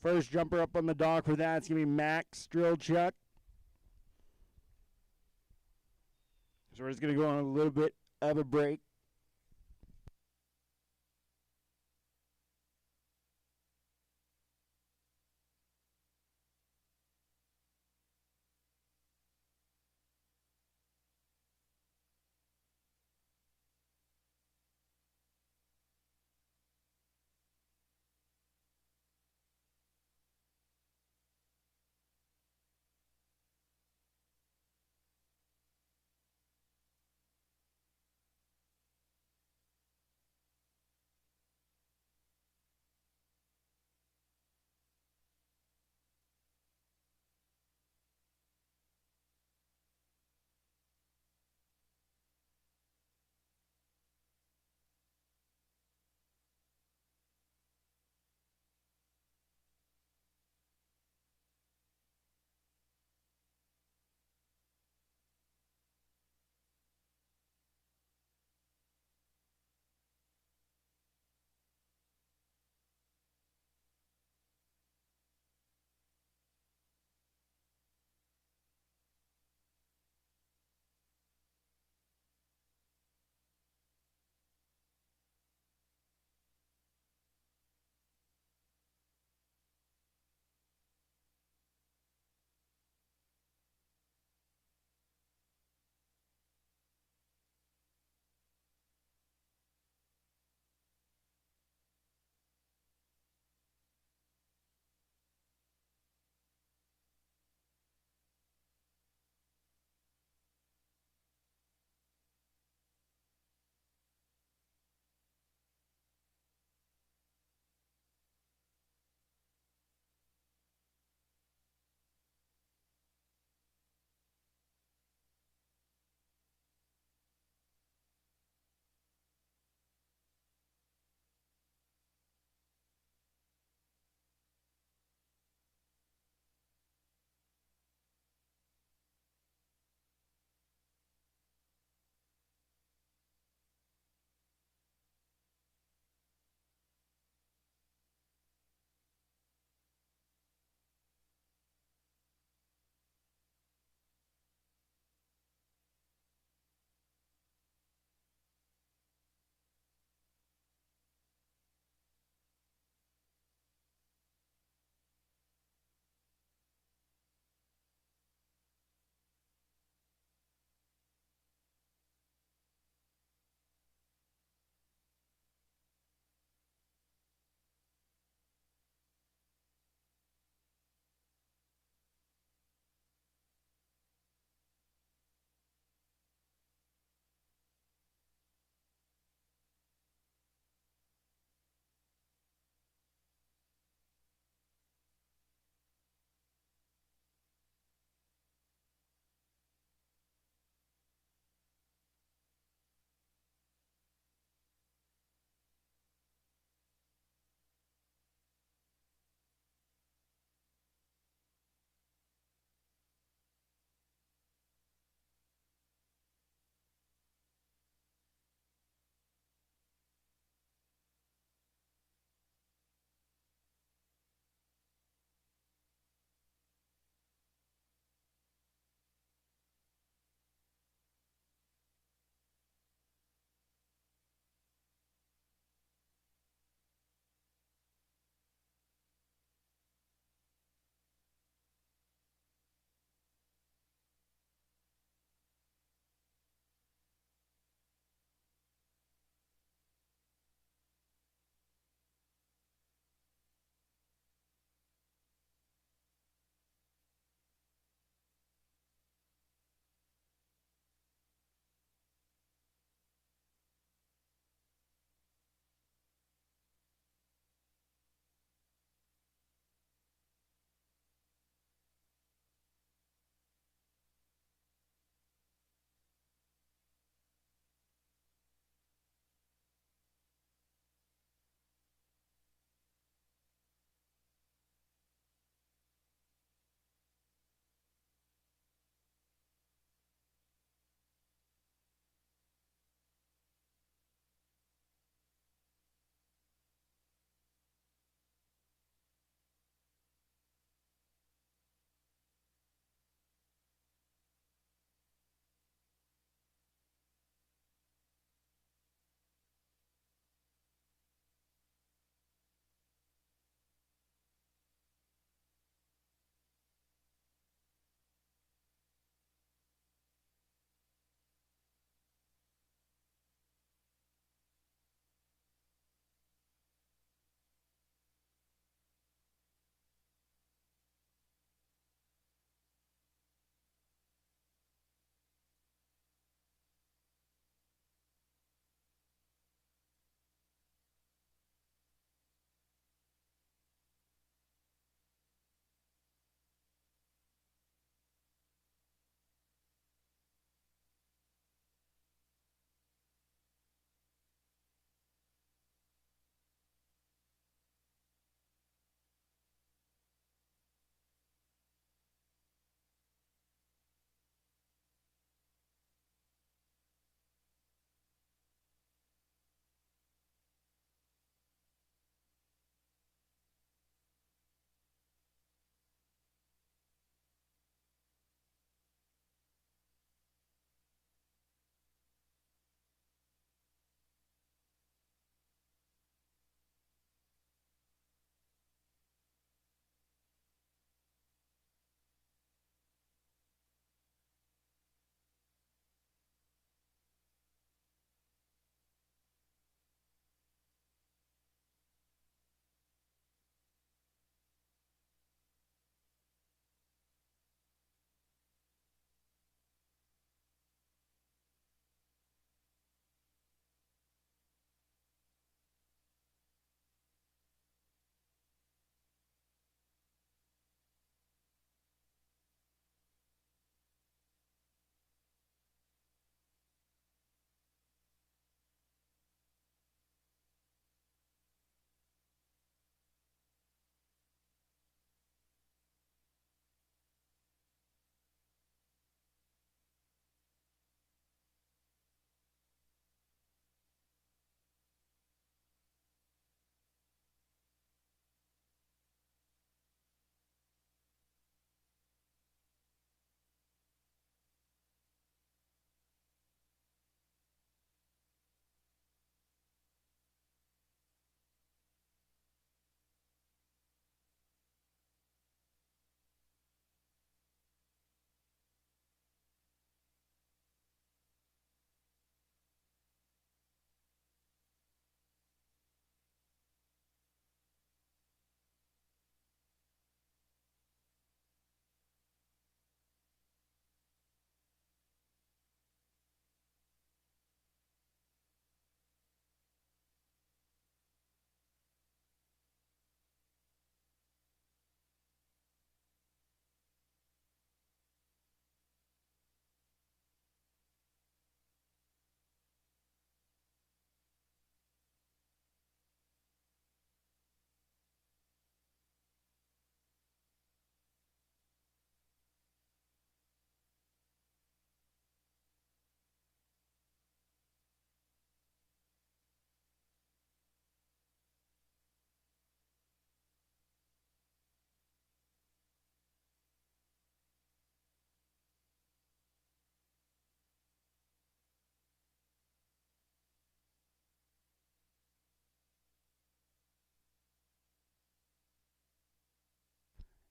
First jumper up on the dock for that is going to be Max Strilchuk. So we're just going to go on a little bit of a break.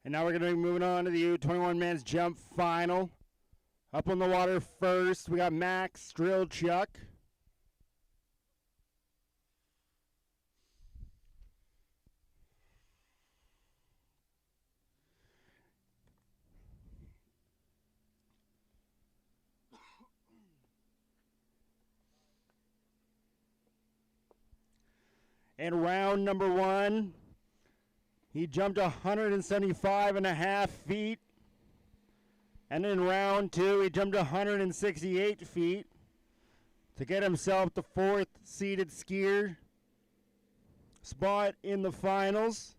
And now we're going to be moving on to the U21 men's jump final. Up on the water first, we got Max Strelchuk. And round number one, he jumped 175.5 feet. And in round two, he jumped 168 feet to get himself the fourth seeded skier spot in the finals.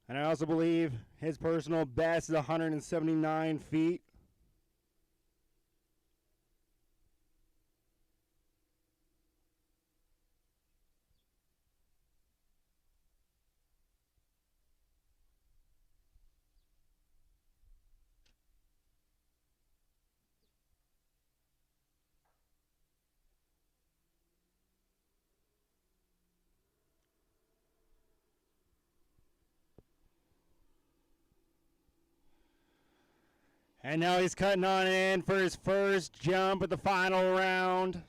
And I also believe his personal best is 179 feet. And now he's cutting on in for his first jump at the final round.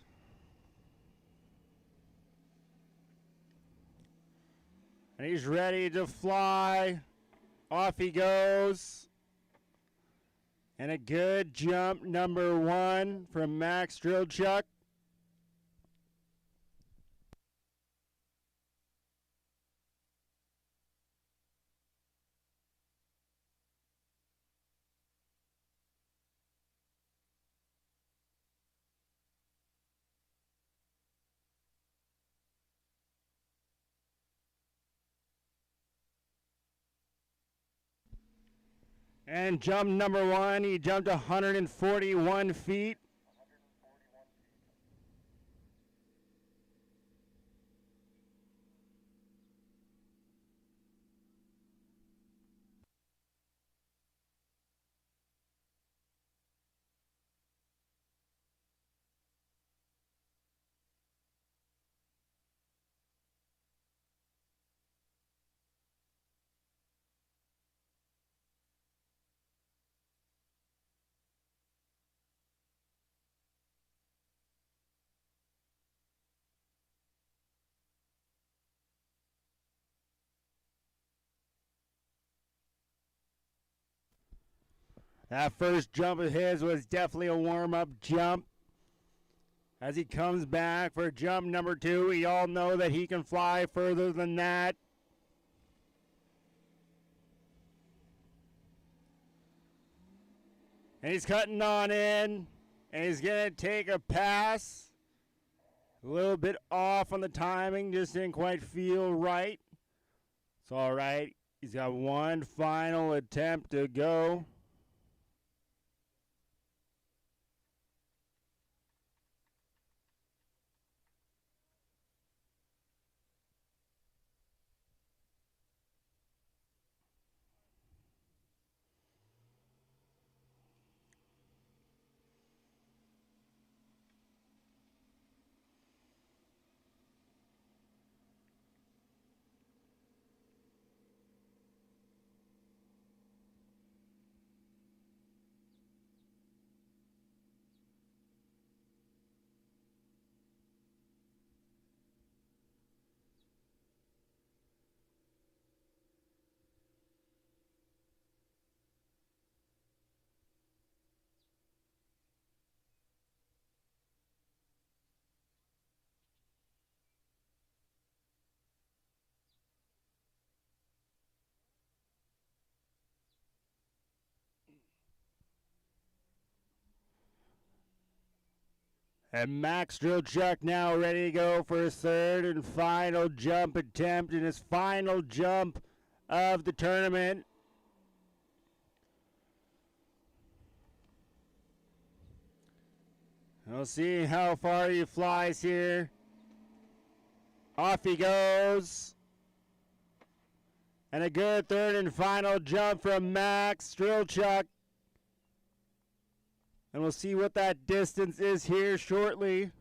And he's ready to fly. Off he goes. And a good jump, number one, from Max Strelchuk. And jump number one, he jumped 141 feet. That first jump of his was definitely a warm-up jump. As he comes back for jump number two, we all know that he can fly further than that. And he's cutting on in, and he's going to take a pass. A little bit off on the timing, just didn't quite feel right. It's all right. He's got one final attempt to go. And Max Strelchuk now ready to go for his third and final jump attempt in his final jump of the tournament. We'll see how far he flies here. Off he goes. And a good third and final jump from Max Strelchuk. And we'll see what that distance is here shortly.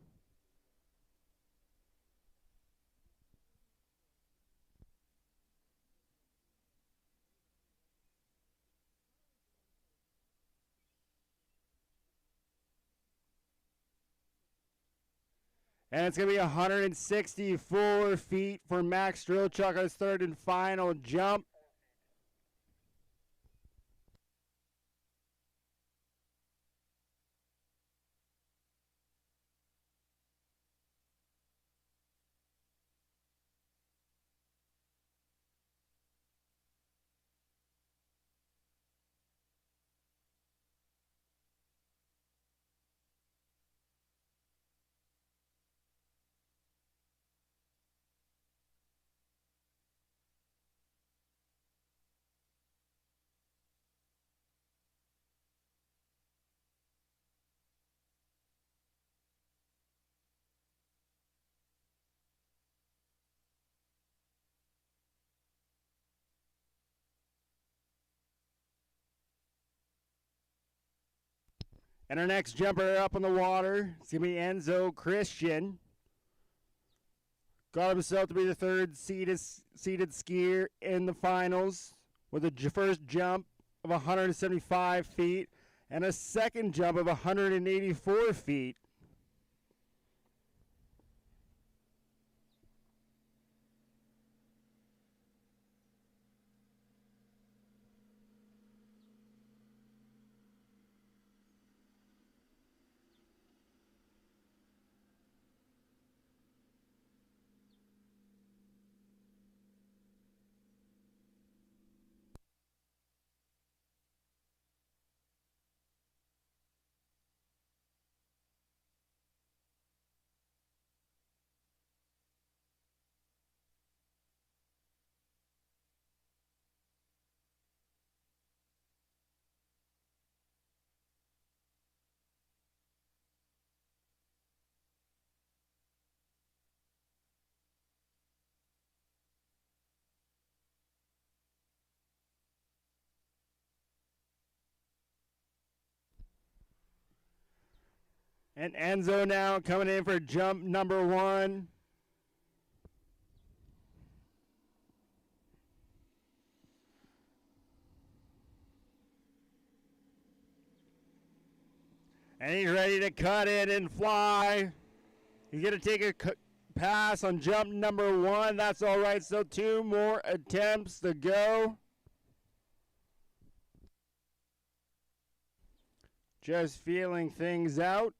And it's going to be 164 feet for Max Strelchuk on his third and final jump. And our next jumper up on the water is going to be Enzo Christian. Got himself to be the third seeded skier in the finals with a first jump of 175 feet and a second jump of 184 feet. And Enzo now coming in for jump number one. And he's ready to cut it and fly. He's going to take a pass on jump number one. That's all right. So 2 more attempts to go. Just feeling things out.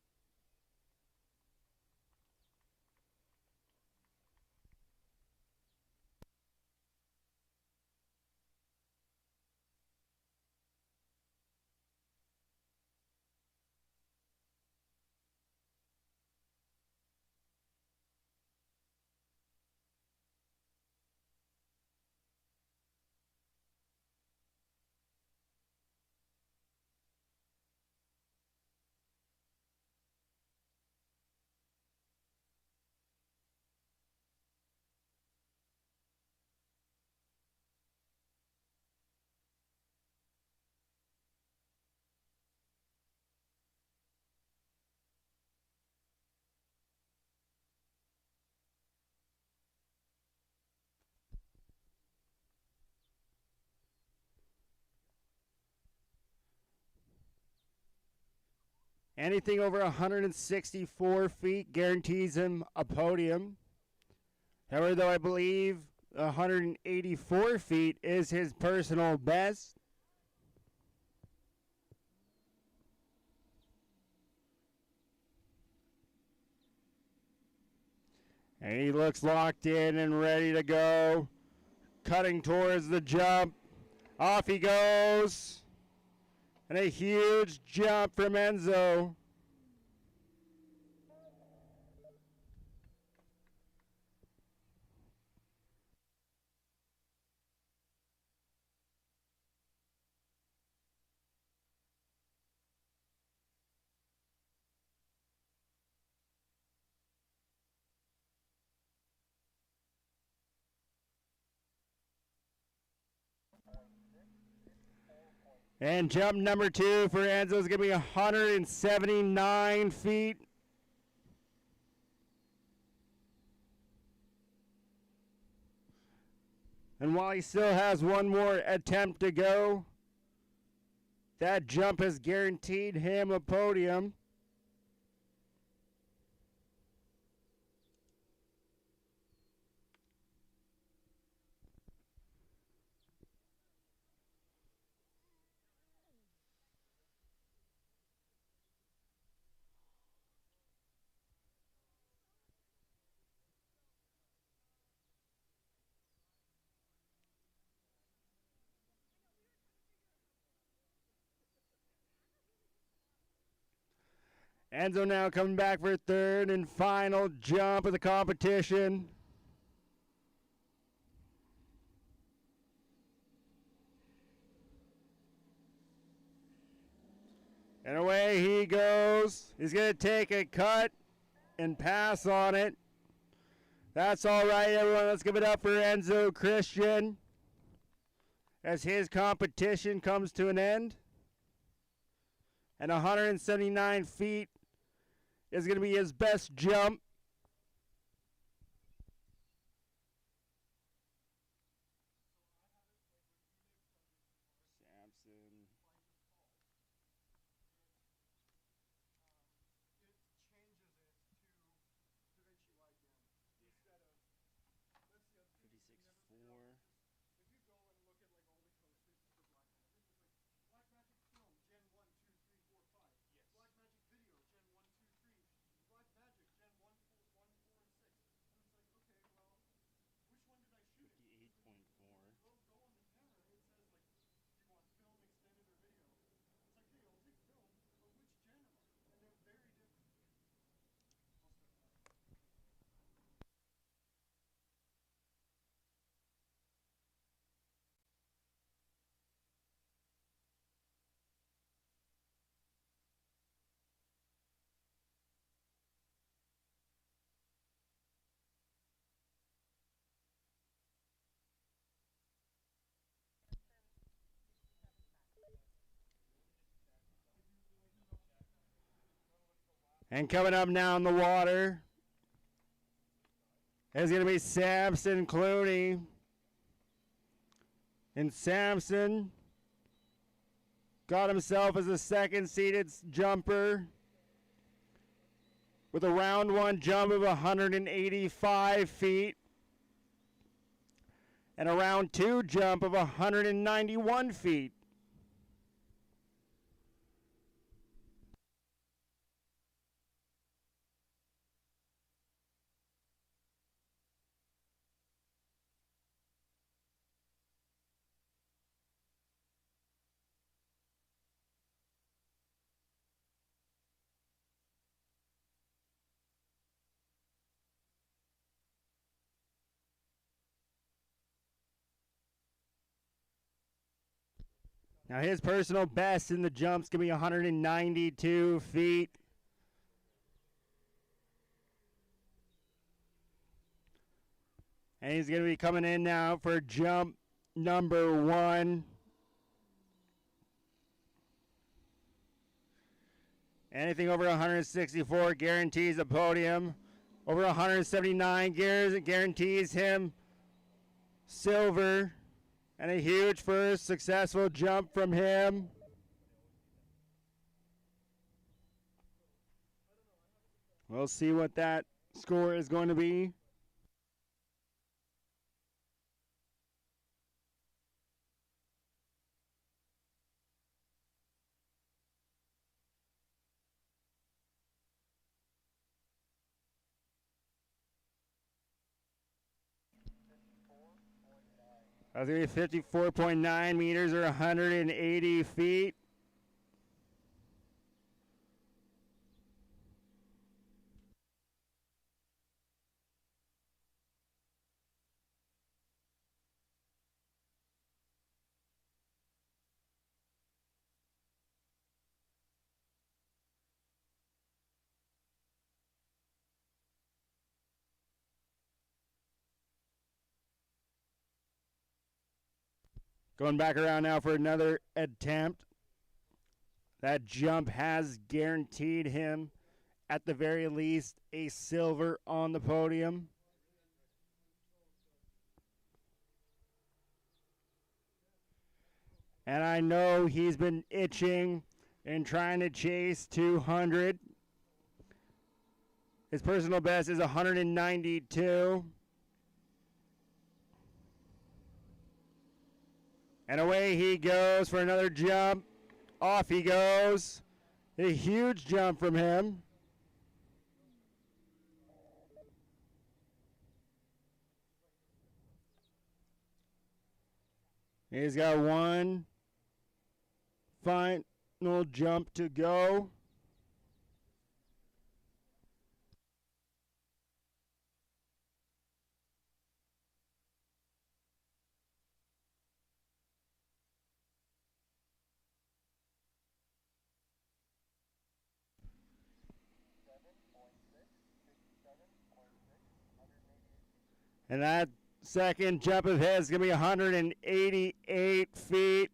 Anything over 164 feet guarantees him a podium. However, though, I believe 184 feet is his personal best. And he looks locked in and ready to go. Cutting towards the jump. Off he goes. And a huge jump from Enzo. And jump number 2 for Enzo is going to be 179 feet. And while he still has one more attempt to go, that jump has guaranteed him a podium. Enzo now coming back for third and final jump of the competition. And away he goes. He's going to take a cut and pass on it. That's all right, everyone. Let's give it up for Enzo Christian as his competition comes to an end. And 179 feet is going to be his best jump. And coming up now in the water is going to be Samson Clooney. And Samson got himself as a second-seeded jumper with a round 1 jump of 185 feet and a round 2 jump of 191 feet. Now his personal best in the jump's going to be 192 feet. And he's going to be coming in now for jump number 1. Anything over 164 guarantees a podium. Over 179 guarantees him silver. And a huge first successful jump from him. We'll see what that score is going to be. That's going to be 54.9 meters or 180 feet. Going back around now for another attempt. That jump has guaranteed him, at the very least, a silver on the podium. And I know he's been itching and trying to chase 200. His personal best is 192. And away he goes for another jump. Off he goes. A huge jump from him. He's got one final jump to go. And that second jump of his is going to be 188 feet.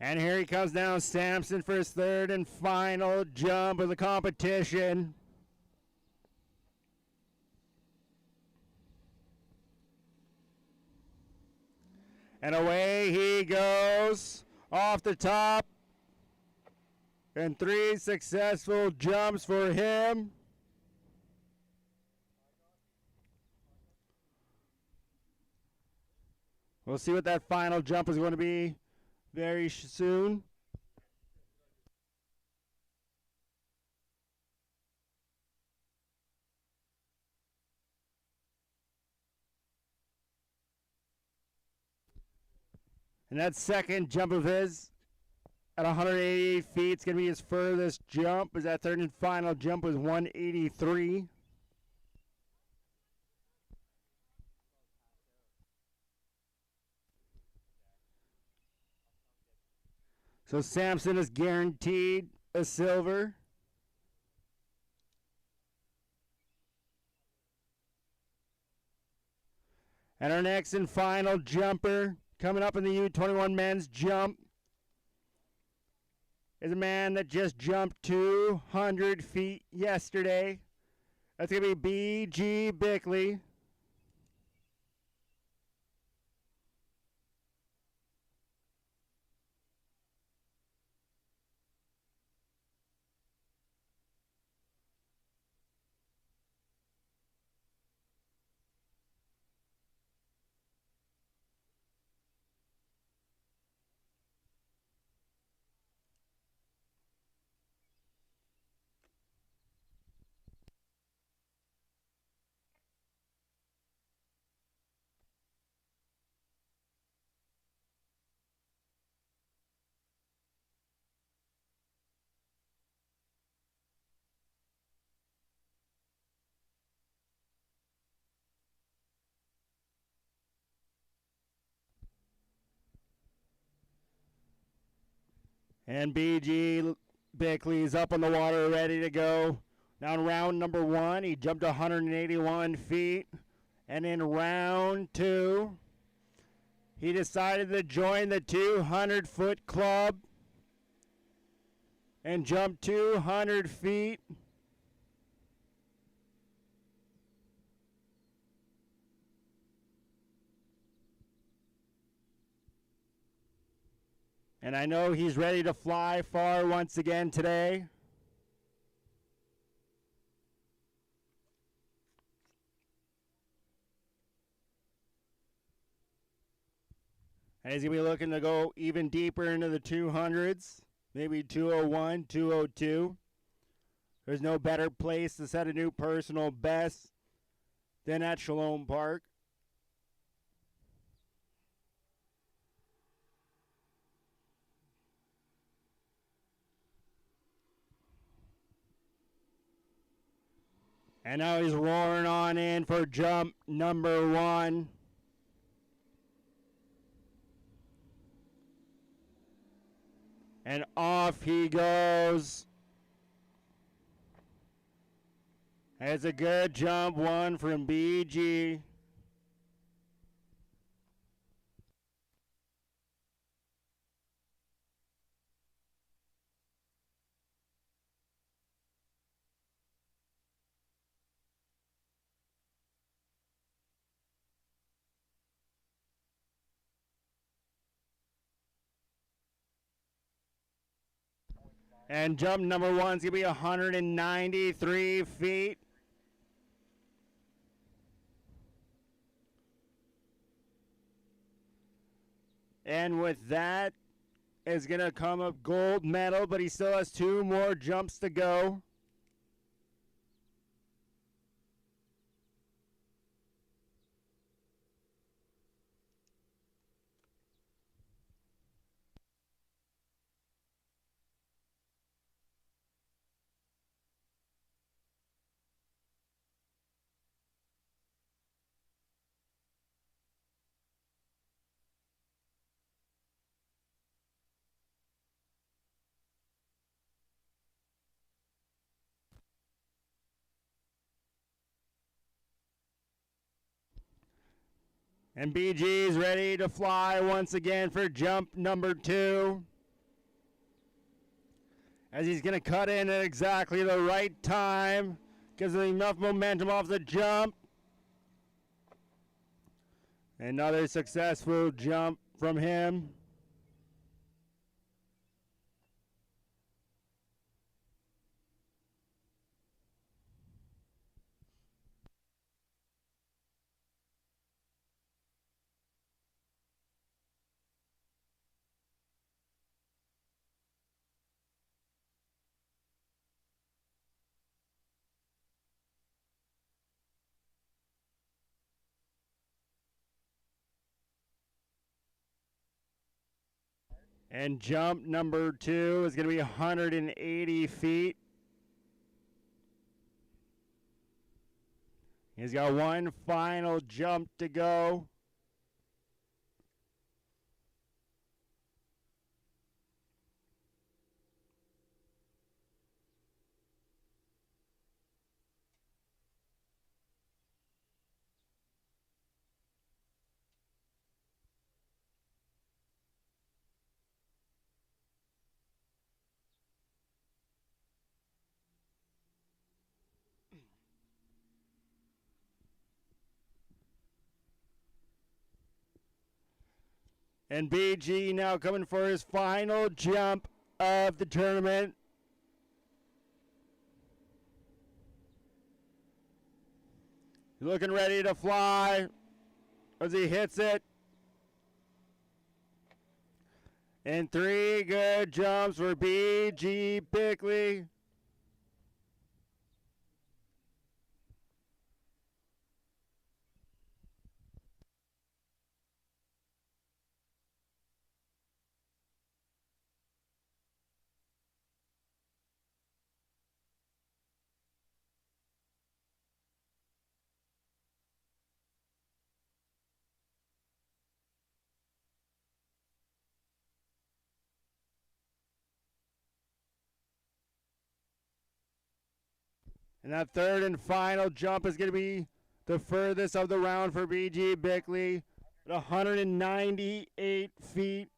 And here he comes down, Sampson, for his third and final jump of the competition. And away he goes off the top. And 3 successful jumps for him. We'll see what that final jump is going to be very soon. And that second jump of his at 188 feet, it's going to be his furthest jump, as that third and final jump was 183. So Sampson is guaranteed a silver. And our next and final jumper coming up in the U21 men's jump is a man that just jumped 200 feet yesterday. That's going to be B.G. Bickley. And B.G. Bickley's up on the water, ready to go. Now in round number 1, he jumped 181 feet. And in round 2, he decided to join the 200-foot club and jump 200 feet. And I know he's ready to fly far once again today. And he's going to be looking to go even deeper into the 200s, maybe 201, 202. There's no better place to set a new personal best then at Shalom Park. And now he's roaring on in for jump number 1. And off he goes. It's a good jump 1 from BG. And jump number 1 is going to be 193 feet. And with that is going to come a gold medal, but he still has 2 more jumps to go. And BG is ready to fly once again for jump number 2. As he's going to cut in at exactly the right time. Gives him enough momentum off the jump. Another successful jump from him. And jump number 2 is going to be 180 feet. He's got 1 final jump to go. And BG now coming for his final jump of the tournament. Looking ready to fly as he hits it. And 3 good jumps for BG Bickley. And that 3rd and final jump is going to be the furthest of the round for BG Bickley at 198 feet.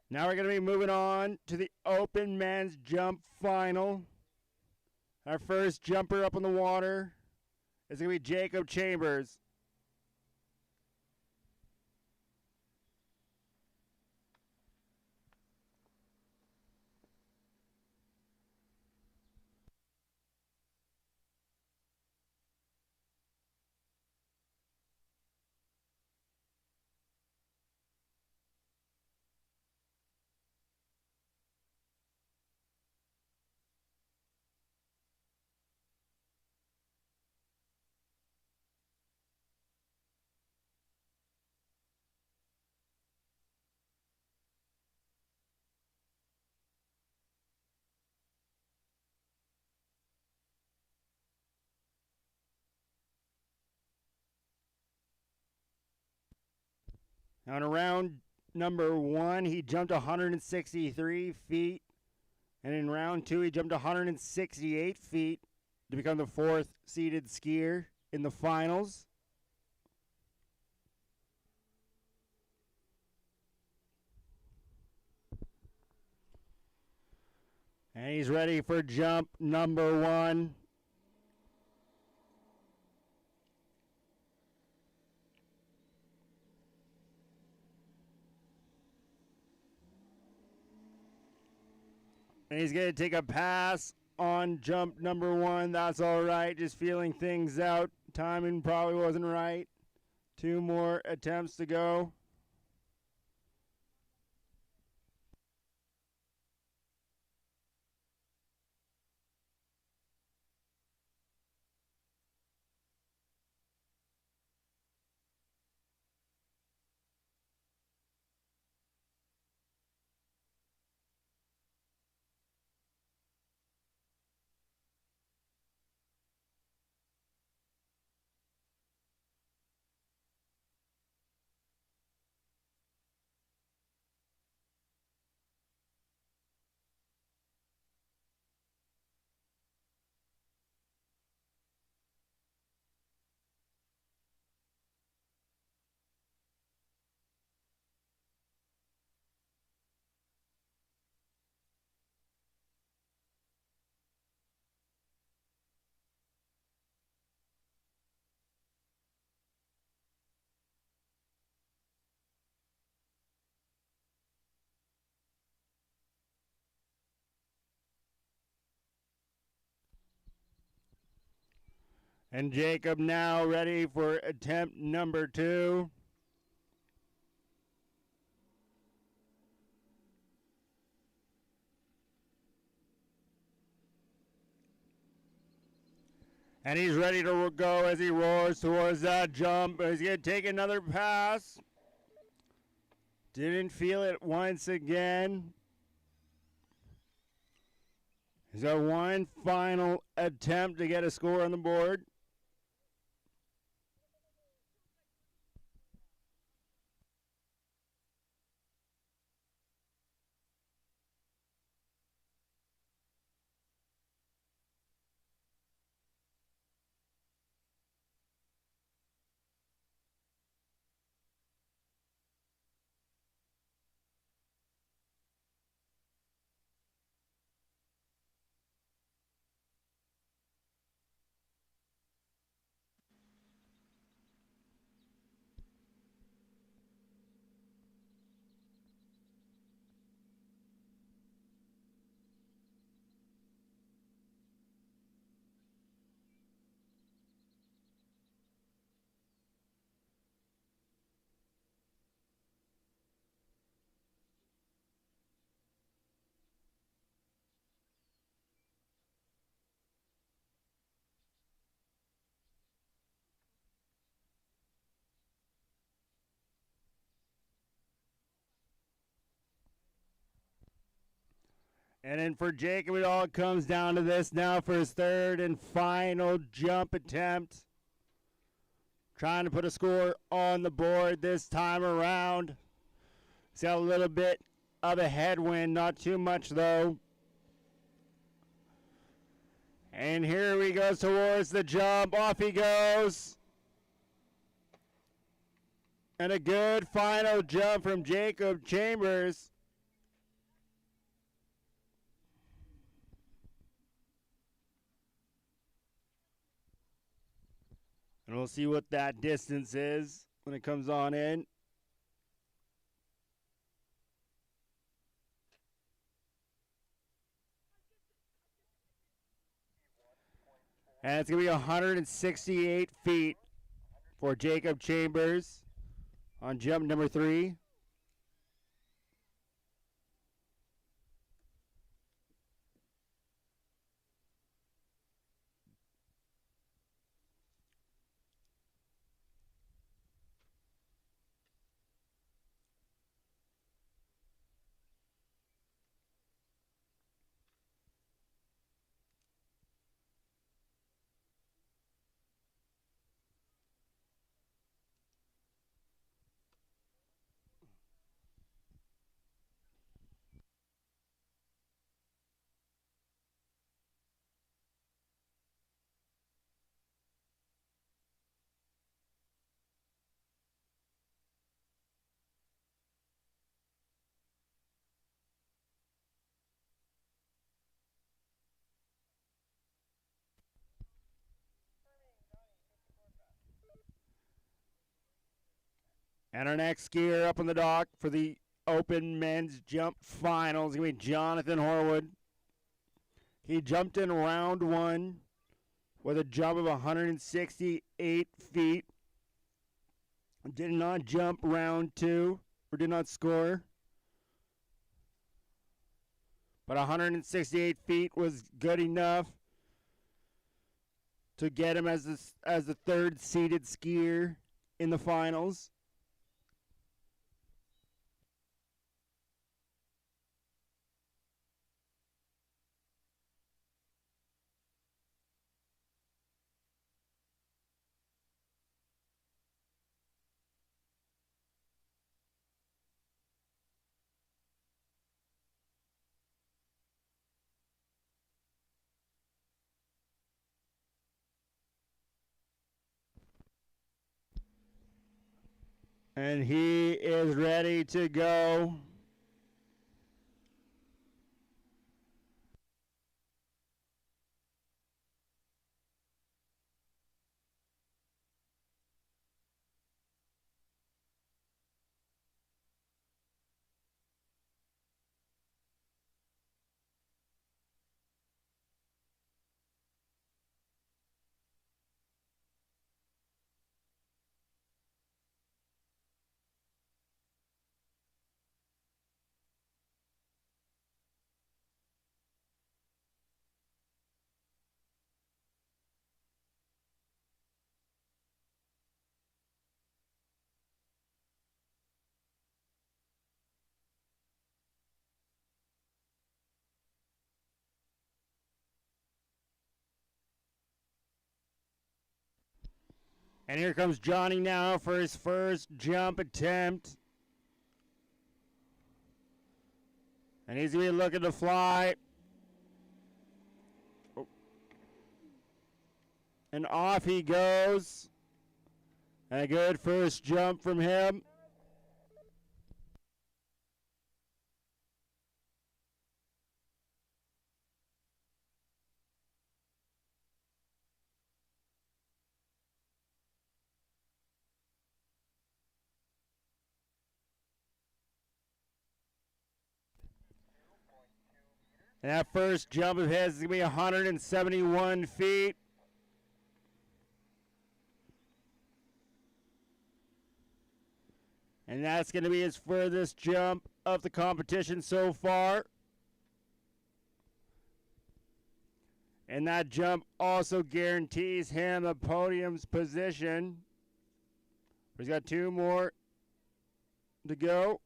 Now we're going to be moving on to the open men's jump final. Our first jumper up in the water is going to be Jacob Chambers. On round number 1, he jumped 163 feet. And in round 2, he jumped 168 feet to become the 4th seeded skier in the finals. And he's ready for jump number 1. And he's going to take a pass on jump number 1. That's all right. Just feeling things out. Timing probably wasn't right. 2 more attempts to go. And Jacob now ready for attempt number 2. And he's ready to go as he roars towards that jump. He's going to take another pass. Didn't feel it once again. He's got one final attempt to get a score on the board. And then for Jacob, it all comes down to this now for his third and final jump attempt. Trying to put a score on the board this time around. He's got a little bit of a headwind, not too much though. And here he goes towards the jump. Off he goes. And a good final jump from Jacob Chambers. And we'll see what that distance is when it comes on in. And it's going to be 168 feet for Jacob Chambers on jump number 3. And our next skier up on the dock for the open men's jump finals is going to be Jonathan Horwood. He jumped in round one with a jump of 168 feet. Did not jump round two, or did not score. But 168 feet was good enough to get him as the third seeded skier in the finals. And he is ready to go. And here comes Johnny now for his first jump attempt. And he's going to be looking to fly. And off he goes. And a good first jump from him. And that first jump of his is going to be 171 feet. And that's going to be his furthest jump of the competition so far. And that jump also guarantees him the podium's position. He's got two more to go.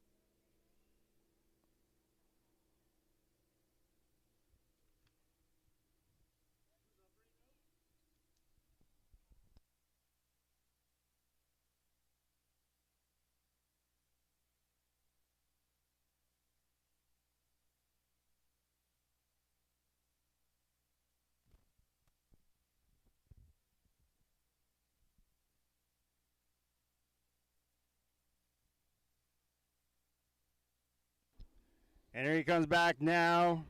And here he comes back now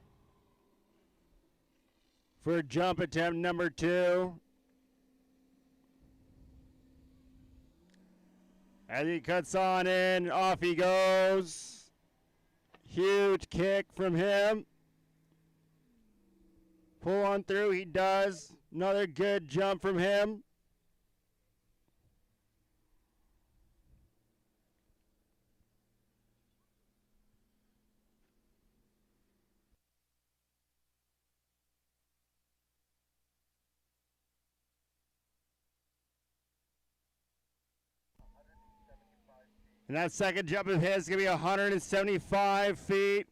for jump attempt number 2. As he cuts on in, off he goes. Huge kick from him. Pull on through, he does. Another good jump from him. And that second jump of his is going to be 175 feet.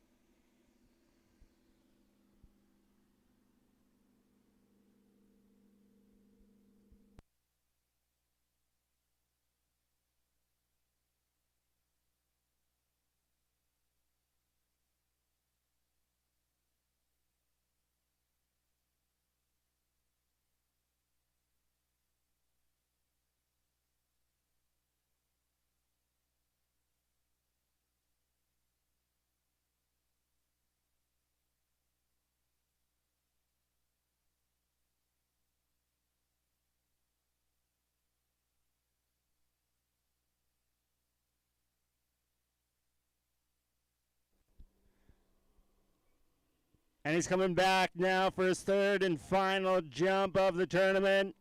And he's coming back now for his third and final jump of the tournament.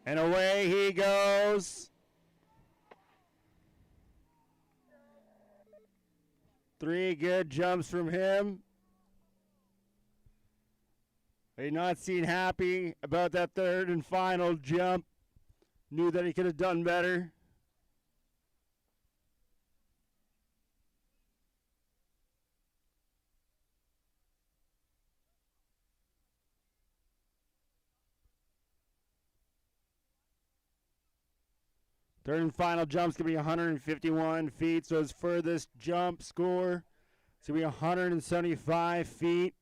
And away he goes. 3 good jumps from him. He not seen happy about that third and final jump. Knew that he could have done better. Third and final jump's going to be 151 feet, so his furthest jump score is going to be 175 feet.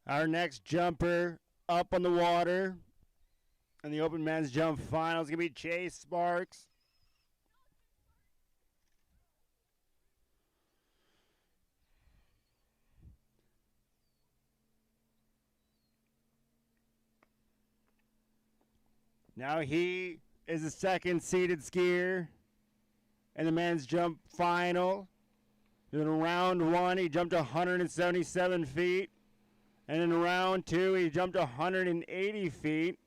Our next jumper up on the water in the open men's jump final is going to be Chase Sparks. Now he is the second seeded skier in the men's jump final. In round 1, he jumped 177 feet. And in round 2, he jumped 180 feet.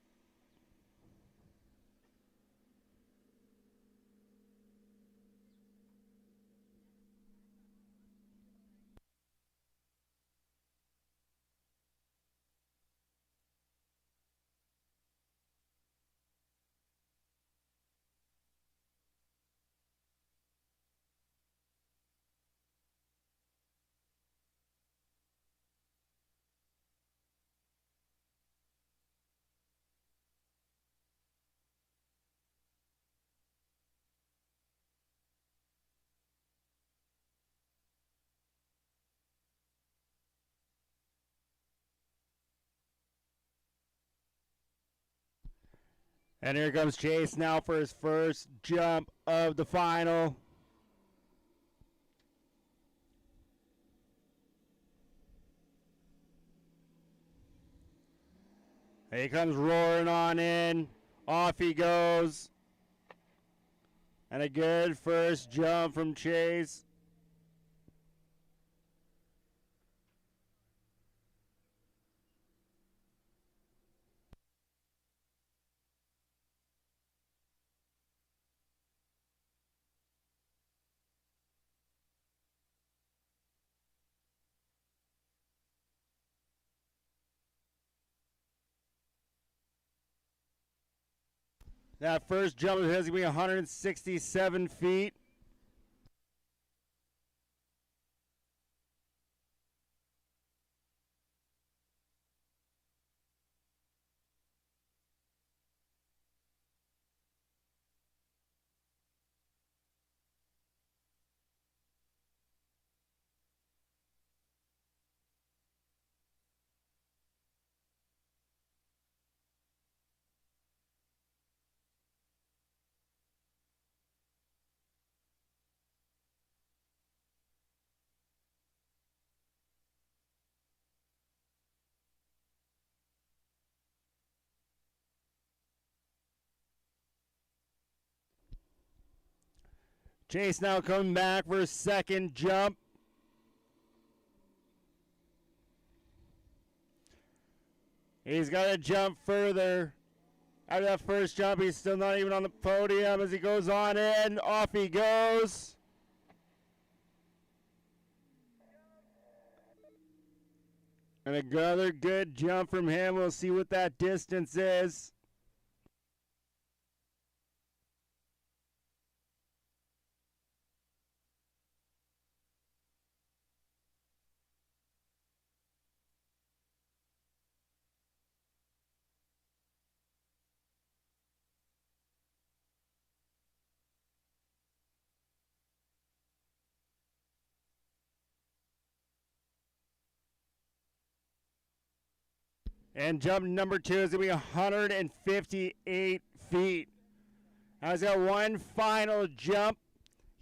And here comes Chase now for his first jump of the final. He comes roaring on in. Off he goes. And a good first jump from Chase. That first jump is going to be 167 feet. Chase now coming back for his second jump. He's got to jump further. After that first jump, he's still not even on the podium as he goes on in. Off he goes. And another good jump from him. We'll see what that distance is. And jump number 2 is going to be 158 feet. Now he's got one final jump.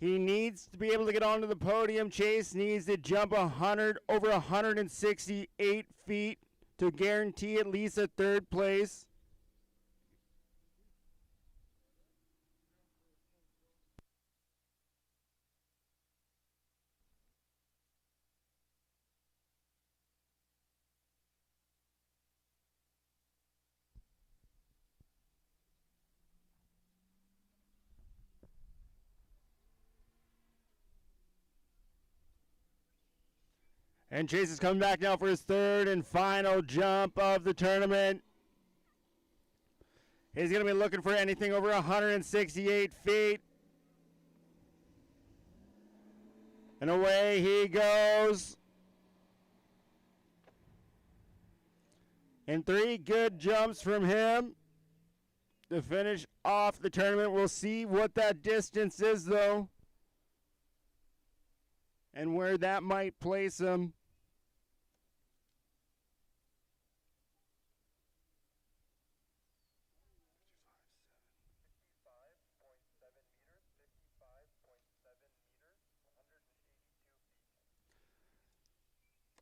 He needs to be able to get onto the podium. Chase needs to jump over 168 feet to guarantee at least a third place. And Chase is coming back now for his third and final jump of the tournament. He's going to be looking for anything over 168 feet. And away he goes. And 3 good jumps from him to finish off the tournament. We'll see what that distance is, though, and where that might place him.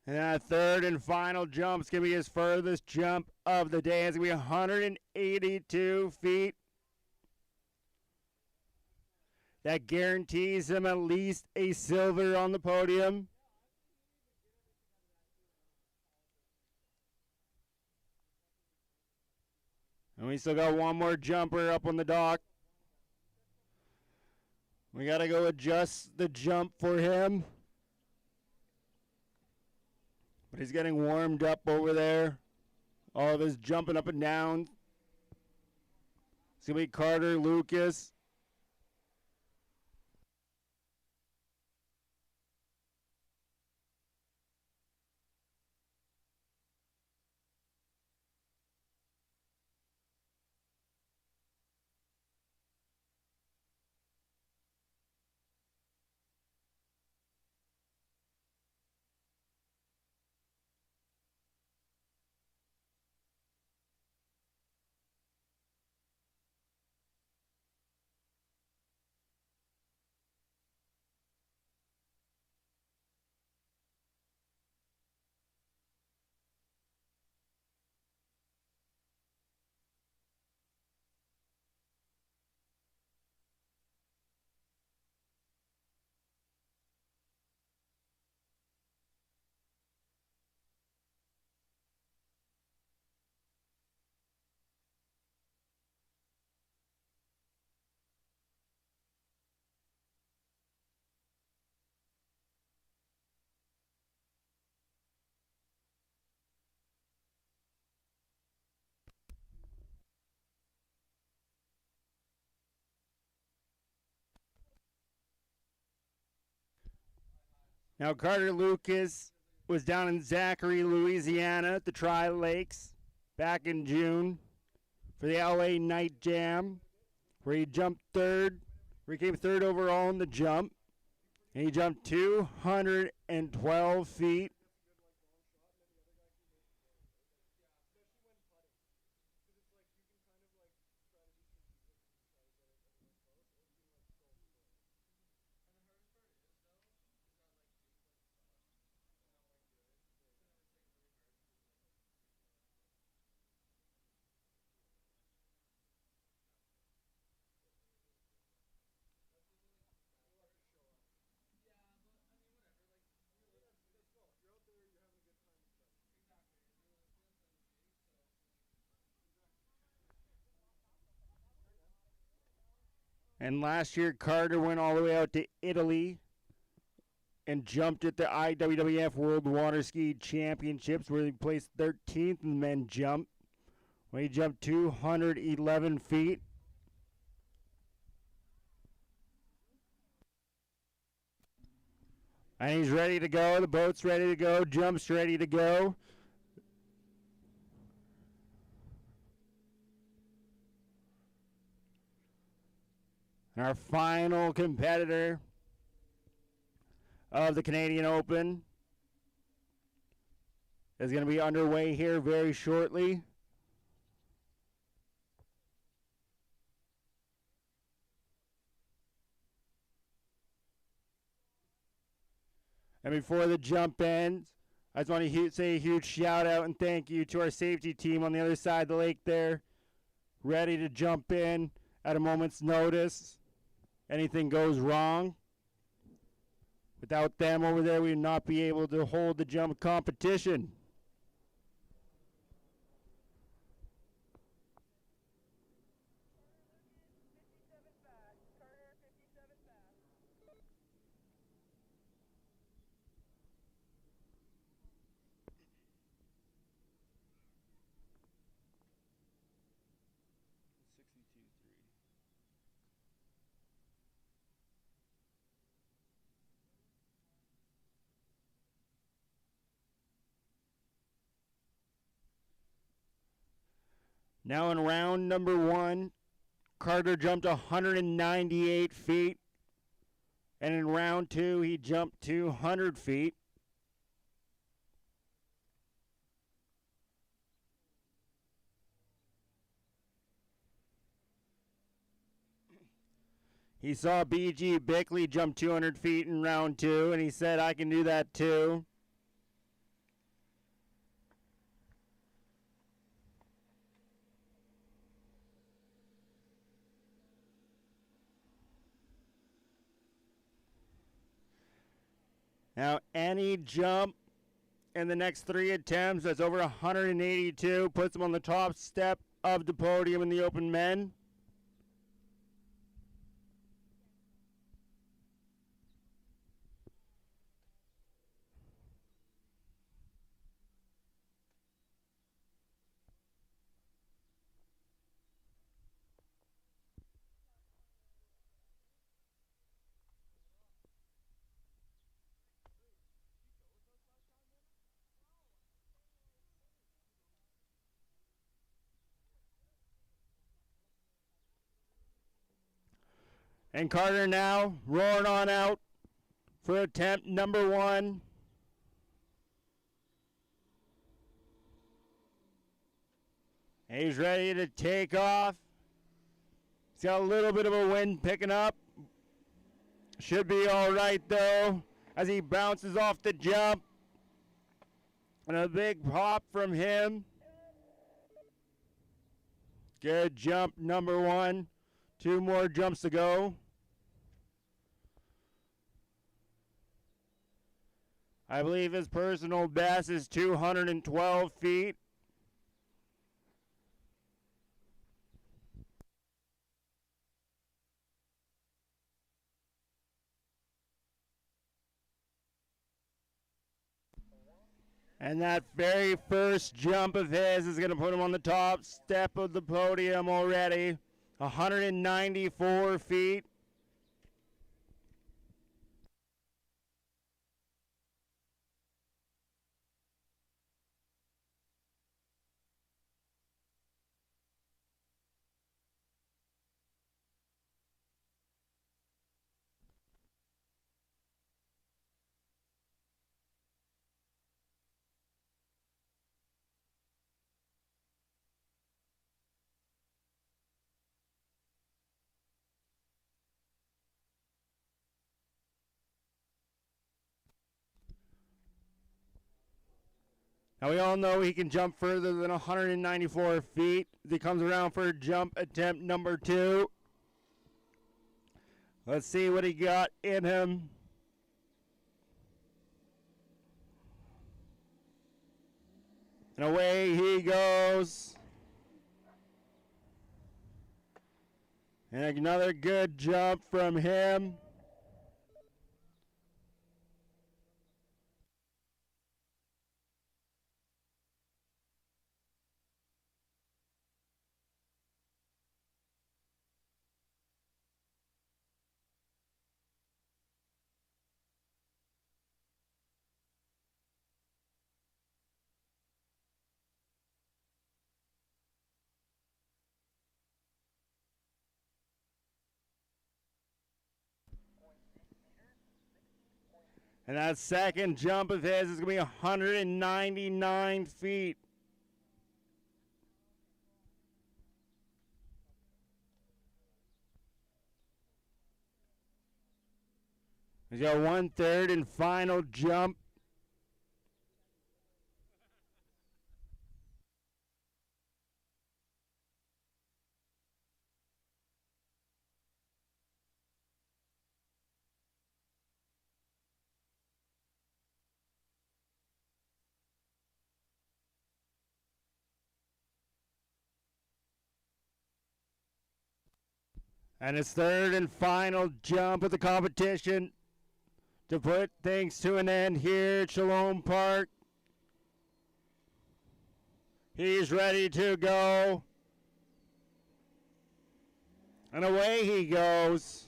And that third and final jump is going to be his furthest jump of the day. It's going to be 182 feet. That guarantees him at least a silver on the podium. And we still got one more jumper up on the dock. We got to go adjust the jump for him. But he's getting warmed up over there. All of his jumping up and down. It's going to be Carter Lucas. Now, Carter Lucas was down in Zachary, Louisiana at the Tri-Lakes back in June for the LA Night Jam, where he jumped third, where he came third overall in the jump. And he jumped 212 feet. And last year, Carter went all the way out to Italy and jumped at the IWWF World Water Ski Championships, where he placed 13th in the men jump, when he jumped 211 feet. And he's ready to go. The boat's ready to go. Jump's ready to go. And our final competitor of the Canadian Open is going to be underway here very shortly. And before the jump ends, I just want to say a huge shout out and thank you to our safety team on the other side of the lake there, ready to jump in at a moment's notice. Anything goes wrong. Without them over there, we would not be able to hold the jump competition. Now in round number 1, Carter jumped 198 feet. And in round 2, he jumped 200 feet. He saw B.G. Bickley jump 200 feet in round 2, and he said, I can do that too. Now, any jump in the next 3 attempts that's over 182 puts him on the top step of the podium in the open men. And Carter now roaring on out for attempt number 1. And he's ready to take off. He's got a little bit of a wind picking up. Should be all right, though, as he bounces off the jump. And a big hop from him. Good jump, number 1. 2 more jumps to go. I believe his personal best is 212 feet. And that very first jump of his is going to put him on the top step of the podium already. 194 feet. Now we all know he can jump further than 194 feet. He comes around for jump attempt number 2. Let's see what he got in him. And away he goes. And another good jump from him. And that second jump of his is going to be 199 feet. He's got 1/3 and final jump. And his third and final jump of the competition to put things to an end here at Shalom Park. He's ready to go. And away he goes.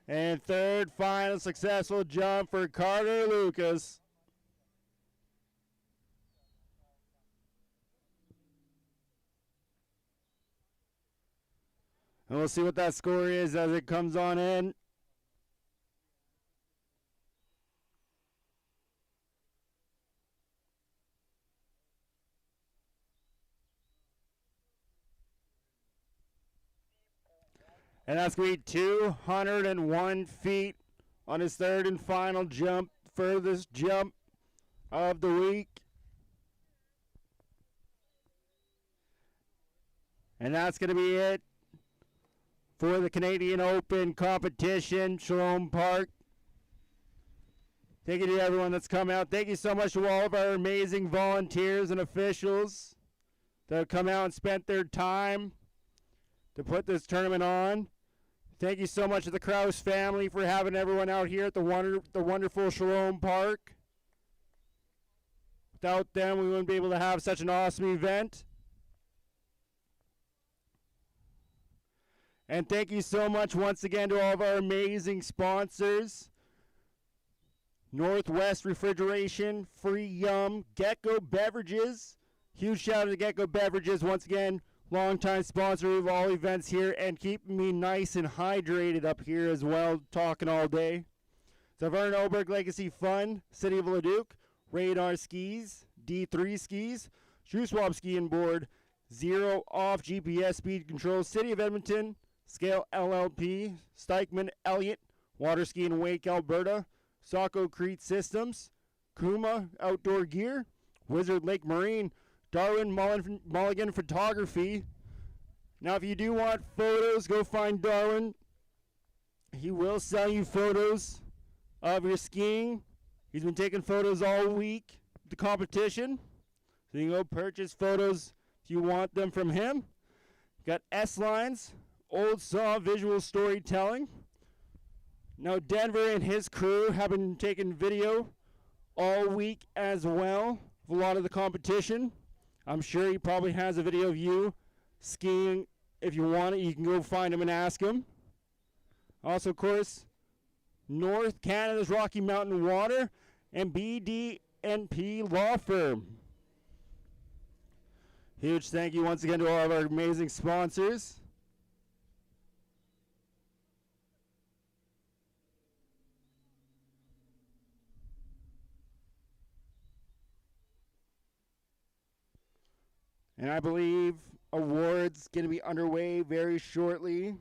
And third final successful jump for Carter Lucas. And we'll see what that score is as it comes on in. And that's going to be 201 feet on his third and final jump, furthest jump of the week. And that's going to be it for the Canadian Open competition, Shalom Park. Thank you to everyone that's come out. Thank you so much to all of our amazing volunteers and officials that have come out and spent their time to put this tournament on. Thank you so much to the Kraus family for having everyone out here at the wonderful Shalom Park. Without them, we wouldn't be able to have such an awesome event. And thank you so much once again to all of our amazing sponsors. Northwest Refrigeration, Free Yum, Gecko Beverages. Huge shout out to Gecko Beverages once again. Longtime sponsor of all events here and keeping me nice and hydrated up here as well, talking all day. So Vern Oberg Legacy Fun, City of Leduc, Radar Skis, D3 Skis, Shoe Swap Skiing Board, Zero Off GPS Speed Control, City of Edmonton, Scale LLP, Stikeman Elliott, Water Ski and Wake Alberta, Saco Crete Systems, Kuma Outdoor Gear, Wizard Lake Marine, Darwin Mulligan Photography. Now, if you do want photos, go find Darwin. He will sell you photos of your skiing. He's been taking photos all week, the competition. So you can go purchase photos if you want them from him. Got S-Lines, Old Saw Visual Storytelling. Now, Denver and his crew have been taking video all week as well of a lot of the competition. I'm sure he probably has a video of you skiing. If you want it, you can go find him and ask him. Also, of course, North Canada's Rocky Mountain Water and BD&P Law Firm. Huge thank you once again to all of our amazing sponsors. And I believe awards going to be underway very shortly.